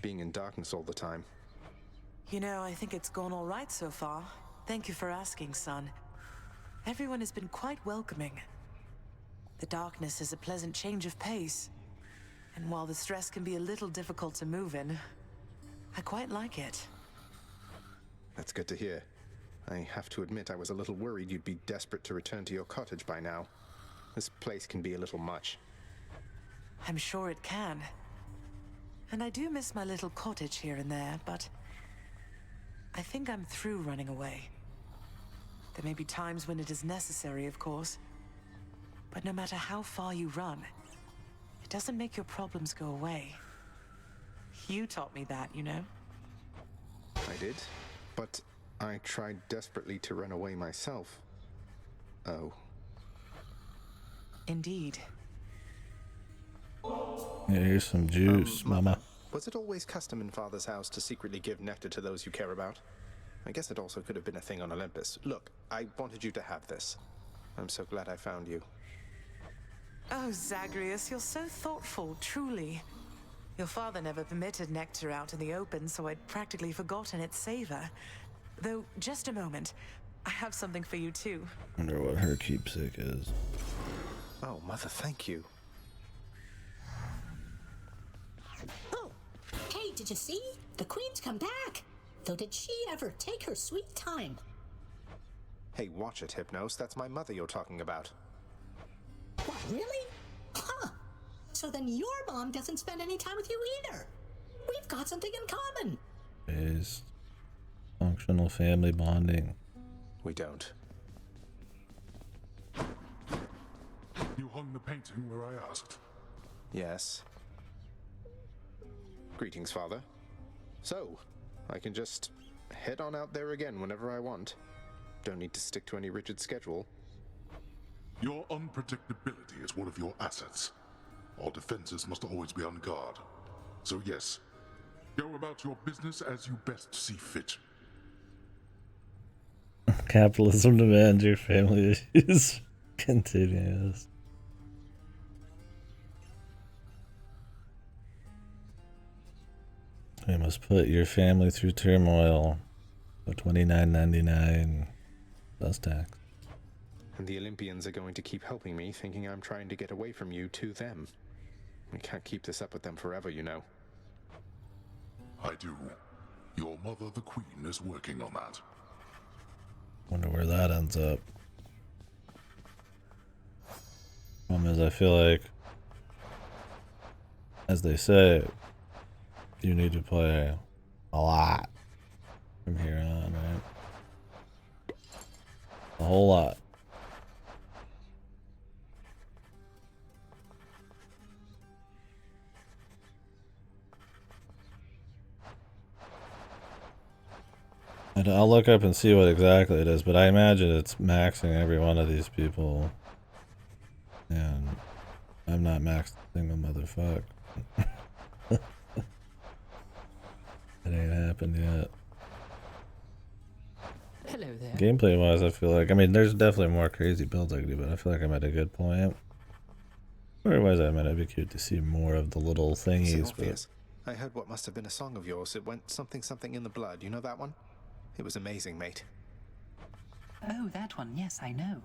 Being in darkness all the time. You know, I think it's gone all right so far. Thank you for asking, son. Everyone has been quite welcoming. The darkness is a pleasant change of pace. And while the stress can be a little difficult to move in, I quite like it. That's good to hear. I have to admit I was a little worried you'd be desperate to return to your cottage by now. This place can be a little much. I'm sure it can. And I do miss my little cottage here and there, but I think I'm through running away. There may be times when it is necessary, of course. But no matter how far you run, it doesn't make your problems go away. You taught me that, you know? I did, but I tried desperately to run away myself. Oh. Indeed. Yeah, here's some juice, mama. Was it always custom in Father's house to secretly give nectar to those you care about? I guess it also could have been a thing on Olympus. Look, I wanted you to have this. I'm so glad I found you. Oh, Zagreus, you're so thoughtful, truly. Your father never permitted nectar out in the open, so I'd practically forgotten its savor. Though, just a moment. I have something for you, too. Wonder what her keepsake is. Oh, Mother, thank you. Oh, hey, did you see? The Queen's come back. Though did she ever take her sweet time? Hey, watch it, Hypnos. That's my mother you're talking about. What, really? Huh. So then your mom doesn't spend any time with you either. We've got something in common. Is functional family bonding. We don't. You hung the painting where I asked. Yes. Greetings, Father. So, I can just head on out there again whenever I want. Don't need to stick to any rigid schedule. Your unpredictability is one of your assets. Our defenses must always be on guard. So yes, go about your business as you best see fit. Capitalism demands your family issues continues. We must put your family through turmoil. So $29.99 plus tax. And the Olympians are going to keep helping me, thinking I'm trying to get away from you to them. We can't keep this up with them forever, you know. I do. Your mother, the Queen, is working on that. Wonder where that ends up. Problem is, I feel like, as they say, you need to play a lot from here on, right? A whole lot. And I'll look up and see what exactly it is, but I imagine it's maxing every one of these people. And I'm not maxed a single motherfucker. It ain't happened yet. Hello there. Gameplay wise, I feel like, I mean, there's definitely more crazy builds I can do, but I feel like I'm at a good point. Otherwise, I mean, it'd be cute to see more of the little thingies. But I heard what must have been a song of yours. It went something something in the blood. You know that one? It was amazing, mate. Oh, that one, yes, I know.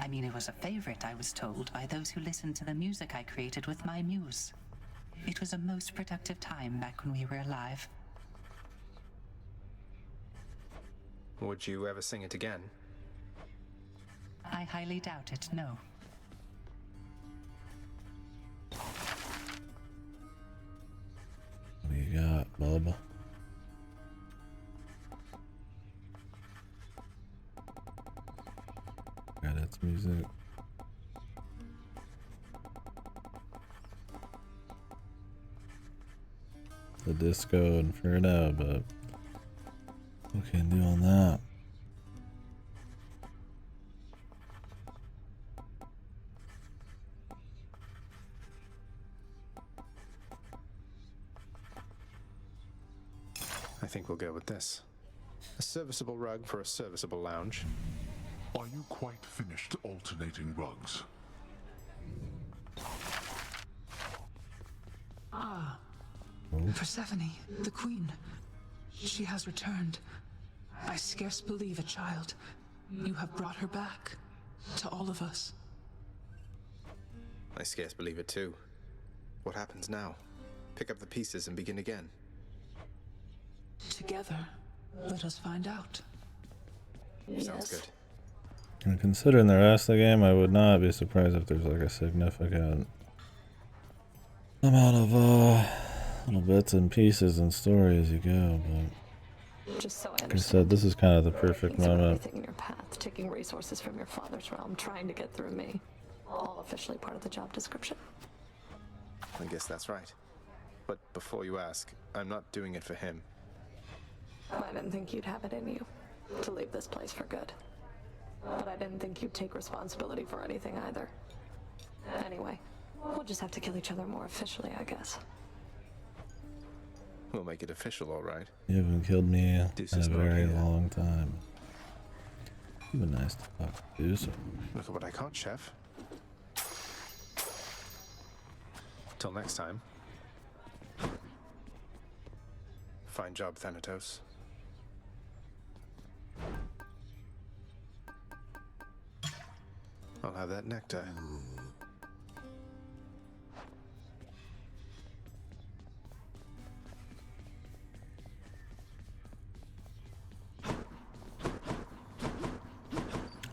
I mean, it was a favorite, I was told, by those who listened to the music I created with my muse. It was a most productive time back when we were alive. Would you ever sing it again? I highly doubt it, no. what do you got, Bubba? Got its music. The Disco Inferno, but what can you do on that? I think we'll go with this. A serviceable rug for a serviceable lounge. Are you quite finished alternating rugs? Ah. Persephone, the Queen. She has returned. I scarce believe it, child. You have brought her back. To all of us. I scarce believe it too. What happens now? Pick up the pieces and begin again. Together, let us find out. Sounds good. And considering the rest of the game, I would not be surprised if there's like a significant amount of little bits and pieces and story as you go, but Just so I like I understand. said, this is kind of the perfect Things are moment. everything in your path, taking resources from your father's realm, trying to get through me. All officially part of the job description. I guess that's right. But before you ask, I'm not doing it for him. I didn't think you'd have it in you to leave this place for good. But I didn't think you'd take responsibility for anything either. Anyway, we'll just have to kill each other more officially, I guess. We'll make it official, all right. You haven't killed me in a Deuce's not very here. long time. You've been nice to talk to, Deuce. Look at what I caught, Chef. Till next time. Fine job, Thanatos. have that nectar.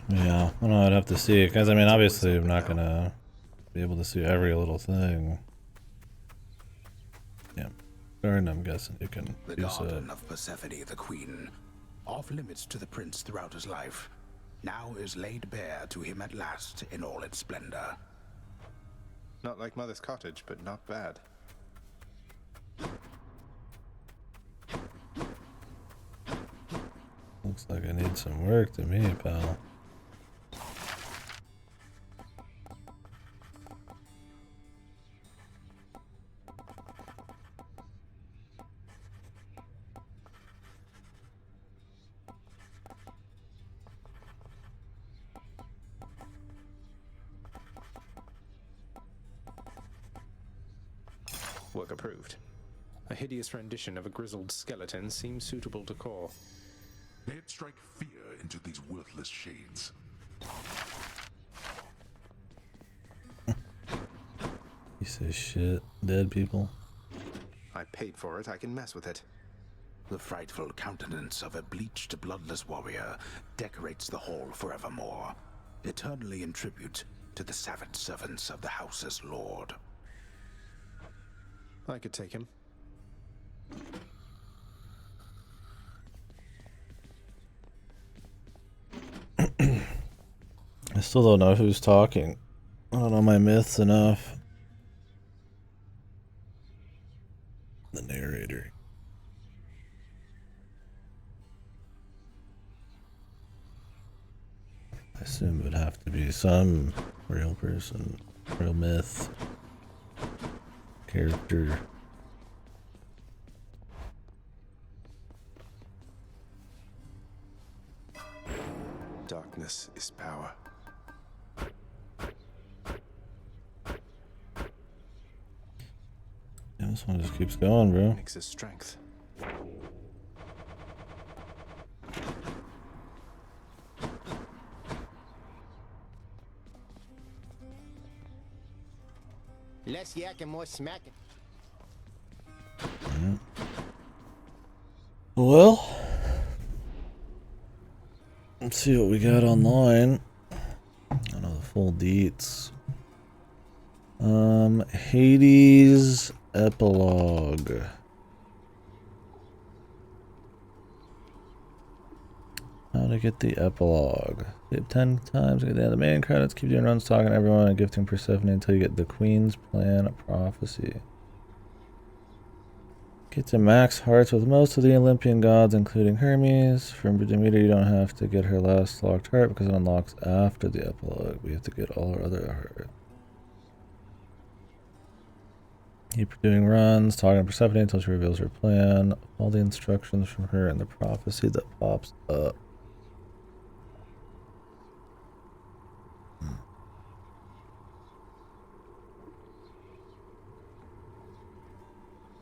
Yeah, I don't know, I'd have to see, because I mean, obviously I'm not gonna be able to see every little thing. Yeah, Garden, I'm guessing you can The use it. garden of Persephone the Queen, off limits to the prince throughout his life, now is laid bare to him at last in all its splendor. Not like Mother's cottage, but not bad. Looks like I need some work to me, pal. Work approved. A hideous rendition of a grizzled skeleton seems suitable to core. May it strike fear into these worthless shades. Piece of shit. Dead people. I paid for it, I can mess with it. The frightful countenance of a bleached, bloodless warrior decorates the hall forevermore, eternally in tribute to the savage servants of the house's lord. I could take him. I still don't know who's talking. I don't know my myths enough. The narrator. I assume it would have to be some real person, real myth, character. Darkness is power. Yeah, this one just keeps going, bro. Makes his strength. Less yak and more smacking. Well, let's see what we got online. I don't know the full deets. Hades epilogue. How to get the epilogue. Skip 10 times, get the main credits, keep doing runs, talking to everyone, and gifting Persephone until you get the Queen's Plan Prophecy. Get to max hearts with most of the Olympian gods, including Hermes. From Demeter, you don't have to get her last locked heart because it unlocks after the epilogue. We have to get all our other hearts. Keep doing runs, talking to Persephone until she reveals her plan. All the instructions from her and the prophecy that pops up.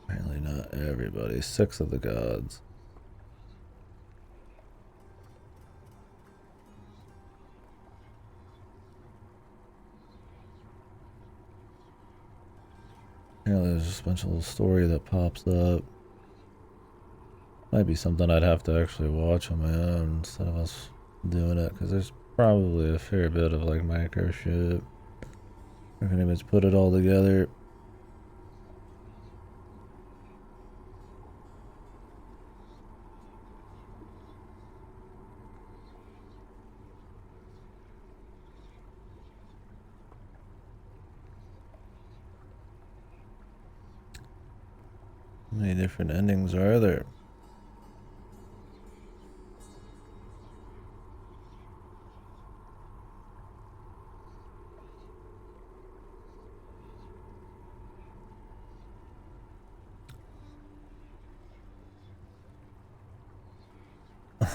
Apparently not everybody. 6 of the gods. Apparently there's just a bunch of little story that pops up. Might be something I'd have to actually watch on my own instead of us doing it, because there's probably a fair bit of like micro shit. I can even put it all together. How many different endings are there?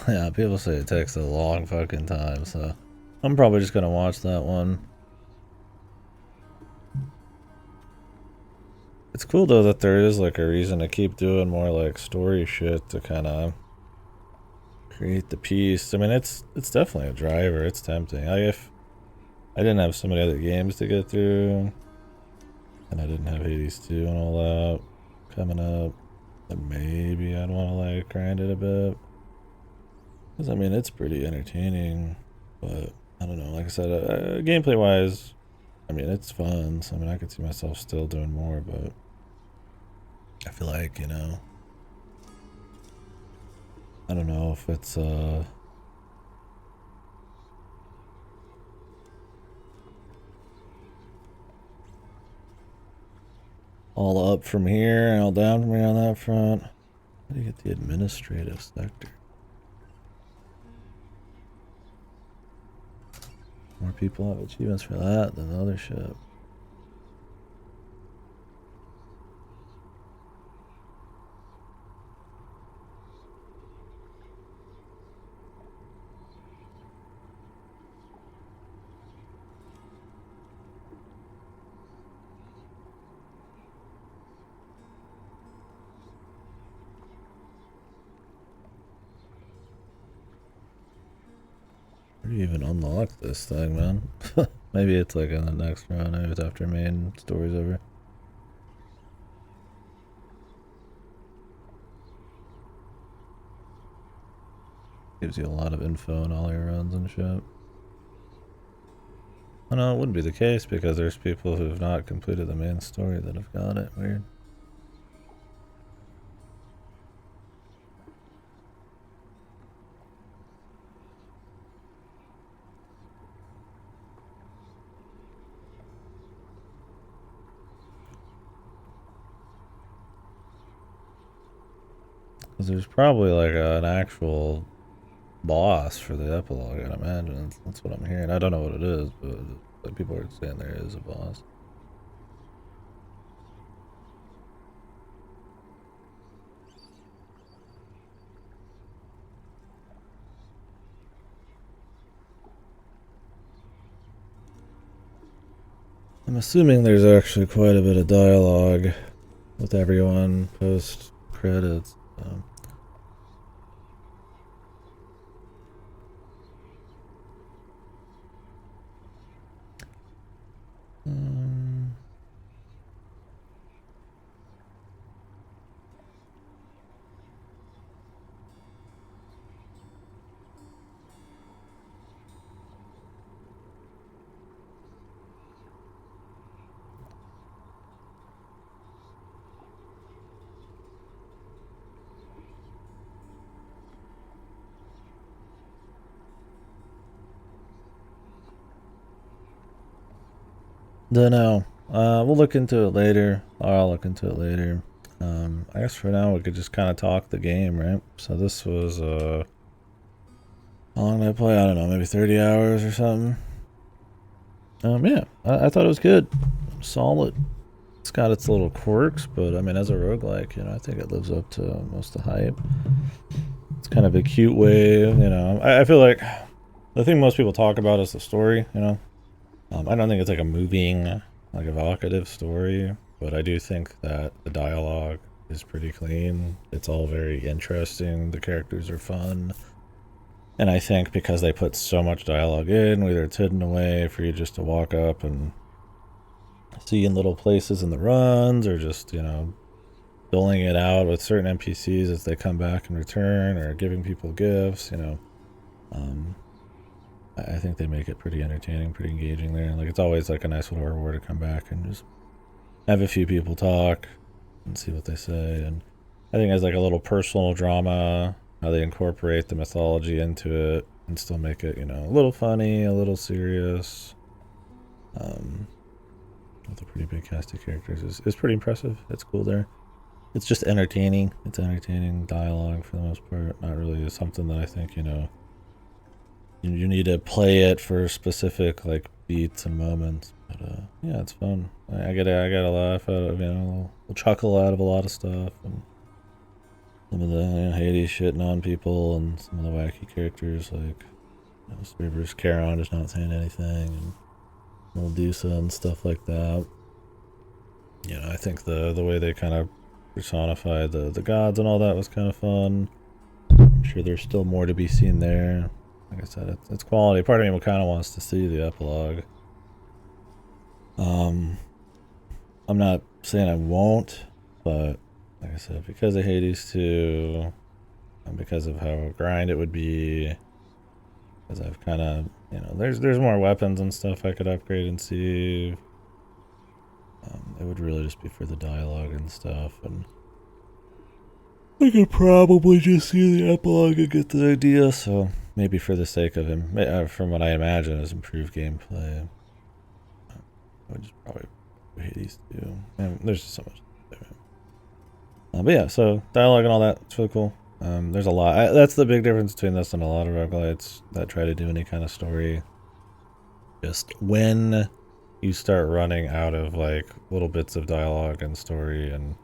Yeah, people say it takes a long fucking time, so I'm probably just gonna watch that one. It's cool though that there is like a reason to keep doing more like story shit to kind of create the piece. I mean, it's definitely a driver. It's tempting. I didn't have so many other games to get through, and I didn't have Hades 2 and all that coming up. Then maybe I'd want to like grind it a bit, because I mean it's pretty entertaining, but I don't know. Like I said, gameplay wise, I mean it's fun. So I mean I could see myself still doing more, but I feel like, you know, I don't know if it's all up from here and all down from here on that front. How do you get the administrative sector? More people have achievements for that than the other shit. Where do you even unlock this thing, man? Maybe it's like in the next run, maybe it's after main story's over. Gives you a lot of info on all your runs and shit. Oh no, it wouldn't be the case because there's people who've not completed the main story that have got it. Weird. Because there's probably like an actual boss for the epilogue, I'd imagine. That's what I'm hearing. I don't know what it is, but people are saying there is a boss. I'm assuming there's actually quite a bit of dialogue with everyone post credits. Don't know. We'll look into it later. Or I'll look into it later. I guess for now we could just kind of talk the game, right? So this was, how long did I play? I don't know, maybe 30 hours or something. Yeah, I thought it was good. Solid. It's got its little quirks, but I mean, as a roguelike, you know, I think it lives up to most of the hype. It's kind of a cute way, you know. I feel like the thing most people talk about is the story, you know. I don't think it's like a moving, like evocative story, but I do think that the dialogue is pretty clean. It's all very interesting. The characters are fun. And I think because they put so much dialogue in, whether it's hidden away for you just to walk up and see in little places in the runs, or just, you know, filling it out with certain NPCs as they come back and return, or giving people gifts, you know. I think they make it pretty entertaining, pretty engaging there. Like, it's always like a nice little reward to come back and just have a few people talk and see what they say. And I think as like a little personal drama, how they incorporate the mythology into it and still make it, you know, a little funny, a little serious, with a pretty big cast of characters is pretty impressive. It's cool there. It's just entertaining. It's entertaining dialogue for the most part. Not really something that I think, you know, you need to play it for specific like beats and moments. But yeah, it's fun. I get a laugh out of, you know, a chuckle out of a lot of stuff, and some of the, you know, Hades shitting on people, and some of the wacky characters like, you know, Rivers Charon just not saying anything, and Medusa and stuff like that. You know, I think the way they kind of personified the gods and all that was kind of fun. I'm sure there's still more to be seen there. Like I said, it's quality. Part of me kind of wants to see the epilogue. I'm not saying I won't, but like I said, because of Hades 2, and because of how grind it would be, because I've kind of, you know, there's more weapons and stuff I could upgrade and see. It would really just be for the dialogue and stuff, and I could probably just see the epilogue and get the idea, so maybe for the sake of him, from what I imagine is improved gameplay, I would just probably Hades 2. And there's just so much there. But yeah, so dialogue and all that, it's really cool. There's a lot. That's the big difference between this and a lot of roguelites that try to do any kind of story. Just when you start running out of like little bits of dialogue and story and,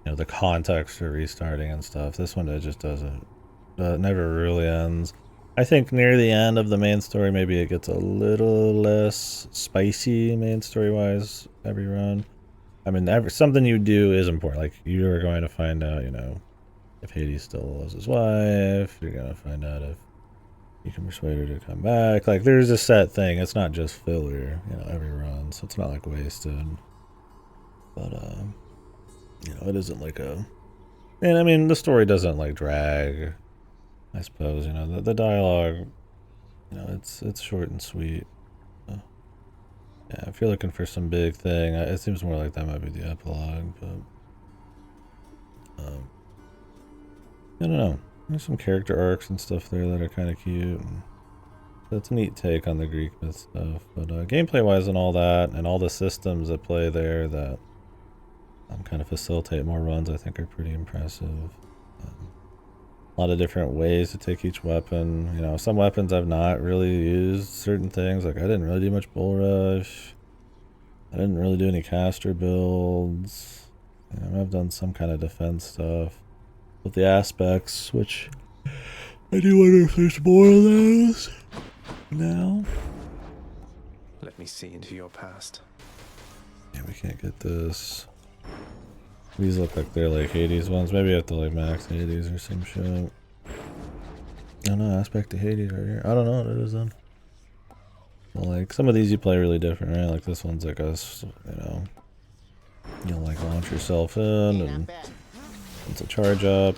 you know, the context for restarting and stuff, this one, it just doesn't, it never really ends. I think near the end of the main story, maybe it gets a little less spicy main story wise every run. I mean, something you do is important. Like, you are going to find out, you know, if Hades still loves his wife. You're going to find out if you can persuade her to come back. Like, there's a set thing. It's not just filler, you know, every run. So it's not like wasted. But, you know, it isn't like a... And I mean, the story doesn't like drag, I suppose, you know, the dialogue, you know, it's short and sweet. Yeah, if you're looking for some big thing, it seems more like that might be the epilogue, but I don't know. There's some character arcs and stuff there that are kind of cute. And that's a neat take on the Greek myth stuff. But gameplay-wise and all that, and all the systems that play there that kind of facilitate more runs, I think are pretty impressive. A lot of different ways to take each weapon. You know, some weapons I've not really used certain things. Like, I didn't really do much bull rush. I didn't really do any caster builds. You know, I've done some kind of defense stuff with the aspects, which I do wonder if there's more of those now. Let me see into your past. Yeah, we can't get this. These look like they're like Hades ones. Maybe I have to like max Hades or some shit. I don't know, aspect to Hades right here. I don't know what it is then. Well, like, some of these you play really different, right? Like this one's like a, you know, you'll like launch yourself in and it's a charge up.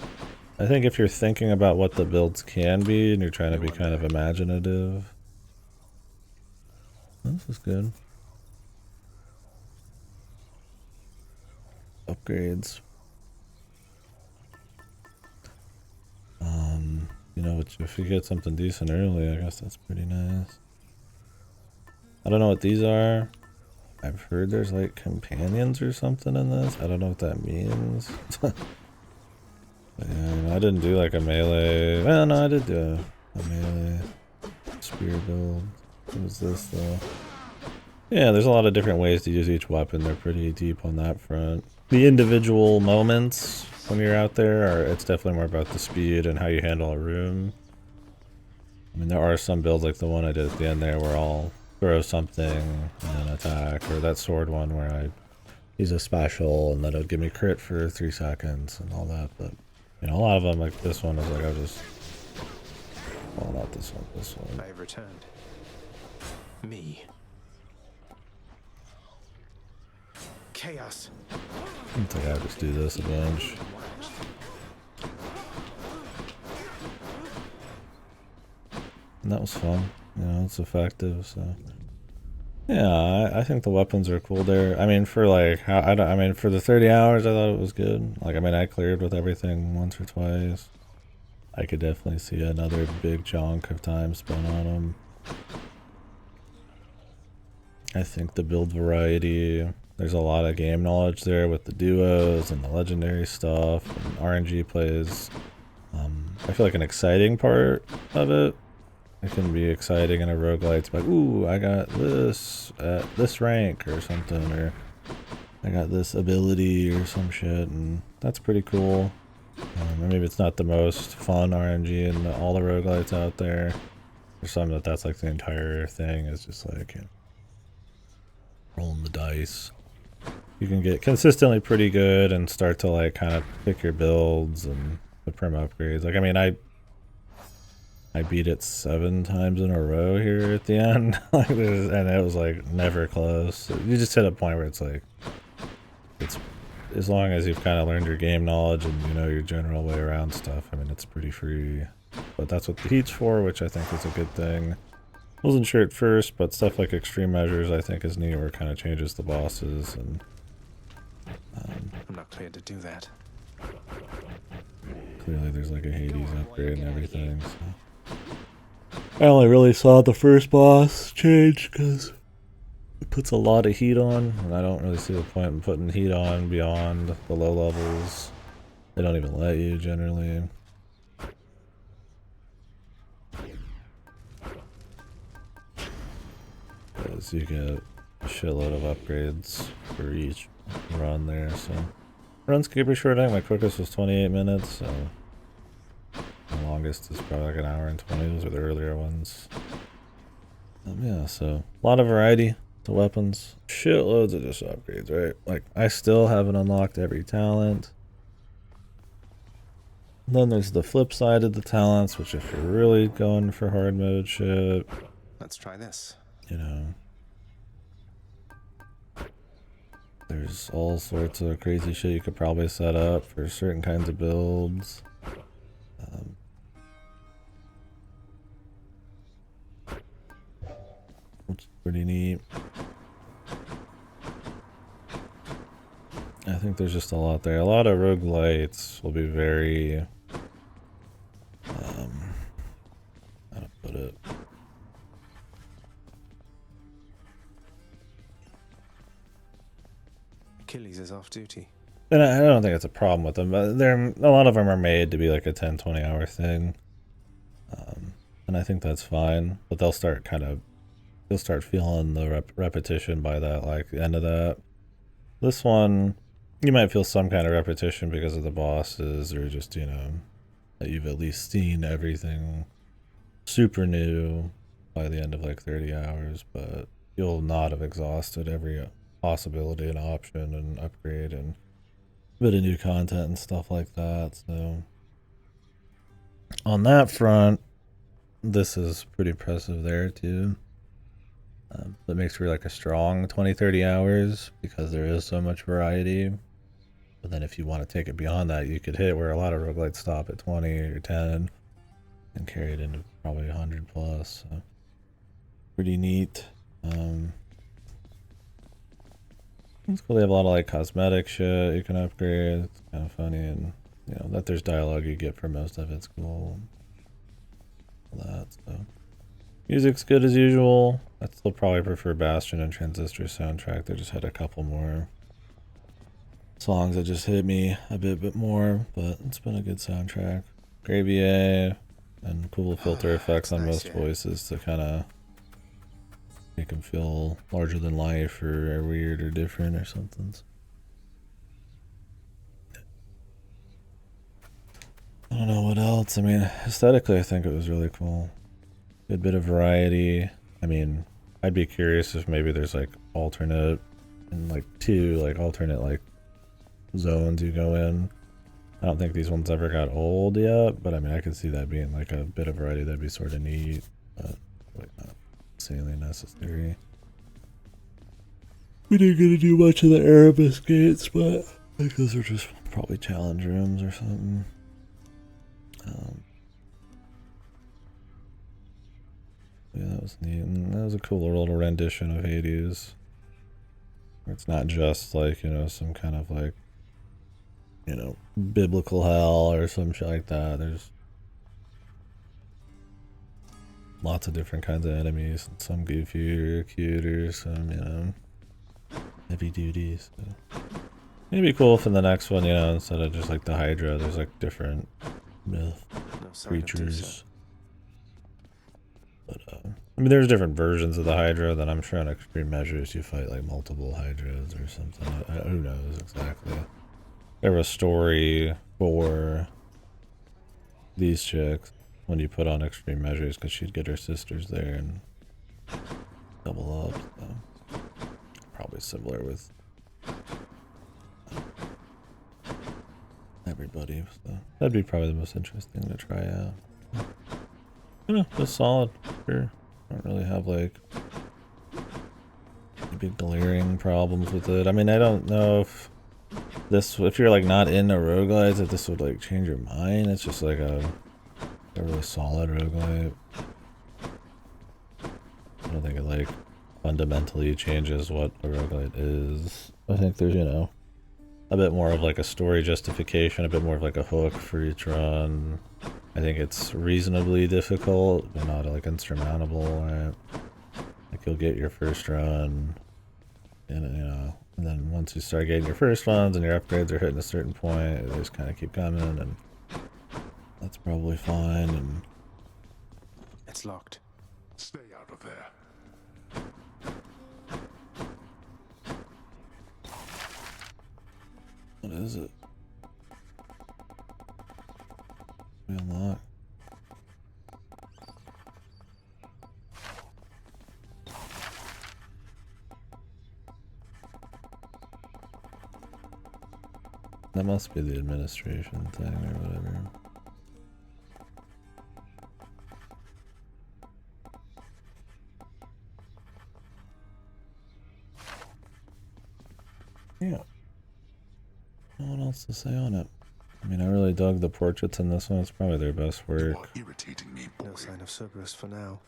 I think if you're thinking about what the builds can be and you're trying to be kind of imaginative. This is good. Upgrades. You know, if you get something decent early, I guess that's pretty nice. I don't know what these are. I've heard there's like companions or something in this. I don't know what that means. But yeah, I didn't do like a melee. Well, no, I did do a melee spear build. What is this though? Yeah, there's a lot of different ways to use each weapon. They're pretty deep on that front. The individual moments when you're out there, it's definitely more about the speed and how you handle a room. I mean, there are some builds like the one I did at the end there where I'll throw something and then attack, or that sword one where I use a special and then it'll give me crit for 3 seconds and all that. But, you know, a lot of them, like this one, is like I just... Well, not this one, this one. I have returned. Me. Chaos. I think I just do this a bunch. And that was fun. You know, it's effective, so... Yeah, I think the weapons are cool there. I mean, for like, I mean, for the 30 hours, I thought it was good. Like, I mean, I cleared with everything once or twice. I could definitely see another big chunk of time spent on them. I think the build variety, there's a lot of game knowledge there with the duos and the legendary stuff and RNG plays. I feel like an exciting part of it. It can be exciting in a roguelite. It's like, ooh, I got this at this rank or something, or I got this ability or some shit, and that's pretty cool. Or maybe it's not the most fun RNG in all the roguelites out there. There's some that's like the entire thing is just like, you know, rolling the dice. You can get consistently pretty good and start to like kind of pick your builds and the perm upgrades. Like, I mean, I beat it 7 times in a row here at the end. Like, and it was like never close. You just hit a point where it's like, it's as long as you've kind of learned your game knowledge and you know your general way around stuff, I mean, it's pretty free. But that's what the heat's for, which I think is a good thing. Wasn't sure at first, but stuff like extreme measures I think is neat, where it kind of changes the bosses. And I'm not cleared to do that. clearly there's like a Hades upgrade and everything. So. I only really saw the first boss change because it puts a lot of heat on, and I don't really see the point in putting heat on beyond the low levels. They don't even let you generally. Because you get a shitload of upgrades for each run there, so runs can be short. I think my quickest was 28 minutes, so the longest is probably like an hour and 20. Those are the earlier ones. Yeah, so a lot of variety to weapons, shitloads of just upgrades, right? Like I still haven't unlocked every talent. Then there's the flip side of the talents, which if you're really going for hard mode shit, let's try this. You know, there's all sorts of crazy shit you could probably set up for certain kinds of builds. Which is pretty neat. I think there's just a lot there. A lot of roguelites will be very, how to put it? Achilles is off duty. And I don't think it's a problem with them, but a lot of them are made to be like a 10-20 hour thing. And I think that's fine, but you'll start feeling the repetition by that, like the end of that. This one, you might feel some kind of repetition because of the bosses, or just, you know, that you've at least seen everything super new by the end of like 30 hours, but you'll not have exhausted every possibility and option and upgrade and a bit of new content and stuff like that. So on that front, this is pretty impressive there too. That makes for like a strong 20-30 hours because there is so much variety. But then if you want to take it beyond that, you could hit where a lot of roguelites stop at 20 or 10 and carry it into probably 100 plus. So pretty neat. It's cool. They have a lot of like cosmetic shit you can upgrade. It's kind of funny, and you know that there's dialogue you get for most of it's cool. All that, so music's good as usual. I still probably prefer Bastion and Transistor soundtrack. They just had a couple more songs that just hit me a bit more, but it's been a good soundtrack. Gravier and cool filter effects on most voices to kind of make them feel larger than life or weird or different or something. I don't know what else. I mean, aesthetically, I think it was really cool. Good bit of variety. I mean, I'd be curious if maybe there's like alternate and like alternate like zones you go in. I don't think these ones ever got old yet, but I mean, I could see that being like a bit of variety. That'd be sort of neat, but like not insanely necessary. We didn't get to do much of the Erebus gates, but I think those are just probably challenge rooms or something. Yeah, that was neat, and that was a cool little rendition of Hades. It's not just like, you know, some kind of like, you know, biblical hell or some shit like that. There's lots of different kinds of enemies, and some goofier or cuter, some, you know, heavy duty. So it'd be cool if in the next one, you know, instead of just like the Hydra, there's like different myth creatures. But I mean, there's different versions of the Hydra. Then I'm sure on extreme measures you fight like multiple Hydras or something. Who knows exactly? There was a story for these chicks when you put on extreme measures, because she'd get her sisters there and double up. So probably similar with everybody. So that'd be probably the most interesting to try out. Yeah, just solid. Sure. Don't really have like big glaring problems with it. I mean, I don't know if if you're like not into roguelites, if this would like change your mind. It's just like a really solid roguelite. I don't think it like fundamentally changes what a roguelite is. I think there's, you know, a bit more of like a story justification, a bit more of like a hook for each run. I think it's reasonably difficult, but not like insurmountable, right? Like you'll get your first run, and you know, and then once you start getting your first ones and your upgrades are hitting a certain point, they just kind of keep coming, and that's probably fine. And It's locked. Stay out of there. what is it? We unlock. That must be the administration thing or whatever. Yeah. No one else to say on it. I mean, I really dug the portraits in this one. It's probably their best work. Irritating me, boy. No sign of Cerberus for now.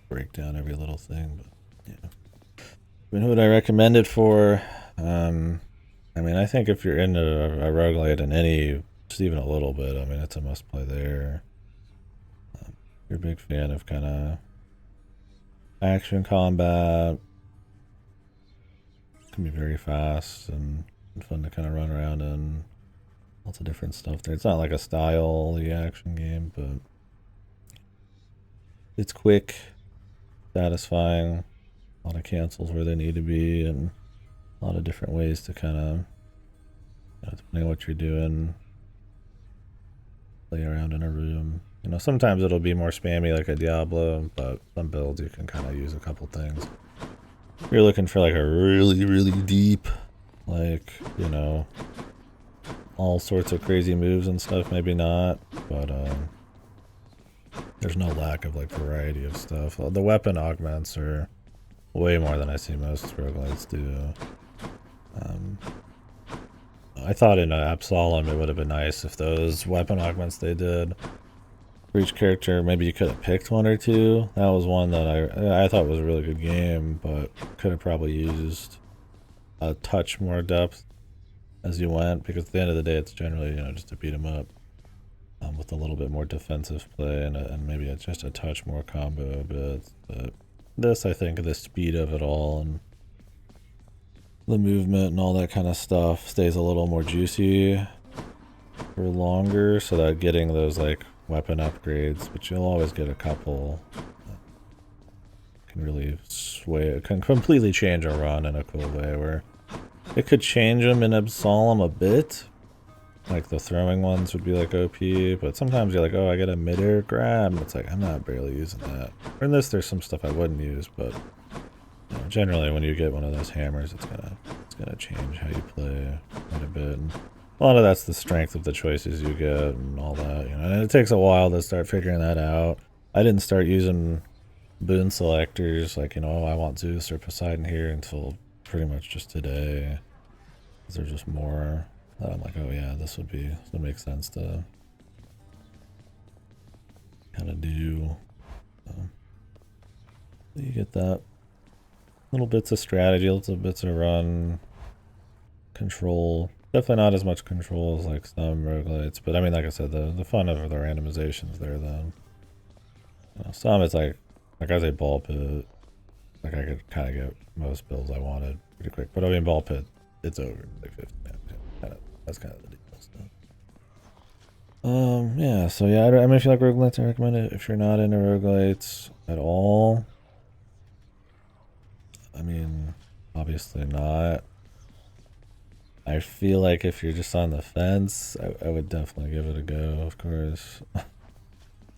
Break down every little thing, but yeah. I mean, who would I recommend it for? I mean, I think if you're into a roguelite in any, just even a little bit, I mean, it's a must play there. If you're a big fan of kind of action combat, it can be very fast and fun to kind of run around in. Lots of different stuff there. It's not like a style-y action game, but it's quick, satisfying, a lot of cancels where they need to be, and a lot of different ways to kind of, you know, depending on what you're doing, play around in a room. You know, sometimes it'll be more spammy like a Diablo, but some builds you can kind of use a couple things. If you're looking for like a really, really deep, like, you know, all sorts of crazy moves and stuff, maybe not, but there's no lack of like variety of stuff. The weapon augments are way more than I see most roguelites do. I thought in Absalom it would have been nice if those weapon augments they did for each character, maybe you could have picked one or two. That was one that I thought was a really good game, but could have probably used a touch more depth as you went, because at the end of the day it's generally, you know, just to beat them up. With a little bit more defensive play and maybe it's just a touch more combo bits. But this, I think, the speed of it all and the movement and all that kind of stuff stays a little more juicy for longer, so that getting those like weapon upgrades, which you'll always get a couple, can really sway, it can completely change a run in a cool way, where it could change them in Absalom a bit. Like the throwing ones would be like OP, but sometimes you're like, oh, I get a mid-air grab, and it's like, I'm not barely using that. Or in this, there's some stuff I wouldn't use, but you know, generally when you get one of those hammers, it's gonna change how you play quite a bit. And a lot of that's the strength of the choices you get and all that, you know. And it takes a while to start figuring that out. I didn't start using boon selectors, like, you know, oh, I want Zeus or Poseidon here, until pretty much just today. Because there's just more that I'm like, oh yeah, this would make sense to kind of do. You get that little bits of strategy, little bits of run, control. Definitely not as much control as like some roguelites, but I mean, like I said, the fun of the randomizations there. Then, you know, some it's like I say ball pit, like I could kind of get most builds I wanted pretty quick. But I mean, ball pit, it's over in like 50 minutes. That's kind of the deal. So. Yeah, so yeah, I mean, if you like roguelites, I recommend it. If you're not into roguelites at all, I mean, obviously not. I feel like if you're just on the fence, I would definitely give it a go, of course. If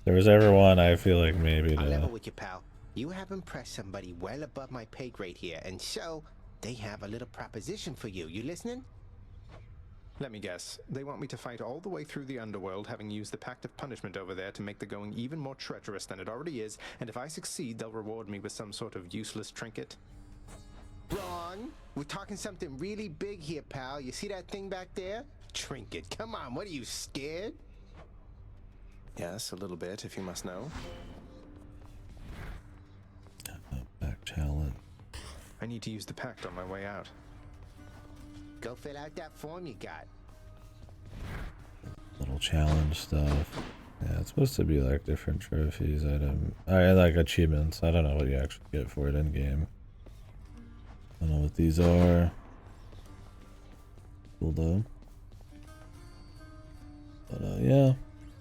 there was ever one, I feel like maybe I'll to... level with you, pal. You have impressed somebody well above my pay grade here, and so They have a little proposition for you. You listening? Let me guess. They want me to fight all the way through the underworld, having used the Pact of Punishment over there to make the going even more treacherous than it already is, and if I succeed, they'll reward me with some sort of useless trinket? Wrong. We're talking something really big here, pal. You see that thing back there? Trinket. Come on, what are you, scared? Yes, a little bit, if you must know. Back challenge. I need to use the Pact on my way out. Go fill out that form you got. Little challenge stuff. Yeah, it's supposed to be like different trophies, I like achievements. I don't know what you actually get for it in game. I don't know what these are. Cool though. But yeah,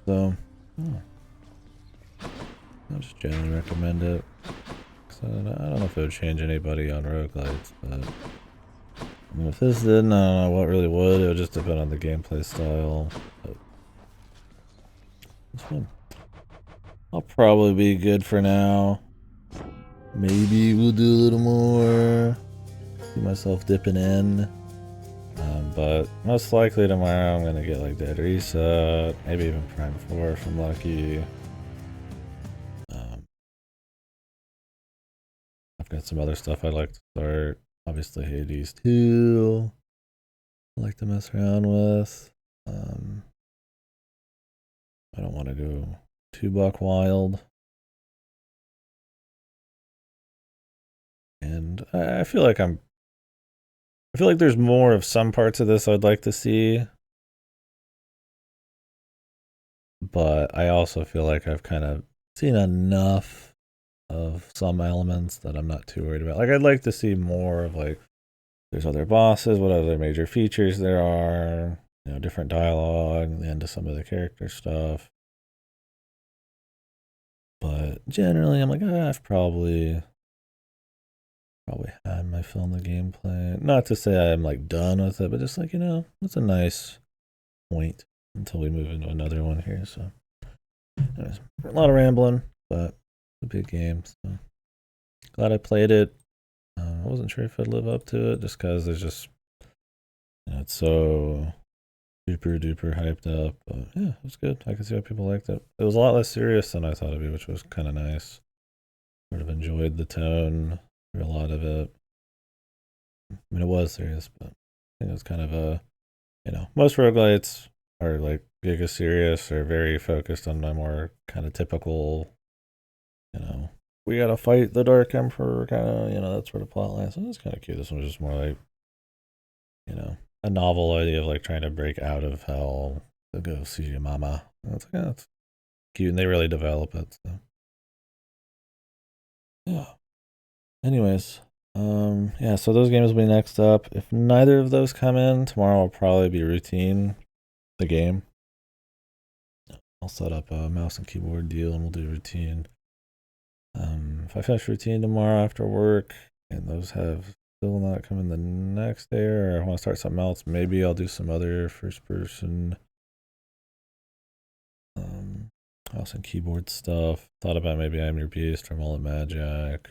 so I just generally recommend it. So I don't know if it would change anybody on roguelites, but I mean, if this didn't, I don't know what really would. It would just depend on the gameplay style. But it's fun. I'll probably be good for now. Maybe we'll do a little more. See myself dipping in. But most likely tomorrow I'm gonna get like Dead Reset, maybe even Prime 4 if I'm lucky. I've got some other stuff I'd like to start. Obviously Hades 2. I like to mess around with. I don't want to go too buck wild. And I feel like there's more of some parts of this I'd like to see. But I also feel like I've kind of seen enough of some elements that I'm not too worried about. Like, I'd like to see more of, like, there's other bosses, what other major features there are, you know, different dialogue, the end of some of the character stuff. But generally, I'm like, I've probably had my fill in the gameplay. Not to say I'm, like, done with it, but just, like, you know, it's a nice point until we move into another one here. So, anyways, a lot of rambling, but it's a big game. So, glad I played it. I wasn't sure if I'd live up to it just because there's just, you know, it's so super duper hyped up. But yeah, it was good. I could see why people liked it. It was a lot less serious than I thought it'd be, which was kind of nice. Sort of enjoyed the tone for a lot of it. I mean, it was serious, but I think it was kind of a, you know, most roguelites are like giga serious or very focused on the more kind of typical, you know, we gotta fight the Dark Emperor kind of, you know, that sort of plotline. So it's kind of cute. This one was just more like, you know, a novel idea of like trying to break out of hell to go see your mama. And it's like, yeah, it's cute, and they really develop it. So yeah. Anyways, yeah. So those games will be next up. If neither of those come in, tomorrow will probably be Routine, the game. I'll set up a mouse and keyboard deal, and we'll do Routine. If I finish Routine tomorrow after work, and those have still not come in the next day, or I want to start something else, maybe I'll do some other first person mouse and keyboard stuff. Thought about maybe I'm Your Beast or Mullet Magic.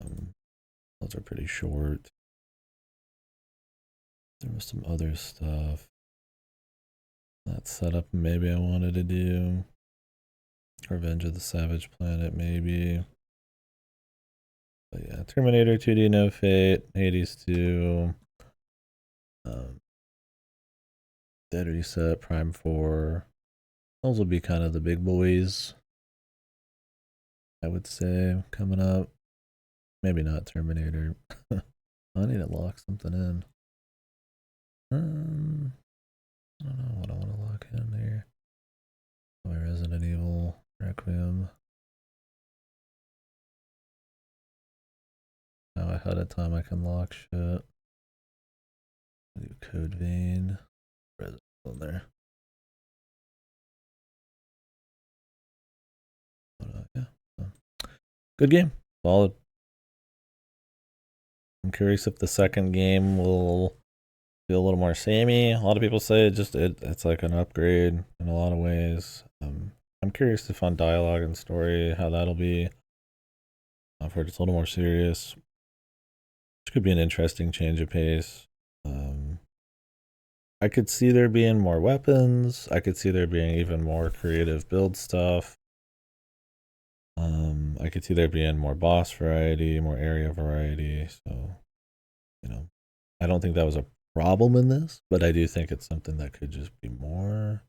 Those are pretty short. There was some other stuff. That setup maybe I wanted to do. Revenge of the Savage Planet, maybe. But yeah, Terminator 2D No Fate, Hades 2, Dead Reset, Prime 4. Those will be kind of the big boys, I would say, coming up. Maybe not Terminator. I need to lock something in. I don't know what I want to lock in there. My Resident Evil Requiem. Now ahead of time I can lock shit. Do Code Vein. Resident Evil in there. But yeah. Good game. Solid. I'm curious if the second game will feel a little more samey. A lot of people say it's like an upgrade in a lot of ways. I'm curious if on dialogue and story how that'll be. I've heard it's a little more serious. which could be an interesting change of pace. I could see there being more weapons. I could see there being even more creative build stuff. I could see there being more boss variety, more area variety. So, you know, I don't think that was a problem in this, but I do think it's something that could just be more.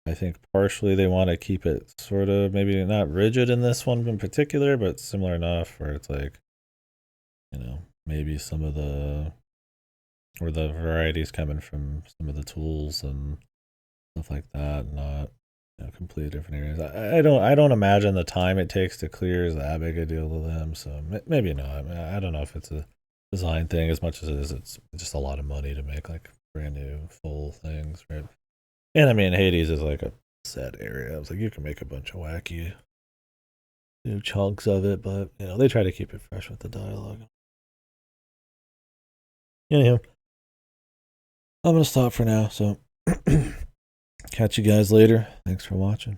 I think partially they want to keep it sort of maybe not rigid in this one in particular, but similar enough where it's like, you know, maybe some of the varieties coming from some of the tools and stuff like that, not, you know, completely different areas. I don't imagine the time it takes to clear is that big a deal to them, so maybe not. I mean, I don't know if it's a design thing as much as it's just a lot of money to make like brand new full things, right? And I mean, Hades is like a set area. I was like, you can make a bunch of wacky new chunks of it, but you know, they try to keep it fresh with the dialogue. Anyhow, I'm gonna stop for now, so catch you guys later. Thanks for watching.